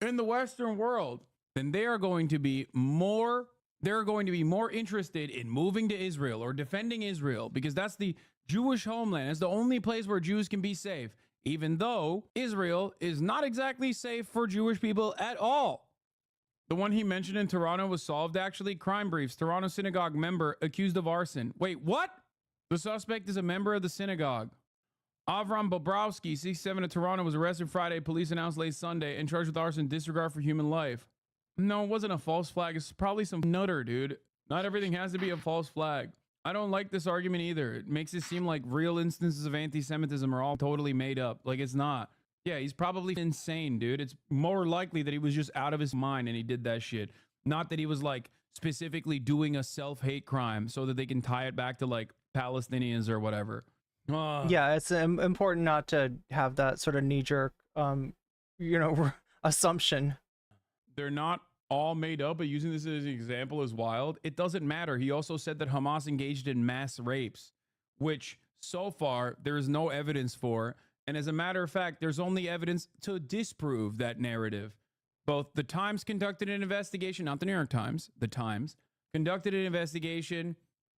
in the Western world, then they are going to be more interested in moving to Israel or defending Israel, because that's the Jewish homeland. It's the only place where Jews can be safe, even though Israel is not exactly safe for Jewish people at all. The one he mentioned in Toronto was solved, actually. Crime briefs. Toronto synagogue member accused of arson. Wait, what? The suspect is a member of the synagogue. Avram Bobrowski, 67 of Toronto, was arrested Friday. Police announced late Sunday and charged with arson, disregard for human life. No, it wasn't a false flag. It's probably some nutter, dude. Not everything has to be a false flag. I don't like this argument either. It makes it seem like real instances of anti-Semitism are all totally made up. Like, it's not. Yeah, he's probably insane, dude. It's more likely that he was just out of his mind and he did that shit. Not that he was, like, specifically doing a self-hate crime so that they can tie it back to, like, Palestinians or whatever. Yeah, it's important not to have that sort of knee-jerk, assumption. They're not all made up, but using this as an example is wild. It doesn't matter. He also said that Hamas engaged in mass rapes, which so far there is no evidence for. And as a matter of fact, there's only evidence to disprove that narrative. Both the Times conducted an investigation, not the New York Times, the Times conducted an investigation.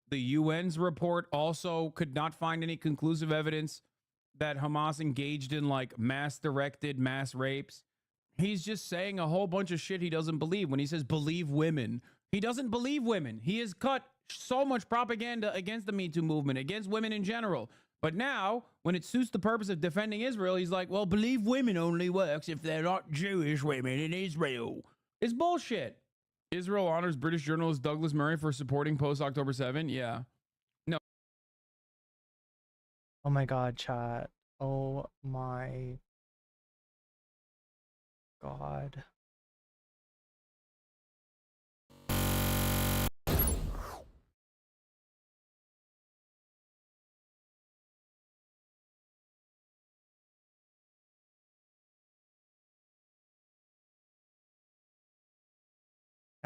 The UN's report also could not find any conclusive evidence that Hamas engaged in like mass-directed mass rapes. He's just saying a whole bunch of shit he doesn't believe. When he says believe women, he doesn't believe women. He has cut so much propaganda against the Me Too movement, against women in general. But now, when it suits the purpose of defending Israel, he's like, well, believe women only works if they're not Jewish women in Israel. It's bullshit. Israel honors British journalist Douglas Murray for supporting post-October 7. Yeah. No. Oh my God, chat. Oh my God.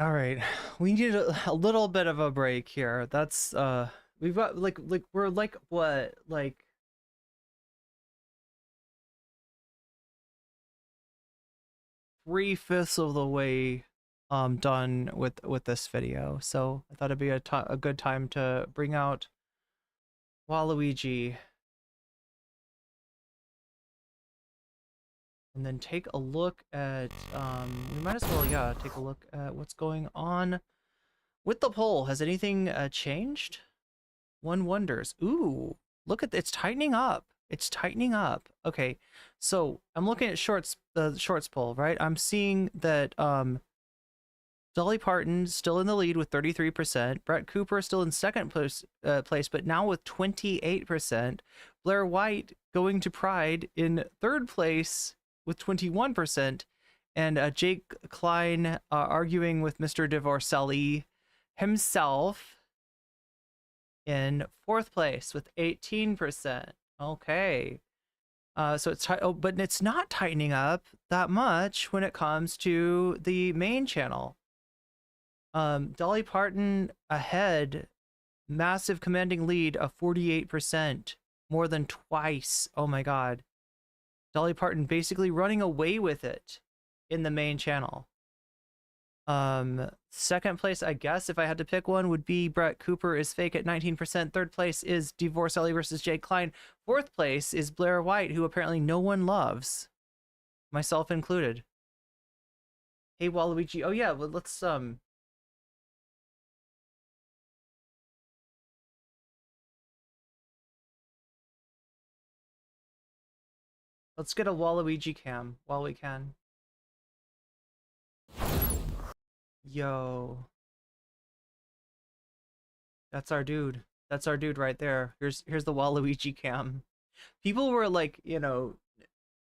All right, we need a little bit of a break here. That's we've got like we're like what, like 3/5 of the way done with this video, so I thought it'd be a good time to bring out Waluigi and then take a look at we might as well, yeah, take a look at what's going on with the poll. Has anything changed? One wonders. Ooh, look at it's tightening up. It's tightening up. Okay, so I'm looking at shorts, the shorts poll, right? I'm seeing that Dolly Parton's still in the lead with 33%. Brett Cooper still in second place, but now with 28%. Blair White going to Pride in third place with 21%. And Jake Klein arguing with Mr. Divorcelli himself in fourth place with 18%. Okay. So it's but it's not tightening up that much when it comes to the main channel. Dolly Parton ahead, massive commanding lead of 48%, more than twice. Oh my god. Dolly Parton basically running away with it in the main channel. Second place, I guess, if I had to pick one, would be Brett Cooper is fake at 19%. Third place is Divorcelli versus Jake Klein. Fourth place is Blair White, who apparently no one loves, myself included. Hey Waluigi. Oh yeah, well, let's get a Waluigi cam while we can. Yo. That's our dude. That's our dude right there. Here's the Waluigi cam. People were like, you know,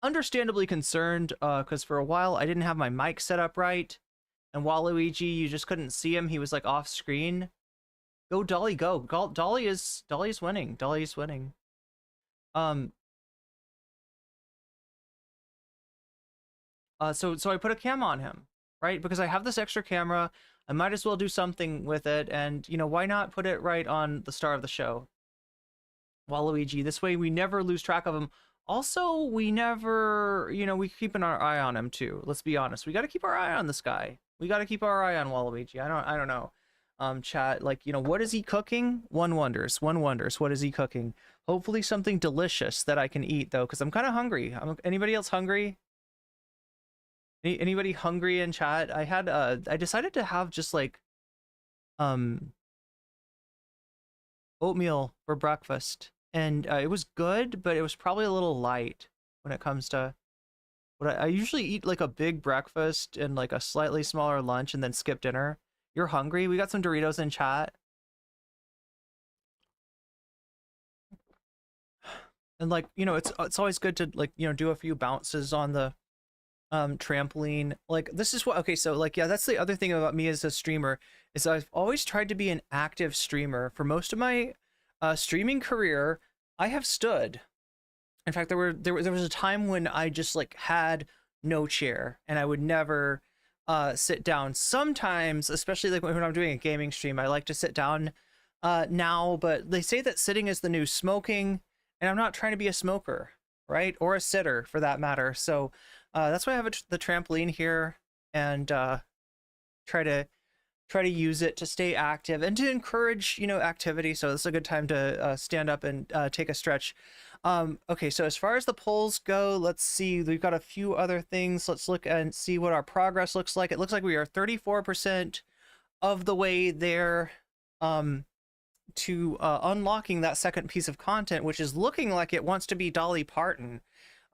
understandably concerned because for a while I didn't have my mic set up right, and Waluigi, you just couldn't see him. He was like off screen. Go Dolly, go. Dolly's winning. Dolly's winning. So I put a cam on him, right? Because I have this extra camera, I might as well do something with it, and you know, why not put it right on the star of the show, Waluigi. This way we never lose track of him. Also, we never, you know, we keeping our eye on him too. Let's be honest. We got to keep our eye on this guy. We got to keep our eye on Waluigi. I don't know. Chat, like, you know, what is he cooking? One wonders. What is he cooking? Hopefully something delicious that I can eat though, because I'm kind of hungry. Anybody else hungry? Anybody hungry in chat? I had I decided to have just like oatmeal for breakfast, and it was good, but it was probably a little light when it comes to what I usually eat, like a big breakfast and like a slightly smaller lunch and then skip dinner. You're hungry? We got some Doritos in chat. And like, you know, it's always good to like, you know, do a few bounces on the trampoline. Like this is what, okay, so like, yeah, that's the other thing about me as a streamer is I've always tried to be an active streamer. For most of my streaming career, I have stood. In fact, there was a time when I just like had no chair and I would never sit down. Sometimes, especially like when I'm doing a gaming stream, I like to sit down now, but they say that sitting is the new smoking, and I'm not trying to be a smoker, right? Or a sitter for that matter. So that's why I have the trampoline here, and try to use it to stay active and to encourage, you know, activity. So this is a good time to stand up and take a stretch. Okay, so as far as the polls go, let's see. We've got a few other things. Let's look and see what our progress looks like. It looks like we are 34% of the way there to unlocking that second piece of content, which is looking like it wants to be Dolly Parton.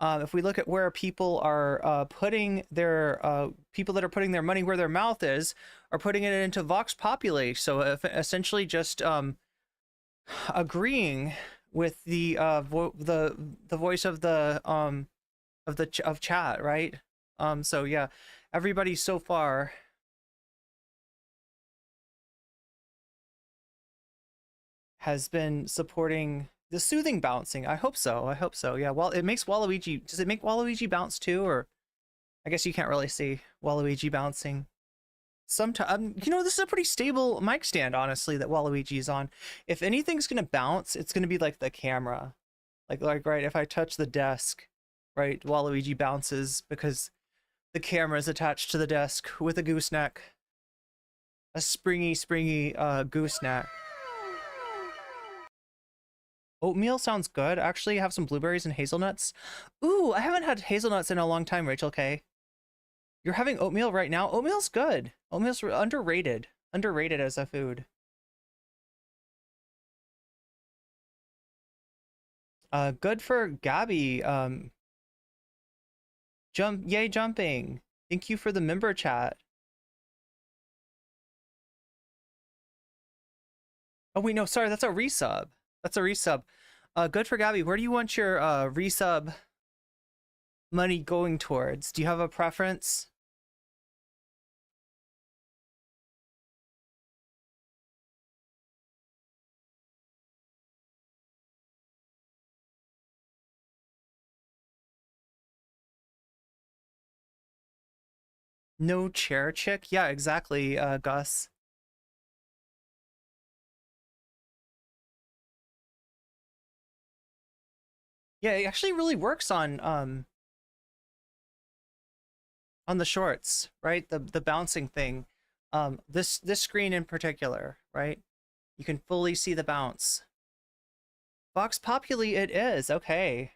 If we look at where people are putting their people that are putting their money where their mouth is, are putting it into Vox Populi. So essentially just agreeing with the voice of the chat, right? So yeah, everybody so far has been supporting the soothing bouncing. I hope so. I hope so. Yeah. Well, it makes Waluigi. Does it make Waluigi bounce too? Or I guess you can't really see Waluigi bouncing. sometimes, you know, this is a pretty stable mic stand, honestly, that Waluigi's on. If anything's gonna bounce, it's gonna be like the camera. Like right, if I touch the desk, right, Waluigi bounces because the camera is attached to the desk with a gooseneck. A springy gooseneck. Oatmeal sounds good. Actually, have some blueberries and hazelnuts. Ooh, I haven't had hazelnuts in a long time, Rachel K. You're having oatmeal right now? Oatmeal's good. Oatmeal's underrated. Underrated as a food. Good for Gabby. Yay jumping. Thank you for the member chat. Oh wait, no, sorry, that's a resub. That's a resub. Good for Gabby. Where do you want your resub money going towards? Do you have a preference? No chair chick? Yeah, exactly, Gus. Yeah, it actually really works on the shorts, right? The bouncing thing. This screen in particular, right? You can fully see the bounce. Vox Populi it is. Okay.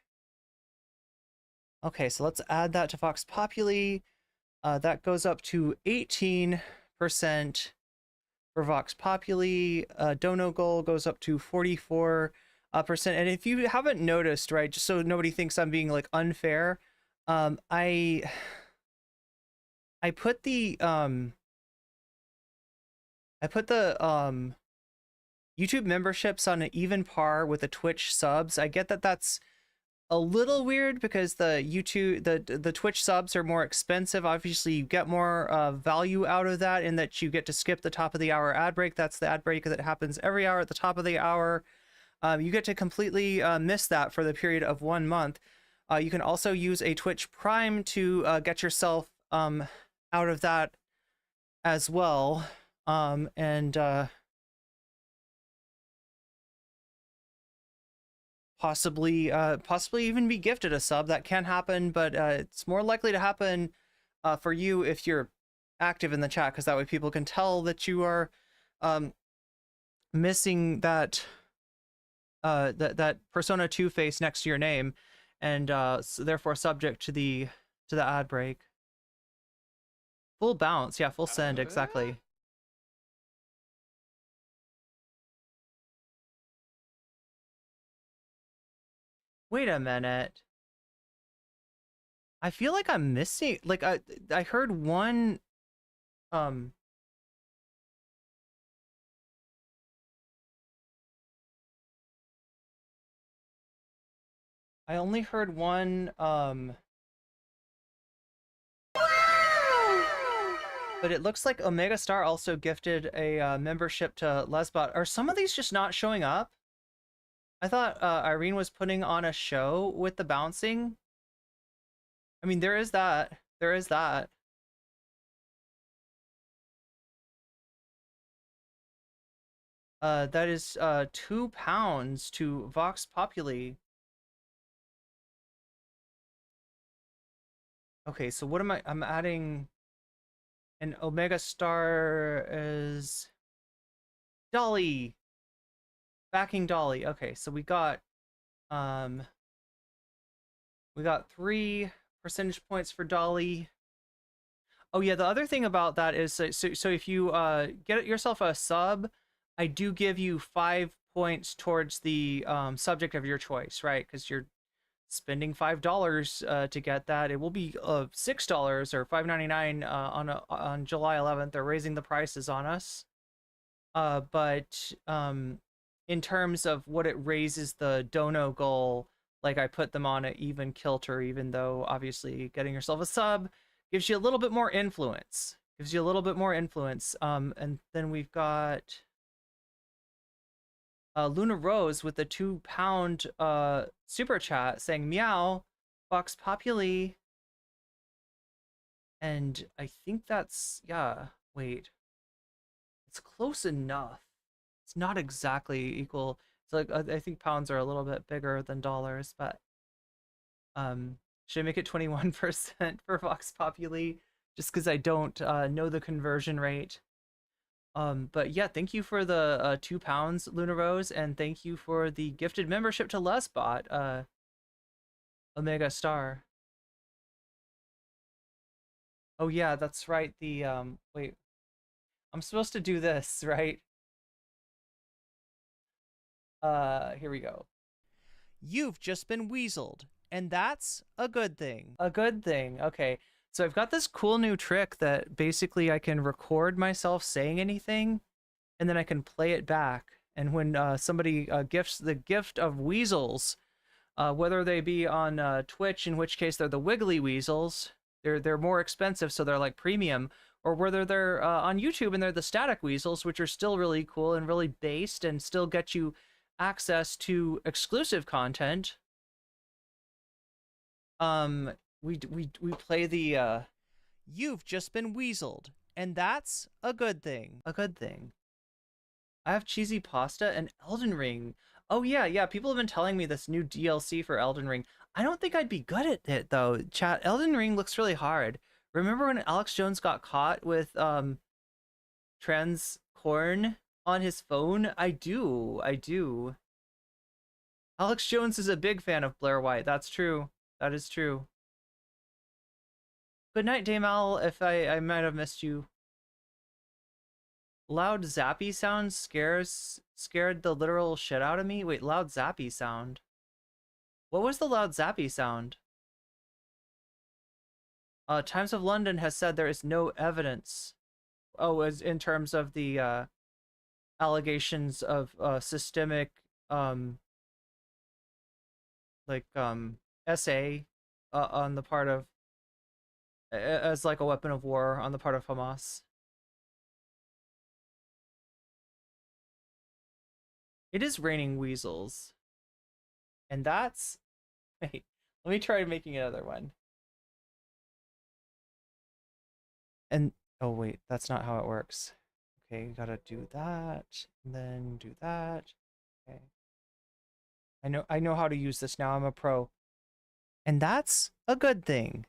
Okay, so let's add that to Vox Populi. That goes up to 18% for Vox Populi. Dono Goal goes up to 44%. And if you haven't noticed, right, just so nobody thinks I'm being like unfair, I put the YouTube memberships on an even par with the Twitch subs. I get that that's a little weird because the Twitch subs are more expensive. Obviously, you get more value out of that in that you get to skip the top of the hour ad break. That's the ad break that happens every hour at the top of the hour. You get to completely miss that for the period of 1 month. You can also use a Twitch Prime to get yourself out of that as well. Possibly even be gifted a sub. That can happen, but it's more likely to happen for you if you're active in the chat, because that way people can tell that you are missing that that Persona 2 face next to your name, and so therefore subject to the ad break. Full bounce, yeah, full send, exactly. Wait a minute. I feel like I'm missing, like I heard one I only heard one but it looks like Omega Star also gifted a membership to Lesbot. Are some of these just not showing up? I thought Irene was putting on a show with the bouncing. I mean, there is that. There is that. That is £2 to Vox Populi. Okay, so what am I'm adding an Omega Star is Dolly. Backing Dolly. Okay, so we got 3 percentage points for Dolly. Oh yeah, the other thing about that is so if you get yourself a sub, I do give you 5 points towards the subject of your choice, right? Because you're spending $5 to get that. It will be $6 or $5.99 on July 11th. They're raising the prices on us. But in terms of what it raises the dono goal, like I put them on an even kilter, even though obviously getting yourself a sub gives you a little bit more influence. And then we've got Luna Rose with the £2 super chat saying meow, Vox Populi. And I think that's, yeah, Wait. It's close enough. It's not exactly equal. It's like I think pounds are a little bit bigger than dollars, but should I make it 21% for Vox Populi? Just because I don't know the conversion rate. But yeah, thank you for the £2, Luna Rose, and thank you for the gifted membership to Lesbot, Omega Star. Oh yeah, that's right. The wait, I'm supposed to do this, right? Here we go. You've just been weaseled, and that's a good thing. A good thing. Okay. So I've got this cool new trick that basically I can record myself saying anything, and then I can play it back. And when somebody gifts the gift of weasels, whether they be on Twitch, in which case they're the wiggly weasels, they're more expensive, so they're like premium, or whether they're on YouTube and they're the static weasels, which are still really cool and really based and still get you access to exclusive content. We play the you've just been weaseled, and that's a good thing. A good thing. I have cheesy pasta and Elden Ring. Oh yeah, people have been telling me this new DLC for Elden Ring. I don't think I'd be good at it though. Chat, Elden Ring looks really hard. Remember when Alex Jones got caught with trans corn on his phone? I do. Alex Jones is a big fan of Blair White. That's true. That is true. Good night, Dame Owl, if I might have missed you. Loud zappy sound scared the literal shit out of me. Wait, loud zappy sound. What was the loud zappy sound? Times of London has said there is no evidence. Oh, as in terms of the allegations of systemic SA on the part of as like a weapon of war on the part of Hamas. It is raining weasels. And that's... Wait, let me try making another one. And... Oh, wait, that's not how it works. Okay, gotta do that, and then do that. Okay. I know how to use this now. I'm a pro. And that's a good thing.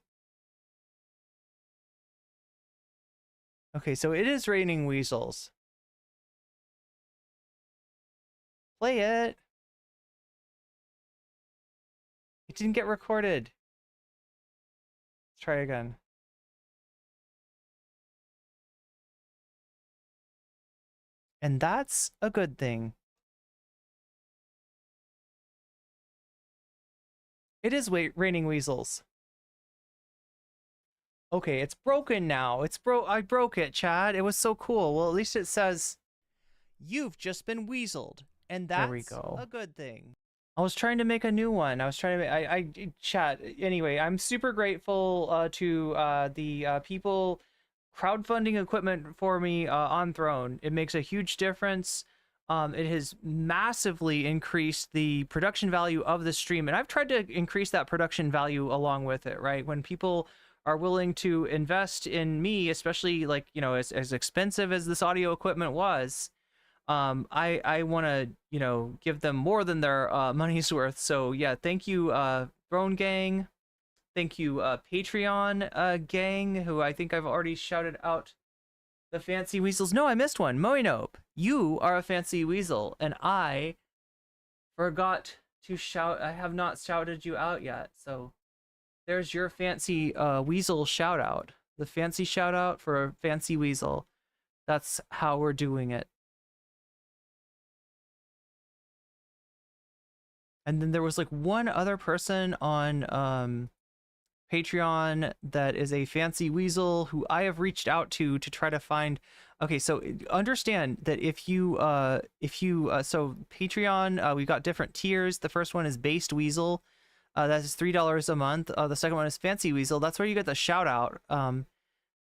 Okay, so it is raining weasels. Play it. It didn't get recorded. Let's try again. And that's a good thing. It is raining weasels. Okay, it's broken now. I broke it, Chad. It was so cool. Well, at least it says you've just been weaseled, and that's a good thing. I was trying to make a new one. I was trying to chat. Anyway, I'm super grateful to the people crowdfunding equipment for me on Throne. It makes a huge difference. It has massively increased the production value of the stream, and I've tried to increase that production value along with it, right? When people are willing to invest in me, especially like, you know, as expensive as this audio equipment was, I want to, you know, give them more than their money's worth. So yeah, thank you, Throne Gang. Thank you, Patreon gang, who I think I've already shouted out. The fancy weasels. No, I missed one. Moinope, you are a fancy weasel, and I forgot to shout. I have not shouted you out yet, so there's your fancy weasel shout out. The fancy shout out for a fancy weasel. That's how we're doing it. And then there was like one other person on Patreon that is a fancy weasel who I have reached out to try to find. Okay, so understand that if you so Patreon, we've got different tiers. The first one is based weasel, that is $3 a month. The second one is fancy weasel. That's where you get the shout out.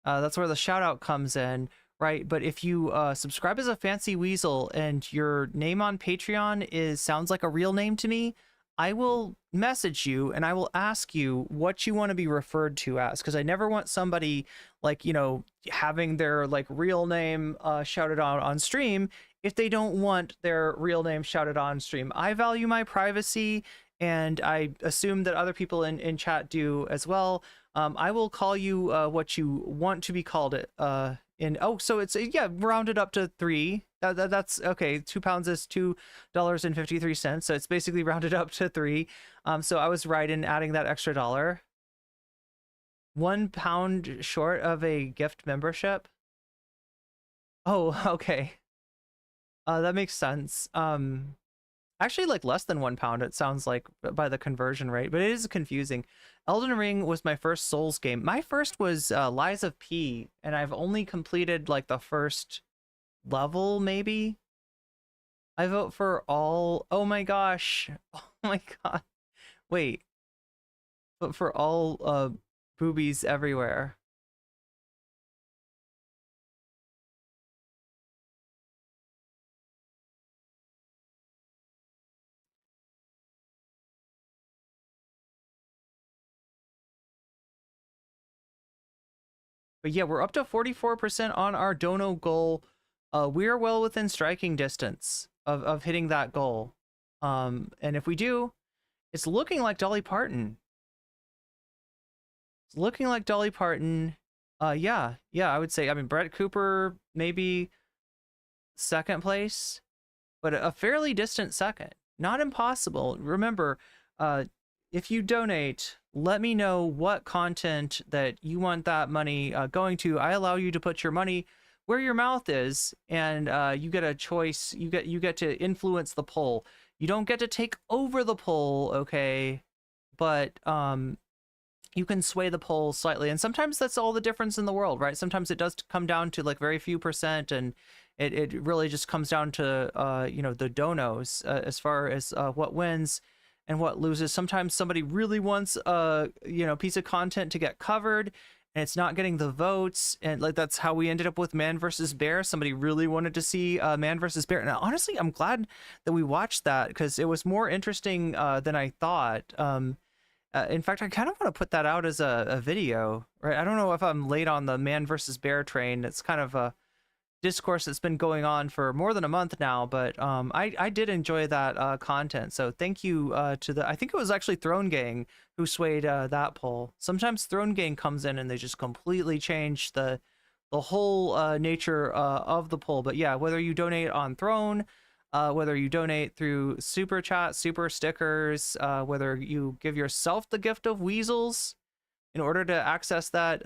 That's where the shout out comes in, right? But if you subscribe as a fancy weasel and your name on Patreon sounds like a real name to me, I will message you and I will ask you what you want to be referred to as, because I never want somebody like, you know, having their like real name shouted out on stream if they don't want their real name shouted on stream. I value my privacy, and I assume that other people in chat do as well. I will call you what you want to be called it. So it's yeah, rounded up to 3. That's okay. 2 pounds is $2.53, so it's basically rounded up to 3. So I was right in adding that extra dollar. 1 pound short of a gift membership. Oh, okay. That makes sense. Actually, like less than 1 pound, it sounds like, by the conversion rate, but it is confusing. Elden Ring was my first Souls game. My first was Lies of P, and I've only completed like the first level, maybe. I vote for all. Oh my gosh. Oh my god. Wait. Vote for all boobies everywhere. But yeah, we're up to 44% on our dono goal. We are well within striking distance of hitting that goal. And if we do, it's looking like Dolly Parton. It's looking like Dolly Parton. Yeah, I would say, I mean, Brett Cooper, maybe second place, but a fairly distant second. Not impossible. Remember, if you donate, let me know what content that you want that money going to. I allow you to put your money where your mouth is, and you get a choice. You get to influence the poll. You don't get to take over the poll, okay? But you can sway the poll slightly, and sometimes that's all the difference in the world, right? Sometimes it does come down to like very few percent, and it really just comes down to you know, the donos as far as what wins and what loses. Sometimes somebody really wants a, you know, piece of content to get covered, and it's not getting the votes, and like that's how we ended up with Man versus Bear. Somebody really wanted to see Man versus Bear, and honestly, I'm glad that we watched that, because it was more interesting than I thought. In fact, I kind of want to put that out as a video, right? I don't know if I'm late on the Man versus Bear train. It's kind of a discourse that's been going on for more than a month now, but I did enjoy that content. So thank you to the, I think it was actually Throne Gang who swayed that poll. Sometimes Throne Gang comes in and they just completely change the whole nature of the poll. But yeah, whether you donate on Throne, whether you donate through super chat, super stickers, whether you give yourself the gift of weasels in order to access that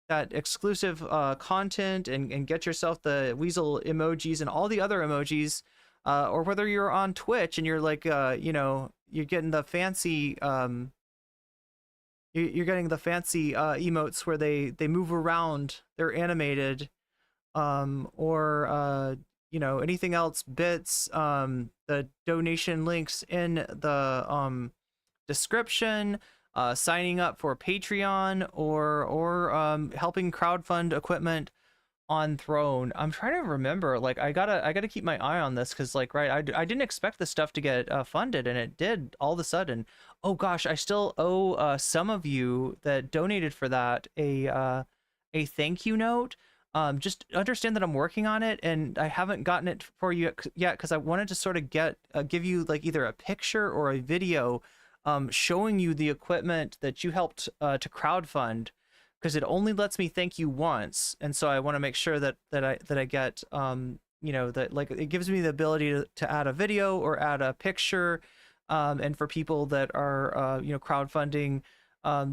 that exclusive content and get yourself the weasel emojis and all the other emojis, or whether you're on Twitch and you're like, you know, you're getting the fancy you're getting the fancy emotes where they move around, they're animated, or you know, anything else, bits, the donation links in the description, signing up for Patreon, or helping crowdfund equipment on Throne. I'm trying to remember, like, I gotta keep my eye on this, because like, right, I didn't expect this stuff to get funded, and it did all of a sudden. Oh gosh, I still owe some of you that donated for that a thank you note. Just understand that I'm working on it, and I haven't gotten it for you yet, because I wanted to sort of give you like either a picture or a video showing you the equipment that you helped to crowdfund, because it only lets me thank you once, and so I want to make sure that I get you know, that like it gives me the ability to add a video or add a picture, and for people that are you know, crowdfunding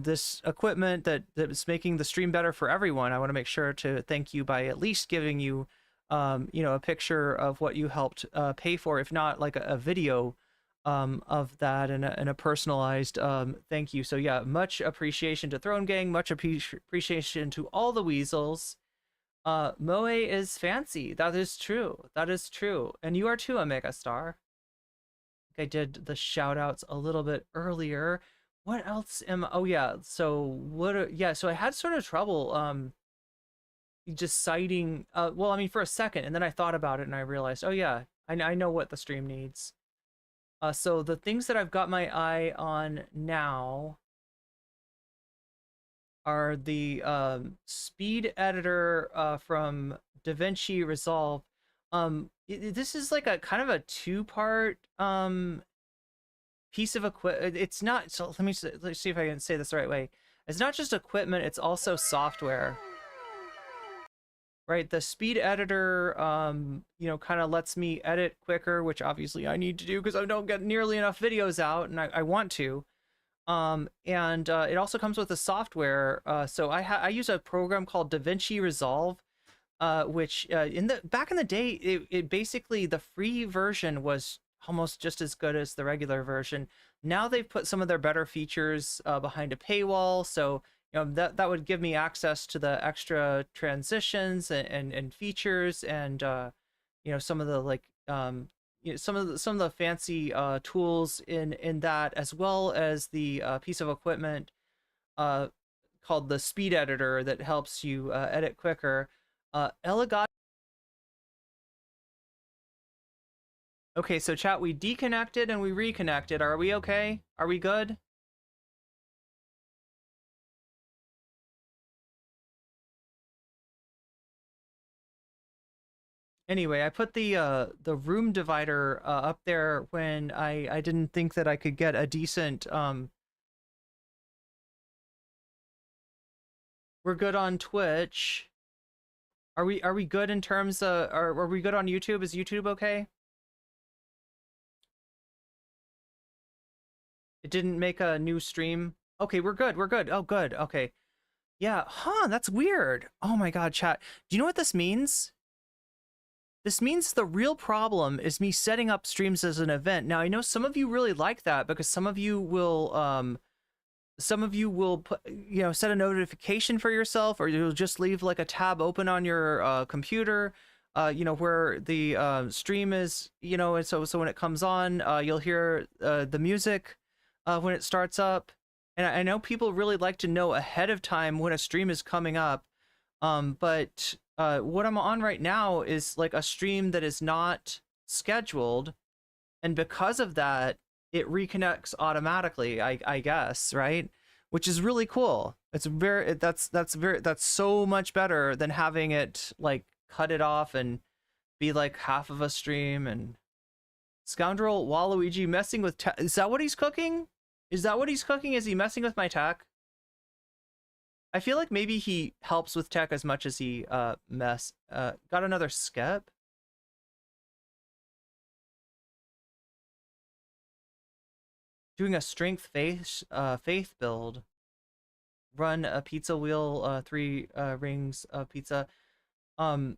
this equipment that is making the stream better for everyone, I want to make sure to thank you by at least giving you you know, a picture of what you helped pay for, if not like a video of that, and a personalized thank you. So yeah, much appreciation to Throne Gang, much appreciation to all the weasels. Moe is fancy. That is true. That is true. And you are too, Omega Star. I did the shout outs a little bit earlier. What else am, oh yeah, so what yeah, so I had sort of trouble just citing well, I mean, for a second, and then I thought about it and I realized, oh yeah, I know what the stream needs. So the things that I've got my eye on now are the speed editor from DaVinci Resolve. This is like a kind of a two-part piece of equipment. It's not, so let's see if I can say this the right way. It's not just equipment, it's also software. Right, the speed editor, you know, kind of lets me edit quicker, which obviously I need to do because I don't get nearly enough videos out, and I want to. And it also comes with the software. So I use a program called DaVinci Resolve, which back in the day, it basically, the free version was almost just as good as the regular version. Now they've put some of their better features behind a paywall, so you know that would give me access to the extra transitions and features, and you know, some of the like you know, some of the fancy tools in that, as well as the piece of equipment called the speed editor that helps you edit quicker. Elegant. Okay, so chat, we deconnected and we reconnected. Are we okay? Are we good? Anyway, I put the room divider up there when I didn't think that I could get a decent we're good on Twitch. Are we good in terms of are we good on YouTube? Is YouTube okay? It didn't make a new stream. Okay, we're good. We're good. Oh, good. Okay. Yeah, huh, that's weird. Oh my god, chat. Do you know what this means? This means the real problem is me setting up streams as an event. Now, I know some of you really like that because some of you will put, you know, set a notification for yourself, or you'll just leave like a tab open on your computer, you know, where the stream is, you know, and so when it comes on, you'll hear the music when it starts up. And I know people really like to know ahead of time when a stream is coming up. But what I'm on right now is like a stream that is not scheduled, and because of that, it reconnects automatically, I guess, right? Which is really cool. It's that's so much better than having it like cut it off and be like half of a stream. And Scoundrel Waluigi messing with tech. Is that what he's cooking? Is that what he's cooking? Is he messing with my tech? I feel like maybe he helps with tech as much as he got another skep. Doing a strength faith build. Run a pizza wheel, 3 rings of pizza. But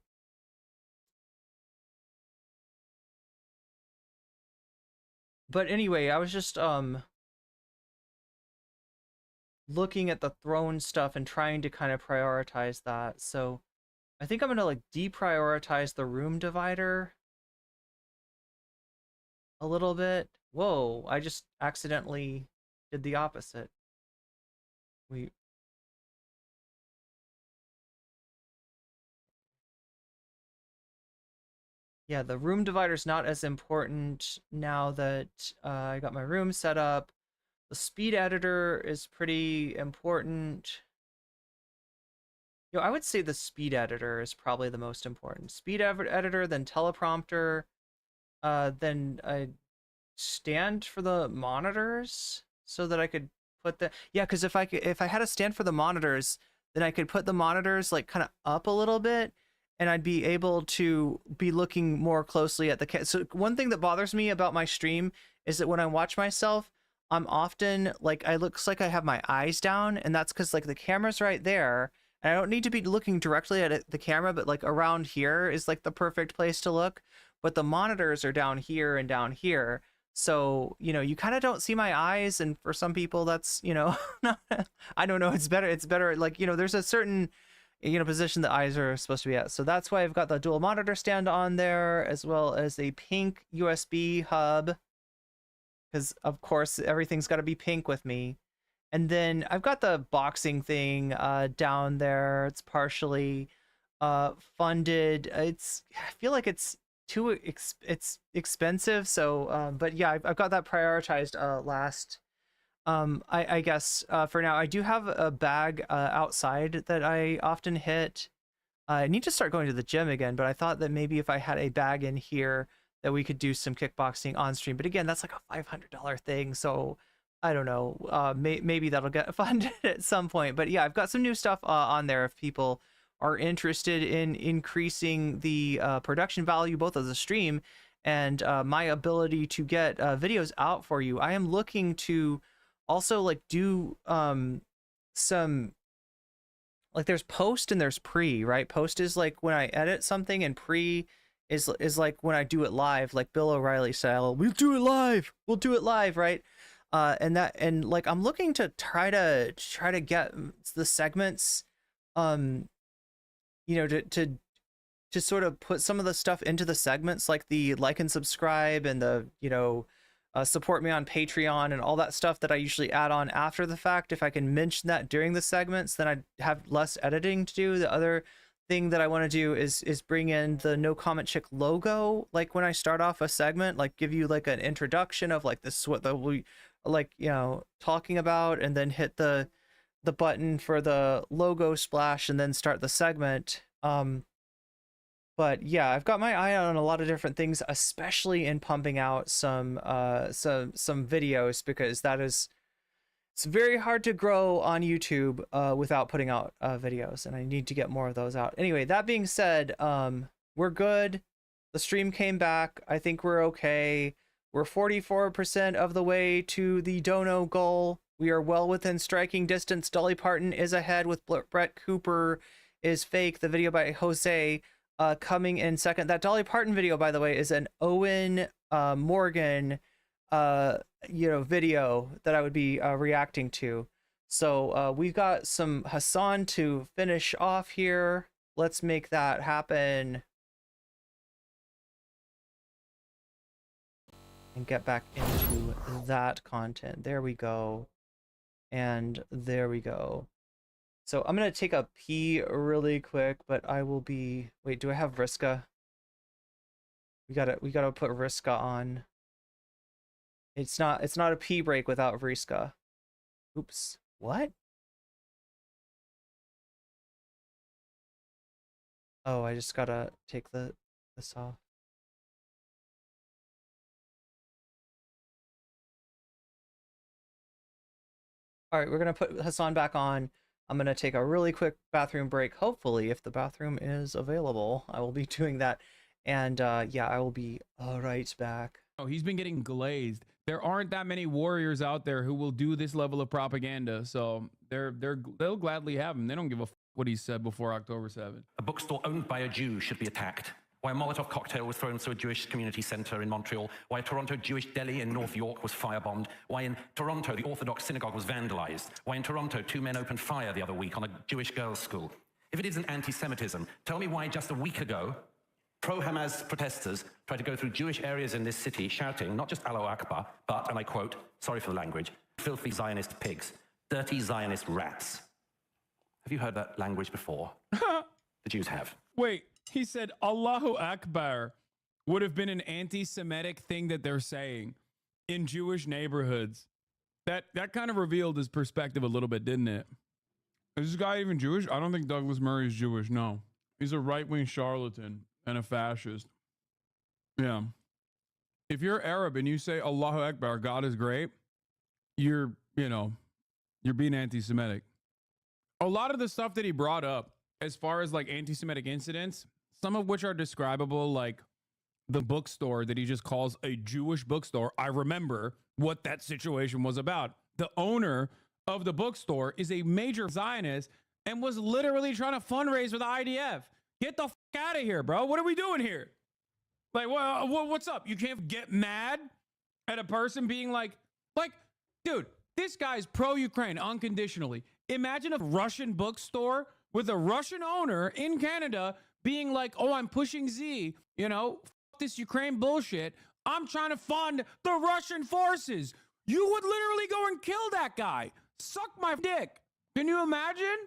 anyway, I was just looking at the throne stuff and trying to kind of prioritize that. So I think I'm gonna like deprioritize the room divider a little bit. Whoa, I just accidentally did the opposite. Yeah, the room divider's not as important now that I got my room set up. The speed editor is pretty important. I would say the speed editor is probably the most important. Speed editor, then teleprompter, then I stand for the monitors so that I could put the because if I had a stand for the monitors, then I could put the monitors like kind of up a little bit, and I'd be able to be looking more closely at the so one thing that bothers me about my stream is that when I watch myself, I'm often like, looks like I have my eyes down, and that's because like the camera's right there, and I don't need to be looking directly at the camera, but like around here is like the perfect place to look, but the monitors are down here and down here. So, you know, you kind of don't see my eyes, and for some people that's, you know, I don't know, it's better, like, you know, there's a certain, you know, position the eyes are supposed to be at. So that's why I've got the dual monitor stand on there, as well as a pink USB hub, because of course everything's got to be pink with me. And then I've got the boxing thing down there. It's partially funded. I feel like it's it's expensive. So, but yeah, I've got that prioritized last. I guess for now, I do have a bag outside that I often hit. I need to start going to the gym again, but I thought that maybe if I had a bag in here that we could do some kickboxing on stream. But again, that's like a $500 thing, so I don't know. Maybe that'll get funded at some point. But yeah, I've got some new stuff on there if people are interested in increasing the production value, both of the stream and my ability to get videos out for you. I am looking to also like do some, like there's post and there's pre, right? Post is like when I edit something, and pre is like when I do it live, like Bill O'Reilly style. We'll do it live, right? And like I'm looking to try to get the segments, you know, to sort of put some of the stuff into the segments, like the like and subscribe and the, you know, support me on Patreon and all that stuff that I usually add on after the fact. If I can mention that during the segments, then I'd have less editing to do. The other thing that I want to do is bring in the No Comment Chick logo, like when I start off a segment, like give you like an introduction of like this is what we like, you know, talking about, and then hit the button for the logo splash and then start the segment. But yeah, I've got my eye on a lot of different things, especially in pumping out some videos, because it's very hard to grow on YouTube without putting out videos, and I need to get more of those out. Anyway, that being said, we're good. The stream came back. I think we're okay. We're 44% of the way to the dono goal. We are well within striking distance. Dolly Parton is ahead with Brett Cooper is fake. The video by Jose coming in second. That Dolly Parton video, by the way, is an Owen Morgan you know, video that I would be reacting to. So we've got some Hasan to finish off here. Let's make that happen and get back into that content. There we go. And there we go. So I'm gonna take a pee really quick, but I will be, wait, do I have Vriska? We gotta put Vriska on. It's not a pee break without Vriska. Oops. What? Oh, I just gotta take this off. All right, we're gonna put Hasan back on. I'm gonna take a really quick bathroom break. Hopefully, if the bathroom is available, I will be doing that. And yeah, I will be right back. Oh, he's been getting glazed. There aren't that many warriors out there who will do this level of propaganda, so they'll gladly have him. They don't give a f what he said before October 7th. A bookstore owned by a Jew should be attacked. Why a Molotov cocktail was thrown through a Jewish community center in Montreal. Why a Toronto Jewish deli in North York was firebombed. Why in Toronto the Orthodox synagogue was vandalized. Why in Toronto 2 men opened fire the other week on a Jewish girls' school. If it isn't anti-Semitism, tell me why just a week ago pro-Hamas protesters tried to go through Jewish areas in this city shouting not just Allahu Akbar, but, and I quote, sorry for the language, filthy Zionist pigs, dirty Zionist rats. Have you heard that language before? The Jews have. Wait, he said Allahu Akbar would have been an anti-Semitic thing that they're saying in Jewish neighborhoods. That kind of revealed his perspective a little bit, didn't it? Is this guy even Jewish? I don't think Douglas Murray is Jewish, no. He's a right-wing charlatan and a fascist. Yeah. If you're Arab and you say Allahu Akbar, God is great, you're being anti-Semitic. A lot of the stuff that he brought up as far as like anti-Semitic incidents, some of which are describable, like the bookstore that he just calls a Jewish bookstore. I remember what that situation was about. The owner of the bookstore is a major Zionist and was literally trying to fundraise for the IDF. Get the f out of here, bro. What are we doing here? Like, well, what's up? You can't get mad at a person being like, dude, this guy's pro-Ukraine unconditionally. Imagine a Russian bookstore with a Russian owner in Canada being like, oh, I'm pushing Z, you know, f this Ukraine bullshit. I'm trying to fund the Russian forces. You would literally go and kill that guy. Suck my dick. Can you imagine?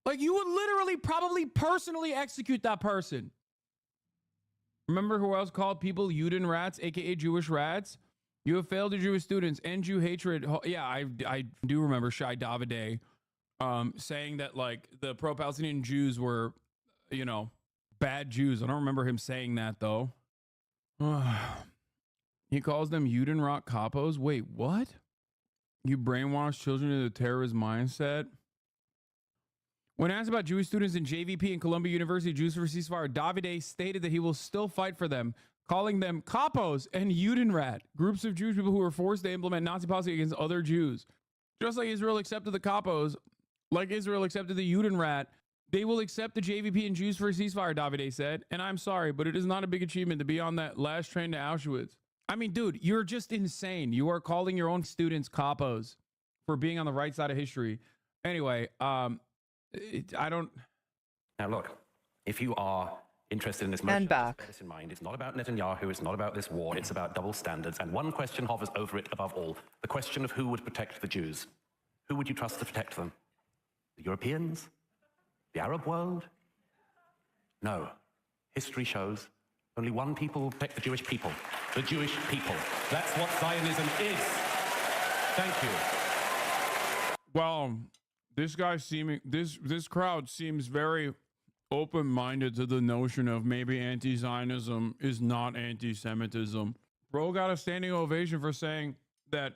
Like, you would literally probably personally execute that person. Remember who else called people Juden rats, aka Jewish rats? You have failed your Jewish students and Jew hatred. Yeah, I do remember Shai Davide saying that like the pro-Palestinian Jews were, you know, bad Jews. I don't remember him saying that though. He calls them Juden rock capos. Wait, what? You brainwash children into the terrorist mindset? When asked about Jewish students in JVP and Columbia University Jews for Ceasefire, Davide stated that he will still fight for them, calling them capos and Judenrat, groups of Jewish people who were forced to implement Nazi policy against other Jews. Just like Israel accepted the capos, like Israel accepted the Judenrat, they will accept the JVP and Jews for a ceasefire, Davide said. And I'm sorry, but it is not a big achievement to be on that last train to Auschwitz. I mean, dude, you're just insane. You are calling your own students capos for being on the right side of history. Anyway, I don't. Now, look, if you are interested in this motion, bear this in mind. It's not about Netanyahu. It's not about this war. It's about double standards. And one question hovers over it above all: the question of who would protect the Jews. Who would you trust to protect them? The Europeans? The Arab world? No. History shows only one people will protect the Jewish people. The Jewish people. That's what Zionism is. Thank you. Well, this crowd seems very open-minded to the notion of maybe anti-Zionism is not anti-Semitism. Bro got a standing ovation for saying that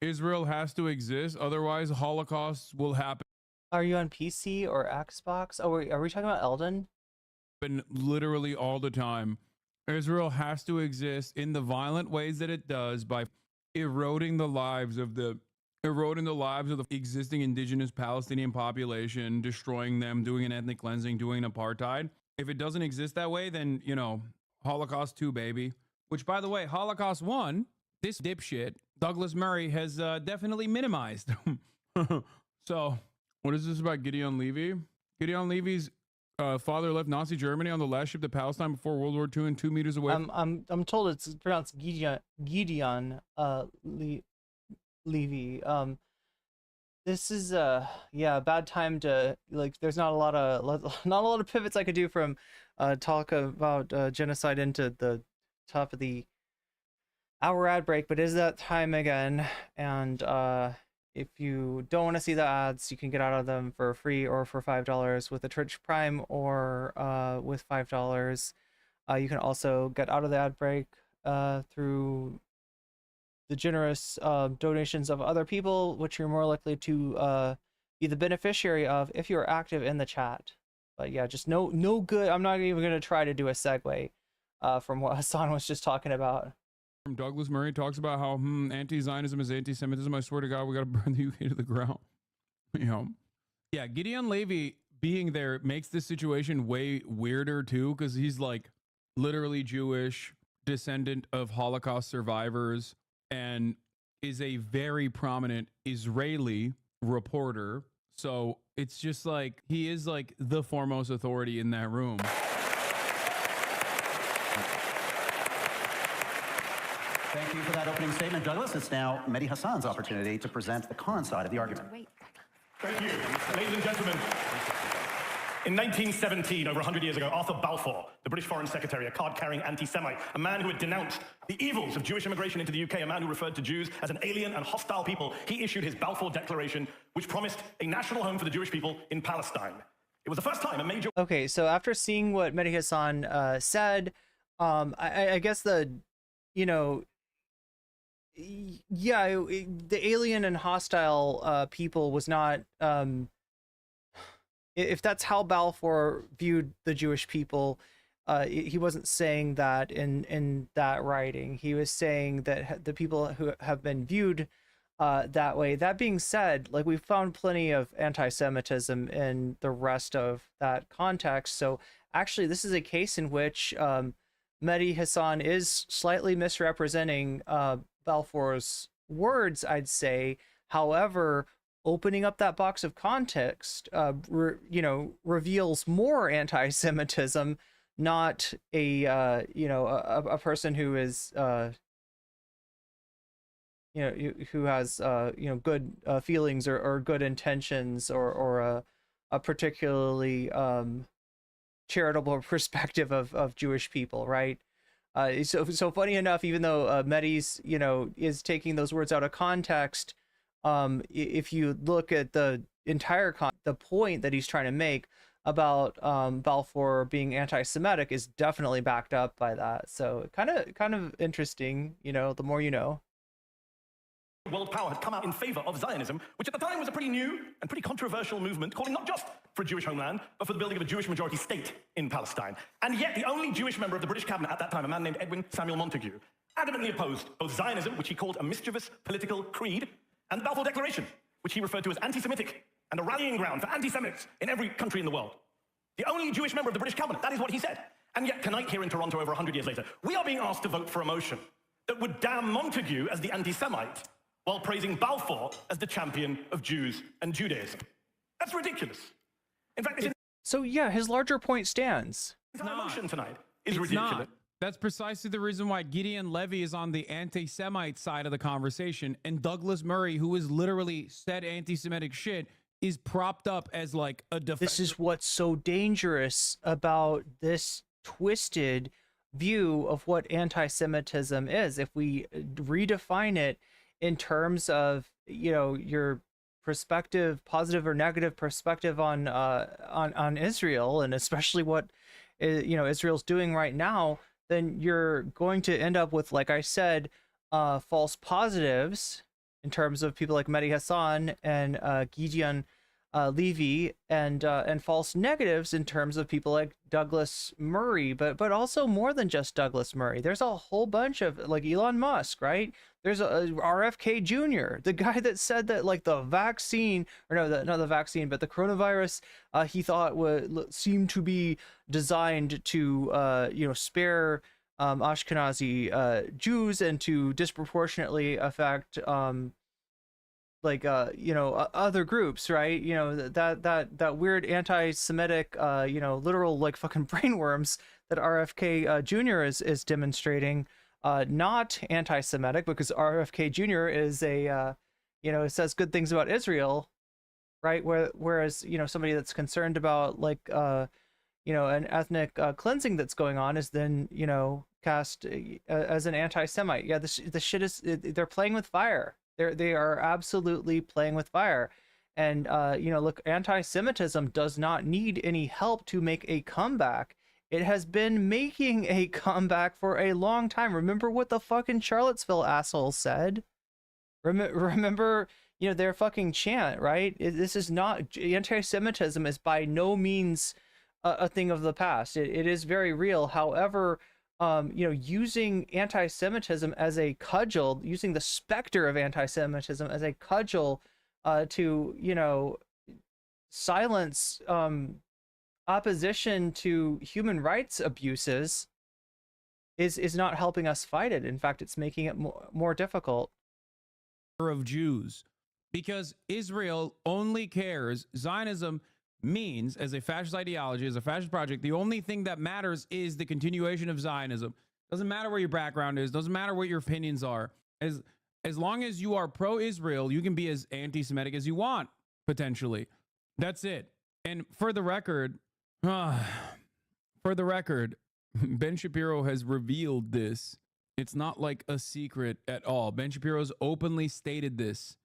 Israel has to exist, otherwise Holocausts will happen. Are you on PC or Xbox? Oh, are we talking about Elden? Literally all the time. Israel has to exist in the violent ways that it does by eroding the lives of the existing indigenous Palestinian population, destroying them, doing an ethnic cleansing, doing an apartheid. If it doesn't exist that way, then, you know, Holocaust 2, baby. Which, by the way, Holocaust 1, this dipshit, Douglas Murray, has definitely minimized. So, what is this about Gideon Levy? Gideon Levy's father left Nazi Germany on the last ship to Palestine before World War II and 2 meters away. I'm told it's pronounced Gideon Levy. This is yeah, a bad time to, like, there's not a lot of pivots I could do from talk about genocide into the top of the hour ad break, but it is that time again. And if you don't want to see the ads, you can get out of them for free or for $5 with a Twitch Prime, or with $5. You can also get out of the ad break through the generous donations of other people, which you're more likely to be the beneficiary of if you're active in the chat. But yeah, just no good. I'm not even going to try to do a segue from what Hassan was just talking about. From Douglas Murray talks about how anti-Zionism is anti-Semitism. I swear to God, we got to burn the UK to the ground. You know, yeah, Gideon Levy being there makes this situation way weirder too, because he's like literally Jewish, descendant of Holocaust survivors, and is a very prominent Israeli reporter. So it's just like he is like the foremost authority in that room. Thank you for that opening statement, Douglas. It's now Medhi Hasan's opportunity to present the current side of the argument. Thank you. Ladies and gentlemen, in 1917, over 100 years ago, Arthur Balfour, the British Foreign Secretary, a card-carrying anti-Semite, a man who had denounced the evils of Jewish immigration into the UK, a man who referred to Jews as an alien and hostile people, he issued his Balfour Declaration, which promised a national home for the Jewish people in Palestine. It was the first time a major... Okay, so after seeing what Medhi Hasan said, I guess the, you know, yeah, the alien and hostile people was not, if that's how Balfour viewed the Jewish people, he wasn't saying that in that writing. He was saying that the people who have been viewed that way. That being said, like, we found plenty of anti-Semitism in the rest of that context. So actually, this is a case in which Medhi Hasan is slightly misrepresenting Balfour's words, I'd say. However, opening up that box of context, you know, reveals more anti-Semitism, not a you know, a person who is you know, who has you know, good feelings or good intentions, or a particularly charitable perspective of Jewish people, right? So funny enough, even though Medhi's, is taking those words out of context, if you look at the entire the point that he's trying to make about Balfour being anti-Semitic is definitely backed up by that. So kind of interesting, the more you know. World power had come out in favor of Zionism, which at the time was a pretty new and pretty controversial movement, calling not just for a Jewish homeland, but for the building of a Jewish majority state in Palestine. And yet the only Jewish member of the British cabinet at that time, a man named Edwin Samuel Montagu, adamantly opposed both Zionism, which he called a mischievous political creed, and the Balfour Declaration, which he referred to as anti-Semitic and a rallying ground for anti-Semites in every country in the world. The only Jewish member of the British cabinet, that is what he said. And yet tonight here in Toronto, over 100 years later, we are being asked to vote for a motion that would damn Montagu as the anti-Semite, while praising Balfour as the champion of Jews and Judaism. That's ridiculous. In fact, so yeah, his larger point stands. His motion tonight is It's ridiculous. not. That's precisely the reason why Gideon Levy is on the anti-Semite side of the conversation, and Douglas Murray, who has literally said anti-Semitic shit, is propped up as like a defense. This is what's so dangerous about this twisted view of what anti-Semitism is. If we redefine it in terms of, your perspective, positive or negative perspective on Israel, and especially what Israel's doing right now, then you're going to end up with, like I said, false positives in terms of people like Medhi Hasan and Gideon Levy, and false negatives in terms of people like Douglas Murray, but also more than just Douglas Murray. There's a whole bunch of, like, Elon Musk, right? There's a RFK Jr., the guy that said that, like, the vaccine, or no, not the vaccine, but the coronavirus, he thought would seem to be designed to spare Ashkenazi Jews and to disproportionately affect other groups, right? That weird anti-Semitic literal, like, fucking brainworms that RFK Jr. is demonstrating, not anti-Semitic, because RFK Jr. is says good things about Israel, right? Whereas somebody that's concerned about, like, an ethnic cleansing that's going on is then cast as an anti-Semite. Yeah, the shit is, they're playing with fire. They are absolutely playing with fire. And look, anti-Semitism does not need any help to make a comeback. It has been making a comeback for a long time. Remember what the fucking Charlottesville assholes said? Remember, their fucking chant, right? This is not, anti-Semitism is by no means a thing of the past. It is very real. However, using anti-Semitism as a cudgel, using the specter of anti-Semitism as a cudgel to, silence opposition to human rights abuses is not helping us fight it. In fact, it's making it more difficult. Of Jews, because Israel only cares. Zionism means, as a fascist ideology, as a fascist project, the only thing that matters is the continuation of Zionism. Doesn't matter where your background is, doesn't matter what your opinions are. As long as you are pro-Israel, you can be as anti-Semitic as you want, potentially. That's it. And for the record, Ben Shapiro has revealed this. It's not like a secret at all. Ben Shapiro's openly stated this.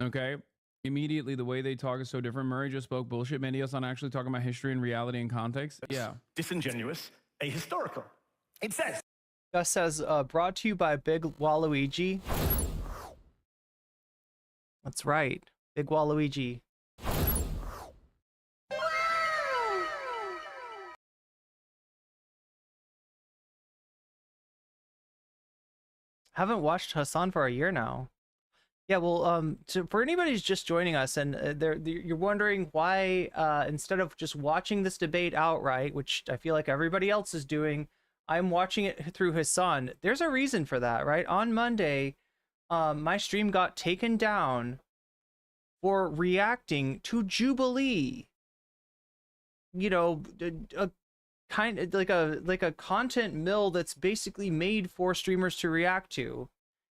Okay? Immediately, the way they talk is so different. Murray just spoke bullshit. Medhi Hasan actually talking about history and reality and context. Yeah. Disingenuous, ahistorical. It says. Gus says, brought to you by Big Waluigi. That's right. Big Waluigi. Haven't watched Hasan for a year now. Yeah, well, so for anybody who's just joining us and you're wondering why, instead of just watching this debate outright, which I feel like everybody else is doing, I'm watching it through Hasan. There's a reason for that, right? On Monday, my stream got taken down for reacting to Jubilee. A kind of like a content mill that's basically made for streamers to react to.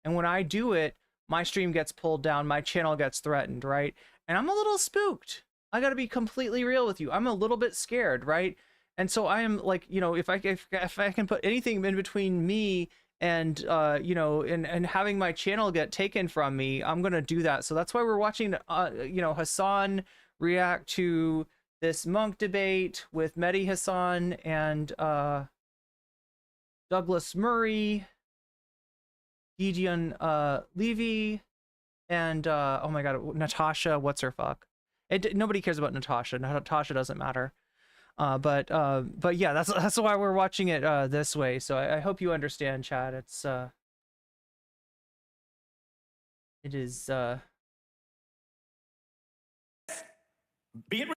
And when I do it, my stream gets pulled down, my channel gets threatened, right? And I'm a little spooked. I gotta be completely real with you. I'm a little bit scared, right? And so I am like, you know, if I can put anything in between me and you know, and having my channel get taken from me, I'm gonna do that. So that's why we're watching you know, Hasan react to this Munk debate with Medhi Hasan and Douglas Murray, Gideon Levy, and oh my god, Natasha, what's her fuck? Nobody cares about Natasha. Natasha doesn't matter. But yeah, that's why we're watching it this way. So I hope you understand, Chad. It's it is Be it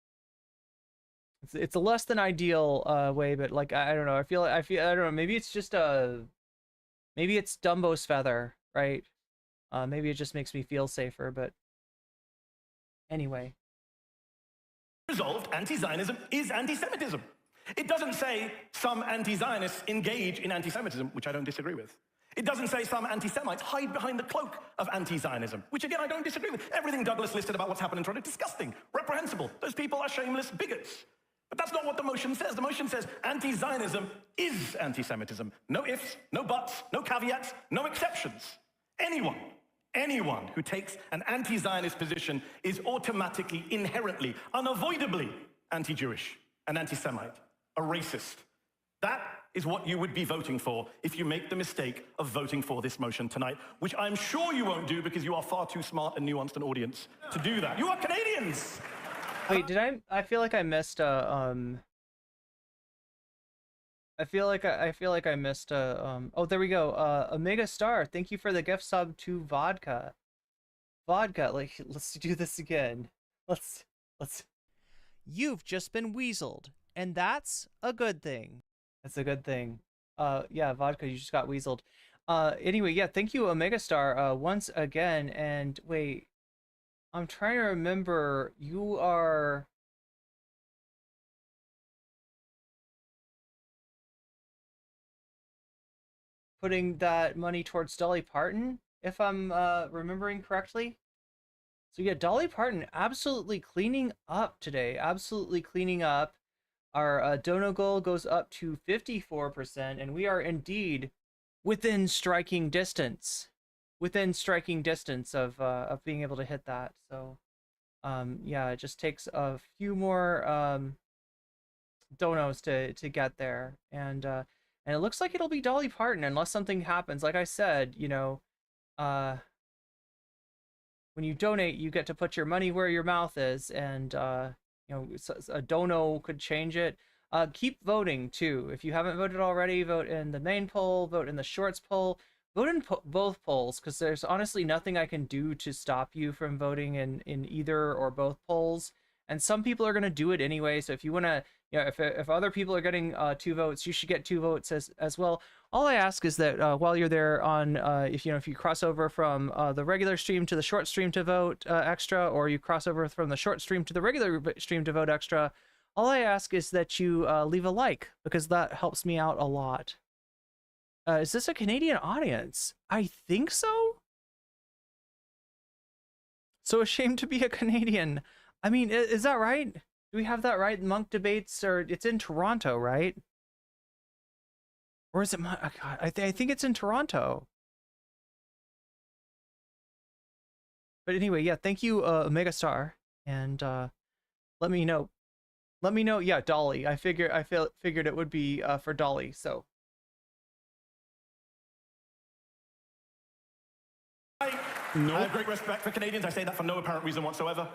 it's a less than ideal way, but like I don't know. I feel I don't know. Maybe it's just maybe it's Dumbo's feather, right? Maybe it just makes me feel safer. But anyway. resolved, anti-Zionism is anti-Semitism. It doesn't say some anti-Zionists engage in anti-Semitism, which I don't disagree with. It doesn't say some anti-Semites hide behind the cloak of anti-Zionism, which again, I don't disagree with. Everything Douglas listed about what's happened in Toronto, disgusting, reprehensible. Those people are shameless bigots. But that's not what the motion says. The motion says anti-Zionism is anti-Semitism. No ifs, no buts, no caveats, no exceptions. Anyone who takes an anti-Zionist position is automatically, inherently, unavoidably anti-Jewish, an anti-Semite, a racist. That is what you would be voting for if you make the mistake of voting for this motion tonight, which I'm sure you won't do because you are far too smart and nuanced an audience to do that. You are Canadians! Wait, did I feel like I missed I feel like I missed oh, there we go. Omega Star, thank you for the gift sub to Vodka. Vodka, like, let's do this again. Let's You've just been weaseled, and that's a good thing. That's a good thing. Yeah, Vodka, you just got weaseled. Anyway, yeah, thank you, Omega Star, once again. And wait, I'm trying to remember, you are putting that money towards Dolly Parton, if I'm remembering correctly. So yeah, Dolly Parton absolutely cleaning up today. Absolutely cleaning up. Our dono goal goes up to 54%, and we are indeed within striking distance. Within striking distance of being able to hit that. So yeah, it just takes a few more donos to get there. And it looks like it'll be Dolly Parton unless something happens. Like I said, you know, when you donate, you get to put your money where your mouth is, and you know, a dono could change it. Keep voting too. If you haven't voted already, vote in the main poll, vote in the shorts poll, vote in both polls, because there's honestly nothing I can do to stop you from voting in either or both polls. And some people are going to do it anyway. So if you want to, you know, if other people are getting 2 votes, you should get 2 votes as well. All I ask is that while you're there on, if you cross over from the regular stream to the short stream to vote extra, or you cross over from the short stream to the regular stream to vote extra, all I ask is that you leave a like, because that helps me out a lot. Is this a Canadian audience? I think so. So ashamed to be a Canadian. I mean, is that right? Do we have that right? Munk debates, or it's in Toronto, right? Or is it my? God, I think it's in Toronto. But anyway, yeah. Thank you, Omega Star, and let me know. Let me know. Yeah, Dolly. I figured it would be for Dolly. So. I have great respect for Canadians. I say that for no apparent reason whatsoever.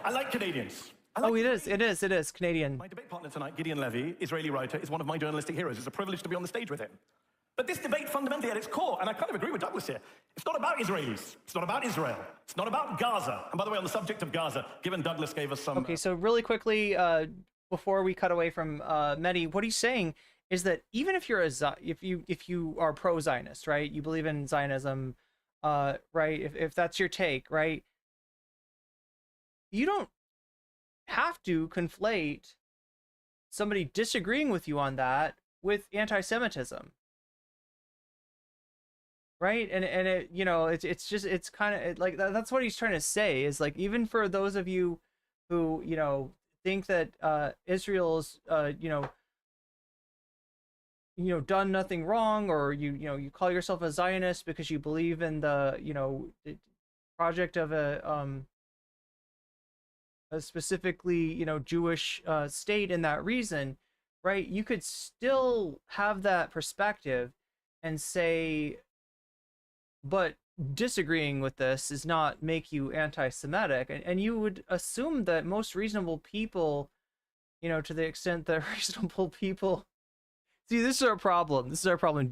I like Canadians. It is Canadian. My debate partner tonight, Gideon Levy, Israeli writer, is one of my journalistic heroes. It's a privilege to be on the stage with him. But this debate fundamentally at its core, and I kind of agree with Douglas here, it's not about Israelis. It's not about Israel. It's not about Gaza. And by the way, on the subject of Gaza, given Douglas gave us some... Okay, so really quickly, before we cut away from Medhi, what he's saying is that even if you're if you are pro-Zionist, right? You believe in Zionism, right? If that's your take, right? You don't have to conflate somebody disagreeing with you on that with anti-Semitism, right? And it, you know, it's just, it's kind of like that's what he's trying to say, is like, even for those of you who, you know, think that Israel's done nothing wrong, or you call yourself a Zionist because you believe in the the project of a specifically Jewish state in that reason, right? You could still have that perspective and say, but disagreeing with this does not make you anti-Semitic, and you would assume that most reasonable people, to the extent that reasonable people see, this is our problem. This is our problem.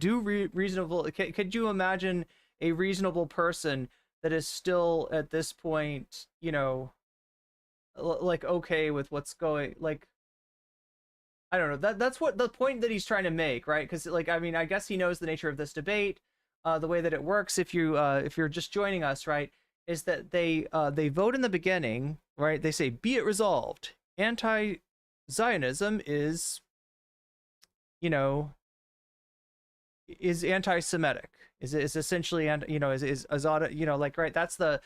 Reasonable. Could you imagine a reasonable person that is still at this point, like okay with what's going, like, I don't know. That's what the point that he's trying to make, right? Because, like, I mean, I guess he knows the nature of this debate. The way that it works, if you're just joining us, right, is that they vote in the beginning, right? They say, "Be it resolved, anti-Zionism is anti-Semitic, is essentially, and is like, right, that's the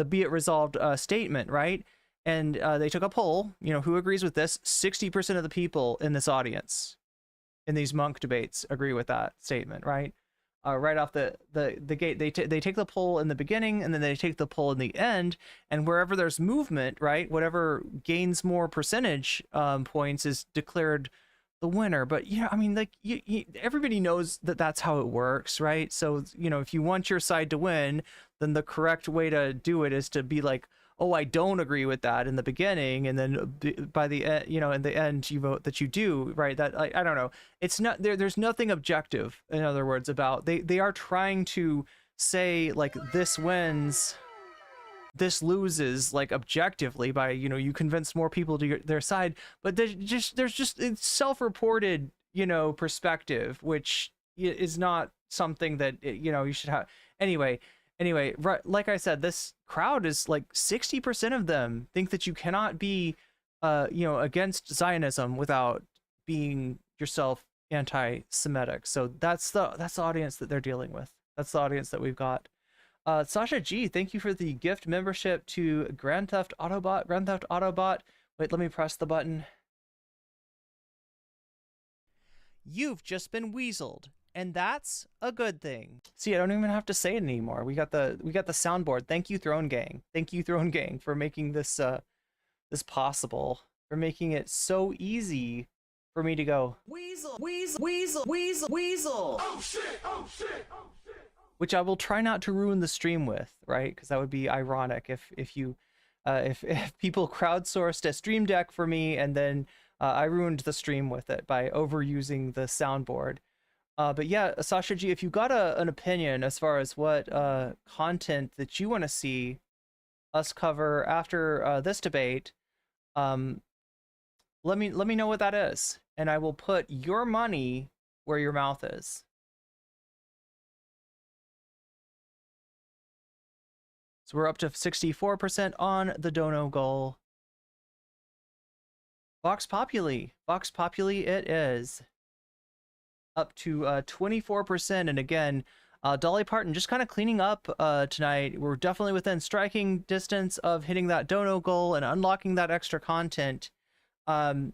be it resolved statement, right? And they took a poll, who agrees with this? 60% of the people in this audience in these Munk debates agree with that statement, right? Right off the gate, they take the poll in the beginning, and then they take the poll in the end, and wherever there's movement, right, whatever gains more percentage points is declared the winner. But I mean, like, everybody knows that that's how it works, right? So if you want your side to win, then the correct way to do it is to be like, oh, I don't agree with that in the beginning, and then by the end, in the end, you vote that you do, right? That, I don't know. It's not there. There's nothing objective, in other words, about they are trying to say, like, this wins, this loses, like, objectively by you convince more people to their side, but there's just it's self-reported perspective, which is not something that you should have anyway. Right, like I said, this crowd is like 60% of them think that you cannot be against Zionism without being yourself anti-Semitic. So that's the audience that they're dealing with. That's the audience that we've got. Sasha G, thank you for the gift membership to Grand Theft Autobot. Wait, let me press the button. You've just been weaseled, and that's a good thing. See, I don't even have to say it anymore. We got the soundboard. Thank you, Throne Gang. Thank you, Throne Gang, for making this this possible. For making it so easy for me to go weasel, weasel, weasel, weasel, weasel. Oh shit! Oh shit! Oh shit! Which I will try not to ruin the stream with, right? Because that would be ironic if people crowdsourced a stream deck for me, and then I ruined the stream with it by overusing the soundboard. But yeah, Sasha G, if you got an opinion as far as what content that you want to see us cover after this debate, let me know what that is, and I will put your money where your mouth is. So we're up to 64% on the dono goal. Vox Populi it is. Up to 24%, and again, Dolly Parton just kind of cleaning up tonight. We're definitely within striking distance of hitting that dono goal and unlocking that extra content. Anything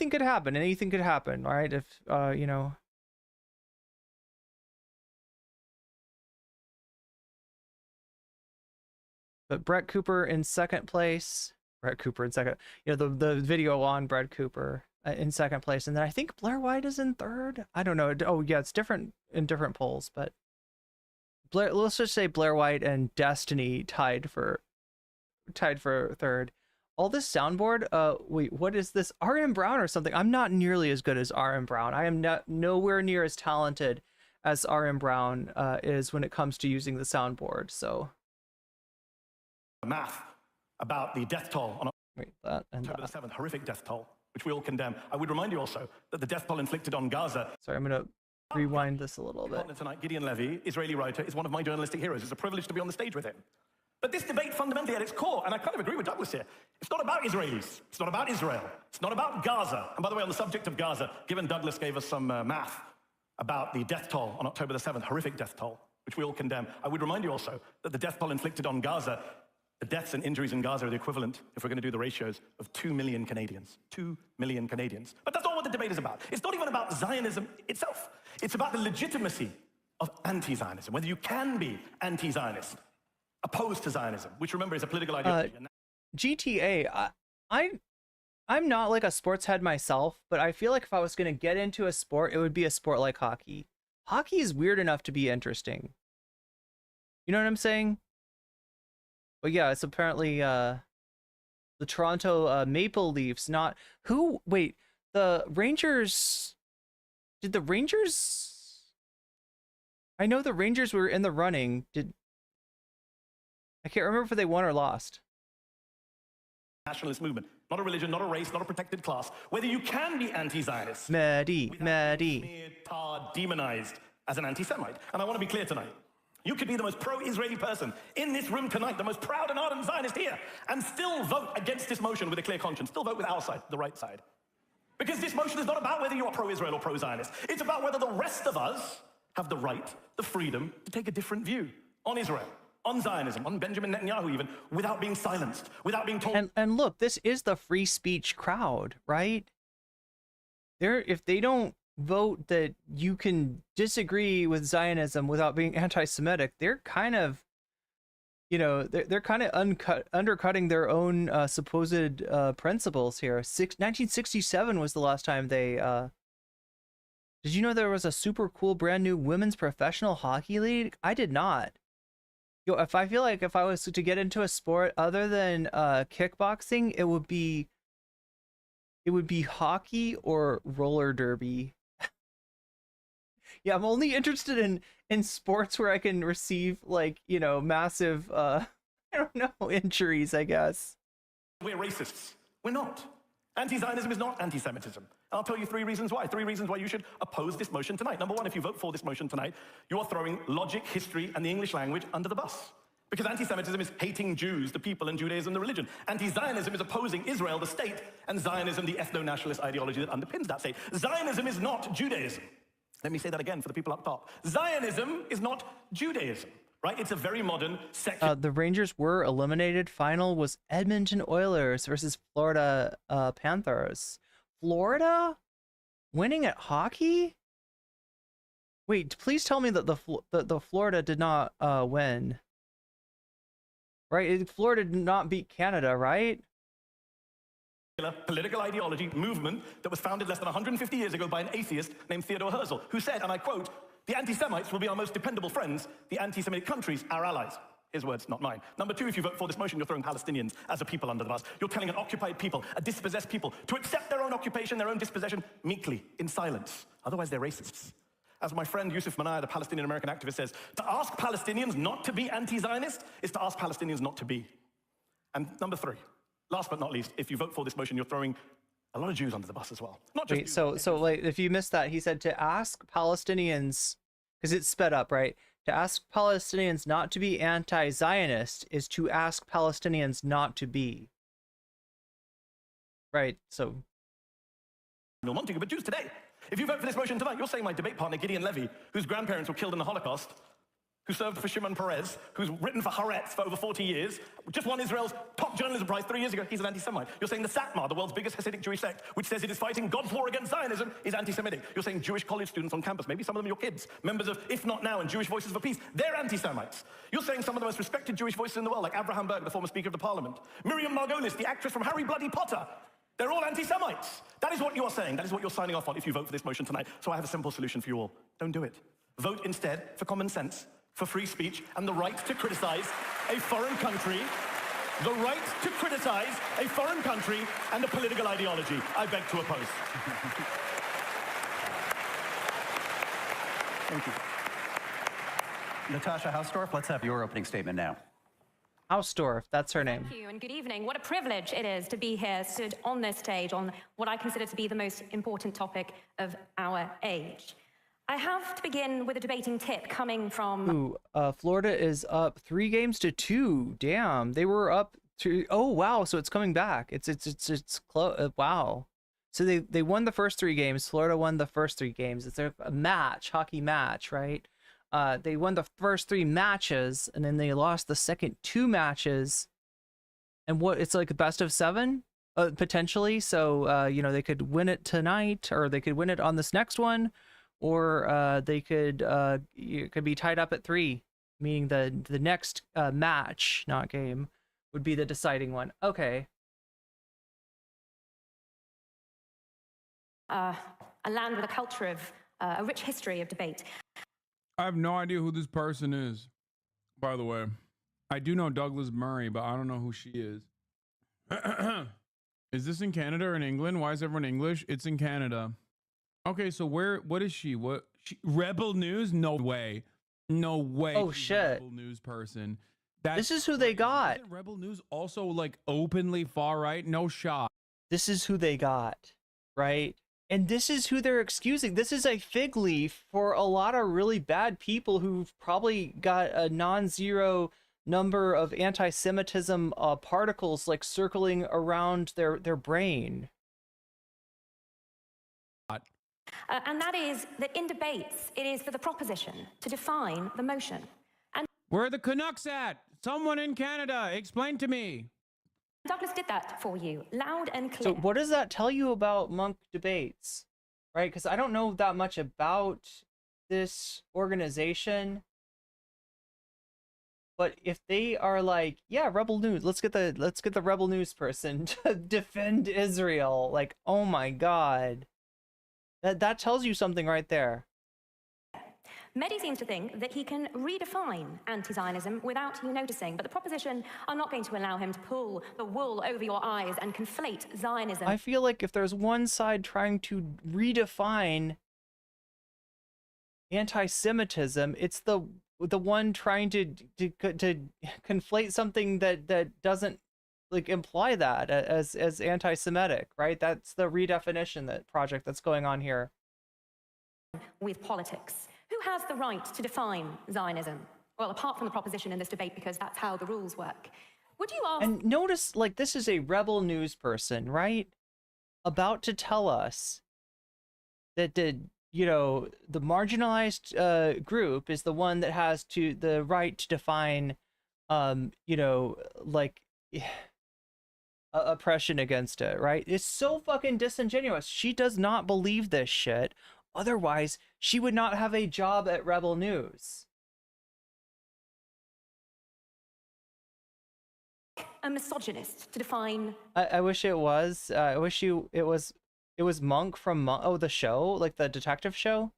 could happen. Anything could happen, right? If But Brett Cooper in second place. Brett Cooper in second. The video on Brett Cooper in second place, and then I think Blair White is in third. I don't know. Oh yeah, it's different in different polls, but let's just say Blair White and Destiny tied for third. All this soundboard. Wait, what is this? RM Brown or something? I'm not nearly as good as RM Brown. I am nowhere near as talented as RM Brown is when it comes to using the soundboard. So. Math about the death toll on October the 7th, horrific death toll, which we all condemn. I would remind you also that the death toll inflicted on Gaza. Sorry, I'm going to rewind this a little bit. Tonight, Gideon Levy, Israeli writer, is one of my journalistic heroes. It's a privilege to be on the stage with him. But this debate fundamentally at its core, and I kind of agree with Douglas here, it's not about Israelis. It's not about Israel. It's not about Gaza. And by the way, on the subject of Gaza, given Douglas gave us some math about the death toll on October the 7th, horrific death toll, which we all condemn, I would remind you also that the death toll inflicted on Gaza The deaths and injuries in Gaza are the equivalent, if we're going to do the ratios, of 2 million Canadians. 2 million Canadians. But that's not what the debate is about. It's not even about Zionism itself. It's about the legitimacy of anti-Zionism, whether you can be anti-Zionist, opposed to Zionism, which, remember, is a political ideology. GTA, I'm not like a sports head myself, but I feel like if I was going to get into a sport, it would be a sport like hockey. Hockey is weird enough to be interesting. You know what I'm saying? But yeah, it's apparently the Toronto Maple Leafs, not who. Wait, the Rangers. Did the Rangers? I know the Rangers were in the running. I can't remember if they won or lost. Nationalist movement, not a religion, not a race, not a protected class. Whether you can be anti-Zionist, Medhi, smeared, tarred, demonized as an anti-Semite. And I want to be clear tonight. You could be the most pro-Israeli person in this room tonight, the most proud and ardent Zionist here, and still vote against this motion with a clear conscience. Still vote with our side, the right side. Because this motion is not about whether you are pro-Israel or pro-Zionist. It's about whether the rest of us have the right, the freedom to take a different view on Israel, on Zionism, on Benjamin Netanyahu even, without being silenced, without being told... And look, this is the free speech crowd, right? If they don't vote that you can disagree with Zionism without being anti-Semitic, they're kind of, you know, they're kind of undercutting their own supposed principles here. 1967 was the last time they... Did you know there was a super cool brand new women's professional hockey league? I did not. Yo, if I feel like if I was to get into a sport other than kickboxing, it would be hockey or roller derby. Yeah, I'm only interested in sports where I can receive, like, you know, massive I don't know, injuries, I guess. We're racists. We're not. Anti-Zionism is not anti-Semitism. I'll tell you 3 reasons why. 3 reasons why you should oppose this motion tonight. Number 1, if you vote for this motion tonight, you are throwing logic, history, and the English language under the bus. Because anti-Semitism is hating Jews, the people, and Judaism, the religion. Anti-Zionism is opposing Israel, the state, and Zionism, the ethno-nationalist ideology that underpins that state. Zionism is not Judaism. Let me say that again for the people up top. Zionism is not Judaism, right? It's a very modern secular... The Rangers were eliminated. Final was Edmonton Oilers versus Florida Panthers. Florida winning at hockey? Wait, please tell me that the Florida did not win. Right? Florida did not beat Canada, right? Political ideology movement that was founded less than 150 years ago by an atheist named Theodore Herzl, who said, and I quote, "The anti-Semites will be our most dependable friends, the anti-Semitic countries, our allies." His words, not mine. Number 2, if you vote for this motion, you're throwing Palestinians as a people under the bus. You're telling an occupied people, a dispossessed people, to accept their own occupation, their own dispossession, meekly, in silence. Otherwise, they're racists. As my friend Yusuf Manaya, the Palestinian-American activist, says, to ask Palestinians not to be anti-Zionist is to ask Palestinians not to be. And number 3, last but not least, if you vote for this motion, you're throwing a lot of Jews under the bus as well. Not just Wait, so like, if you missed that, he said to ask Palestinians, because it's sped up, right? To ask Palestinians not to be anti-Zionist is to ask Palestinians not to be. Right, so... Montague, but Jews today. If you vote for this motion tonight, you're saying my debate partner, Gideon Levy, whose grandparents were killed in the Holocaust, who served for Shimon Peres, who's written for Haaretz for over 40 years, just won Israel's top journalism prize 3 years ago, he's an anti-Semite. You're saying the Satmar, the world's biggest Hasidic Jewish sect, which says it is fighting God's war against Zionism, is anti-Semitic. You're saying Jewish college students on campus, maybe some of them your kids, members of If Not Now and Jewish Voices for Peace, they're anti-Semites. You're saying some of the most respected Jewish voices in the world, like Abraham Berg, the former Speaker of the Parliament, Miriam Margolis, the actress from Harry Bloody Potter, they're all anti-Semites. That is what you are saying. That is what you're signing off on if you vote for this motion tonight. So I have a simple solution for you all. Don't do it. Vote instead for common sense, for free speech, and the right to criticize a foreign country, the right to criticize a foreign country and a political ideology. I beg to oppose. Thank you. Natasha Hausdorff, let's have your opening statement now. Hausdorff, that's her name. Thank you and good evening. What a privilege it is to be here, stood on this stage on what I consider to be the most important topic of our age. I have to begin with a debating tip coming from... Ooh, Florida is up 3-2. Damn, they were up to... Oh, wow, so it's coming back. It's close. Wow. So they won the first 3 games. Florida won the first 3 games. It's a match, hockey match, right? They won the first 3 matches, and then they lost the second 2 matches. and what it's like a best of 7 potentially. So you know, they could win it tonight, or they could win it on this next one, or they could it could be tied up at 3, meaning the next match, not game, would be the deciding one. Okay. A land with a culture of a rich history of debate. I have no idea who this person is, by the way. I do know Douglas Murray, but I don't know who she is. Is this in Canada or in England? Why is everyone English? It's in Canada. Okay, so what is she? Rebel News? No way. No way. Oh, she's shit. a Rebel News person. This is who they got. Isn't Rebel News also like openly far right? No shot. This is who they got, right? And this is who they're excusing. This is a fig leaf for a lot of really bad people who've probably got a non-zero number of anti-Semitism particles like circling around their brain. And that is that in debates, it is for the proposition to define the motion. And Where are the Canucks at? Someone in Canada, explain to me. Douglas did that for you, loud and clear. So what does that tell you about Munk debates, right? Because I don't know that much about this organization. But if they are like, yeah, Rebel News, let's get the Rebel News person to defend Israel. Like, oh my God. That tells you something right there. Medhi seems to think that he can redefine anti-Zionism without you noticing, but the proposition are not going to allow him to pull the wool over your eyes and conflate Zionism. I feel like if there's one side trying to redefine anti-Semitism, it's the one trying to conflate something that doesn't like imply that as anti-Semitic, right? That's the redefinition project that's going on here. With politics. Who has the right to define Zionism? Well, apart from the proposition in this debate, because that's how the rules work. Would you ask... And notice, like, this is a Rebel News person, right? About to tell us that the marginalized group is the one that has the right to define, oppression against it, right? It's so fucking disingenuous. She does not believe this shit. Otherwise, she would not have a job at Rebel News. A misogynist to define... I wish it was. I wish it was Munk from Munk. Oh, the show? Like the detective show?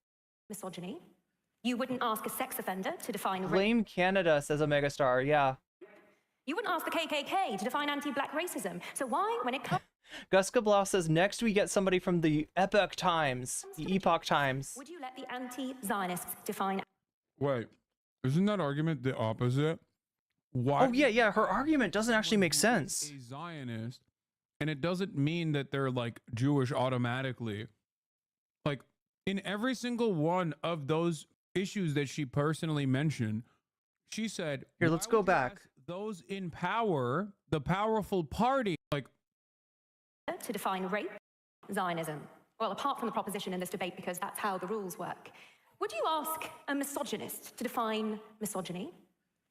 Misogyny. You wouldn't ask a sex offender to define... Blame Canada, says a megastar. Yeah. You wouldn't ask the KKK to define anti-black racism. So why, when it comes... Gus Kablau says, next we get somebody from the Epoch Times. The Epoch Times. Would you let the anti-Zionists define... Wait, isn't that argument the opposite? Why? Oh, yeah. Her argument doesn't actually make sense. A Zionist, and it doesn't mean that they're like Jewish automatically. Like in every single one of those issues that she personally mentioned, she said, here, let's go back. Those in power, the powerful party, like... To define rape, Zionism. Well, apart from the proposition in this debate, because that's how the rules work. Would you ask a misogynist to define misogyny?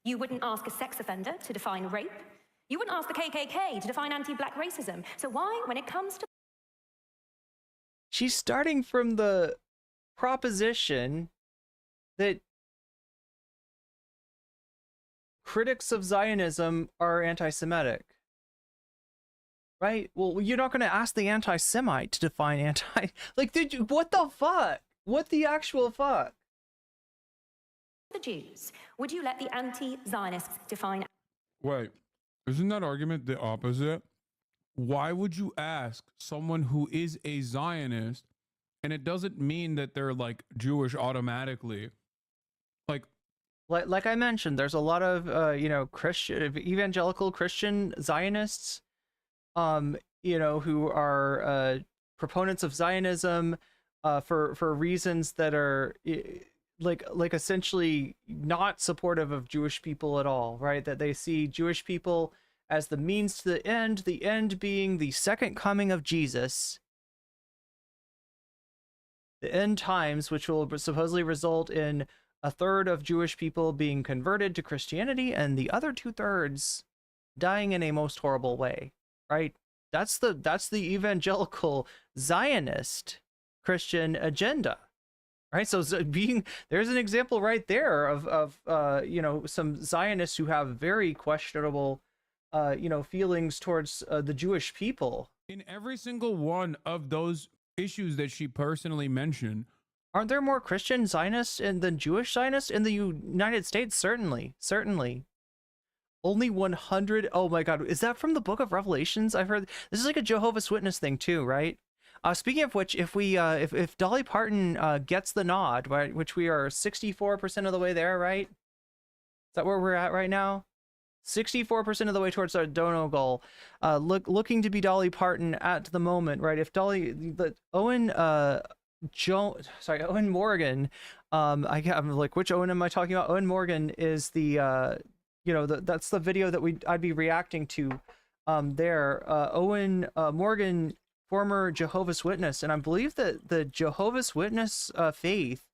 You wouldn't ask a sex offender to define rape. You wouldn't ask the KKK to define anti-black racism. So why, when it comes to... She's starting from the proposition that critics of Zionism are anti-Semitic. Right? Well, you're not going to ask the anti-Semite to define anti... Like, what the fuck? What the actual fuck? The Jews. Would you let the anti-Zionists define... Wait, isn't that argument the opposite? Why would you ask someone who is a Zionist, and it doesn't mean that they're like Jewish automatically? Like I mentioned, there's a lot of, Christian, evangelical Christian Zionists, who are proponents of Zionism for reasons that are like essentially not supportive of Jewish people at all, right? That they see Jewish people as the means to the end being the second coming of Jesus, the end times, which will supposedly result in a third of Jewish people being converted to Christianity and the other 2/3 dying in a most horrible way, right? That's the evangelical Zionist Christian agenda, right? So there's an example right there of you know, some Zionists who have very questionable you know, feelings towards the Jewish people. In every single one of those issues that she personally mentioned, aren't there more Christian Zionists than Jewish Zionists in the United States? Certainly. Only 100. Oh my God, is that from the Book of Revelations? I've heard this is like a Jehovah's Witness thing too, right? Speaking of which, if we if Dolly Parton gets the nod, right, which we are 64% of the way there, right? Is that where we're at right now? 64% of the way towards our dono goal. Looking to be Dolly Parton at the moment, right? If Owen Morgan, I'm like, which Owen am I talking about? Owen Morgan is the you know, that's the video that I'd be reacting to there. Owen Morgan, former Jehovah's Witness, and I believe that the Jehovah's Witness faith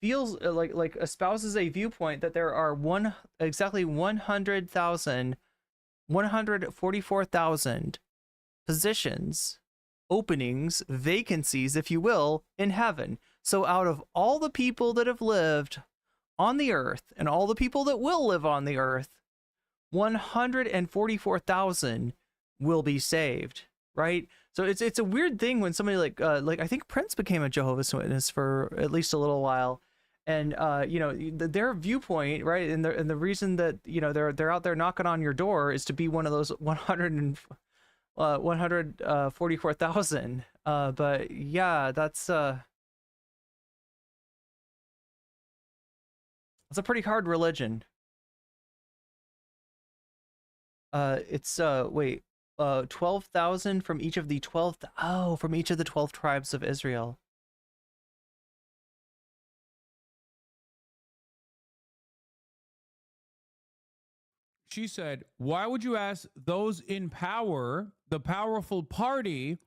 feels like espouses a viewpoint that there are exactly 144,000 positions, openings, vacancies, if you will, in heaven. So out of all the people that have lived on the earth and all the people that will live on the earth, 144,000 will be saved, right? So it's a weird thing when somebody like I think Prince became a Jehovah's Witness for at least a little while, and you know, their viewpoint, right, and the reason that, you know, they're out there knocking on your door is to be one of those 144,000. But yeah, that's a pretty hard religion. It's wait, 12,000 from each of the 12. Oh, from each of the 12 tribes of Israel. she said, why would you ask those in power, the powerful party,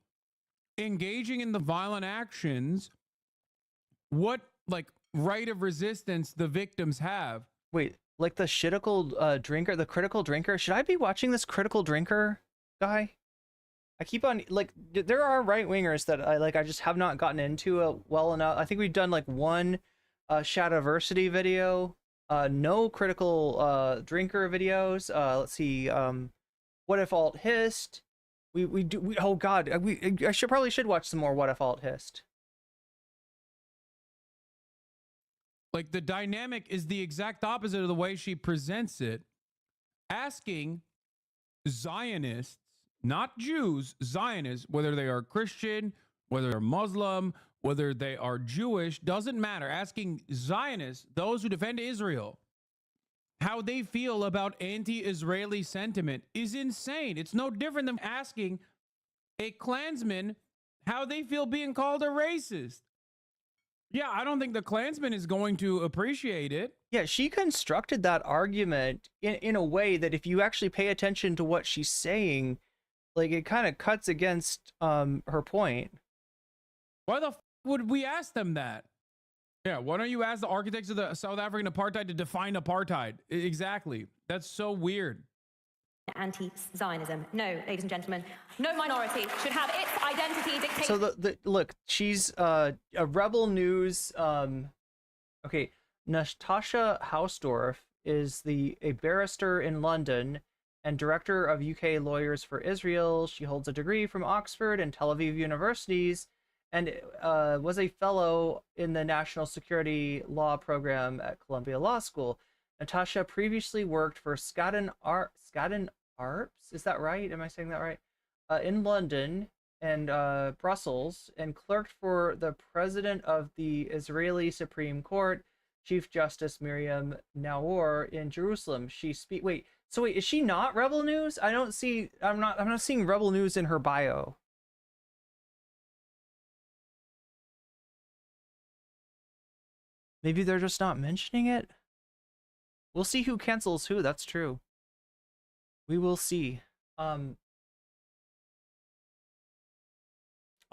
engaging in the violent actions, what like right of resistance the victims have? Wait, like the shittical drinker, the critical drinker? Should I be watching this critical drinker guy? I keep on, like, there are right-wingers that I just have not gotten into well enough. I think we've done like one Shadiversity video, no critical drinker videos. Let's see, What If Alt Hist? Oh God, I probably should watch some more What If Alt Hist. Like, the dynamic is the exact opposite of the way she presents it. Asking Zionists, not Jews, Zionists, whether they are Christian, whether they're Muslim, whether they are Jewish, doesn't matter. Asking Zionists, those who defend Israel, how they feel about anti-Israeli sentiment is insane. It's no different than asking a Klansman how they feel being called a racist. Yeah, I don't think the Klansman is going to appreciate it. Yeah, she constructed that argument in a way that if you actually pay attention to what she's saying, like, it kind of cuts against her point. Why the would we ask them that? Yeah, why don't you ask the architects of the South African apartheid to define apartheid? Exactly. That's so weird. Anti-Zionism. No, ladies and gentlemen, no minority should have its identity dictated. So look, she's a Rebel News. Okay, Natasha Hausdorff is a barrister in London and director of UK Lawyers for Israel. She holds a degree from Oxford and Tel Aviv universities, and was a fellow in the National Security Law program at Columbia Law School. Natasha previously worked for Skadden Arps, is that right? Am I saying that right? In London and Brussels, and clerked for the president of the Israeli Supreme Court, Chief Justice Miriam Naor, in Jerusalem. Wait, is she not Rebel News? I'm not seeing Rebel News in her bio. Maybe they're just not mentioning it. We'll see who cancels who. That's true. We will see. Oh,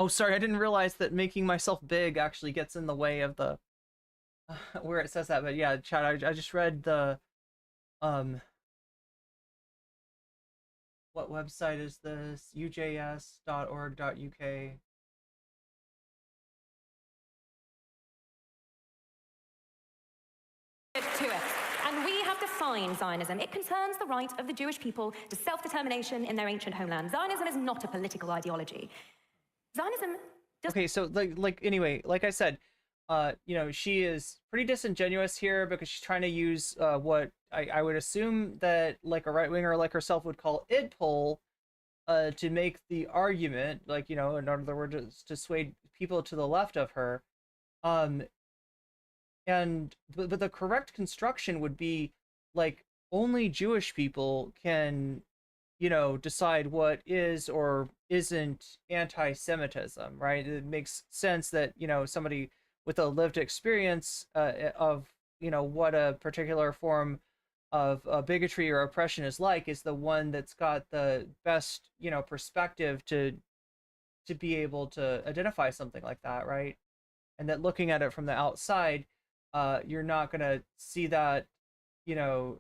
sorry, I didn't realize that making myself big actually gets in the way of the where it says that. But yeah, chat, I just read the what website is this? ujs.org.uk. To it. And we have defined Zionism. It concerns the right of the Jewish people to self-determination in their ancient homeland. Zionism is not a political ideology. Zionism does... Okay, so anyway, like I said, you know, she is pretty disingenuous here because she's trying to use what I would assume that like a right-winger like herself would call id poll to make the argument, like, you know, in other words, to sway people to the left of her. But the correct construction would be like only Jewish people can, you know, decide what is or isn't anti-Semitism, right? It makes sense that, you know, somebody with a lived experience of, you know, what a particular form of bigotry or oppression is like is the one that's got the best, you know, perspective to be able to identify something like that, right? And that looking at it from the outside, you're not gonna see that, you know,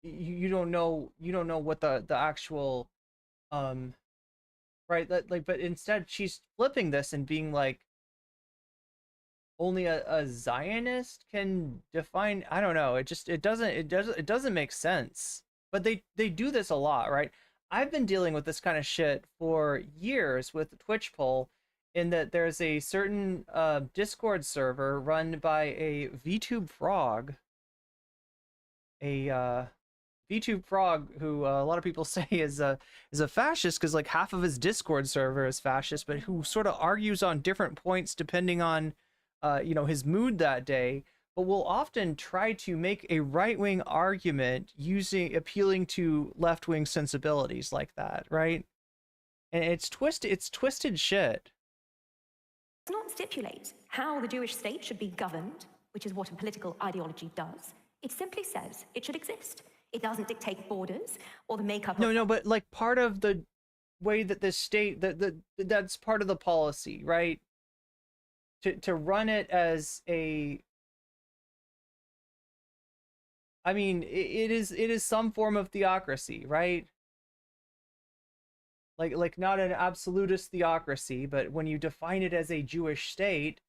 you don't know what the actual right, that like, but instead she's flipping this and being like only a Zionist can define, I don't know, it doesn't make sense. But they do this a lot, right? I've been dealing with this kind of shit for years with Twitch poll, in that there's a certain Discord server run by a VTube frog, who a lot of people say is a fascist because like half of his Discord server is fascist, but who sort of argues on different points depending on you know, his mood that day, but will often try to make a right-wing argument appealing to left-wing sensibilities like that, right? And it's twisted shit. Does not stipulate how the Jewish state should be governed, which is what a political ideology does. It simply says it should exist. It doesn't dictate borders or the makeup of... No, but like part of the way that this state, that's part of the policy, right? To run it as a... I mean, it is some form of theocracy, right? Like not an absolutist theocracy, but when you define it as a Jewish state,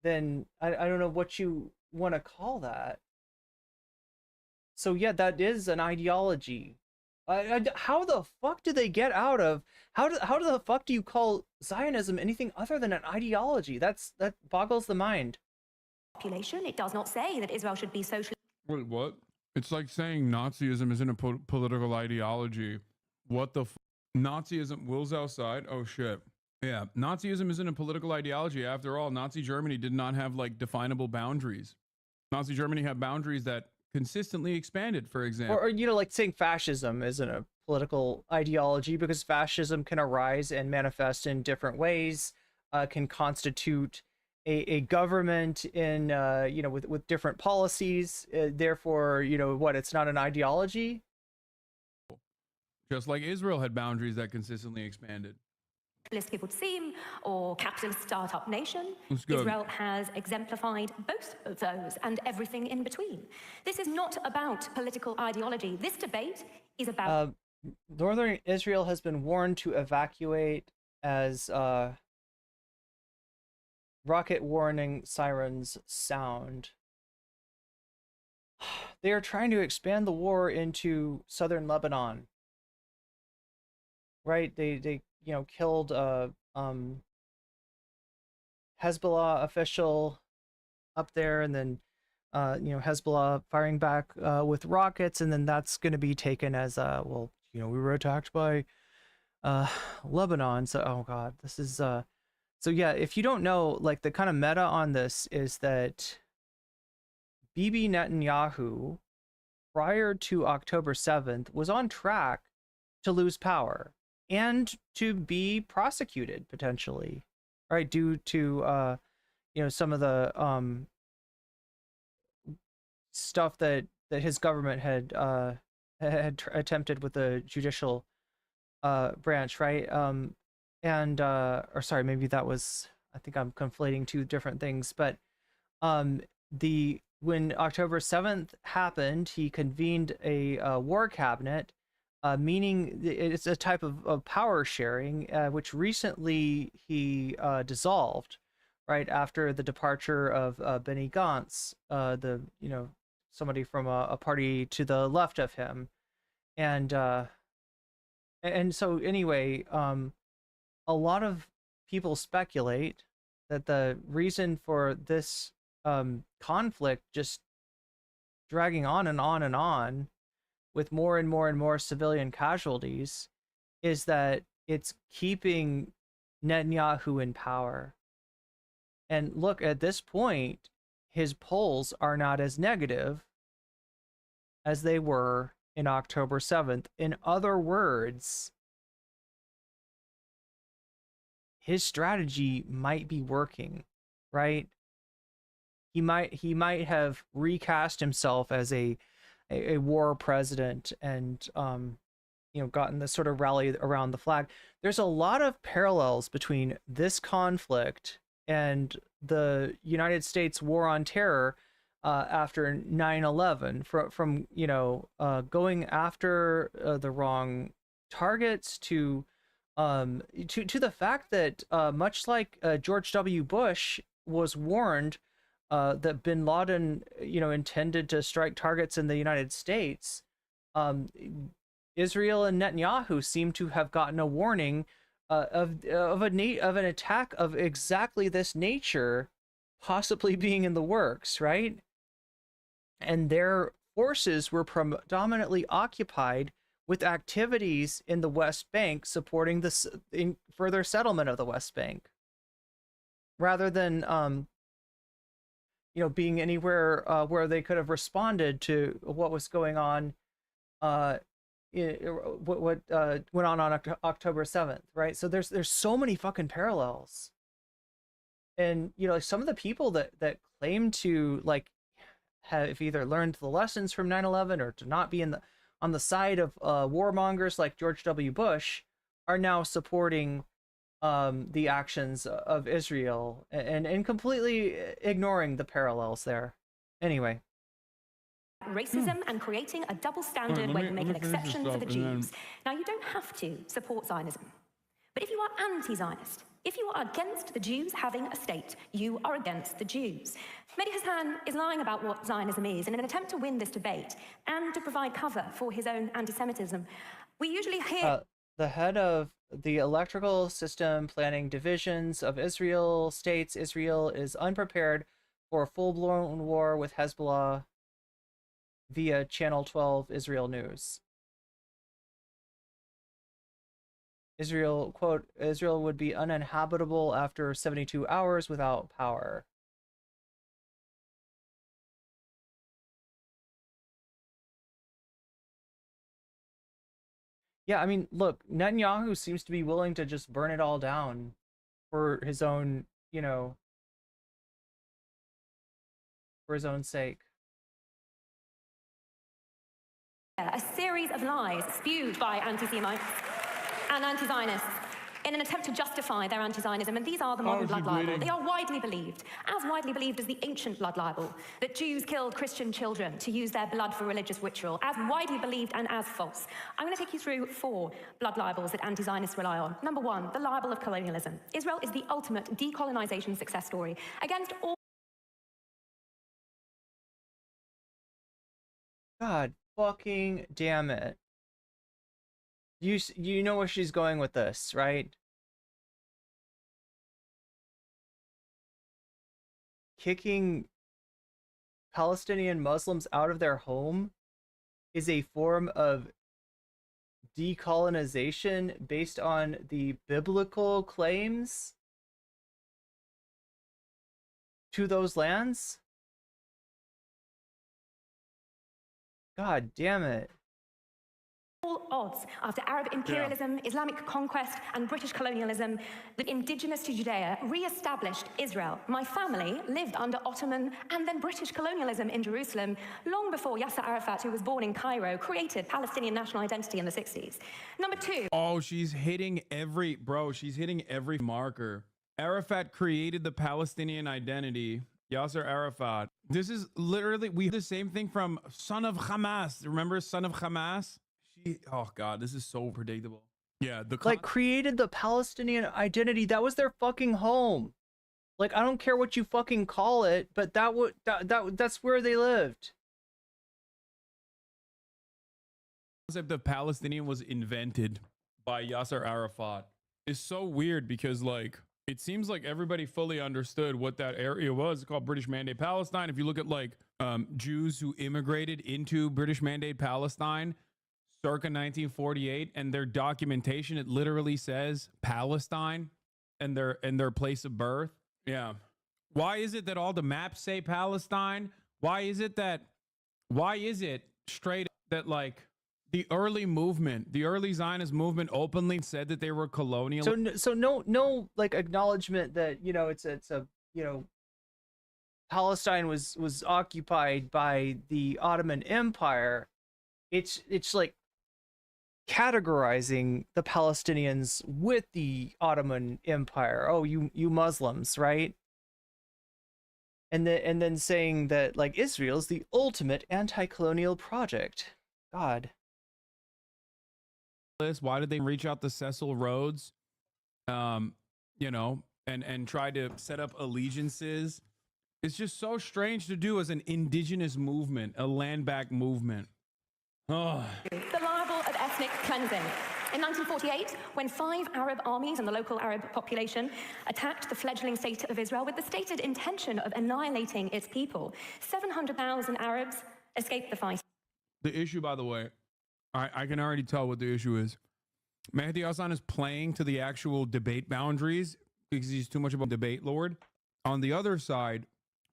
then I don't know what you want to call that. So yeah, that is an ideology. How the fuck do they get out of, how the fuck do you call Zionism anything other than an ideology? That boggles the mind. Population. It does not say that Israel should be socially... Wait, what? It's like saying Nazism isn't a political ideology. What the Nazism wills outside? Oh shit. Yeah, Nazism isn't a political ideology. After all, Nazi Germany did not have like definable boundaries. Nazi Germany had boundaries that consistently expanded, for example. Or you know, like saying fascism isn't a political ideology because fascism can arise and manifest in different ways, can constitute a government in you know, with different policies, therefore, you know what, it's not an ideology. Just like Israel had boundaries that consistently expanded. It would seem, or capitalist startup nation. Israel has exemplified both of those and everything in between. This is not about political ideology. This debate is about... Northern Israel has been warned to evacuate as rocket warning sirens sound. They are trying to expand the war into southern Lebanon. Right? They you know, killed Hezbollah official up there, and then you know, Hezbollah firing back with rockets, and then that's going to be taken as well, you know, we were attacked by Lebanon. So oh god, this is so yeah, if you don't know, like the kind of meta on this is that Bibi Netanyahu prior to October 7th was on track to lose power and to be prosecuted potentially, right, due to you know, some of the stuff that his government had attempted with the judicial branch, right? Or sorry, maybe that was, I think I'm conflating two different things, but the when October 7th happened, he convened a war cabinet, meaning it's a type of power sharing, which recently he dissolved, right after the departure of Benny Gantz, the somebody from a party to the left of him, and so anyway, a lot of people speculate that the reason for this conflict just dragging on and on and on with more and more and more civilian casualties is that it's keeping Netanyahu in power. And look, at this point, his polls are not as negative as they were in October 7th. In other words, his strategy might be working, right? He might have recast himself as a war president and gotten this sort of rally around the flag. There's a lot of parallels between this conflict and the United States war on terror after 9/11, from going after the wrong targets to the fact that much like George W. Bush was warned that bin Laden, intended to strike targets in the United States, Israel and Netanyahu seem to have gotten a warning of an attack of exactly this nature possibly being in the works, right? And their forces were predominantly occupied with activities in the West Bank supporting this in further settlement of the West Bank, rather than being anywhere where they could have responded to what was going on, what went on October 7th, right? So there's so many fucking parallels, and some of the people that claim to have either learned the lessons from 9/11 or to not be on the side of warmongers like George W. Bush are now supporting the actions of Israel and completely ignoring the parallels there. Anyway. Racism and creating a double standard where you make an exception for the Jews. Now, you don't have to support Zionism, but if you are anti-Zionist, if you are against the Jews having a state, you are against the Jews. Medhi Hasan is lying about what Zionism is in an attempt to win this debate and to provide cover for his own anti-Semitism. We usually hear... the head of the Electrical System Planning Divisions of Israel states Israel is unprepared for a full-blown war with Hezbollah via Channel 12 Israel News. Israel, quote, Israel would be uninhabitable after 72 hours without power. Yeah, I mean, look, Netanyahu seems to be willing to just burn it all down for his own, for his own sake. A series of lies spewed by anti-Semites and anti-Zionists in an attempt to justify their anti-Zionism, and these are the modern blood libel. They are widely believed as the ancient blood libel, that Jews killed Christian children to use their blood for religious ritual, as widely believed and as false. I'm going to take you through 4 blood libels that anti-Zionists rely on. Number 1, the libel of colonialism. Israel is the ultimate decolonization success story against all... God fucking damn it. You know where she's going with this, right? Kicking Palestinian Muslims out of their home is a form of decolonization based on the biblical claims to those lands? God damn it. All odds after Arab imperialism, Islamic conquest, and British colonialism that indigenous to Judea re-established Israel. My family lived under Ottoman and then British colonialism in Jerusalem long before Yasser Arafat, who was born in Cairo, created Palestinian national identity in the 60s. Number 2. Oh, she's hitting every marker. Arafat created the Palestinian identity. Yasser Arafat This is literally, we the same thing from Son of Hamas. Remember Son of Hamas? Oh God, this is so predictable. Yeah, like created the Palestinian identity. That was their fucking home. Like, I don't care what you fucking call it, but that's where they lived. Concept of Palestinian was invented by Yasser Arafat is so weird because, like, it seems like everybody fully understood what that area was. It's called British Mandate Palestine. If you look at like Jews who immigrated into British Mandate Palestine circa 1948 and their documentation, it literally says Palestine and their place of birth. Yeah. Why is it that all the maps say Palestine? Why is it straight that like the early movement, the early Zionist movement openly said that they were colonial? So no like acknowledgement that, you know, it's a, you know, Palestine was occupied by the Ottoman Empire. It's like categorizing the Palestinians with the Ottoman Empire. Oh, you Muslims, right? And then saying that like Israel's the ultimate anti-colonial project. God. Why did they reach out to Cecil Rhodes, you know, and try to set up allegiances? It's just so strange to do as an indigenous movement, a land back movement. Oh. The libel of ethnic cleansing. In 1948, when 5 Arab armies and the local Arab population attacked the fledgling state of Israel with the stated intention of annihilating its people, 700,000 Arabs escaped the fight. The issue, by the way, I can already tell what the issue is. Medhi Hasan is playing to the actual debate boundaries because he's too much of a debate lord. On the other side,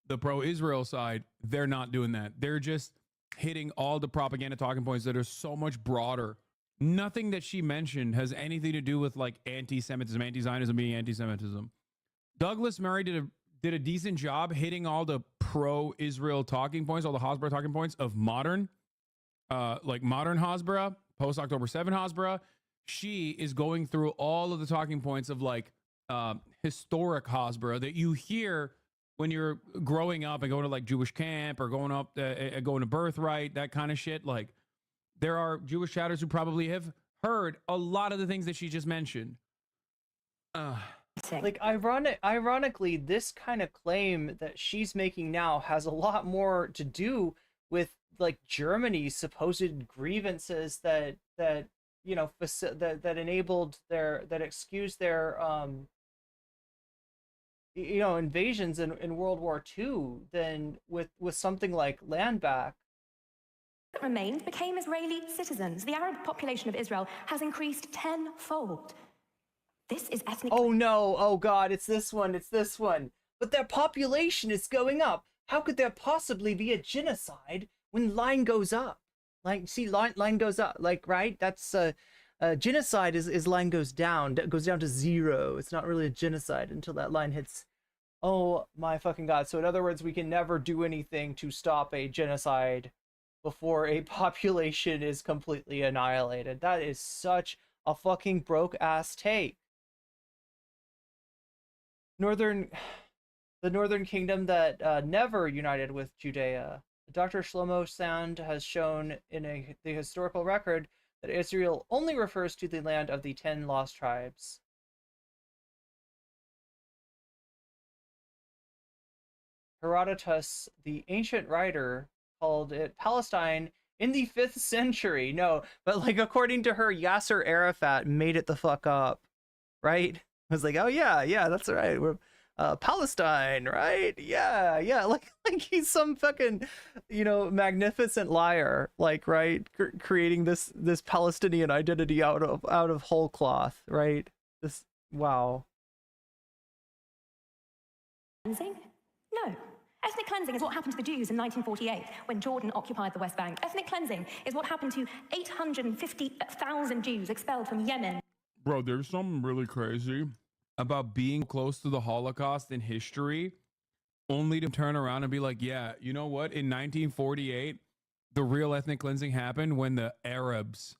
the pro-Israel side, they're not doing that. They're just hitting all the propaganda talking points that are so much broader. Nothing that she mentioned has anything to do with like anti-Semitism, anti-Zionism being anti-Semitism. Douglas Murray did a decent job hitting all the pro-Israel talking points, all the Hasbara talking points of modern, like modern Hasbara, post-October 7 Hasbara. She is going through all of the talking points of like historic Hasbara that you hear when you're growing up and going to like Jewish camp or going to Birthright, that kind of shit. Like there are Jewish chatters who probably have heard a lot of the things that she just mentioned. Like ironically, this kind of claim that she's making now has a lot more to do with like Germany's supposed grievances that you know that enabled that excused their you know invasions in World War II than with something like land back. That remained became Israeli citizens. The Arab population of Israel has increased tenfold. This is ethnic. Oh no! Oh God! It's this one! It's this one! But their population is going up. How could there possibly be a genocide when line goes up? Like, see, line goes up. Like, right? That's genocide is line goes down to 0. It's not really a genocide until that line hits. Oh my fucking God! So in other words, we can never do anything to stop a genocide before a population is completely annihilated. That is such a fucking broke ass take. The northern kingdom that never united with Judea. Dr. Shlomo Sand has shown in the historical record that Israel only refers to the land of the 10 lost tribes. Herodotus, the ancient writer, called it Palestine in the 5th century. No, but like according to her, Yasser Arafat made it the fuck up, right? I was like, oh yeah, that's right. We're Palestine, right? Yeah. Like he's some fucking, you know, magnificent liar, like, right? Creating this Palestinian identity out of whole cloth, right? This, wow. Cleansing? No. Ethnic cleansing is what happened to the Jews in 1948 when Jordan occupied the West Bank. Ethnic cleansing is what happened to 850,000 Jews expelled from Yemen. Bro, there's something really crazy about being close to the Holocaust in history, only to turn around and be like, yeah, you know what? In 1948, the real ethnic cleansing happened when the Arabs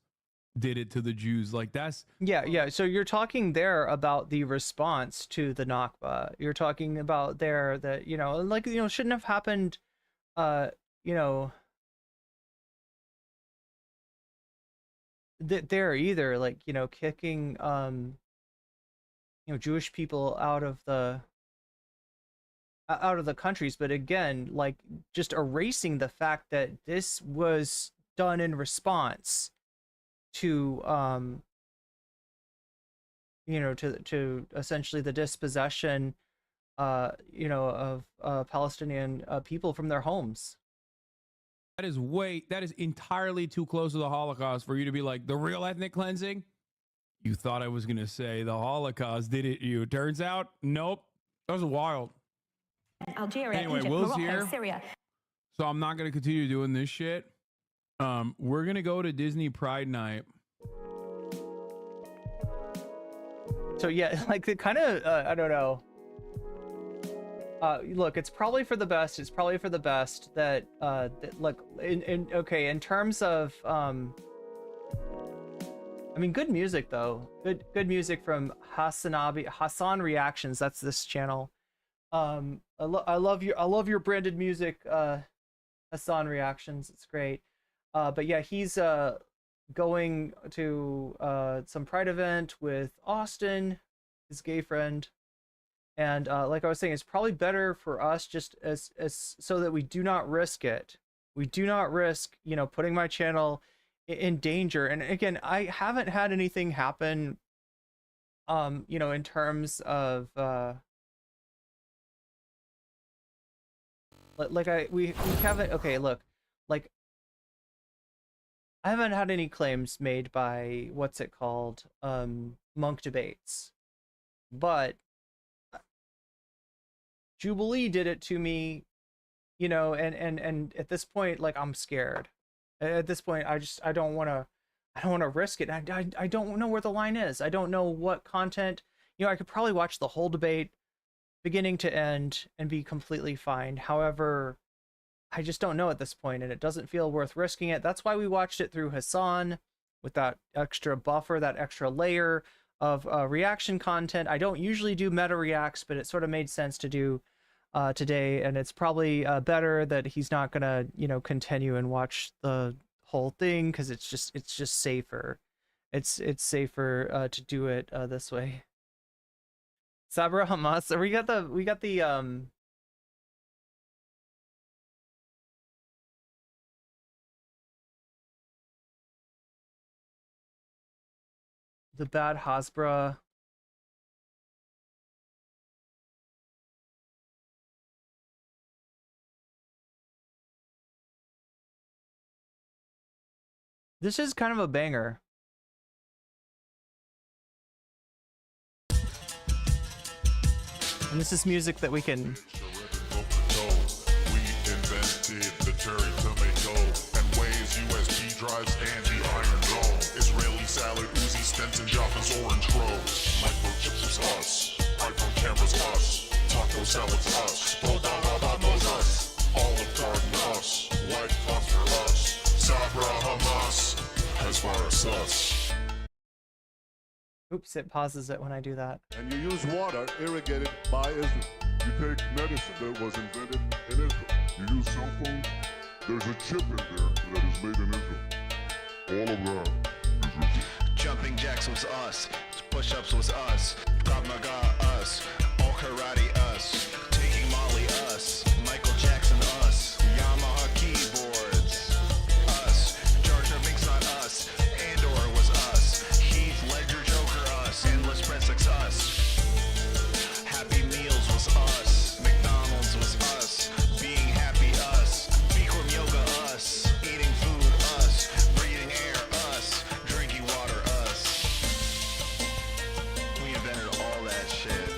did it to the Jews. Like that's... Yeah. So you're talking there about the response to the Nakba. You're talking about there that, you know, like, you know, shouldn't have happened you know, they're either like, you know, kicking you know, Jewish people out of the countries, but again, like just erasing the fact that this was done in response to you know, to essentially the dispossession you know, of Palestinian people from their homes. That is entirely too close to the Holocaust for you to be like the real ethnic cleansing. You thought I was going to say the Holocaust did it you. Turns out, nope. That was wild. Algeria, Anyway, Egypt, Will's Morocco, here. Syria. So I'm not going to continue doing this shit. We're going to go to Disney Pride Night. So yeah, like the kind of I don't know. Look, it's probably for the best. It's probably for the best that look okay, in terms of I mean, good music though. Good music from Hasan Reactions. That's this channel. I love your branded music, Hasan Reactions. It's great. But yeah, he's going to some Pride event with Austin, his gay friend. And like I was saying, it's probably better for us just as so that we do not risk it. We do not risk, you know, putting my channel in danger. And again, I haven't had anything happen you know, in terms of like we haven't, okay, look, like I haven't had any claims made by what's it called, Munk debates, but Jubilee did it to me, you know, and at this point, like, I'm scared. At this point, I don't want to risk it. I don't know where the line is. I don't know what content, you know, I could probably watch the whole debate beginning to end and be completely fine. However, I just don't know at this point, and it doesn't feel worth risking it. That's why we watched it through Hasan with that extra buffer, that extra layer of reaction content. I don't usually do meta reacts, but it sort of made sense to do today, and it's probably better that he's not gonna, you know, continue and watch the whole thing, because it's just safer. It's safer to do it this way. Sabra Hamas. We got the bad Hasbra. This is kind of a banger. And this is music that we can. We invented the cherry tomato and Waves USB drives and the Iron Dome. Israeli salad, Uzi, Stenson, Jaffa's orange crow. Microchips was us. iPhone cameras us. Taco salads us. Bodababamos us. Olive Garden us. White phosphor us. Sabra Hamas. As far as us. Oops, it pauses it when I do that. And you use water irrigated by Israel. You take medicine that was invented in Israel. You use cell phones, there's a chip in there that is made in Israel. All of that is Israel. Jumping jacks was us. Push-ups was us. Krav Maga us. All karate us. Taking Molly us. Michael Jackson us. Yamaha keyboards us. Jar Jar Binks not us. Andor was us. Heath Ledger Joker us. Endless Breadsticks us. Happy Meals was us. McDonald's was us. Being happy us. Bikram yoga us. Eating food us. Breathing air us. Drinking water us. We invented all that shit.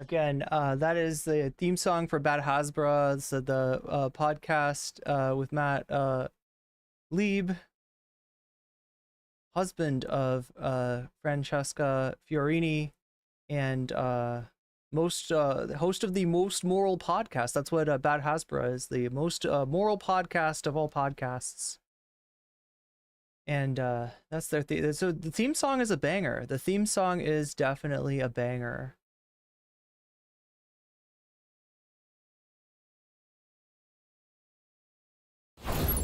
Again, that is the theme song for Bad Hasbra. So the podcast with Matt Lieb, husband of Francesca Fiorini, and host of the most moral podcast. That's what Bad Hasbra is, the most moral podcast of all podcasts. And that's their so the theme song is a banger. The theme song is definitely a banger.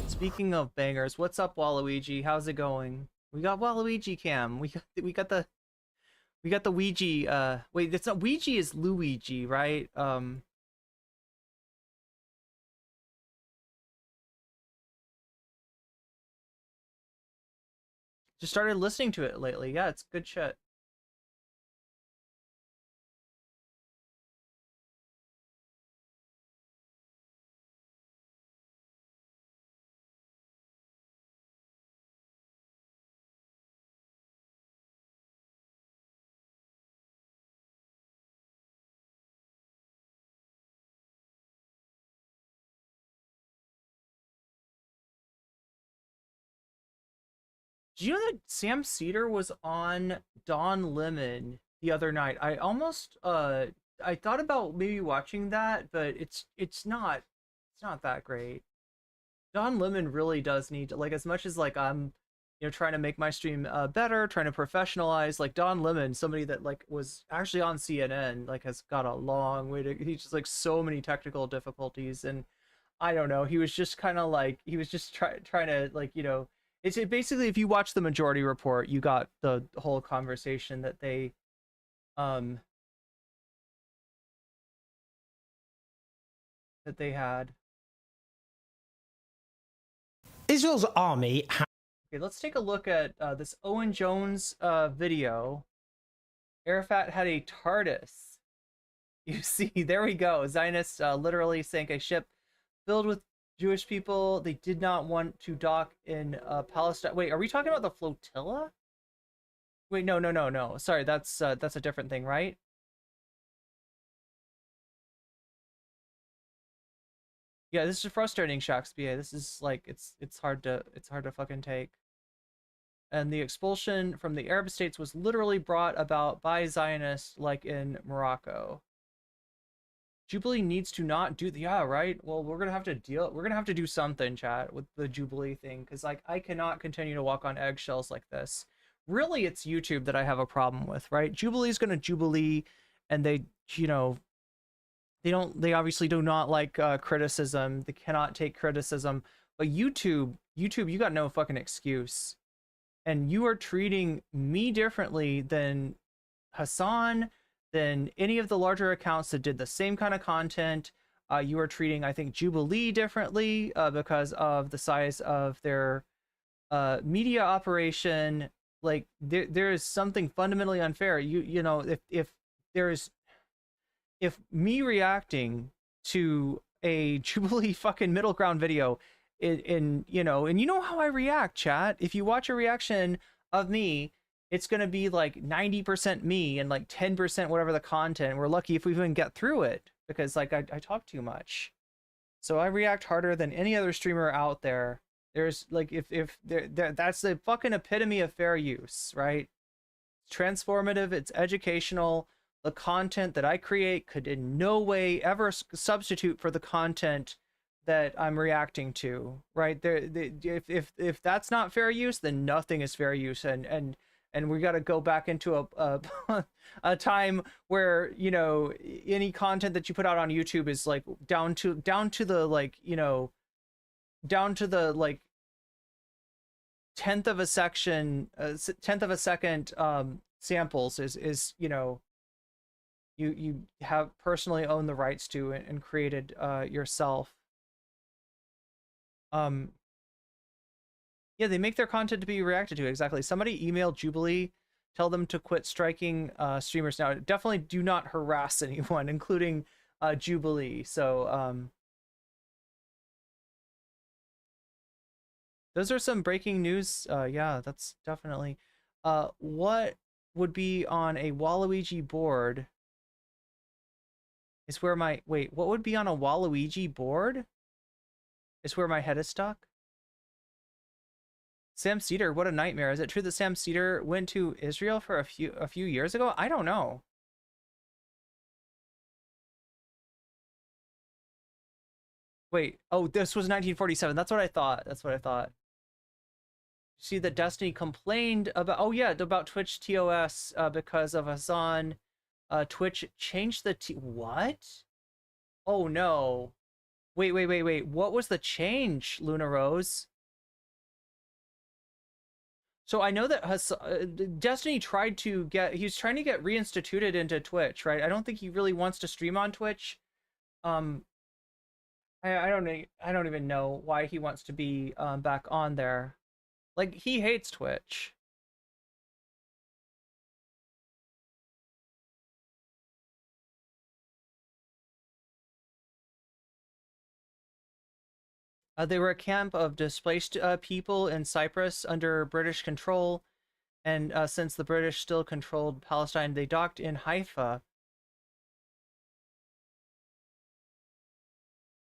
Speaking of bangers, what's up, Waluigi? How's it going? We got Waluigi cam. We got the Ouija. Wait, it's not Ouija. Is Luigi, right? Just started listening to it lately. Yeah, it's good shit. Do you know that Sam Cedar was on Don Lemon the other night? I almost I thought about maybe watching that, but it's not that great. Don Lemon really does need to, like, as much as like I'm trying to make my stream better, trying to professionalize, like Don Lemon, somebody that like was actually on CNN, like has got a long way to, he's just like so many technical difficulties. And I don't know, he was just kind of like, he was just trying to like, it's basically, if you watch the Majority Report, you got the whole conversation that they had. Israel's army. Okay, let's take a look at this Owen Jones video. Arafat had a TARDIS. You see, there we go. Zionists literally sank a ship filled with Jewish people. They did not want to dock in Palestine. Wait, are we talking about the flotilla? Wait, no. Sorry, that's a different thing, right? Yeah, this is frustrating, Shakespeare. This is like it's hard to fucking take. And the expulsion from the Arab states was literally brought about by Zionists, like in Morocco. Jubilee needs to not do the, yeah, right? Well, we're gonna have to do something, chat, with the Jubilee thing, because like I cannot continue to walk on eggshells like this. Really, it's YouTube that I have a problem with, right? Jubilee's gonna Jubilee, and they they obviously do not like criticism. They cannot take criticism. But YouTube, you got no fucking excuse. And you are treating me differently than Hasan, than any of the larger accounts that did the same kind of content. You are treating, I think, Jubilee differently because of the size of their media operation. Like there is something fundamentally unfair. If me reacting to a Jubilee fucking middle ground video and you know how I react, chat. If you watch a reaction of me, it's gonna be like 90% me and like 10% whatever the content. We're lucky if we even get through it, because like I talk too much. So I react harder than any other streamer out there. There's like if that's the fucking epitome of fair use, right? It's transformative, it's educational. The content that I create could in no way ever substitute for the content that I'm reacting to, right? If that's not fair use, then nothing is fair use, and we got to go back into a time where any content that you put out on YouTube is like down to the like down to the like tenth of a second samples is you have personally owned the rights to and created yourself. Yeah, they make their content to be reacted to. Exactly. Somebody email Jubilee, tell them to quit striking streamers now. Definitely do not harass anyone, including Jubilee. So those are some breaking news. Yeah, that's definitely what would be on a Waluigi board is where my what would be on a Waluigi board is where my head is stuck. Sam Cedar, what a nightmare. Is it true that Sam Cedar went to Israel for a few years ago? I don't know. Wait, oh, this was 1947. That's what I thought. see that Destiny complained about, oh yeah, about Twitch TOS because of Hasan. Twitch changed the what? Oh no. Wait. What was the change, Luna Rose? So I know that Destiny tried to get, he was trying to get reinstituted into Twitch, right? I don't think he really wants to stream on Twitch. I don't even know why he wants to be back on there. Like, he hates Twitch. They were a camp of displaced people in Cyprus under British control, and since the British still controlled Palestine, they docked in Haifa.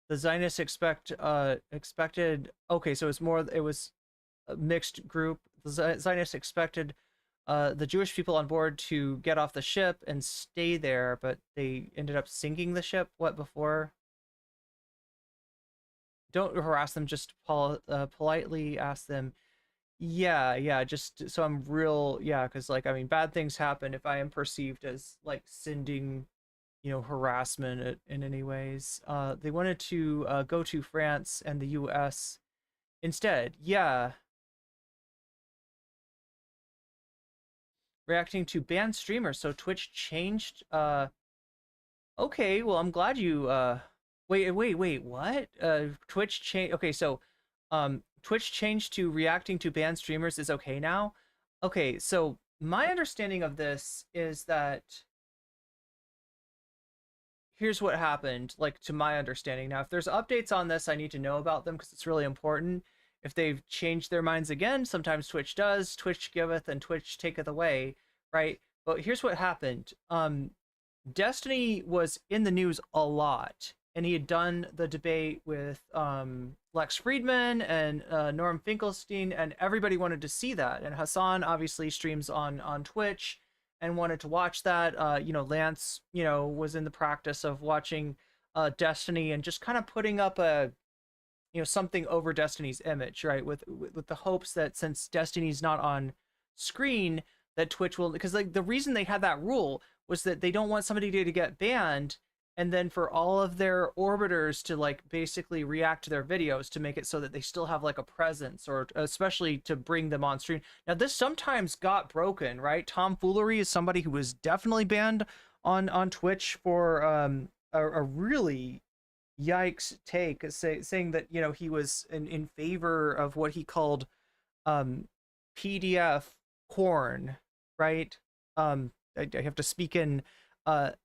The Zionists expected. Okay, so it was a mixed group. The Zionists expected the Jewish people on board to get off the ship and stay there, but they ended up sinking the ship. What before? Don't harass them, just politely ask them. Yeah, just so I'm real, yeah, because, like, I mean, bad things happen if I am perceived as, like, sending, harassment in any ways. They wanted to go to France and the US instead. Yeah. Reacting to banned streamers, so Twitch changed, okay, well, I'm glad you, wait, what? Twitch change. Okay, so, Twitch changed to reacting to banned streamers is okay now. Okay, so my understanding of this is that here's what happened, like, to my understanding. Now, if there's updates on this, I need to know about them because it's really important. If they've changed their minds again, sometimes Twitch does. Twitch giveth and Twitch taketh away, right? But here's what happened. Destiny was in the news a lot, and he had done the debate with Lex Friedman and Norm Finkelstein, and everybody wanted to see that. And Hasan obviously streams on Twitch and wanted to watch that. Lance, was in the practice of watching Destiny and just kind of putting up a, something over Destiny's image, right? With the hopes that since Destiny's not on screen, that Twitch will, because, like, the reason they had that rule was that they don't want somebody to get banned and then for all of their orbiters to, like, basically react to their videos to make it so that they still have, like, a presence, or especially to bring them on stream. Now, this sometimes got broken, right? Tomfoolery is somebody who was definitely banned on Twitch for a really yikes take, saying that, he was in favor of what he called PDF porn, right? I have to speak in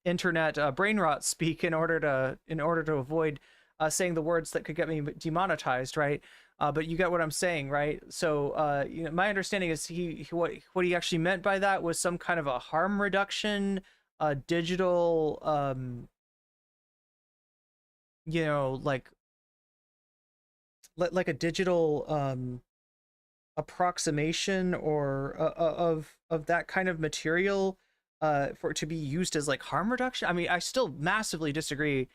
internet brain rot speak in order to avoid saying the words that could get me demonetized, right? But you get what I'm saying, right? So my understanding is what he actually meant by that was some kind of a harm reduction, digital like a digital approximation or of that kind of material for it to be used as, like, harm reduction. I mean, I still massively disagree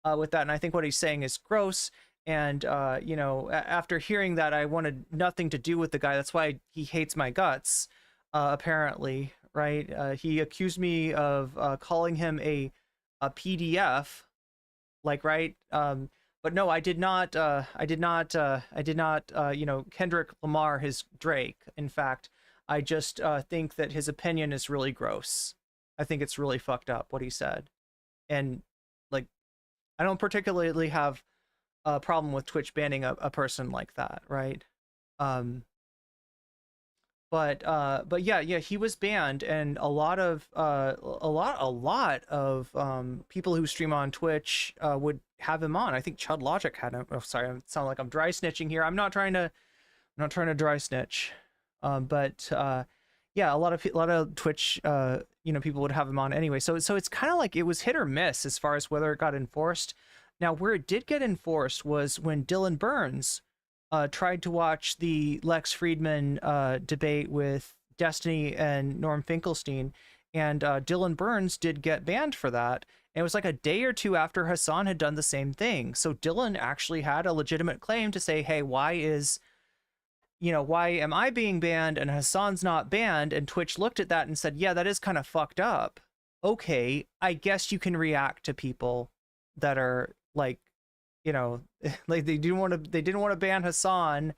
with that, and I think what he's saying is gross. And after hearing that, I wanted nothing to do with the guy. That's why he hates my guts, apparently, right? He accused me of calling him a PDF, like, right? But no, I did not, Kendrick Lamar his Drake. In fact, I just think that his opinion is really gross. I think it's really fucked up what he said. And, like, I don't particularly have a problem with Twitch banning a person like that, right? But yeah, he was banned, and a lot of people who stream on Twitch would have him on. I think Chud Logic had him. Oh, sorry, I sound like I'm dry snitching here. I'm not trying to dry snitch. But yeah, a lot of Twitch people would have him on anyway. So it's kind of like it was hit or miss as far as whether it got enforced. Now, where it did get enforced was when Dylan Burns tried to watch the Lex Friedman debate with Destiny and Norm Finkelstein, and Dylan Burns did get banned for that. And it was like a day or two after Hasan had done the same thing. So Dylan actually had a legitimate claim to say, hey, why is you know, why am I being banned and Hasan's not banned? And Twitch looked at that and said, yeah, that is kind of fucked up. Okay, I guess you can react to people that are like, you know, like they didn't want to ban Hasan,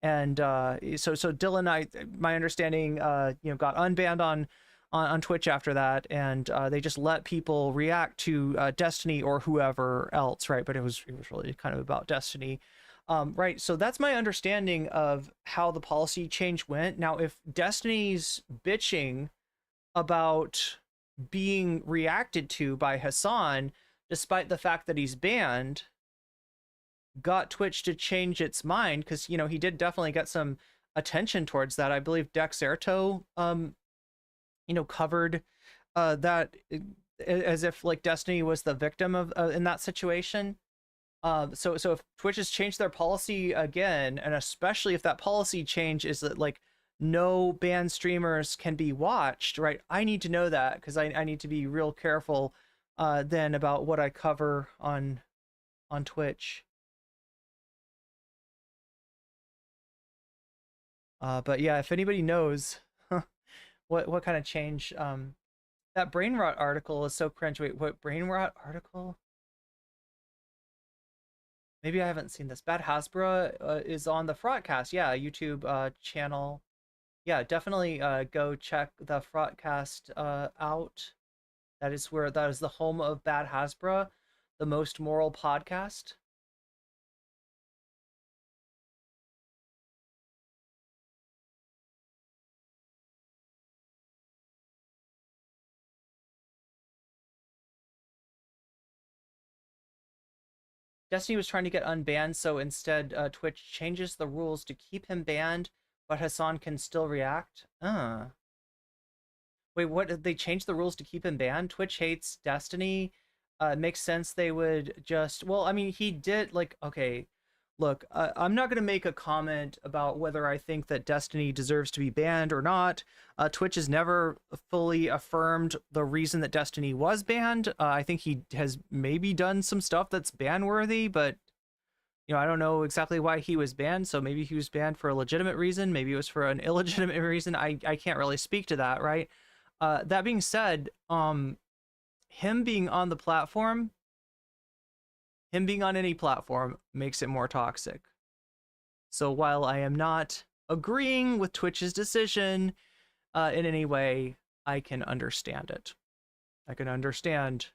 and so Dylan, my understanding, you know, got unbanned on Twitch after that, and they just let people react to Destiny or whoever else, right? But it was really kind of about Destiny. Right, so that's my understanding of how the policy change went. Now, if Destiny's bitching about being reacted to by Hasan, despite the fact that he's banned, got Twitch to change its mind, because, you know, he did definitely get some attention towards that. I believe Dexerto, you know, covered that as if like Destiny was the victim of in that situation. So if Twitch has changed their policy again, and especially if that policy change is that like no banned streamers can be watched, right? I need to know that, because I need to be real careful then about what I cover on Twitch. But yeah, if anybody knows what kind of change, that brain rot article is so cringe. Wait, what brain rot article? Maybe I haven't seen this. Bad Hasbro is on the Fraudcast. Yeah, YouTube channel. Yeah, definitely go check the Fraudcast out. That is the home of Bad Hasbro, the most moral podcast. Destiny was trying to get unbanned, so instead Twitch changes the rules to keep him banned, but Hasan can still react. Wait, what? Did they change the rules to keep him banned? Twitch hates Destiny. It makes sense they would just... Well, I mean, he did, like, okay, look, I'm not going to make a comment about whether I think that Destiny deserves to be banned or not. Twitch has never fully affirmed the reason that Destiny was banned. I think he has maybe done some stuff that's ban-worthy, but, you know, I don't know exactly why he was banned, so maybe he was banned for a legitimate reason, maybe it was for an illegitimate reason. I can't really speak to that, right? That being said, him being on the platform, him being on any platform makes it more toxic. So while I am not agreeing with Twitch's decision in any way, I can understand it. I can understand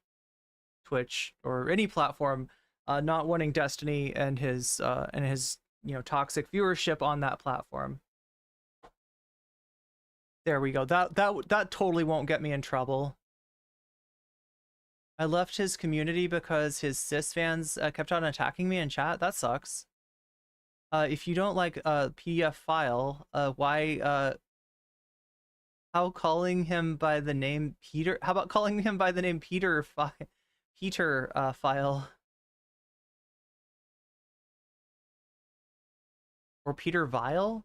Twitch or any platform not wanting Destiny and his you know, toxic viewership on that platform. There we go. That totally won't get me in trouble. I left his community because his cis fans kept on attacking me in chat. That sucks. If you don't like a PDF file, why how calling him by the name Peter? How about calling him by the name Peter file? Or Peter Vile?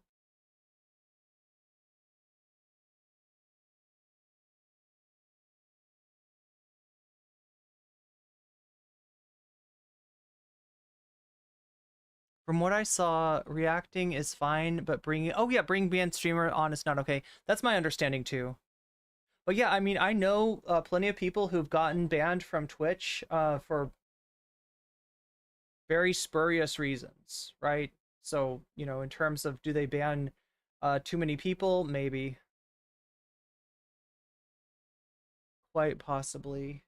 From what I saw, reacting is fine, but bringing... Oh yeah, bring banned streamer on is not okay. That's my understanding too. But yeah, I mean, I know plenty of people who've gotten banned from Twitch for very spurious reasons, right? So, you know, in terms of do they ban too many people? Maybe. Quite possibly.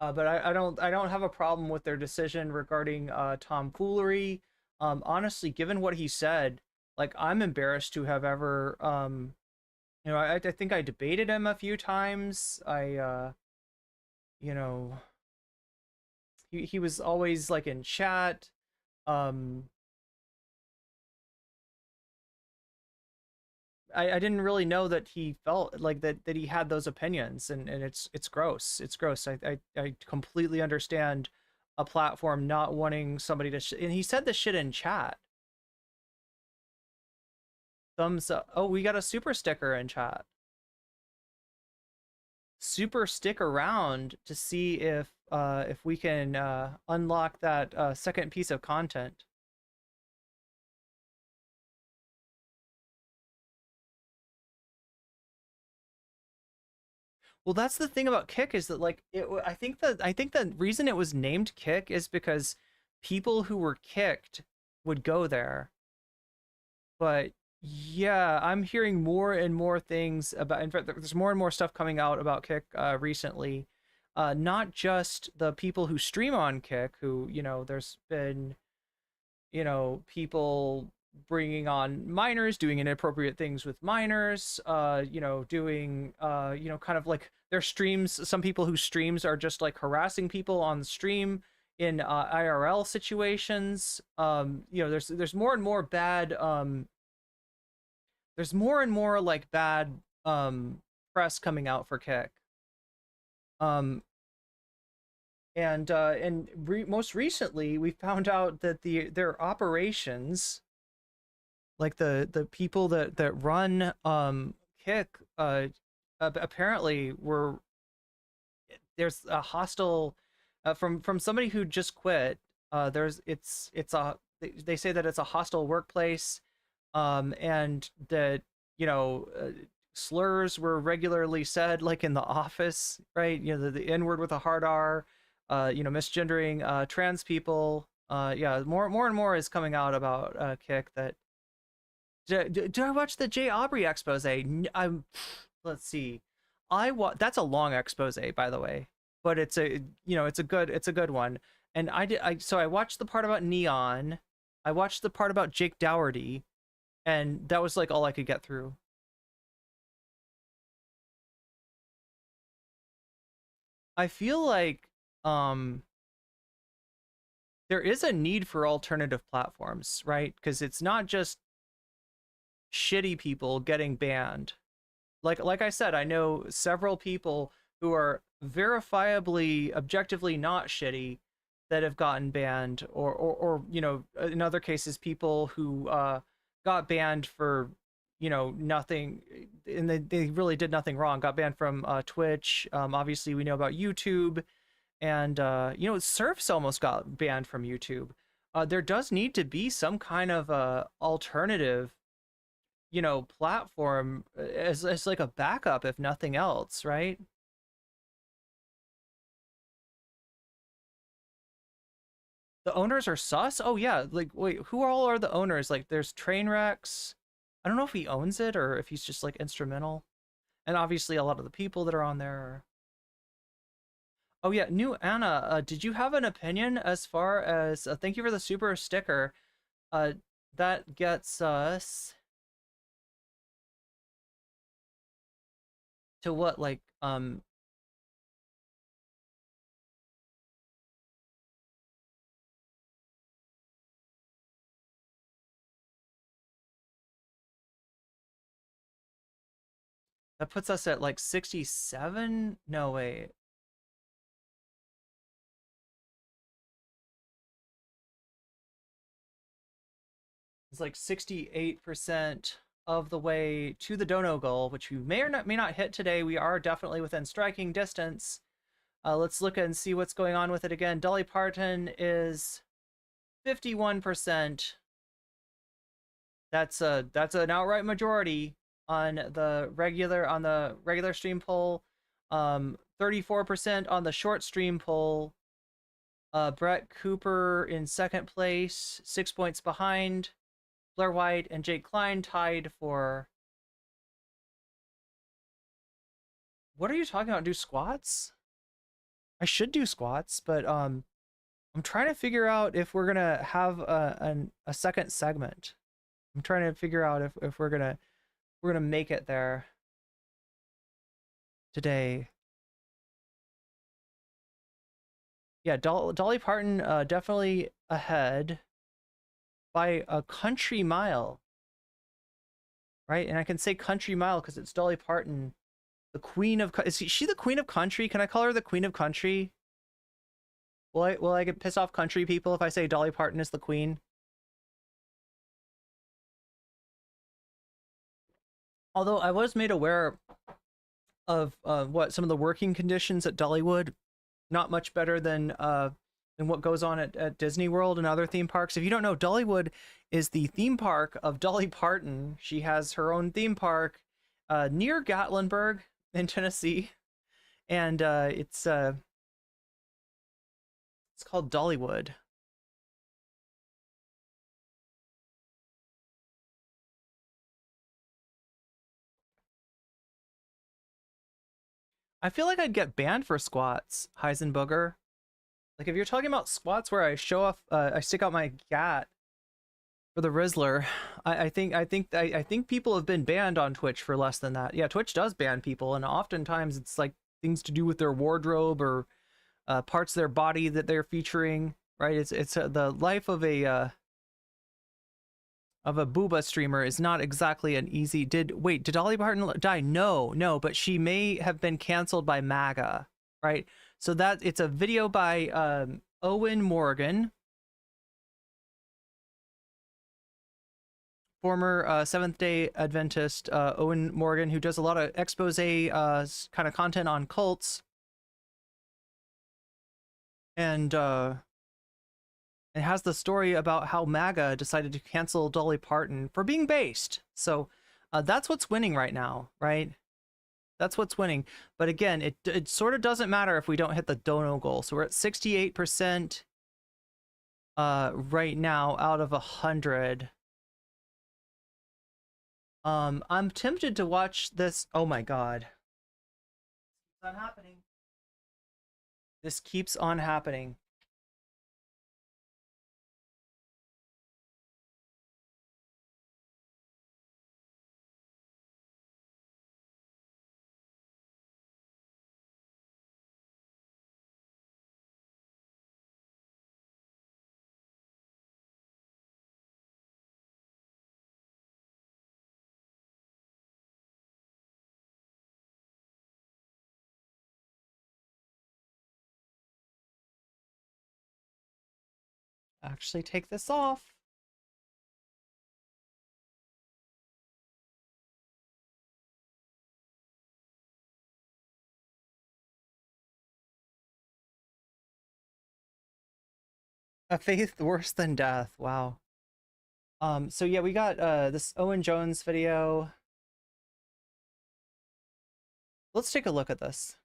But I don't have a problem with their decision regarding tomfoolery. Honestly, given what he said, like, I'm embarrassed to have ever you know, I think I debated him a few times. You know, he was always like in chat. I didn't really know that he felt like that he had those opinions, and it's gross. It's gross. I completely understand a platform not wanting somebody to and he said this shit in chat. Thumbs up. Oh, we got a super sticker in chat. Super stick around to see if we can unlock that second piece of content. Well, that's the thing about Kick is that like I think the reason it was named Kick is because people who were kicked would go there. But yeah, I'm hearing more and more things about. In fact, there's more and more stuff coming out about Kick recently. Not just the people who stream on Kick, who there's been people bringing on minors, doing inappropriate things with minors, doing kind of like their streams. Some people whose streams are just like harassing people on the stream in IRL situations. There's more and more bad. There's more and more like bad press coming out for Kick. Most recently, we found out that their operations, like the people that run Kick, apparently there's a hostile from somebody who just quit. They say that it's a hostile workplace, and that slurs were regularly said, like in the office, right? The N word with a hard R. Misgendering trans people. More and more is coming out about Kick. That did I watch the Jay Aubrey expose? Let's see. That's a long expose, by the way, but it's a good one. And so I watched the part about Neon. I watched the part about Jake Dougherty, and that was like all I could get through. I feel like there is a need for alternative platforms, right? Because it's not just shitty people getting banned. Like I said, I know several people who are verifiably, objectively not shitty that have gotten banned, or in other cases, people who got banned for nothing, and they really did nothing wrong, got banned from Twitch. Obviously we know about YouTube, and Surfs almost got banned from YouTube. There does need to be some kind of alternative platform as like a backup, if nothing else, right? The owners are sus. Oh yeah, like wait, who all are the owners? Like there's Trainwrecks. I don't know if he owns it or if he's just like instrumental. And obviously a lot of the people that are on there are... Oh yeah, New Anna, did you have an opinion as far as thank you for the super sticker? That gets us to what, like that puts us at like 67? No, wait. It's like 68% of the way to the dono goal, which we may not hit today. We are definitely within striking distance. Let's look and see what's going on with it again. Dolly Parton is 51%. That's an outright majority on the regular stream poll. 34% on the short stream poll. Brett Cooper in second place, 6 points behind. Blair White and Jake Klein tied for... What are you talking about? Do squats? I should do squats, but I'm trying to figure out if we're gonna have a second segment. I'm trying to figure out if we're gonna make it there today. Yeah, Dolly Parton definitely ahead by a country mile, right? And I can say country mile because it's Dolly Parton, the queen of... Is she the queen of country? Can I call her the queen of country? Will I get piss off country people if I say Dolly Parton is the queen? Although I was made aware of some of the working conditions at Dollywood, not much better than what goes on at Disney World and other theme parks. If you don't know, Dollywood is the theme park of Dolly Parton. She has her own theme park near Gatlinburg in Tennessee. and it's called Dollywood. I feel like I'd get banned for squats, Heisenberger. Like if you're talking about squats where I show off, I stick out my gat for the Rizzler, I think people have been banned on Twitch for less than that. Yeah, Twitch does ban people, and oftentimes it's like things to do with their wardrobe or parts of their body that they're featuring. Right? It's the life of a booba streamer is not exactly an easy. Did Dolly Parton die? No, but she may have been canceled by MAGA, right? So that it's a video by Owen Morgan, former Seventh-day Adventist Owen Morgan, who does a lot of expose kind of content on cults, and it has the story about how MAGA decided to cancel Dolly Parton for being based. So that's what's winning right now, right? That's what's winning. But again, it sort of doesn't matter if we don't hit the dono goal. So we're at 68% right now out of 100. I'm tempted to watch this. Oh my god. It's not happening. This keeps on happening. Actually take this off. A faith worse than death. Wow. So yeah, we got this Owen Jones video. Let's take a look at this.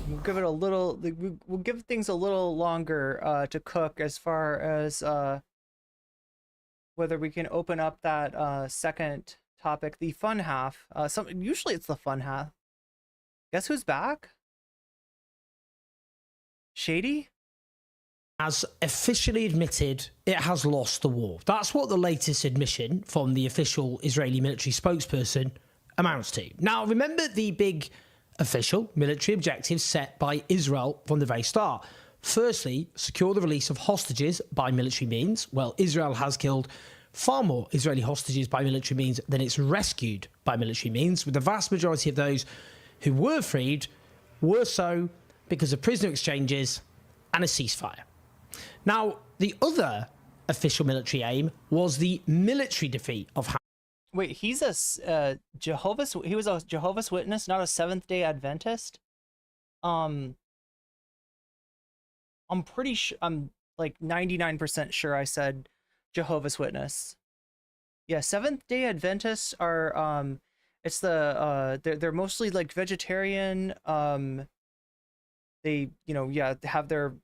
We'll give it a little. We'll give things a little longer to cook as far as whether we can open up that second topic, the fun half. Usually it's the fun half. Guess who's back? Shady has officially admitted it has lost the war. That's what the latest admission from the official Israeli military spokesperson amounts to. Now, remember the big official military objectives set by Israel from the very start. Firstly, secure the release of hostages by military means. Well, Israel has killed far more Israeli hostages by military means than it's rescued by military means, with the vast majority of those who were freed were so because of prisoner exchanges and a ceasefire. Now, the other official military aim was the military defeat of Hamas. Wait, he's a he was a Jehovah's Witness, not a Seventh-day Adventist? I'm pretty sure, I'm like 99% sure I said Jehovah's Witness. Yeah, Seventh-day Adventists are, it's the, they're mostly like vegetarian, they, have their,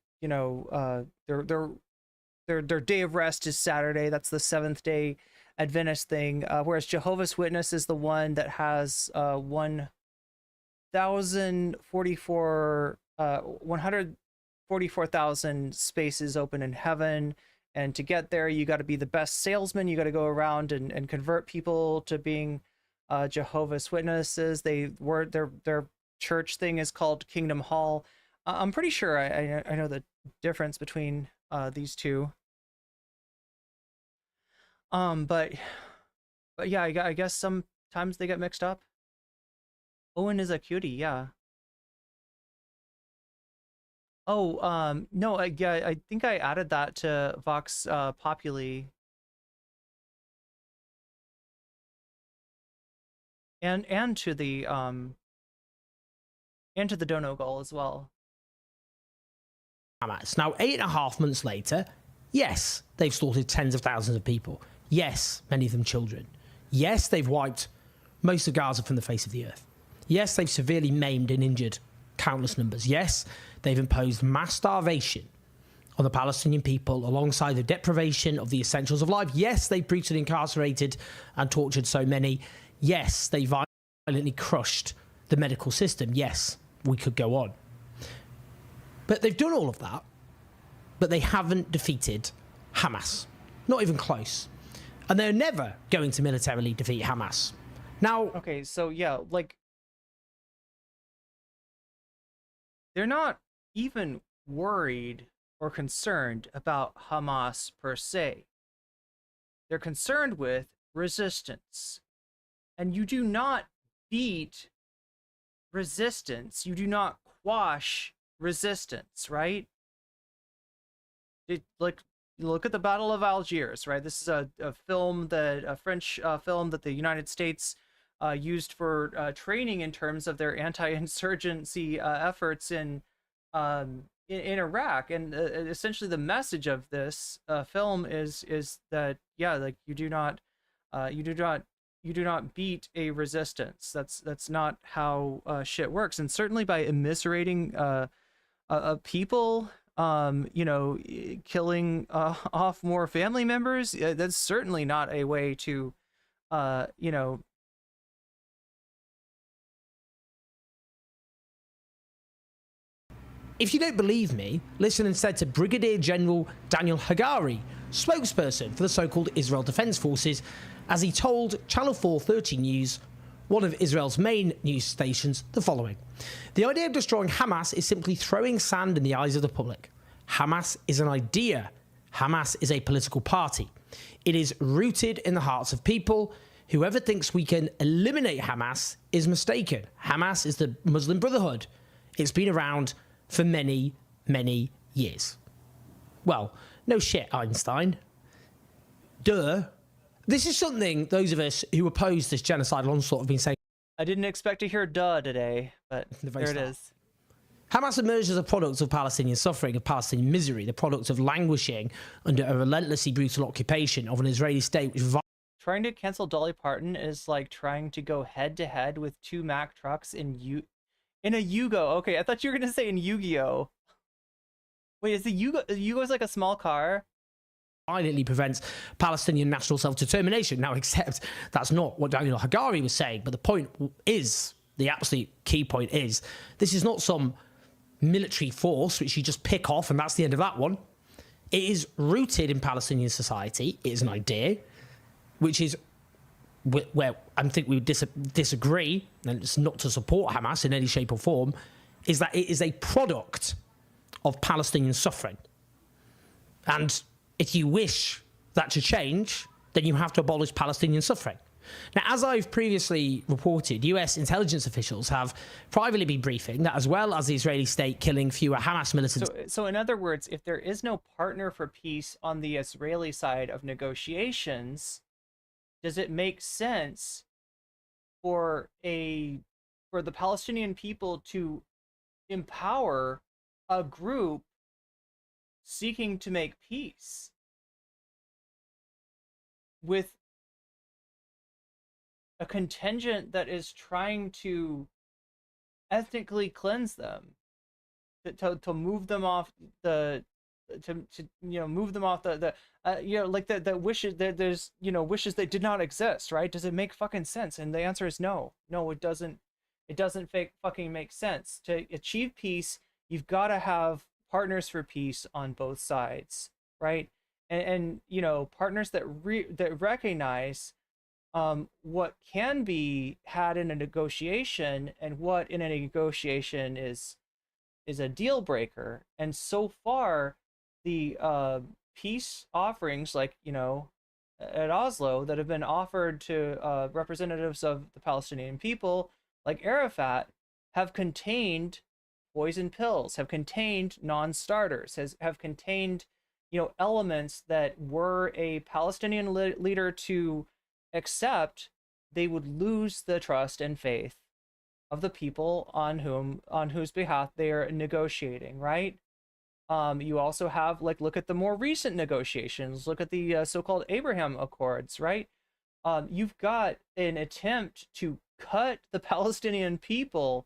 their day of rest is Saturday. That's the Seventh-day Adventist thing, whereas Jehovah's Witness is the one that has 144,000 spaces open in heaven, and to get there you got to be the best salesman. You got to go around and convert people to being Jehovah's Witnesses. Their church thing is called Kingdom Hall. I'm pretty sure I know the difference between these two. But yeah, I guess sometimes they get mixed up. Owen is a cutie, yeah. Oh, no, I think I added that to Vox Populi. And to the Dono goal as well. Hamas. Now, 8.5 months later, yes, they've slaughtered tens of thousands of people. Yes, many of them children. Yes, they've wiped most of Gaza from the face of the earth. Yes, they've severely maimed and injured countless numbers. Yes, they've imposed mass starvation on the Palestinian people alongside the deprivation of the essentials of life. Yes, they've brutally incarcerated and tortured so many. Yes, they violently crushed the medical system. Yes, we could go on. But they've done all of that, but they haven't defeated Hamas. Not even close. And they're never going to militarily defeat Hamas. Now... Okay, so yeah, like... they're not even worried or concerned about Hamas per se. They're concerned with resistance. And you do not beat resistance. You do not quash resistance, right? Like, look at the Battle of Algiers, right? This is a film that a French film that the United States used for training in terms of their anti-insurgency efforts in Iraq, and essentially the message of this film is that, yeah, like you do not beat a resistance. That's not how shit works. And certainly by immiserating people, you know, killing off more family members, that's certainly not a way to you know, if you don't believe me, listen instead to Brigadier General Daniel Hagari, spokesperson for the so-called Israel Defense Forces, as he told Channel 430 News, one of Israel's main news stations, the following. The idea of destroying Hamas is simply throwing sand in the eyes of the public. Hamas is an idea. Hamas is a political party. It is rooted in the hearts of people. Whoever thinks we can eliminate Hamas is mistaken. Hamas is the Muslim Brotherhood. It's been around for many, many years. Well, no shit, Einstein. Duh. This is something those of us who oppose this genocidal onslaught have been saying. I didn't expect to hear duh today, but there it is. Hamas emerged as a product of Palestinian suffering, of Palestinian misery, the product of languishing under a relentlessly brutal occupation of an Israeli state which... Trying to cancel Dolly Parton is like trying to go head-to-head with two Mack trucks in a Yugo. Okay, I thought you were gonna say in Yu-Gi-Oh. Wait, is the Yugo is like a small car? Violently prevents Palestinian national self-determination. Now, except that's not what Daniel Hagari was saying, but the point is, the absolute key point is, this is not some military force which you just pick off and that's the end of that one. It is rooted in Palestinian society. It is an idea, which is where I think we would disagree, and it's not to support Hamas in any shape or form, is that it is a product of Palestinian suffering. And if you wish that to change, then you have to abolish Palestinian suffering. Now, as I've previously reported, US intelligence officials have privately been briefing that as well as the Israeli state killing fewer Hamas militants... So in other words, if there is no partner for peace on the Israeli side of negotiations, does it make sense for the Palestinian people to empower a group seeking to make peace with a contingent that is trying to ethnically cleanse them, to move them off the move them off the like that wishes that there's wishes that did not exist, right? Does it make fucking sense? And the answer is no. It doesn't fucking make sense. To achieve peace, you've got to have partners for peace on both sides, right? And partners that recognize what can be had in a negotiation and what in a negotiation is a deal breaker. And so far, the peace offerings, like at Oslo, that have been offered to representatives of the Palestinian people, like Arafat, have contained poison pills, have contained non-starters, have contained elements that were a Palestinian leader to accept, they would lose the trust and faith of the people on whose behalf they are negotiating, right? You also have, like, look at the more recent negotiations. Look at the so-called Abraham Accords, right? You've got an attempt to cut the Palestinian people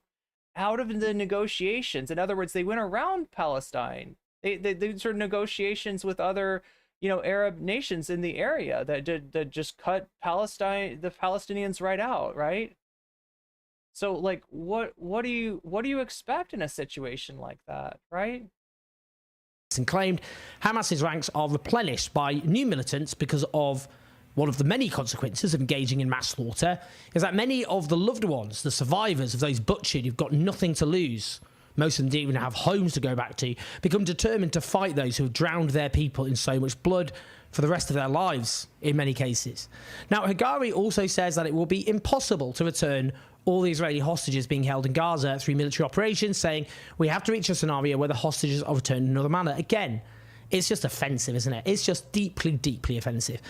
out of the negotiations. In other words, they went around Palestine. They sort of negotiations with other, Arab nations in the area that just cut the Palestinians right out, right? So, like, what do you expect in a situation like that, right? And claimed Hamas's ranks are replenished by new militants because of one of the many consequences of engaging in mass slaughter is that many of the loved ones, the survivors of those butchered who've got nothing to lose, most of them didn't even have homes to go back to, become determined to fight those who have drowned their people in so much blood for the rest of their lives, in many cases. Now, Hagari also says that it will be impossible to return all the Israeli hostages being held in Gaza through military operations, saying we have to reach a scenario where the hostages are returned in another manner. Again, it's just offensive, isn't it? It's just deeply, deeply offensive.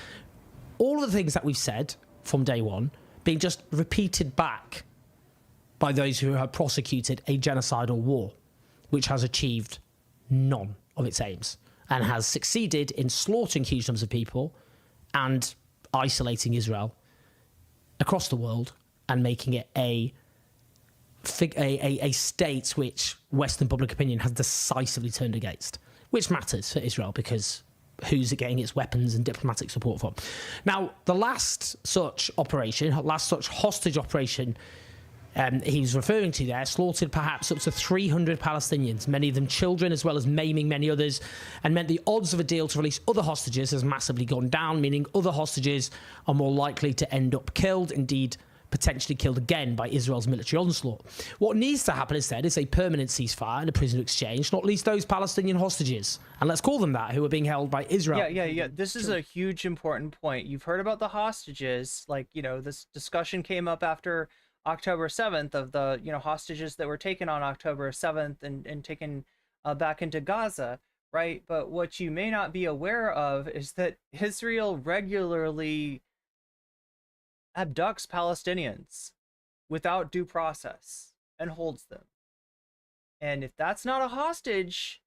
All of the things that we've said from day one being just repeated back by those who have prosecuted a genocidal war, which has achieved none of its aims and has succeeded in slaughtering huge numbers of people and isolating Israel across the world and making it a state which Western public opinion has decisively turned against, which matters for Israel because who's it getting its weapons and diplomatic support from? Now, the last such hostage operation he's referring to there slaughtered perhaps up to 300 Palestinians, many of them children, as well as maiming many others, and meant the odds of a deal to release other hostages has massively gone down, meaning other hostages are more likely to end up killed, indeed potentially killed again by Israel's military onslaught. What needs to happen instead is a permanent ceasefire and a prisoner exchange, not least those Palestinian hostages, and let's call them that, who are being held by Israel. Yeah. This is a huge important point. You've heard about the hostages, like, this discussion came up after October 7th of the, hostages that were taken on October 7th and taken back into Gaza, right? But what you may not be aware of is that Israel regularly abducts Palestinians without due process and holds them. And if that's not a hostage,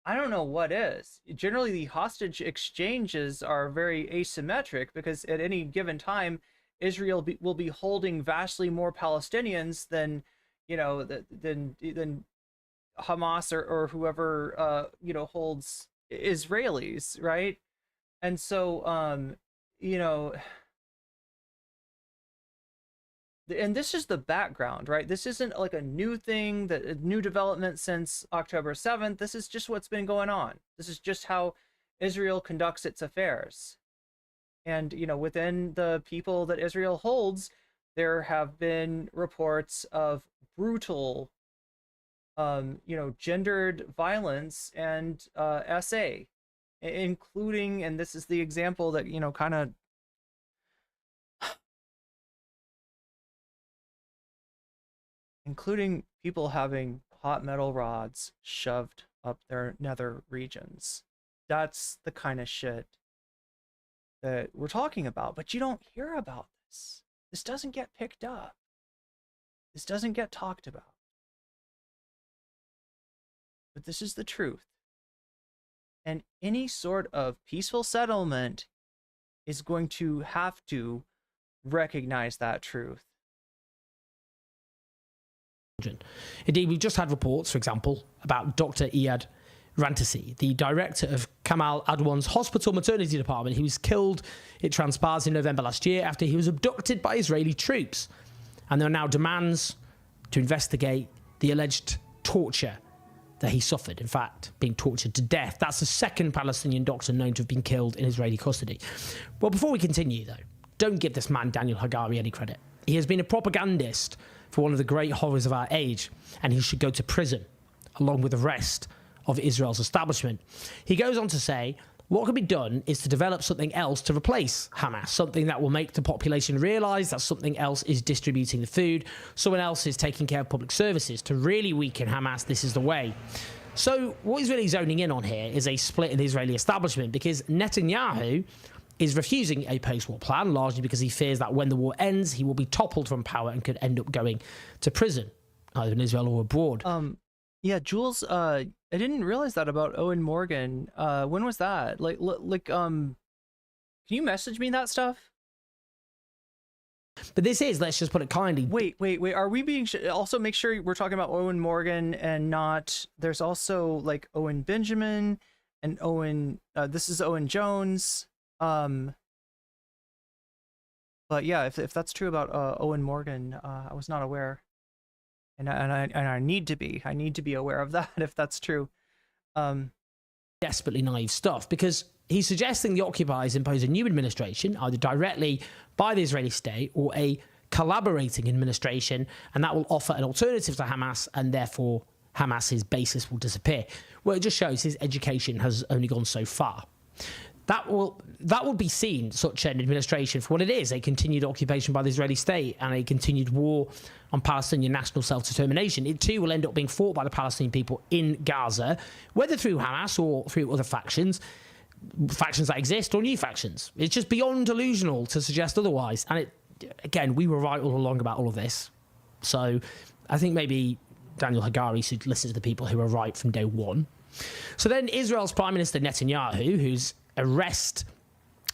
I don't know what is. Generally, the hostage exchanges are very asymmetric because at any given time, Israel will be holding vastly more Palestinians than, than Hamas or whoever, holds Israelis, right? And so, and this is the background, right? This isn't like a new thing, a new development since October 7th. This is just what's been going on. This is just how Israel conducts its affairs. And, within the people that Israel holds, there have been reports of brutal, gendered violence and SA, including, and this is the example that, kind of including people having hot metal rods shoved up their nether regions. That's the kind of shit that we're talking about, but you don't hear about this. This doesn't get picked up. This doesn't get talked about. But this is the truth. And any sort of peaceful settlement is going to have to recognize that truth. Indeed, we've just had reports, for example, about Dr. Iyad Rantisi, the director of Kamal Adwan's hospital maternity department. He was killed, it transpires, in November last year after he was abducted by Israeli troops. And there are now demands to investigate the alleged torture that he suffered, in fact, being tortured to death. That's the second Palestinian doctor known to have been killed in Israeli custody. Well, before we continue, though, don't give this man, Daniel Hagari, any credit. He has been a propagandist for one of the great horrors of our age, and he should go to prison, along with the rest of Israel's establishment. He goes on to say, what can be done is to develop something else to replace Hamas, something that will make the population realise that something else is distributing the food, someone else is taking care of public services. To really weaken Hamas, this is the way. So what he's really zoning in on here is a split in the Israeli establishment, because Netanyahu is refusing a post-war plan, largely because he fears that when the war ends, he will be toppled from power and could end up going to prison, either in Israel or abroad. Yeah, Jules, I didn't realize that about Owen Morgan. When was that? Can you message me that stuff? But this is, let's just put it kindly. Wait. Are we being also make sure we're talking about Owen Morgan and not? There's also like Owen Benjamin and Owen. This is Owen Jones. But yeah, if that's true about Owen Morgan, I was not aware, and I need to be. I need to be aware of that if that's true. Desperately naive stuff, because he's suggesting the occupiers impose a new administration, either directly by the Israeli state or a collaborating administration, and that will offer an alternative to Hamas, and therefore Hamas's basis will disappear. Well, it just shows his education has only gone so far. That will be seen, such an administration, for what it is, a continued occupation by the Israeli state and a continued war on Palestinian national self-determination. It too will end up being fought by the Palestinian people in Gaza, whether through Hamas or through other factions that exist or new factions. It's just beyond delusional to suggest otherwise. And again, we were right all along about all of this. So I think maybe Daniel Hagari should listen to the people who were right from day one. So then Israel's Prime Minister Netanyahu, whose arrest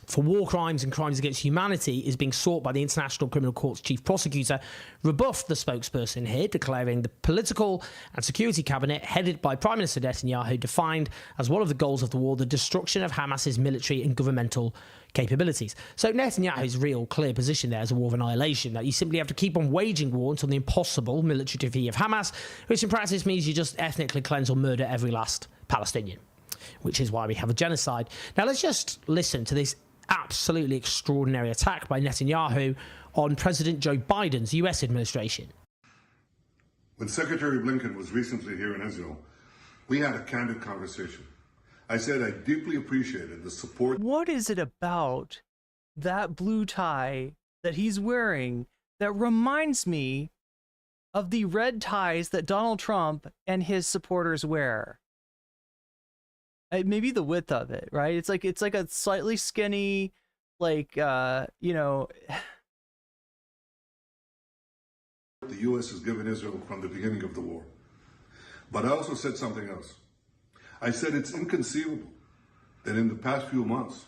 for war crimes and crimes against humanity is being sought by the International Criminal Court's chief prosecutor, rebuffed the spokesperson here, declaring the political and security cabinet headed by Prime Minister Netanyahu defined as one of the goals of the war the destruction of Hamas's military and governmental capabilities. So Netanyahu's real clear position there is a war of annihilation, that you simply have to keep on waging war until the impossible military defeat of Hamas, which in practice means you just ethnically cleanse or murder every last Palestinian, which is why we have a genocide. Now let's just listen to this absolutely extraordinary attack by Netanyahu on President Joe Biden's US administration. When Secretary Blinken was recently here in Israel, we had a candid conversation. I said I deeply appreciated the support. What is it about that blue tie that he's wearing that reminds me of the red ties that Donald Trump and his supporters wear? Maybe the width of it, right? It's like a slightly skinny, like The U.S. has given Israel from the beginning of the war. But I also said something else. I said it's inconceivable that in the past few months,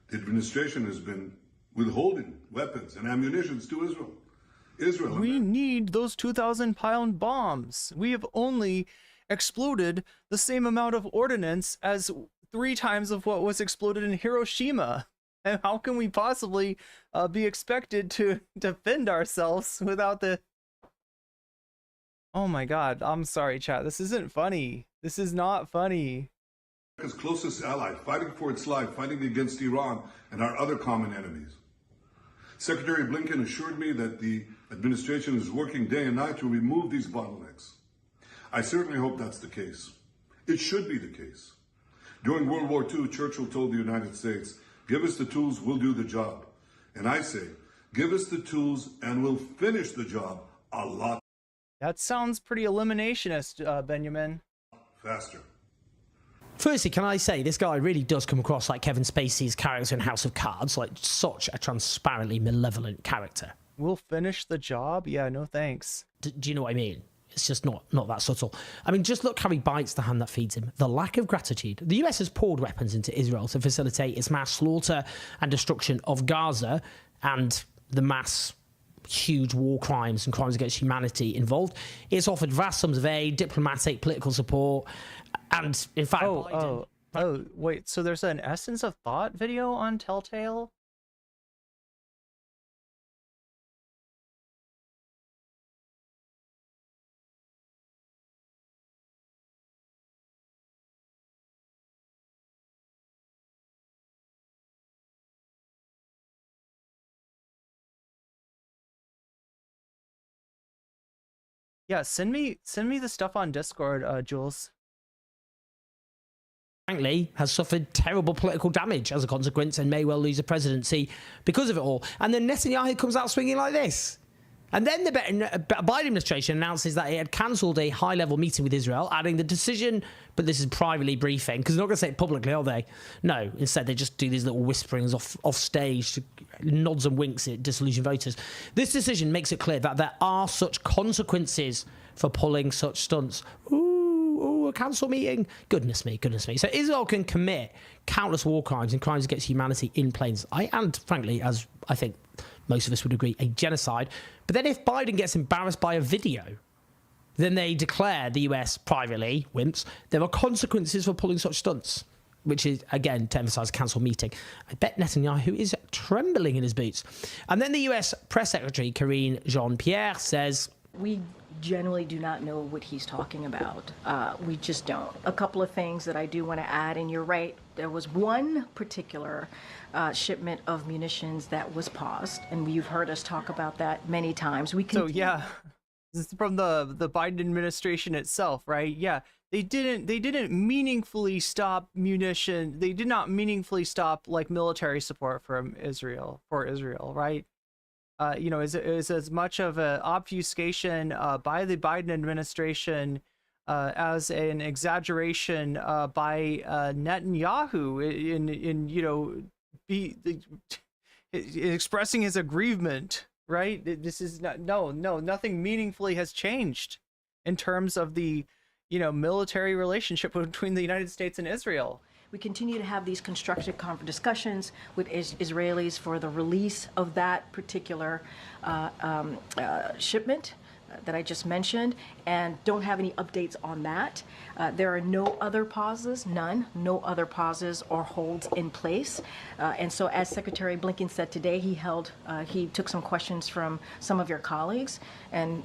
the administration has been withholding weapons and ammunition to Israel. We need those 2,000-pound bombs. We have only exploded the same amount of ordnance as 3 times of what was exploded in Hiroshima. And how can we possibly be expected to defend ourselves without the... Oh my god, I'm sorry, chat. This isn't funny. This is not funny. America's closest ally, fighting for its life, fighting against Iran and our other common enemies. Secretary Blinken assured me that the administration is working day and night to remove these bottlenecks. I certainly hope that's the case. It should be the case. During World War II, Churchill told the United States, give us the tools, we'll do the job. And I say, give us the tools and we'll finish the job a lot. That sounds pretty eliminationist, Benjamin. Faster. Firstly, can I say, this guy really does come across like Kevin Spacey's character in House of Cards, like such a transparently malevolent character. We'll finish the job? Yeah, no thanks. Do you know what I mean? It's just not that subtle. I mean, just look how he bites the hand that feeds him. The lack of gratitude. The US has poured weapons into Israel to facilitate its mass slaughter and destruction of Gaza and the mass huge war crimes and crimes against humanity involved. It's offered vast sums of aid, diplomatic, political support, and in fact... Oh, wait, so there's an Essence of Thought video on Telltale? Yeah, send me the stuff on Discord, Jules. Frankly, has suffered terrible political damage as a consequence and may well lose a presidency because of it all. And then Netanyahu comes out swinging like this. And then the Biden administration announces that it had cancelled a high-level meeting with Israel, adding the decision, but this is privately briefing, because they're not going to say it publicly, are they? No, instead they just do these little whisperings off stage, to nods and winks at disillusioned voters. This decision makes it clear that there are such consequences for pulling such stunts. Ooh. a council meeting. Goodness me, goodness me. So Israel can commit countless war crimes and crimes against humanity in plain sight, and frankly, as I think most of us would agree, a genocide. But then if Biden gets embarrassed by a video, then they declare, the US privately, wimps, there are consequences for pulling such stunts, which is, again, to emphasise a council meeting. I bet Netanyahu is trembling in his boots. And then the US Press Secretary, Karine Jean-Pierre, says, we generally do not know what he's talking about. We just don't. A couple of things that I do want to add, and you're right, there was one particular shipment of munitions that was paused, and you've heard us talk about that many times. So yeah, this is from the Biden administration itself, right? Yeah, they didn't meaningfully stop munition. They did not meaningfully stop like military support from Israel right? You know, is as much of an obfuscation by the Biden administration as an exaggeration by Netanyahu in you know, expressing his aggrievement, right? This is not, nothing meaningfully has changed in terms of the, you know, military relationship between the United States and Israel. We continue to have these constructive discussions with Israelis for the release of that particular shipment that I just mentioned, and don't have any updates on that. There are no other pauses, no other pauses or holds in place. And so, as Secretary Blinken said today, he took some questions from some of your colleagues and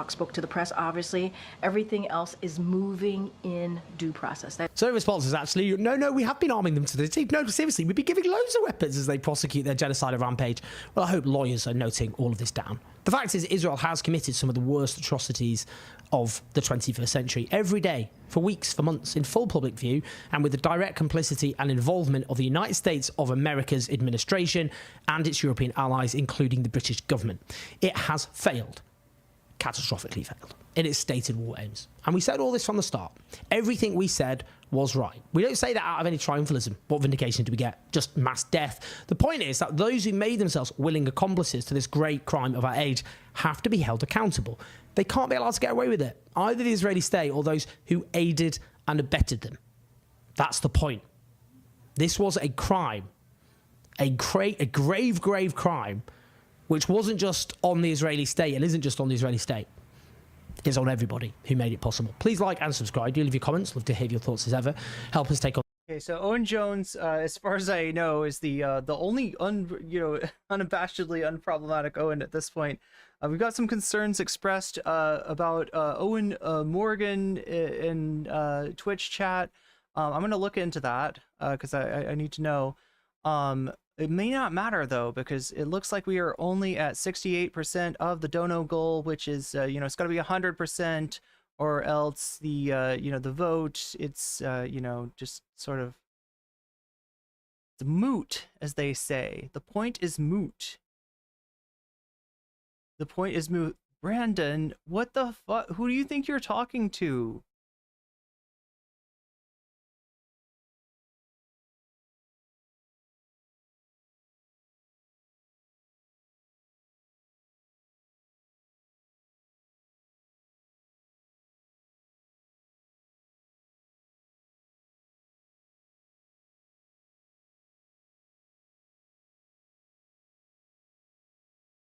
spoke to the press. Obviously, everything else is moving in due process. So the response is actually, no, we have been arming them to the teeth. No, seriously, we've been giving loads of weapons as they prosecute their genocidal rampage. Well, I hope lawyers are noting all of this down. The fact is, Israel has committed some of the worst atrocities of the 21st century every day, for weeks, for months, in full public view, and with the direct complicity and involvement of the United States of America's administration and its European allies, including the British government. It has failed, catastrophically failed, in its stated war aims. And we said all this from the start. Everything we said was right. We don't say that out of any triumphalism. What vindication do we get? Just mass death. The point is that those who made themselves willing accomplices to this great crime of our age have to be held accountable. They can't be allowed to get away with it. Either the Israeli state or those who aided and abetted them. That's the point. This was a crime. A grave crime, which wasn't just on the Israeli state and isn't just on the Israeli state. It's on everybody who made it possible. Please like and subscribe. Do leave your comments. Love to hear your thoughts as ever. Help us take on. Okay, so Owen Jones, as far as I know, is the only unabashedly unproblematic Owen at this point. We've got some concerns expressed about Owen Morgan in Twitch chat. I'm going to look into that because I need to know. It may not matter though, because it looks like we are only at 68% of the dono goal, which is it's got to be 100%, or else the the vote, it's just sort of the moot, as they say. The point is moot. The point is moot. Brandon, what the fuck? Who do you think you're talking to?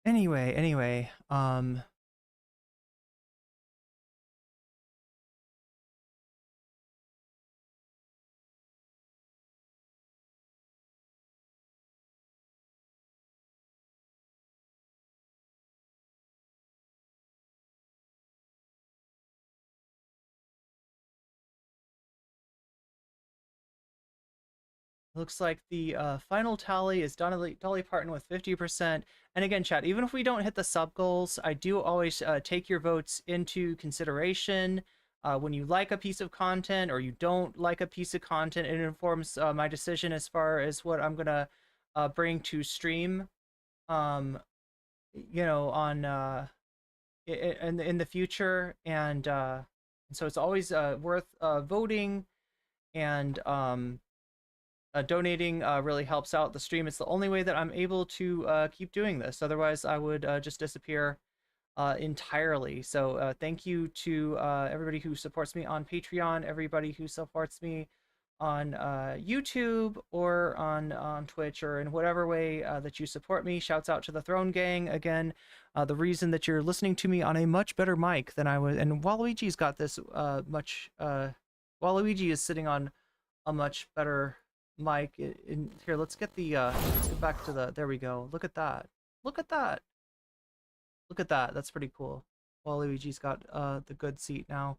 Anyway, looks like the final tally is Dolly Parton with 50%. And again, chat, even if we don't hit the sub goals, I do always take your votes into consideration. When you like a piece of content or you don't like a piece of content, it informs my decision as far as what I'm gonna bring to stream. On in the future, and so it's always worth voting, and donating really helps out the stream. It's the only way that I'm able to keep doing this. Otherwise, I would just disappear entirely. So thank you to everybody who supports me on Patreon, everybody who supports me on YouTube or on Twitch, or in whatever way that you support me. Shouts out to the Throne Gang again. The reason that you're listening to me on a much better mic than I was, and Waluigi's got this Waluigi is sitting on a much better mic. Here, let's get back to the, there we go. Look at that. Look at that. Look at that. That's pretty cool. Waluigi's got the good seat now.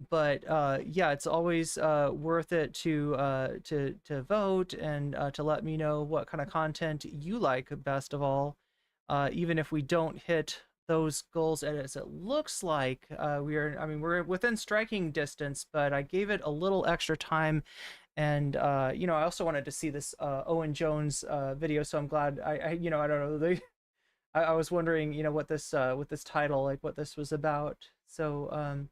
But yeah, it's always worth it to vote and to let me know what kind of content you like best of all. Even if we don't hit those goals as it looks like, we're within striking distance, but I gave it a little extra time. And you know, I also wanted to see this Owen Jones video, so I'm glad I you know, I don't know, I was wondering, you know, what this title, like what this was about. So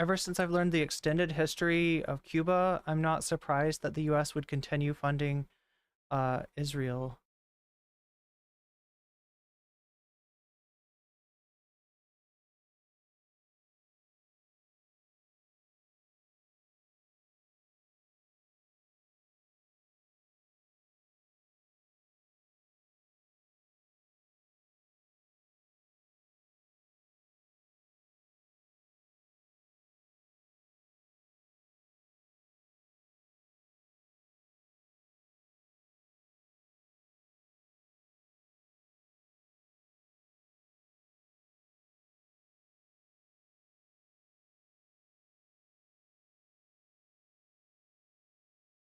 ever since I've learned the extended history of Cuba, I'm not surprised that the US would continue funding Israel.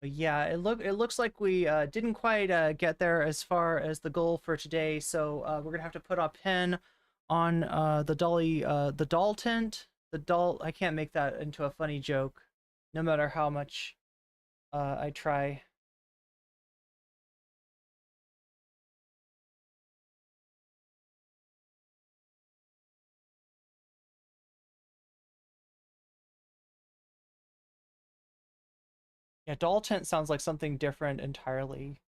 But yeah, it looks like we didn't quite get there as far as the goal for today. So we're gonna have to put a pin on the doll tent. I can't make that into a funny joke, no matter how much I try. Yeah, doll tent sounds like something different entirely.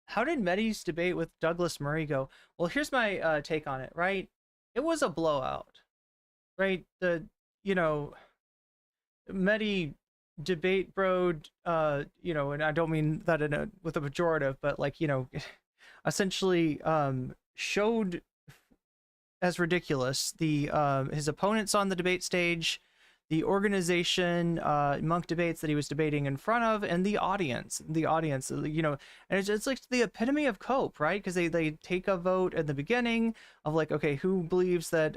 How did Medhi's debate with Douglas Murray go? Well, here's my take on it, right? It was a blowout, right? You know, Medhi debate broed, you know, and I don't mean that with a pejorative, but like, you know, essentially showed as ridiculous the his opponents on the debate stage, the organization, Munk debates that he was debating in front of, and the audience, you know, and it's like the epitome of cope, right? Because they take a vote at the beginning of like, okay, who believes that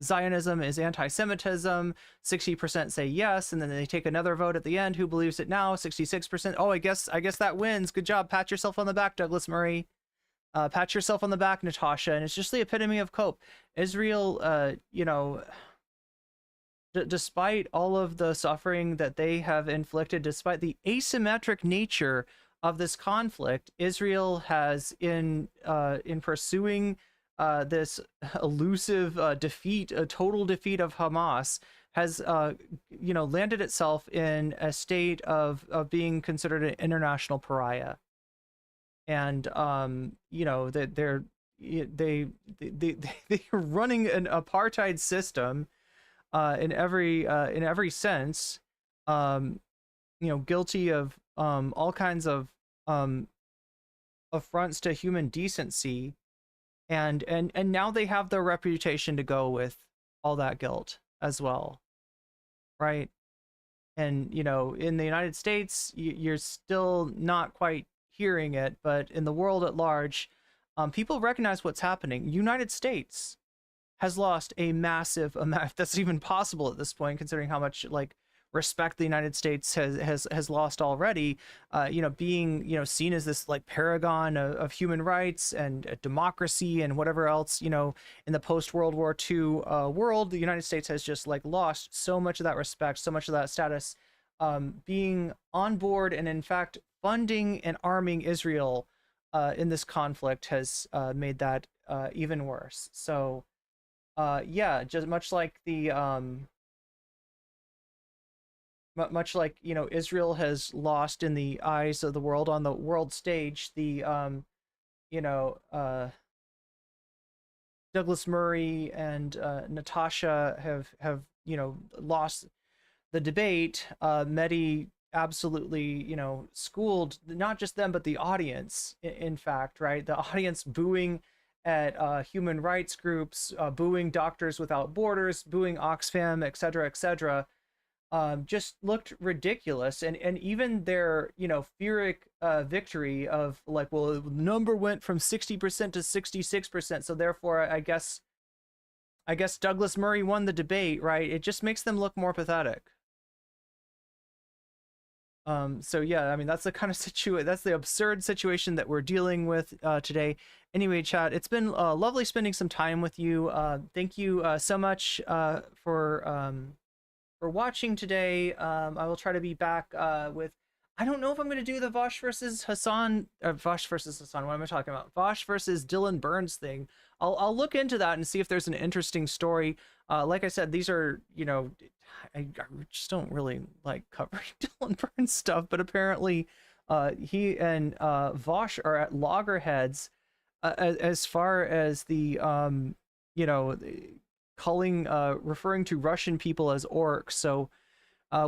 Zionism is anti-Semitism? 60% say yes, and then they take another vote at the end. Who believes it now? 66%. Oh, I guess that wins. Good job. Pat yourself on the back, Douglas Murray. Pat yourself on the back, Natasha. And it's just the epitome of cope. Israel, you know, despite all of the suffering that they have inflicted, despite the asymmetric nature of this conflict, Israel has, in pursuing this elusive defeat, a total defeat of Hamas, has you know, landed itself in a state of being considered an international pariah. And you know, that they're running an apartheid system in every sense, you know, guilty of all kinds of affronts to human decency, and now they have their reputation to go with all that guilt as well, right? And you know, in the United States, you're still not quite hearing it, but in the world at large, people recognize what's happening. United States has lost a massive amount, if that's even possible at this point, considering how much like respect the United States has lost already, being, seen as this like paragon of human rights and democracy and whatever else, in the post World War II world, the United States has just like lost so much of that respect, so much of that status. Being on board and in fact funding and arming Israel in this conflict has made that even worse. So yeah, just much like Israel has lost in the eyes of the world on the world stage, the Douglas Murray and Natasha have lost the debate. Medhi absolutely schooled not just them but the audience, in fact, right? The audience booing at human rights groups, booing Doctors Without Borders, booing Oxfam, etc., etc. Just looked ridiculous. And even their Pyrrhic victory of like, well, the number went from 60% to 66%, so therefore I guess Douglas Murray won the debate, right? It just makes them look more pathetic. So yeah, I mean, that's the kind of that's the absurd situation that we're dealing with today. Anyway, chat, it's been lovely spending some time with you. Thank you so much for watching today. I will try to be back with, I don't know if I'm going to do the Vosh versus Hasan, Vosh versus Hasan, what am I talking about? Vosh versus Dylan Burns thing. I'll look into that and see if there's an interesting story. Like I said, these are, I just don't really like covering Dylan Burns stuff, but apparently he and Vosh are at loggerheads as far as the, referring to Russian people as orcs. So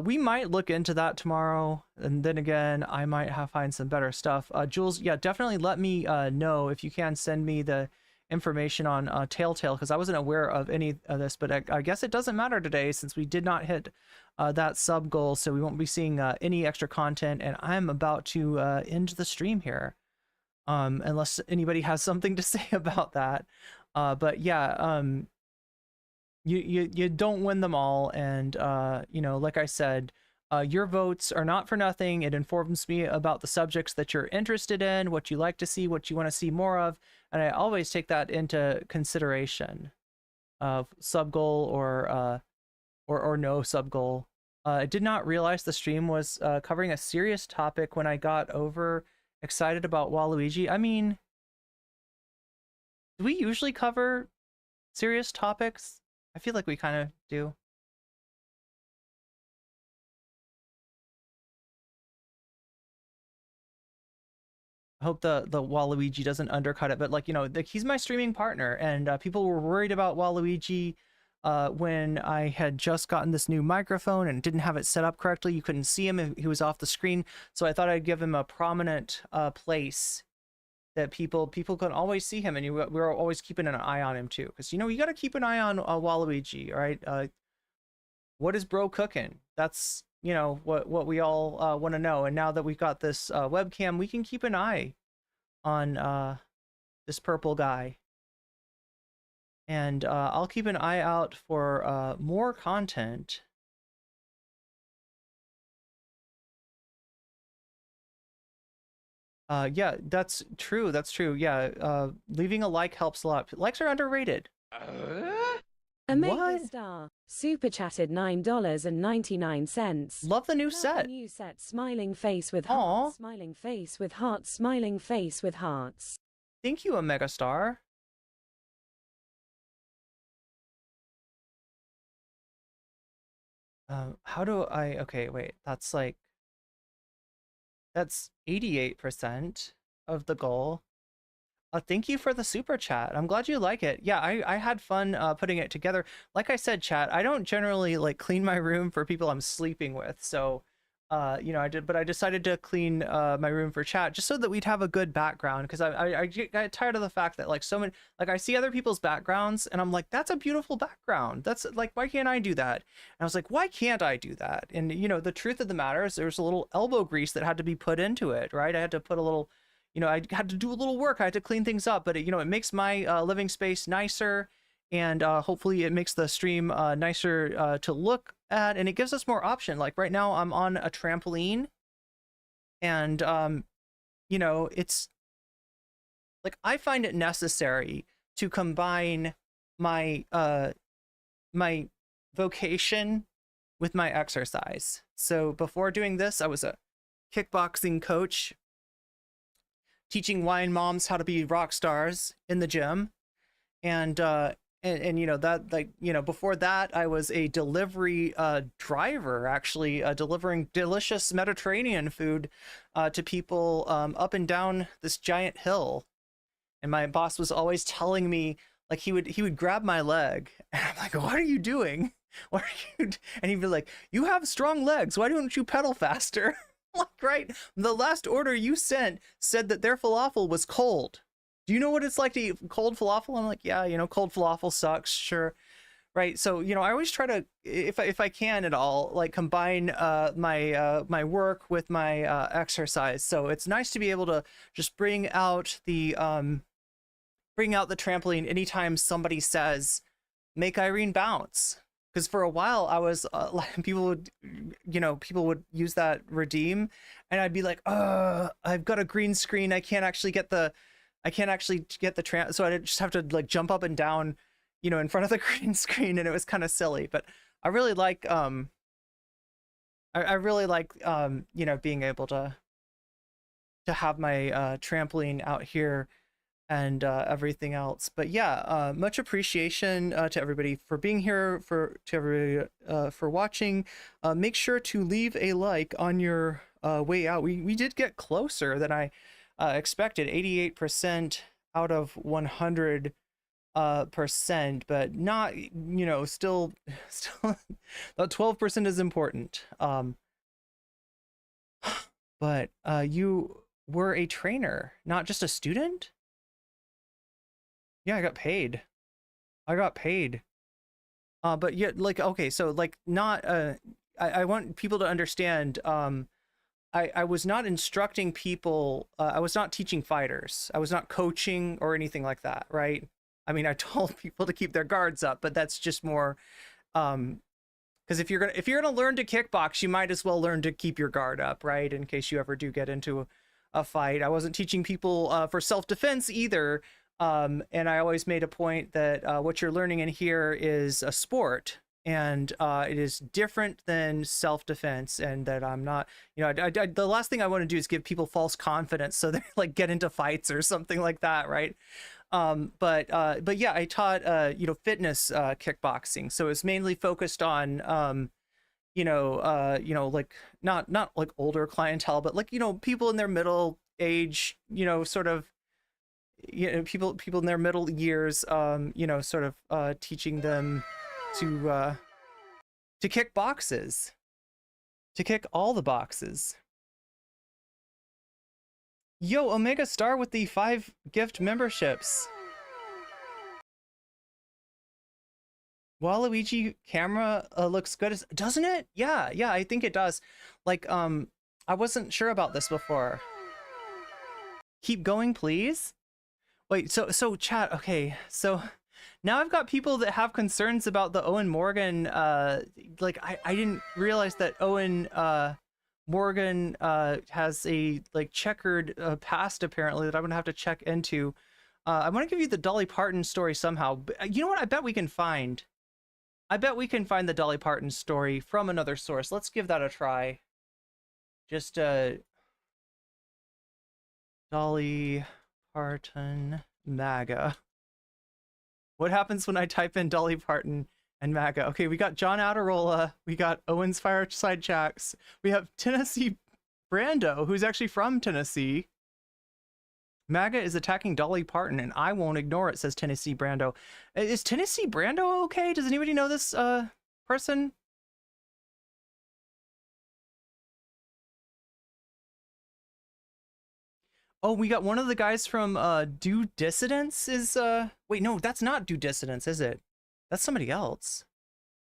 we might look into that tomorrow, and then again I might find some better stuff. Jules, yeah, definitely let me know if you can send me the information on Telltale, because I wasn't aware of any of this, but I guess it doesn't matter today since we did not hit that sub goal, so we won't be seeing any extra content, and I'm about to end the stream here, unless anybody has something to say about that. But yeah, you don't win them all, and like I said, your votes are not for nothing. It informs me about the subjects that you're interested in, what you like to see, what you want to see more of, and I always take that into consideration of sub goal or no sub goal. I did not realize the stream was covering a serious topic when I got over excited about Waluigi. I mean, do we usually cover serious topics? I feel like we kind of do. I hope the Waluigi doesn't undercut it, but like, he's my streaming partner, and people were worried about Waluigi when I had just gotten this new microphone and didn't have it set up correctly. You couldn't see him if he was off the screen, so I thought I'd give him a prominent place that people can always see him, and we're always keeping an eye on him too, because you got to keep an eye on Waluigi, right? What is bro cooking? That's what we all want to know. And now that we've got this webcam, we can keep an eye on this purple guy, and I'll keep an eye out for more content. Yeah, that's true. Yeah, leaving a like helps a lot. Likes are underrated. Omega Star super chatted $9.99. Love the new set. New set. Smiling face with hearts. Smiling face with hearts. Smiling face with hearts. Thank you, Omega Star. How do I? Okay, wait. That's 88% of the goal. Thank you for the super chat. I'm glad you like it. Yeah, I had fun putting it together. Like I said, chat, I don't generally like clean my room for people I'm sleeping with. So, but I decided to clean my room for chat just so that we'd have a good background, because I get tired of the fact that like so many, like I see other people's backgrounds and I'm like, that's a beautiful background. That's like, why can't I do that? And I was like, why can't I do that? And the truth of the matter is there's a little elbow grease that had to be put into it, right? I had to put a little, I had to do a little work. I had to clean things up, but it makes my living space nicer, and hopefully it makes the stream nicer to look at, and it gives us more option. Like right now I'm on a trampoline, and you know, it's like I find it necessary to combine my my vocation with my exercise. So before doing this, I was a kickboxing coach, teaching wine moms how to be rock stars in the gym. And you know, that, like, you know, before that I was a delivery driver, actually delivering delicious Mediterranean food to people up and down this giant hill. And my boss was always telling me, like, he would grab my leg, and I'm like, what are you doing? What are you? And he'd be like, you have strong legs, why don't you pedal faster? I'm like, right, the last order you sent said that their falafel was cold. Do you know what it's like to eat cold falafel? I'm like, yeah, you know, cold falafel sucks, sure. Right, so, you know, I always try to, if I can at all, like, combine my work with my exercise. So it's nice to be able to just bring out the trampoline anytime somebody says, make Irene bounce. Because for a while I was like, people would use that redeem, and I'd be like, I've got a green screen, I can't actually get the tram, so I just have to like jump up and down, you know, in front of the green screen, and it was kind of silly. But I really like you know, being able to have my trampoline out here and everything else. But yeah, much appreciation to everybody for being here, for watching. Make sure to leave a like on your way out. We did get closer than I expected, 88% out of 100%, but not, you know, still that 12% is important. But you were a trainer, not just a student? Yeah, I got paid. But yeah, like, okay, so like, not I want people to understand, I was not instructing people, I was not teaching fighters, I was not coaching or anything like that, right? I mean, I told people to keep their guards up, but that's just more because if you're gonna learn to kickbox, you might as well learn to keep your guard up, right? In case you ever do get into a fight. I wasn't teaching people for self-defense either. And I always made a point that what you're learning in here is a sport, and it is different than self-defense, and that I'm not, you know, the last thing I want to do is give people false confidence so they like get into fights or something like that, right? But yeah, I taught you know, fitness kickboxing, so it's mainly focused on you know, like not like older clientele, but like, you know, people in their middle age, you know, sort of, you know, people in their middle years, you know, sort of teaching them to kick boxes, to kick all the boxes. Yo, Omega Star with the 5 gift memberships. Waluigi camera looks good, doesn't it? Yeah, I think it does. Like, I wasn't sure about this before. Keep going, please. Wait, so chat, okay, so now I've got people that have concerns about the Owen Morgan, like, I didn't realize that Owen Morgan has a like checkered past, apparently, that I'm gonna have to check into. I want to give you the Dolly Parton story somehow. You know what? I bet we can find the Dolly Parton story from another source. Let's give that a try. Just Dolly Parton MAGA. What happens when I type in Dolly Parton and MAGA? Okay, we got John Adirola, we got Owen's Fireside Chats, we have Tennessee Brando, who's actually from Tennessee. MAGA is attacking Dolly Parton, and I won't ignore it, says Tennessee Brando. Is Tennessee Brando okay? Does anybody know this person? Oh, we got one of the guys from Do Dissidents is wait, no, that's not Do Dissidents, is it? That's somebody else.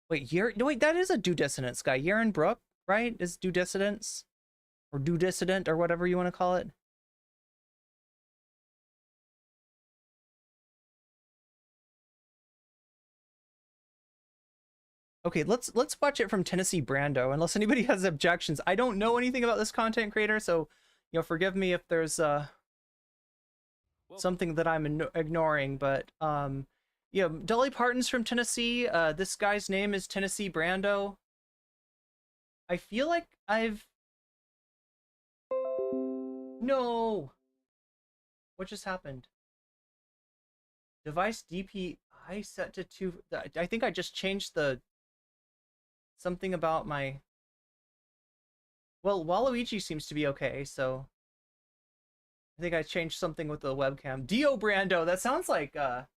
Wait, no, wait, that is a Do Dissidents guy. Yaron Brook, right? Is Do Dissidents or Do Dissident or whatever you want to call it. Okay, let's watch it from Tennessee Brando, unless anybody has objections. I don't know anything about this content creator, so forgive me if there's something that I'm ignoring, but Dolly Parton's from Tennessee. This guy's name is Tennessee Brando. I feel like No! What just happened? Device DPI set to 2. I think I just changed something about my... Well, Waluigi seems to be okay, so... I think I changed something with the webcam. Dio Brando, that sounds like, I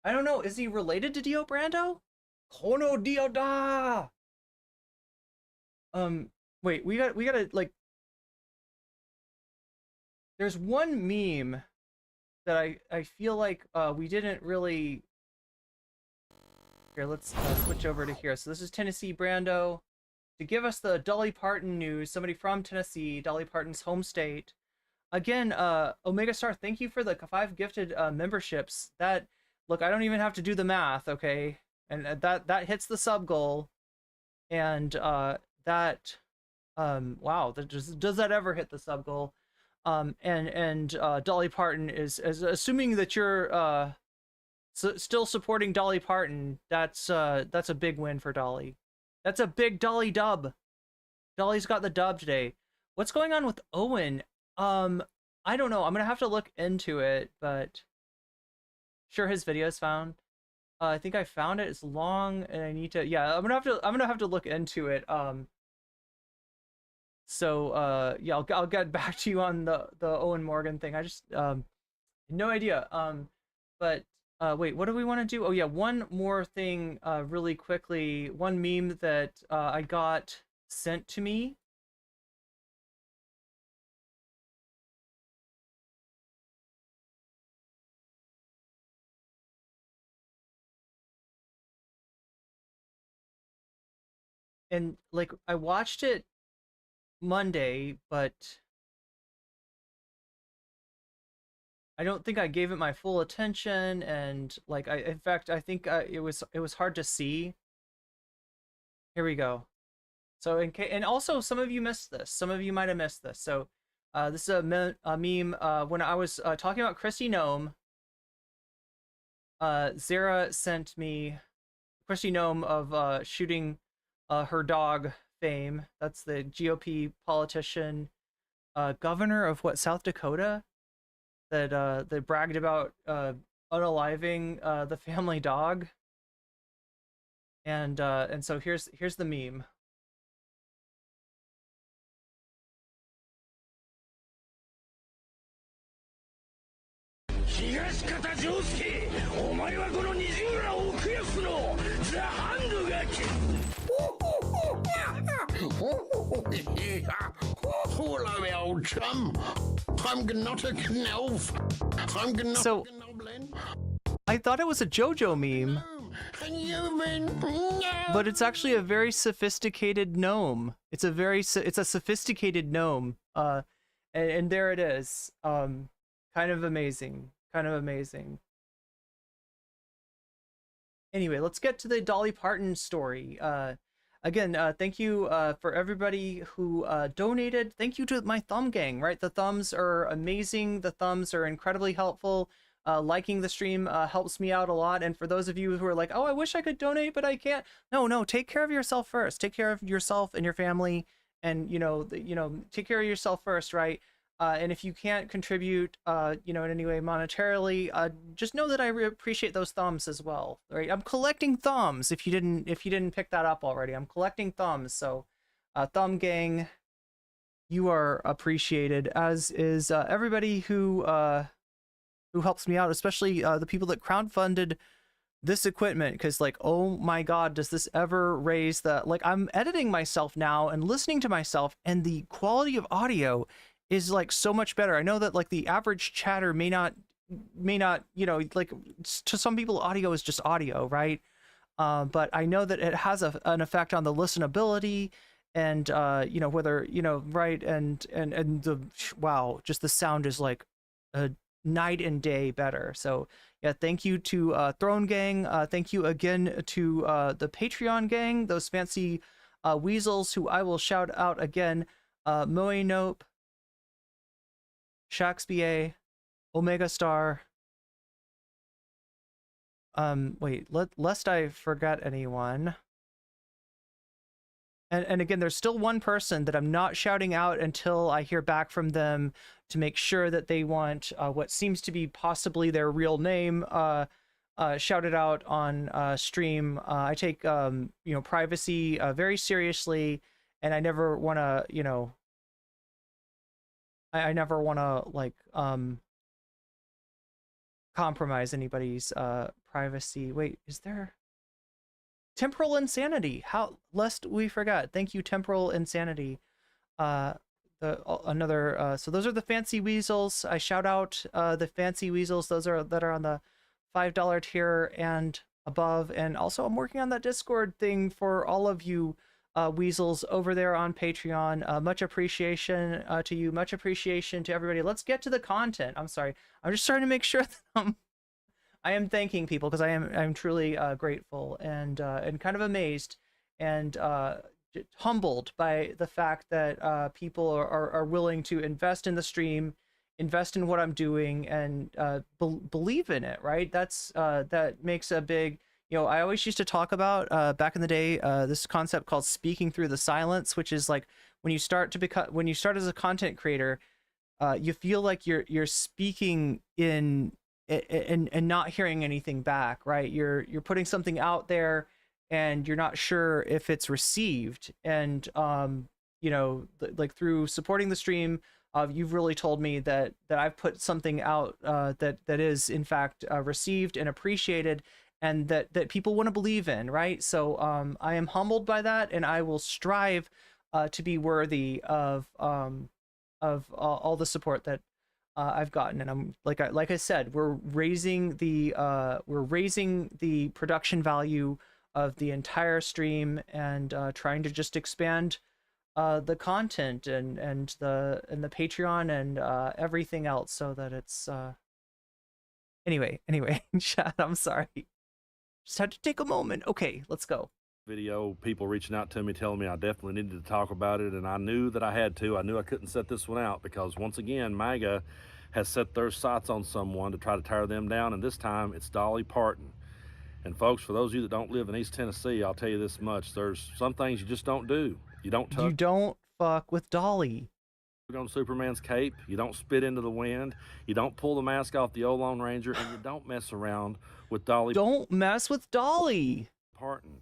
don't know, is he related to Dio Brando? Kono Dio da! Wait, we gotta, like... There's one meme that I feel like, we didn't really... Here, let's switch over to here. So this is Tennessee Brando. To give us the Dolly Parton news, somebody from Tennessee, Dolly Parton's home state. Again, Omega Star, thank you for the 5 gifted memberships. That, look, I don't even have to do the math, okay? And that hits the sub goal. And wow, does that ever hit the sub goal? And Dolly Parton is assuming that you're still supporting Dolly Parton. That's a big win for Dolly. That's a big Dolly dub. Dolly's got the dub today. What's going on with Owen? I don't know. I'm gonna have to look into it, but sure, his video's found. I think I found it. It's long, and I need to. Yeah, I'm gonna have to look into it. So yeah, I'll get back to you on the Owen Morgan thing. I just no idea. But wait, what do we want to do? Oh yeah, one more thing really quickly. One meme that I got sent to me. And like I watched it Monday, but I don't think I gave it my full attention, and like in fact I think it was hard to see. Here we go. So and also some of you missed this. Some of you might have missed this. So this is a meme when I was talking about Kristi Noem. Zara sent me Kristi Noem of shooting her dog fame. That's the GOP politician, governor of what, South Dakota, that bragged about unaliving the family dog. And so here's the meme. Hola, me old chum. I'm not a knelf. I'm not so, I thought it was a JoJo meme. But it's actually a very sophisticated gnome. It's a sophisticated gnome. And there it is. Kind of amazing. Kind of amazing. Anyway, let's get to the Dolly Parton story. Again, thank you for everybody who donated. Thank you to my thumb gang, right? The thumbs are amazing. The thumbs are incredibly helpful. Liking the stream helps me out a lot. And for those of you who are like, oh, I wish I could donate, but I can't. No, take care of yourself first. Take care of yourself and your family. And, take care of yourself first, right? And if you can't contribute, in any way monetarily, just know that I appreciate those thumbs as well. Right? I'm collecting thumbs. If you didn't pick that up already, I'm collecting thumbs. So, thumb gang, you are appreciated, as is everybody who helps me out, especially the people that crowdfunded this equipment. Because like, oh my God, does this ever raise the, like, I'm editing myself now and listening to myself, and the quality of audio is like so much better. I know that like the average chatter may not, like to some people audio is just audio, right? But I know that it has an effect on the listenability, and whether right, and the wow, just the sound is like night and day better. So yeah, thank you to Throne Gang. Thank you again to the Patreon gang, those fancy weasels who I will shout out again. Moe Nope, Shaxba, Omega Star. Wait, lest I forget anyone. And again, there's still one person that I'm not shouting out until I hear back from them to make sure that they want what seems to be possibly their real name shouted out on stream. I take privacy very seriously, and I never want to I never want to like compromise anybody's privacy. Wait, is there Temporal Insanity? How, lest we forget. Thank you, Temporal Insanity. So those are the fancy weasels. I shout out the fancy weasels. Those are that are on the $5 tier and above. And also, I'm working on that Discord thing for all of you weasels over there on Patreon. Much appreciation to you. Much appreciation to everybody. Let's get to the content. I'm sorry. I'm just trying to make sure that I am thanking people, because I'm truly grateful and kind of amazed and humbled by the fact that people are willing to invest in the stream, invest in what I'm doing, and believe in it. Right? That makes a big. I always used to talk about back in the day this concept called speaking through the silence, which is like when you start as a content creator, you feel like you're speaking in. And not hearing anything back, right? You're putting something out there and you're not sure if it's received. And like through supporting the stream, you've really told me that I've put something out that is in fact received and appreciated, and that people want to believe in, right? So I am humbled by that, and I will strive to be worthy of all the support that I've gotten. And I'm like I said, we're raising the production value of the entire stream, and trying to just expand the content and the Patreon and everything else, so that it's anyway chat, I'm sorry, just had to take a moment. Okay, let's go. Video, people reaching out to me telling me I definitely needed to talk about it, and I knew that I had to. I knew I couldn't set this one out, because once again, MAGA has set their sights on someone to try to tear them down, and this time it's Dolly Parton. And folks, for those of you that don't live in East Tennessee, I'll tell you this much: there's some things you just don't do. You don't fuck with Dolly. On Superman's cape, you don't spit into the wind, you don't pull the mask off the old Lone Ranger, and you don't mess around with Dolly. Don't mess with Dolly Parton.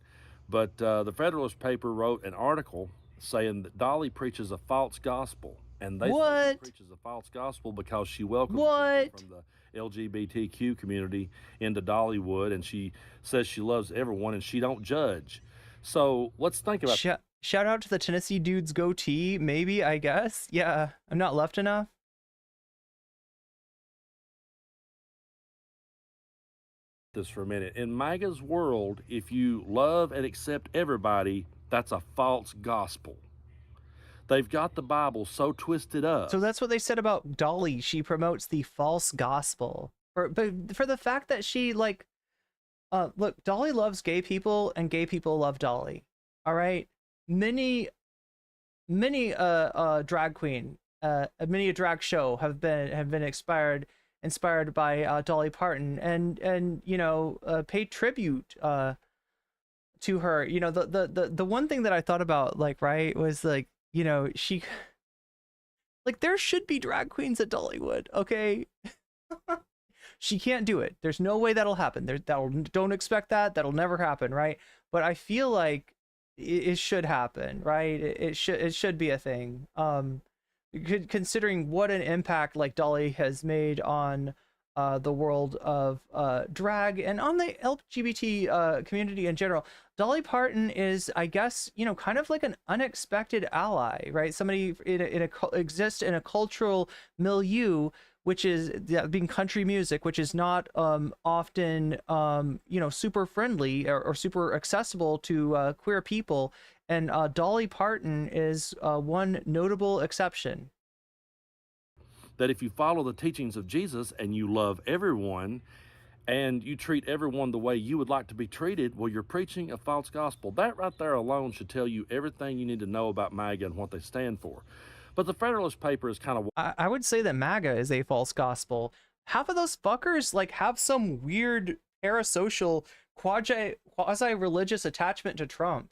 But the Federalist paper wrote an article saying that Dolly preaches a false gospel. And they say she preaches a false gospel because she welcomes people from the LGBTQ community into Dollywood, and she says she loves everyone and she don't judge. So let's think about shout out to the Tennessee dude's goatee, maybe, I guess. Yeah, I'm not left enough. This for a minute. In MAGA's world, if you love and accept everybody, that's a false gospel. They've got the Bible so twisted up. So that's what they said about Dolly. She promotes the false gospel. But for the fact that she, like, look, Dolly loves gay people, and gay people love Dolly. All right? Many drag queen, many a drag show have been inspired by Dolly Parton, and pay tribute to her. The one thing that I thought about, like, right, was like, she, like, there should be drag queens at Dollywood, okay? She can't do it. There's no way that'll happen. Don't expect that. That'll never happen, right? But I feel like it should happen, right? It should be a thing. Considering what an impact like Dolly has made on the world of drag and on the LGBT community in general. Dolly Parton is, I guess, kind of like an unexpected ally, right? Somebody exists in a cultural milieu, which is being country music, which is not often super friendly or super accessible to queer people, and Dolly Parton is one notable exception. that if you follow the teachings of Jesus and you love everyone and you treat everyone the way you would like to be treated, well, you're preaching a false gospel. That right there alone should tell you everything you need to know about MAGA and what they stand for. But the Federalist paper is kind of... I would say that MAGA is a false gospel. Half of those fuckers like have some weird parasocial quasi-religious attachment to Trump.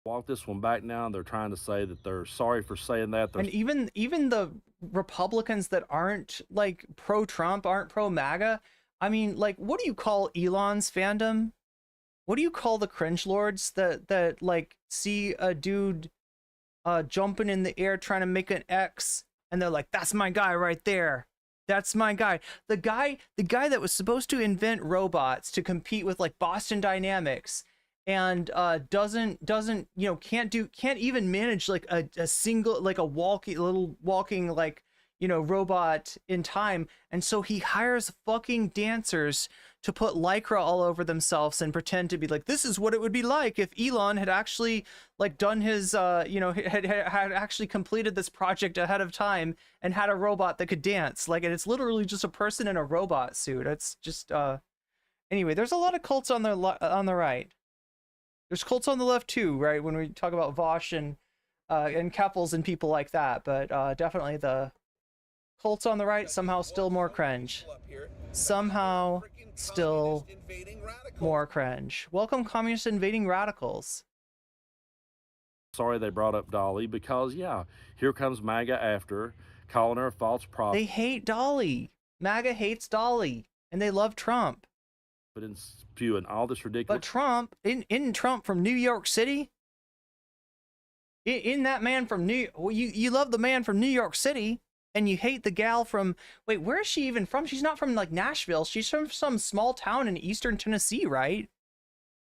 Walk this one back now. They're trying to say that they're sorry for saying that. And even the Republicans that aren't like pro-Trump, aren't pro-MAGA, I mean, like, what do you call Elon's fandom? What do you call the cringe lords that like see a dude jumping in the air trying to make an X and they're like, that's my guy right there. That's my guy. The guy that was supposed to invent robots to compete with like Boston Dynamics and doesn't you know, can't even manage like a single, like a walking like, you know, robot in time, and so he hires fucking dancers to put lycra all over themselves and pretend to be like, this is what it would be like if Elon had actually like done his you know, had actually completed this project ahead of time and had a robot that could dance. Like, and it's literally just a person in a robot suit. It's just anyway, there's a lot of cults on the right. There's cults on the left too, right? When we talk about Vosh and Keppels and people like that, but definitely the cults on the right somehow still more cringe. Somehow still more cringe. Welcome, communist invading radicals. Sorry they brought up Dolly because, yeah, here comes MAGA after, calling her a false prophet. They hate Dolly. MAGA hates Dolly, and they love Trump. But in spewing all this ridiculous... But Trump, in Trump from New York City, in that man from you love the man from New York City, and you hate the gal from, wait, where is she even from? She's not from like Nashville. She's from some small town in eastern Tennessee, right?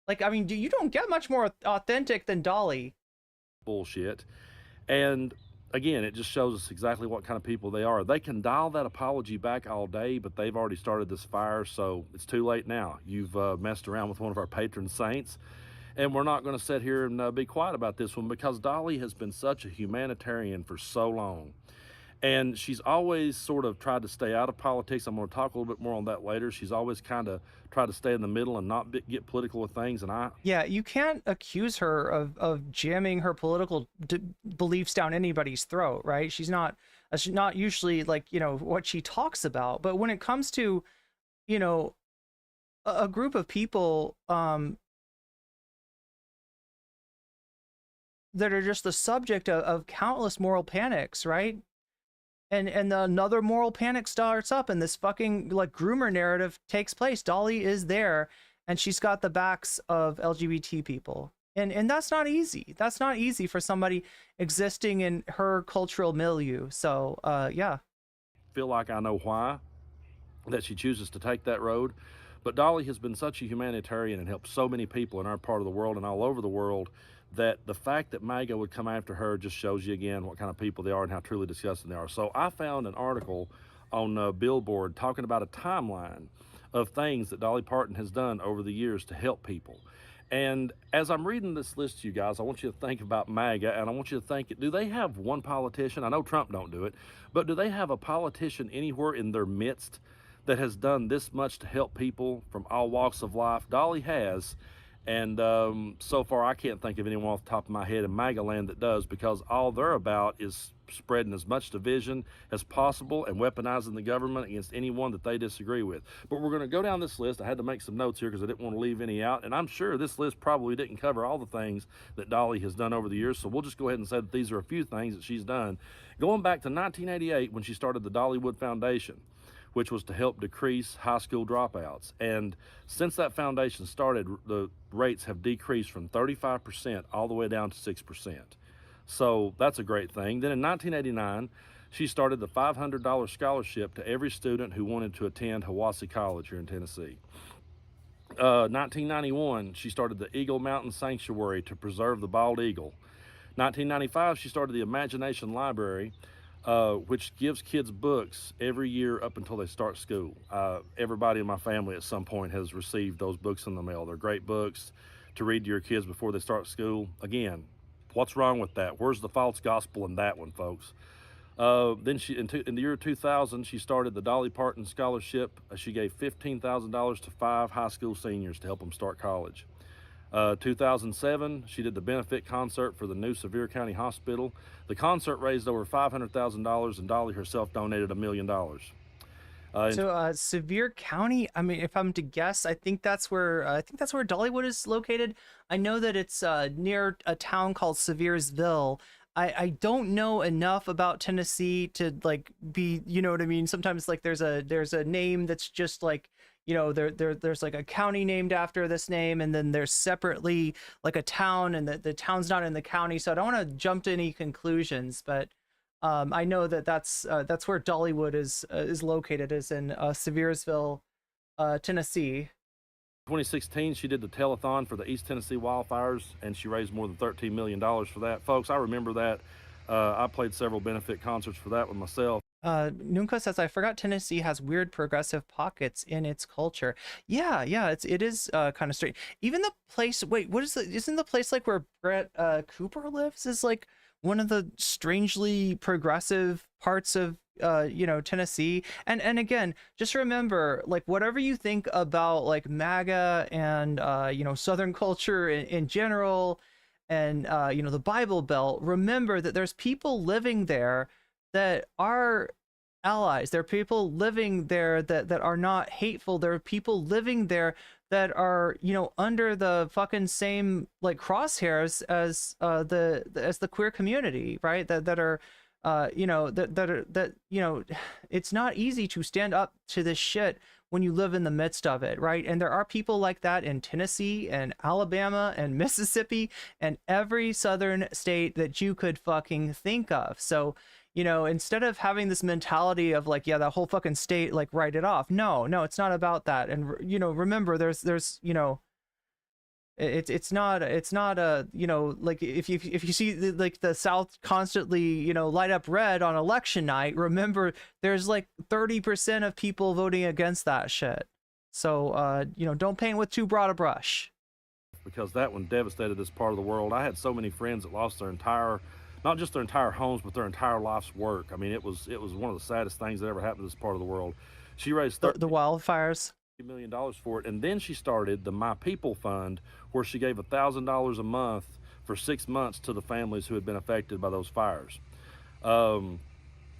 Like, I mean, you don't get much more authentic than Dolly. Bullshit. And again, it just shows us exactly what kind of people they are. They can dial that apology back all day, but they've already started this fire, so it's too late now. You've messed around with one of our patron saints, and we're not going to sit here and be quiet about this one because Dolly has been such a humanitarian for so long. And she's always sort of tried to stay out of politics. I'm going to talk a little bit more on that later. She's always kind of tried to stay in the middle and not get political with things. And yeah, you can't accuse her of jamming her political beliefs down anybody's throat, right? She's not usually like, you know, what she talks about. But when it comes to, you know, a group of people that are just the subject of countless moral panics, right? And another moral panic starts up and this fucking like groomer narrative takes place. Dolly is there and she's got the backs of LGBT people. And that's not easy. That's not easy for somebody existing in her cultural milieu. So yeah. Feel like I know why that she chooses to take that road. But Dolly has been such a humanitarian and helped so many people in our part of the world and all over the world that the fact that MAGA would come after her just shows you again what kind of people they are and how truly disgusting they are. So I found an article on Billboard talking about a timeline of things that Dolly Parton has done over the years to help people. And as I'm reading this list to you guys, I want you to think about MAGA, and I want you to think, do they have one politician? I know Trump don't do it, but do they have a politician anywhere in their midst that has done this much to help people from all walks of life? Dolly has. And so far, I can't think of anyone off the top of my head in MAGA land that does, because all they're about is spreading as much division as possible and weaponizing the government against anyone that they disagree with. But we're going to go down this list. I had to make some notes here because I didn't want to leave any out. And I'm sure this list probably didn't cover all the things that Dolly has done over the years. So we'll just go ahead and say that these are a few things that she's done. Going back to 1988 when she started the Dollywood Foundation, which was to help decrease high school dropouts. And since that foundation started, the rates have decreased from 35% all the way down to 6%. So that's a great thing. Then in 1989, she started the $500 scholarship to every student who wanted to attend Hiwassee College here in Tennessee. 1991, she started the Eagle Mountain Sanctuary to preserve the bald eagle. 1995, she started the Imagination Library, which gives kids books every year up until they start school. Everybody in my family at some point has received those books in the mail. They're great books to read to your kids before they start school. Again, what's wrong with that? Where's the false gospel in that one, folks? Then in the year 2000, she started the Dolly Parton Scholarship. She gave $15,000 to 5 high school seniors to help them start college. 2007, she did the benefit concert for the new Sevier County Hospital. The concert raised over $500,000, and Dolly herself donated $1 million. So Sevier County, I mean, if I'm to guess, I think that's where Dollywood is located. I know that it's near a town called Seviersville. I don't know enough about Tennessee to like be, you know what I mean? Sometimes like there's a name that's just like, you know, there's like a county named after this name, and then there's separately like a town, and the town's not in the county. So I don't want to jump to any conclusions, but I know that that's where Dollywood is located, is in Seviersville, Tennessee. 2016, she did the telethon for the East Tennessee wildfires, and she raised more than $13 million for that. Folks, I remember that. I played several benefit concerts for that with myself. Nunca says, I forgot Tennessee has weird progressive pockets in its culture. Yeah, it is kind of strange. Even the place, wait, what is the, isn't the place like where Brett Cooper lives is like one of the strangely progressive parts of you know, Tennessee. And again, just remember, like, whatever you think about like MAGA and you know, Southern culture in general, and you know, the Bible Belt, remember that there's people living there that are allies. There are people living there that are not hateful. There are people living there that are, you know, under the fucking same like crosshairs as the queer community, right? That are you know, that you know, it's not easy to stand up to this shit when you live in the midst of it, right? And there are people like that in Tennessee and Alabama and Mississippi and every southern state that you could fucking think of. So, you know, instead of having this mentality of like, yeah, that whole fucking state, like, write it off. No, it's not about that. And, you know, remember, there's, you know, it's not a, you know, like if you see like the South constantly, you know, light up red on election night, remember there's like 30% of people voting against that shit. So, you know, don't paint with too broad a brush. Because that one devastated this part of the world. I had so many friends that lost their entire, not just their entire homes, but their entire life's work. I mean, it was one of the saddest things that ever happened to this part of the world. She raised the wildfires. $30 million for it, and then she started the My People Fund, where she gave $1,000 a month for 6 months to the families who had been affected by those fires. In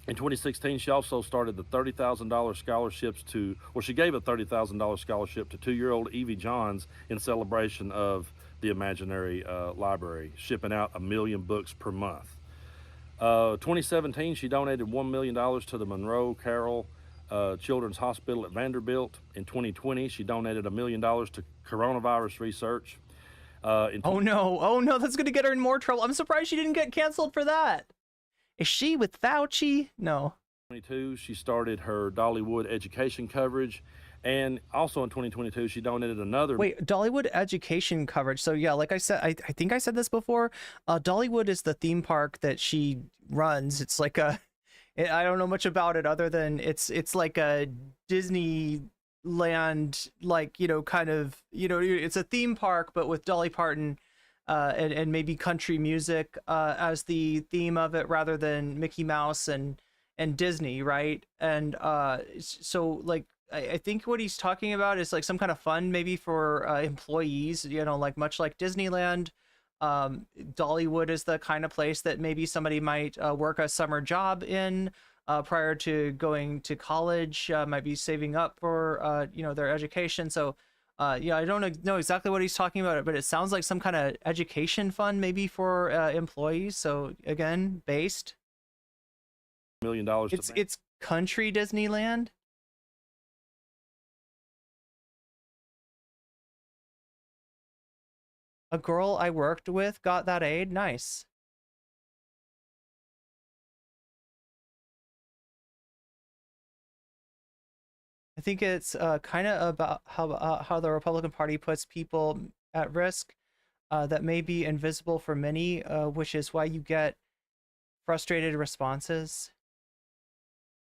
2016, she also started the $30,000 scholarships to, well, she gave a $30,000 scholarship to 2-year-old Evie Johns in celebration of the Imaginary Library, shipping out 1 million books per month. 2017, she donated $1 million to the Monroe Carroll Children's Hospital at Vanderbilt. In 2020, she donated $1 million to coronavirus research. Oh no, that's gonna get her in more trouble. I'm surprised she didn't get canceled for that. Is she with Fauci? No. 2022, she started her Dollywood education coverage. And also in 2022, she donated another. Wait, Dollywood education coverage. So yeah, like I said, I think I said this before. Dollywood is the theme park that she runs. It's like a, I don't know much about it other than it's like a Disneyland, like, you know, kind of, you know, it's a theme park, but with Dolly Parton and maybe country music as the theme of it, rather than Mickey Mouse and Disney, right? And so like, I think what he's talking about is like some kind of fund maybe for employees, you know, like much like Disneyland. Dollywood is the kind of place that maybe somebody might work a summer job in prior to going to college, might be saving up for, you know, their education. So, yeah, I don't know exactly what he's talking about, but it sounds like some kind of education fund maybe for employees. So again, based. $1 million. It's country Disneyland. A girl I worked with got that aid. Nice. I think it's kind of about how the Republican Party puts people at risk that may be invisible for many, which is why you get frustrated responses.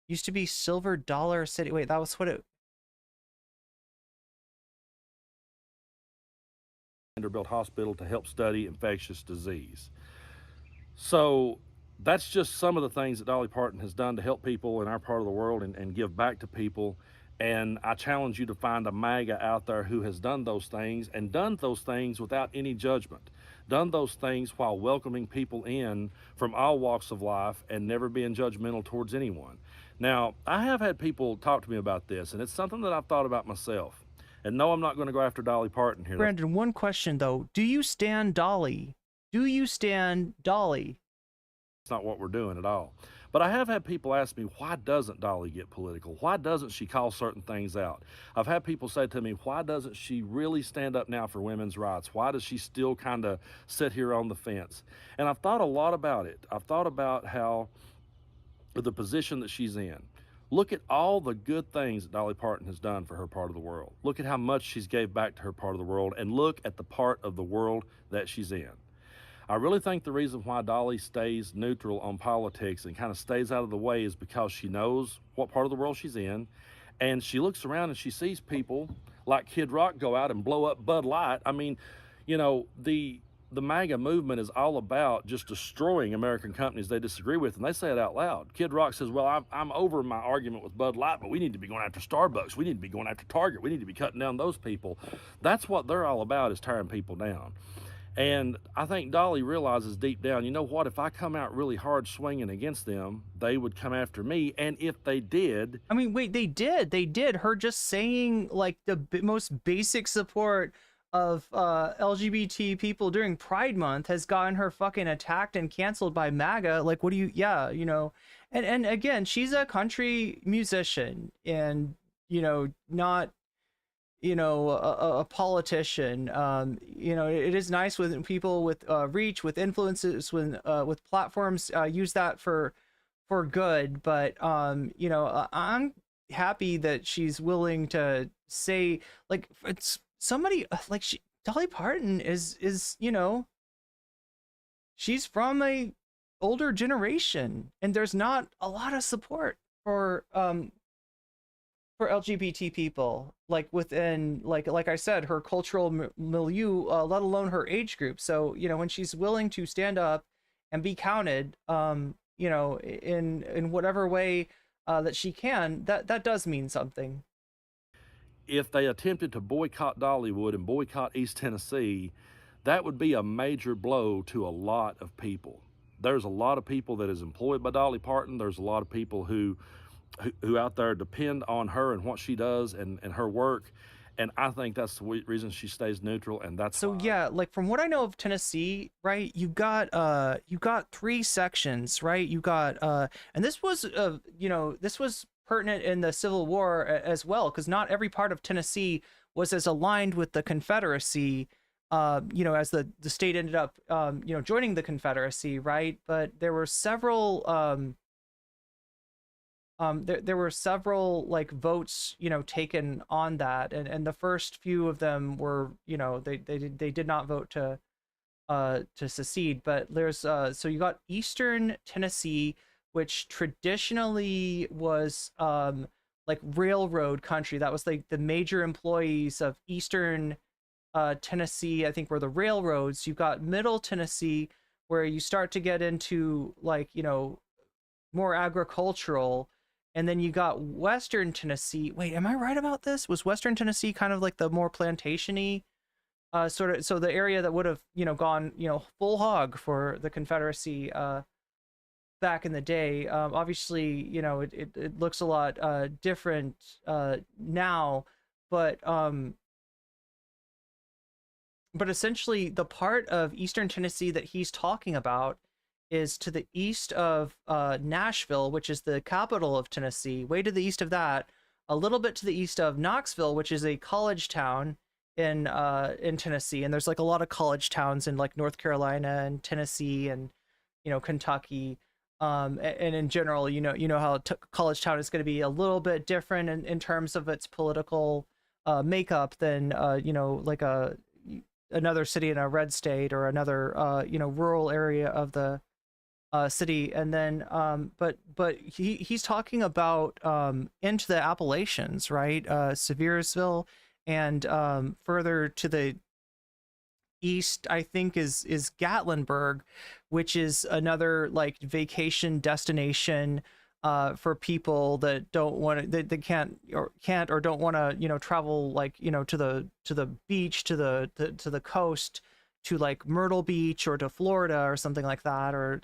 Used to be Silver Dollar City. Wait, that was what it. Vanderbilt Hospital to help study infectious disease. So that's just some of the things that Dolly Parton has done to help people in our part of the world and give back to people. And I challenge you to find a MAGA out there who has done those things and done those things without any judgment, done those things while welcoming people in from all walks of life and never being judgmental towards anyone. Now, I have had people talk to me about this, and it's something that I've thought about myself. And no, I'm not going to go after Dolly Parton here. Brandon, one question though. Do you stand Dolly? Do you stand Dolly? It's not what we're doing at all. But I have had people ask me, why doesn't Dolly get political? Why doesn't she call certain things out? I've had people say to me, why doesn't she really stand up now for women's rights? Why does she still kind of sit here on the fence? And I've thought a lot about it. I've thought about how the position that she's in. Look at all the good things that Dolly Parton has done for her part of the world. Look at how much she's gave back to her part of the world, and look at the part of the world that she's in. I really think the reason why Dolly stays neutral on politics and kind of stays out of the way is because she knows what part of the world she's in, and she looks around and she sees people like Kid Rock go out and blow up Bud Light. I mean, you know, the MAGA movement is all about just destroying American companies they disagree with, and they say it out loud. Kid Rock says, well, I'm over my argument with Bud Light, but we need to be going after Starbucks. We need to be going after Target. We need to be cutting down those people. That's what they're all about, is tearing people down. And I think Dolly realizes deep down, you know what, if I come out really hard swinging against them, they would come after me. And if they did... I mean, wait, they did. Her just saying, like, the most basic support of LGBT people during Pride Month has gotten her fucking attacked and canceled by MAGA. Like, what do you... Yeah, you know. And again, she's a country musician and, you know, not... you know, a politician. You know, it is nice when people with reach, with influences, when with platforms use that for good. But you know, I'm happy that she's willing to say, like, it's somebody like Dolly Parton is you know, she's from a older generation, and there's not a lot of support for LGBT people, like within, like I said, her cultural milieu, let alone her age group. So, you know, when she's willing to stand up and be counted, you know, in whatever way that she can, that does mean something. If they attempted to boycott Dollywood and boycott East Tennessee, that would be a major blow to a lot of people. There's a lot of people that is employed by Dolly Parton. There's a lot of people who out there depend on her and what she does and her work. And I think that's the reason she stays neutral, and that's so why. Yeah, like from what I know of Tennessee, right, you got 3 sections, right? You got and this was you know, this was pertinent in the Civil War as well, because not every part of Tennessee was as aligned with the Confederacy, you know, as the state ended up you know, joining the Confederacy, right? But there were several there were several, like, votes, you know, taken on that, and the first few of them were, you know, they did not vote to secede. But there's so you got Eastern Tennessee, which traditionally was like railroad country. That was like the major employees of Eastern Tennessee, I think, were the railroads. You've got Middle Tennessee, where you start to get into, like, you know, more agricultural. And then you got Western Tennessee. Wait, am I right about this? Was Western Tennessee kind of like the more plantation-y sort of, so the area that would have, you know, gone, you know, full hog for the Confederacy back in the day? Obviously, you know, it looks a lot different now, but essentially the part of Eastern Tennessee that he's talking about is to the east of Nashville, which is the capital of Tennessee, way to the east of that, a little bit to the east of Knoxville, which is a college town in Tennessee. And there's like a lot of college towns in like North Carolina and Tennessee and, you know, Kentucky. And in general, you know how college town is going to be a little bit different in terms of its political makeup than, you know, like another city in a red state or another, you know, rural area of the city. And then but he's talking about into the Appalachians, right? Seviersville, and further to the east, I think, is Gatlinburg, which is another like vacation destination for people that don't want to, that can't or don't want to, you know, travel like, you know, to the beach, to the coast, to like Myrtle Beach or to Florida or something like that, or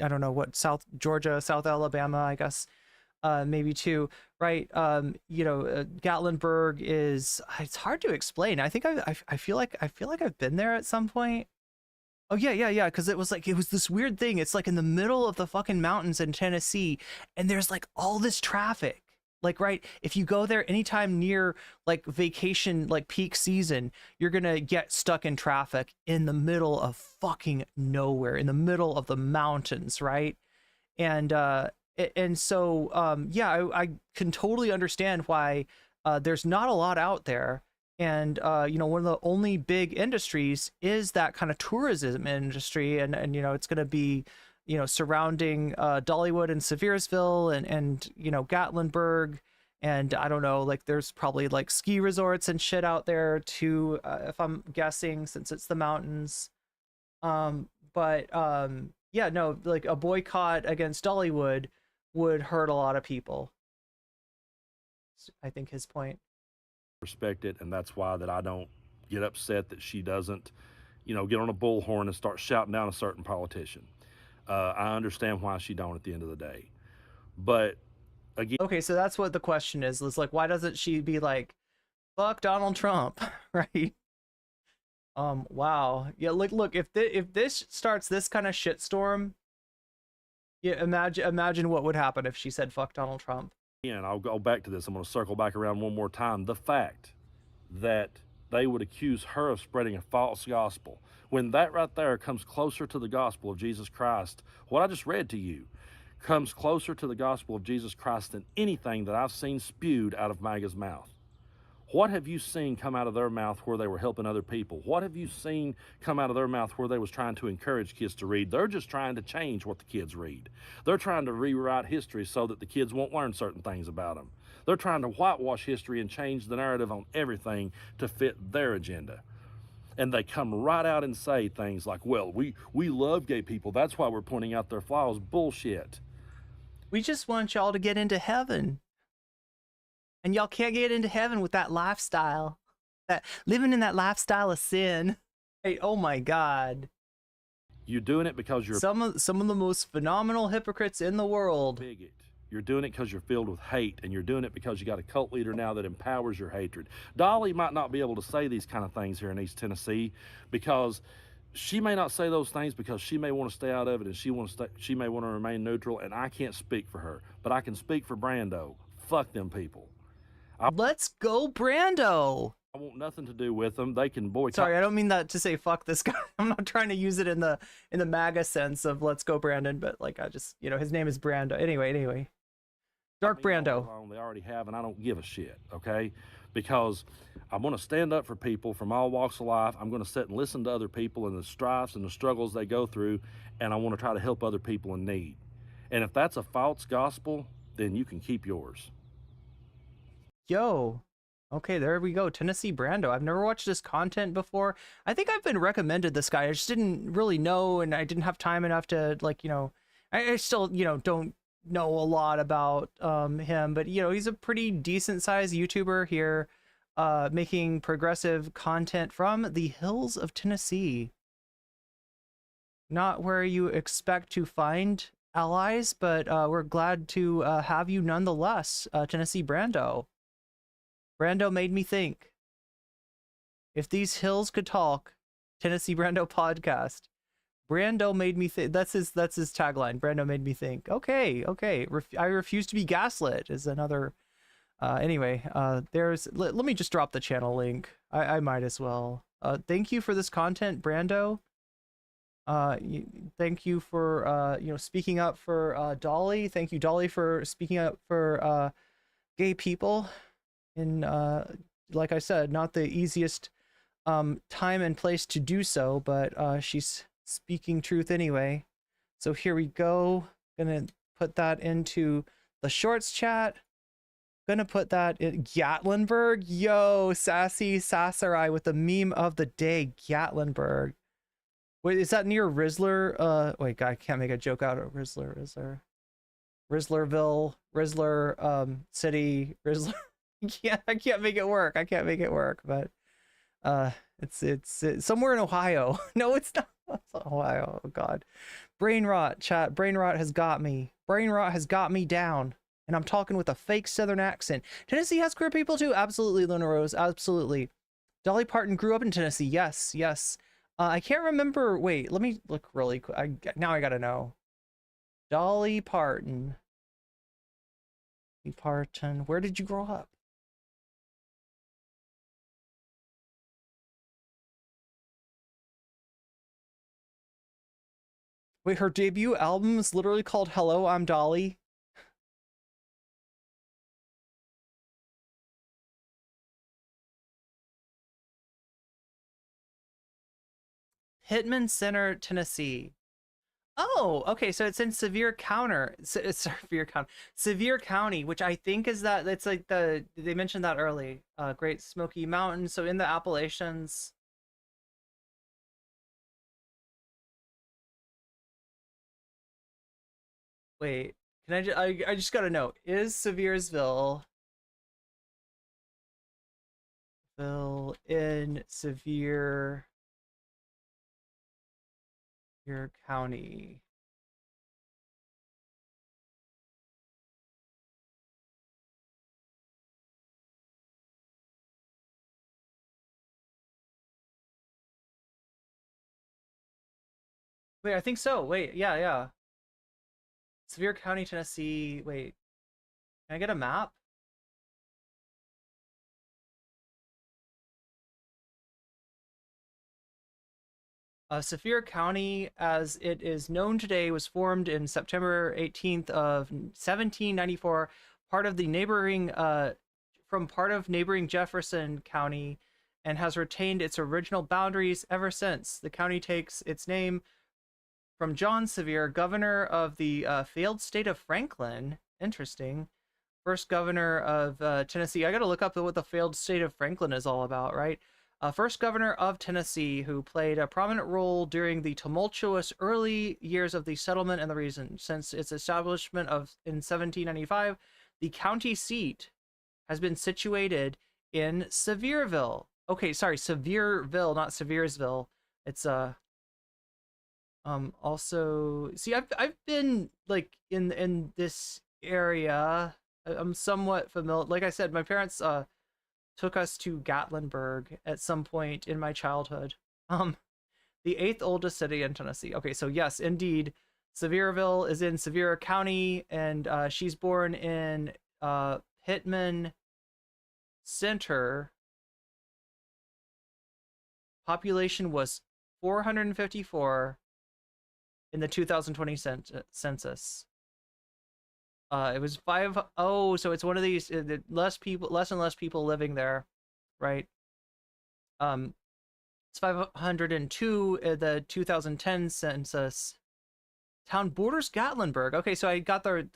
I don't know what, South Georgia, South Alabama, I guess, maybe too, right? You know, Gatlinburg is, it's hard to explain. I think I feel like I've been there at some point. Oh yeah, because it was this weird thing. It's like in the middle of the fucking mountains in Tennessee, and there's like all this traffic. Like, right, if you go there anytime near like vacation, like peak season, you're gonna get stuck in traffic in the middle of fucking nowhere, in the middle of the mountains, right? And so yeah, I can totally understand why there's not a lot out there. And you know, one of the only big industries is that kind of tourism industry, and you know, it's going to be, you know, surrounding Dollywood and Seversville and you know, Gatlinburg, and I don't know, like there's probably like ski resorts and shit out there too, if I'm guessing, since it's the mountains. But yeah, no, like a boycott against Dollywood would hurt a lot of people. I think his point. Respect it, and that's why that I don't get upset that she doesn't, you know, get on a bullhorn and start shouting down a certain politician. I understand why she don't at the end of the day, but again, okay, so that's what the question is. It's like, why doesn't she be like, fuck Donald Trump, right? Wow, yeah, look, if this starts this kind of shitstorm, yeah, imagine what would happen if she said fuck Donald Trump. Again, I'll go back to this. I'm going to circle back around one more time. The fact that they would accuse her of spreading a false gospel, when that right there comes closer to the gospel of Jesus Christ, what I just read to you comes closer to the gospel of Jesus Christ than anything that I've seen spewed out of MAGA's mouth. What have you seen come out of their mouth where they were helping other people? What have you seen come out of their mouth where they was trying to encourage kids to read? They're just trying to change what the kids read. They're trying to rewrite history so that the kids won't learn certain things about them. They're trying to whitewash history and change the narrative on everything to fit their agenda. And they come right out and say things like, well, we love gay people. That's why we're pointing out their flaws. Bullshit. We just want y'all to get into heaven. And y'all can't get into heaven with that lifestyle, that living in that lifestyle of sin. Hey, oh my God. You're doing it because you're some of the most phenomenal hypocrites in the world. Bigot. You're doing it because you're filled with hate, and you're doing it because you got a cult leader now that empowers your hatred. Dolly might not be able to say these kind of things here in East Tennessee because she may not say those things because she may want to stay out of it, and she may want to remain neutral, and I can't speak for her, but I can speak for Brando. Fuck them people. Let's go, Brando. I want nothing to do with them. They can boycott. Sorry, I don't mean that to say fuck this guy. I'm not trying to use it in the MAGA sense of let's go, Brandon, but like I just, you know, his name is Brando. Anyway. Dark Brando. They already have, and I don't give a shit, okay? Because I'm going to stand up for people from all walks of life. I'm going to sit and listen to other people and the strifes and the struggles they go through, and I want to try to help other people in need. And if that's a false gospel, then you can keep yours. Yo, okay, there we go. Tennessee Brando. I've never watched this content before. I think I've been recommended this guy. I just didn't really know, and I didn't have time enough to, like, you know, I still, you know, don't know a lot about him, but, you know, he's a pretty decent sized YouTuber here, making progressive content from the hills of Tennessee. Not where you expect to find allies, but we're glad to have you nonetheless, Tennessee Brando. Brando made me think. If these hills could talk, Tennessee Brando podcast. Brando made me think. That's his tagline. Brando made me think. Okay. I refuse to be gaslit is another. Anyway, let me just drop the channel link. I might as well. Thank you for this content, Brando. Thank you for you know, speaking up for Dolly. Thank you, Dolly, for speaking up for gay people. In like I said, not the easiest time and place to do so, but she's speaking truth anyway. So here we go. Gonna put that into the shorts chat. Gonna put that in Gatlinburg. Yo, Sassy Sassarai with the meme of the day, Gatlinburg. Wait, is that near Rizzler? Wait, God, I can't make a joke out of Rizzlerville, Rizzler, City, Rizzler. I can't make it work. I can't make it work, but it's somewhere in Ohio. No, it's not. It's not Ohio. Oh God. Brain rot, chat. Brain rot has got me. Brain rot has got me down. And I'm talking with a fake Southern accent. Tennessee has queer people too. Absolutely, Luna Rose. Absolutely. Dolly Parton grew up in Tennessee. Yes, yes. I can't remember. Wait, let me look really quick. Now I gotta know. Dolly Parton. Dolly Parton. Where did you grow up? Wait, her debut album is literally called Hello, I'm Dolly. Pittman Center, Tennessee. Oh, okay. So it's in Sevier County. Sevier County, which I think is that it's like they mentioned that early. Great Smoky Mountains. So in the Appalachians. Wait, can I just gotta know, is Seviersville in Sevier County? Wait, I think so. Wait, yeah. Sevier County, Tennessee. Wait, can I get a map? Sevier County, as it is known today, was formed in September 18th of 1794, part of the neighboring, from part of neighboring Jefferson County, and has retained its original boundaries ever since. The county takes its name from John Sevier, governor of the failed state of Franklin. Interesting. First governor of Tennessee. I gotta look up what the failed state of Franklin is all about, right? First governor of Tennessee, who played a prominent role during the tumultuous early years of the settlement and the region. Since its establishment in 1795, the county seat has been situated in Sevierville. Okay, sorry, Sevierville, not Seviersville. It's also, see, I've been like in this area. I'm somewhat familiar. Like I said, my parents took us to Gatlinburg at some point in my childhood. The 8th oldest city in Tennessee. Okay, so yes, indeed, Sevierville is in Sevier County, and she's born in Pittman Center. Population was 454 in the 2020 census. It was 5. So it's one of these less and less people living there, right? It's 502 in the 2010 census. Town borders Gatlinburg. Okay, so I got the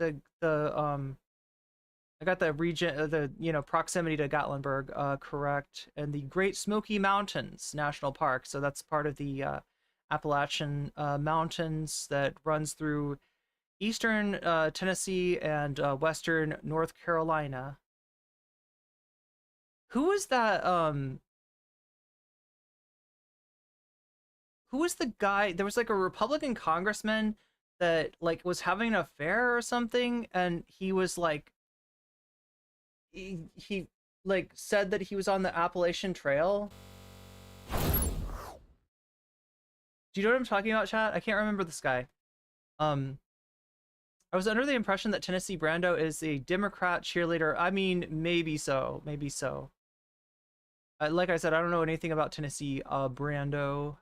I got the region, the proximity to Gatlinburg, correct, and the Great Smoky Mountains National Park. So that's part of the Appalachian Mountains that runs through eastern Tennessee and western North Carolina. Who is that? Who was the guy? There was like a Republican congressman that like was having an affair or something, and he was like, he like said that he was on the Appalachian Trail. Do you know what I'm talking about, chat? I can't remember this guy. I was under the impression that Tennessee Brando is a Democrat cheerleader. I mean, maybe so. Maybe so. Like I said, I don't know anything about Tennessee Brando.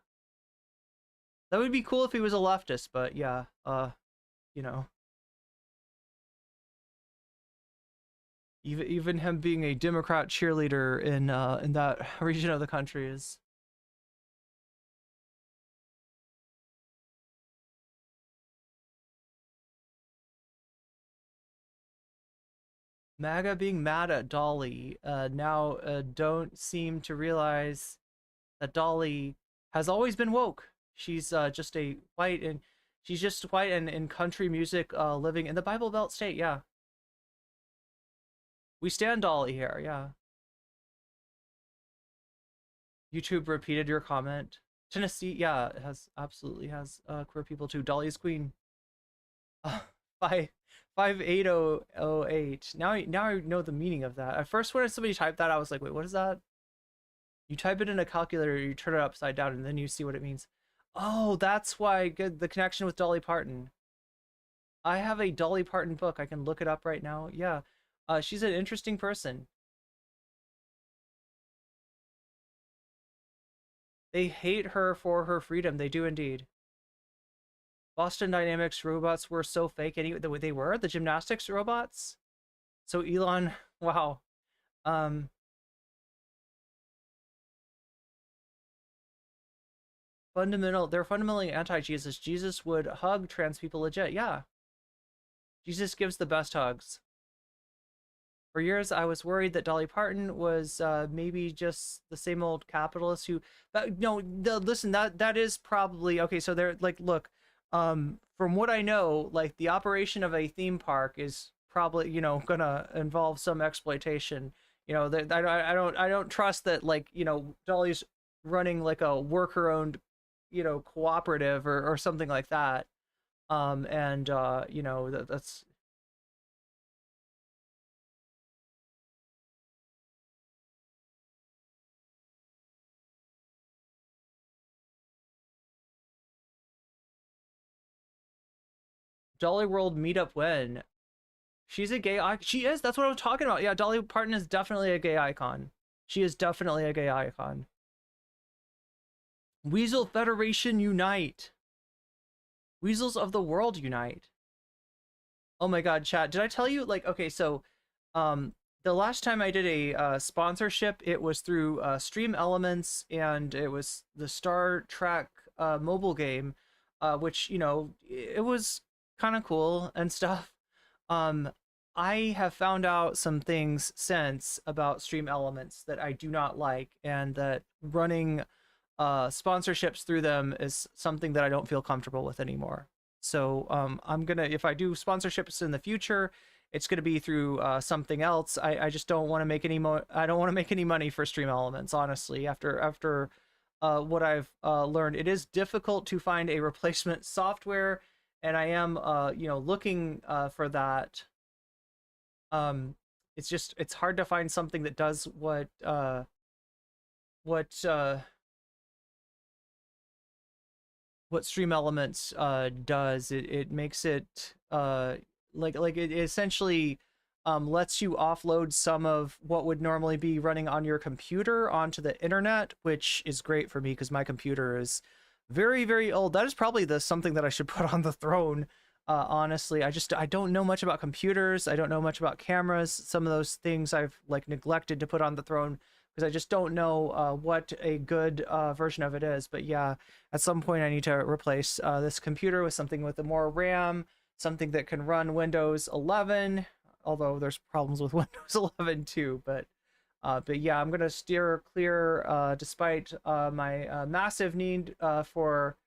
That would be cool if he was a leftist, but yeah, you know. Even him being a Democrat cheerleader in that region of the country is. MAGA being mad at Dolly now don't seem to realize that Dolly has always been woke. She's just a white and she's just white and in country music living in the Bible Belt state. Yeah. We stand Dolly here. Yeah. YouTube repeated your comment. Tennessee, yeah, it has absolutely has queer people too. Dolly's queen. 58008. Now I know the meaning of that. At first, when somebody typed that, I was like, wait, what is that? You type it in a calculator, you turn it upside down, and then you see what it means. Oh, that's why the connection with Dolly Parton. I have a Dolly Parton book. I can look it up right now. Yeah, she's an interesting person. They hate her for her freedom. They do indeed. Boston Dynamics robots were so fake. Anyway, they were the gymnastics robots. So Elon, wow. They're fundamentally anti-Jesus. Jesus would hug trans people legit. Yeah. Jesus gives the best hugs. For years, I was worried that Dolly Parton was maybe just the same old capitalist who, but no, listen, that is probably, okay, so they're like, look, from what I know, like the operation of a theme park is probably, you know, gonna involve some exploitation. You know, I don't trust that, like, you know, Dolly's running like a worker-owned, you know, cooperative or something like that. You know, that's Dolly World meetup when? She's a gay icon. She is. That's what I was talking about. Yeah, Dolly Parton is definitely a gay icon. She is definitely a gay icon. Weasel Federation unite. Weasels of the world unite. Oh my god, chat. Did I tell you, like, okay, so the last time I did a sponsorship, it was through Stream Elements, and it was the Star Trek mobile game, which, you know, it was kind of cool and stuff. I have found out some things since about Stream Elements that I do not like, and that running sponsorships through them is something that I don't feel comfortable with anymore. So I'm gonna, if I do sponsorships in the future, it's gonna be through something else. I just don't want to make any more. I don't want to make any money for Stream Elements, honestly. After what I've learned, it is difficult to find a replacement software, and I am you know, looking for that. It's hard to find something that does what Stream Elements does. It makes it like it essentially lets you offload some of what would normally be running on your computer onto the internet, which is great for me because my computer is very, very old. That is probably something that I should put on the throne. Honestly, I don't know much about computers. I don't know much about cameras. Some of those things I've like neglected to put on the throne because I just don't know what a good version of it is. But yeah, at some point I need to replace this computer with something with more RAM, something that can run Windows 11, although there's problems with Windows 11 too. But yeah, I'm gonna steer clear, despite my massive need for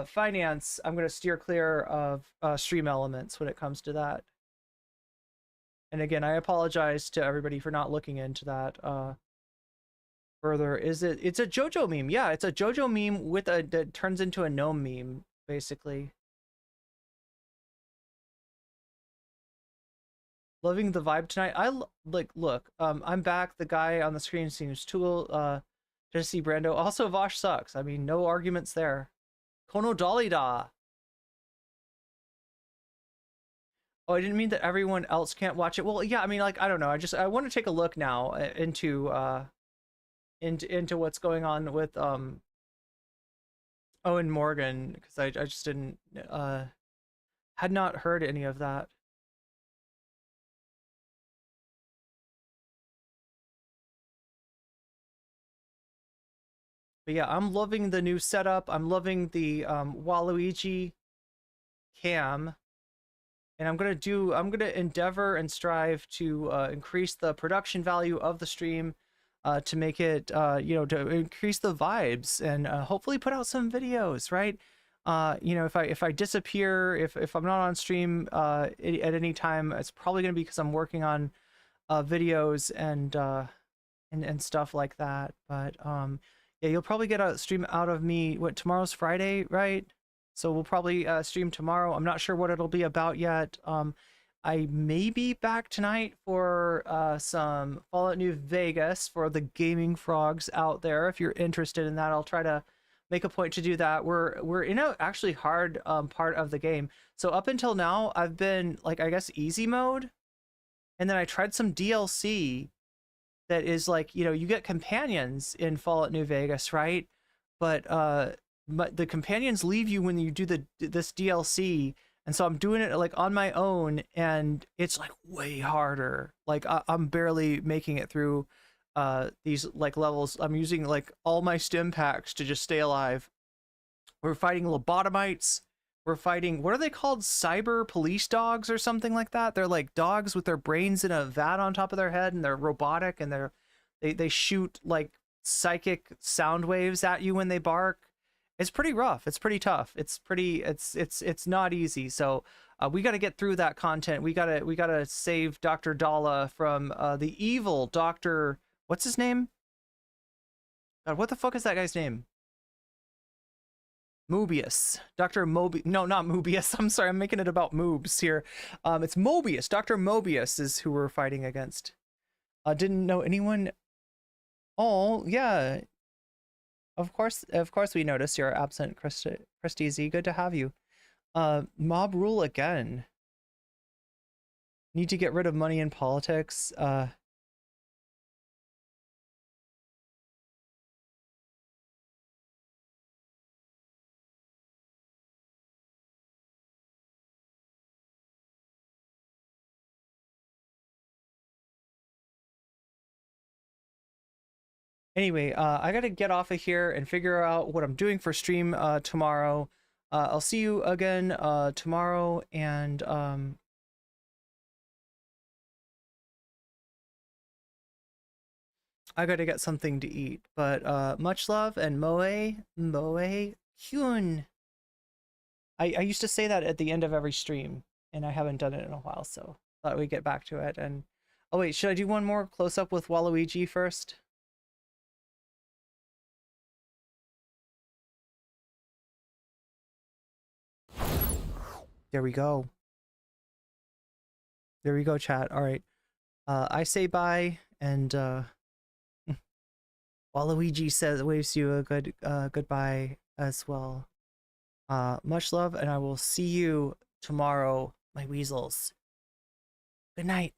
finance. I'm gonna steer clear of Stream Elements when it comes to that. And again, I apologize to everybody for not looking into that further. It's a JoJo meme. Yeah, it's a JoJo meme with that turns into a gnome meme, basically. Loving the vibe tonight. Look, I'm back. The guy on the screen seems tool. Jesse Brando. Also, Vosh sucks. I mean, no arguments there. Kono Dalida. Oh, I didn't mean that everyone else can't watch it. Well, yeah, I mean, like, I don't know. I want to take a look now into what's going on with Owen Morgan, because I just didn't had not heard any of that. But yeah, I'm loving the new setup. I'm loving the Waluigi cam. and I'm gonna endeavor and strive to increase the production value of the stream, to make it to increase the vibes, and hopefully put out some videos, right? If I disappear, if I'm not on stream at any time, it's probably gonna be because I'm working on videos and stuff like that. But yeah, you'll probably get a stream out of me. What, tomorrow's Friday, right? So we'll probably stream tomorrow. I'm not sure what it'll be about yet. I may be back tonight for some Fallout New Vegas for the gaming frogs out there. If you're interested in that, I'll try to make a point to do that. We're in a actually hard part of the game. So up until now, I've been like, I guess, easy mode, and then I tried some DLC that is like, you get companions in Fallout New Vegas, right? But the companions leave you when you do this DLC, and so I'm doing it like on my own, and it's like way harder. Like I'm barely making it through these like levels. I'm using like all my stim packs to just stay alive. We're fighting lobotomites. We're fighting, what are they called? Cyber police dogs or something like that. They're like dogs with their brains in a vat on top of their head, and they're robotic, and they shoot like psychic sound waves at you when they bark. It's pretty rough. It's pretty tough. It's not easy. So we got to get through that content. We gotta save Dr. Dalla from the evil Dr. What's his name? God, what the fuck is that guy's name? Mobius. Dr. Mobius. No, not Mobius. I'm sorry, I'm making it about Moobs here. It's Mobius. Dr. Mobius is who we're fighting against. Didn't know anyone. Oh, yeah. Of course we noticed you're absent, Christy Z. Good to have you. Mob rule again. Need to get rid of money in politics. Anyway, I gotta get off of here and figure out what I'm doing for stream tomorrow. I'll see you again tomorrow, and I gotta get something to eat. But much love, and moe hyun. I used to say that at the end of every stream, and I haven't done it in a while, so thought we'd get back to it. And oh wait, should I do one more close up with Waluigi first? There we go. There we go, chat. All right. I say bye, and Waluigi waves you a good goodbye as well. Much love, and I will see you tomorrow, my weasels. Good night.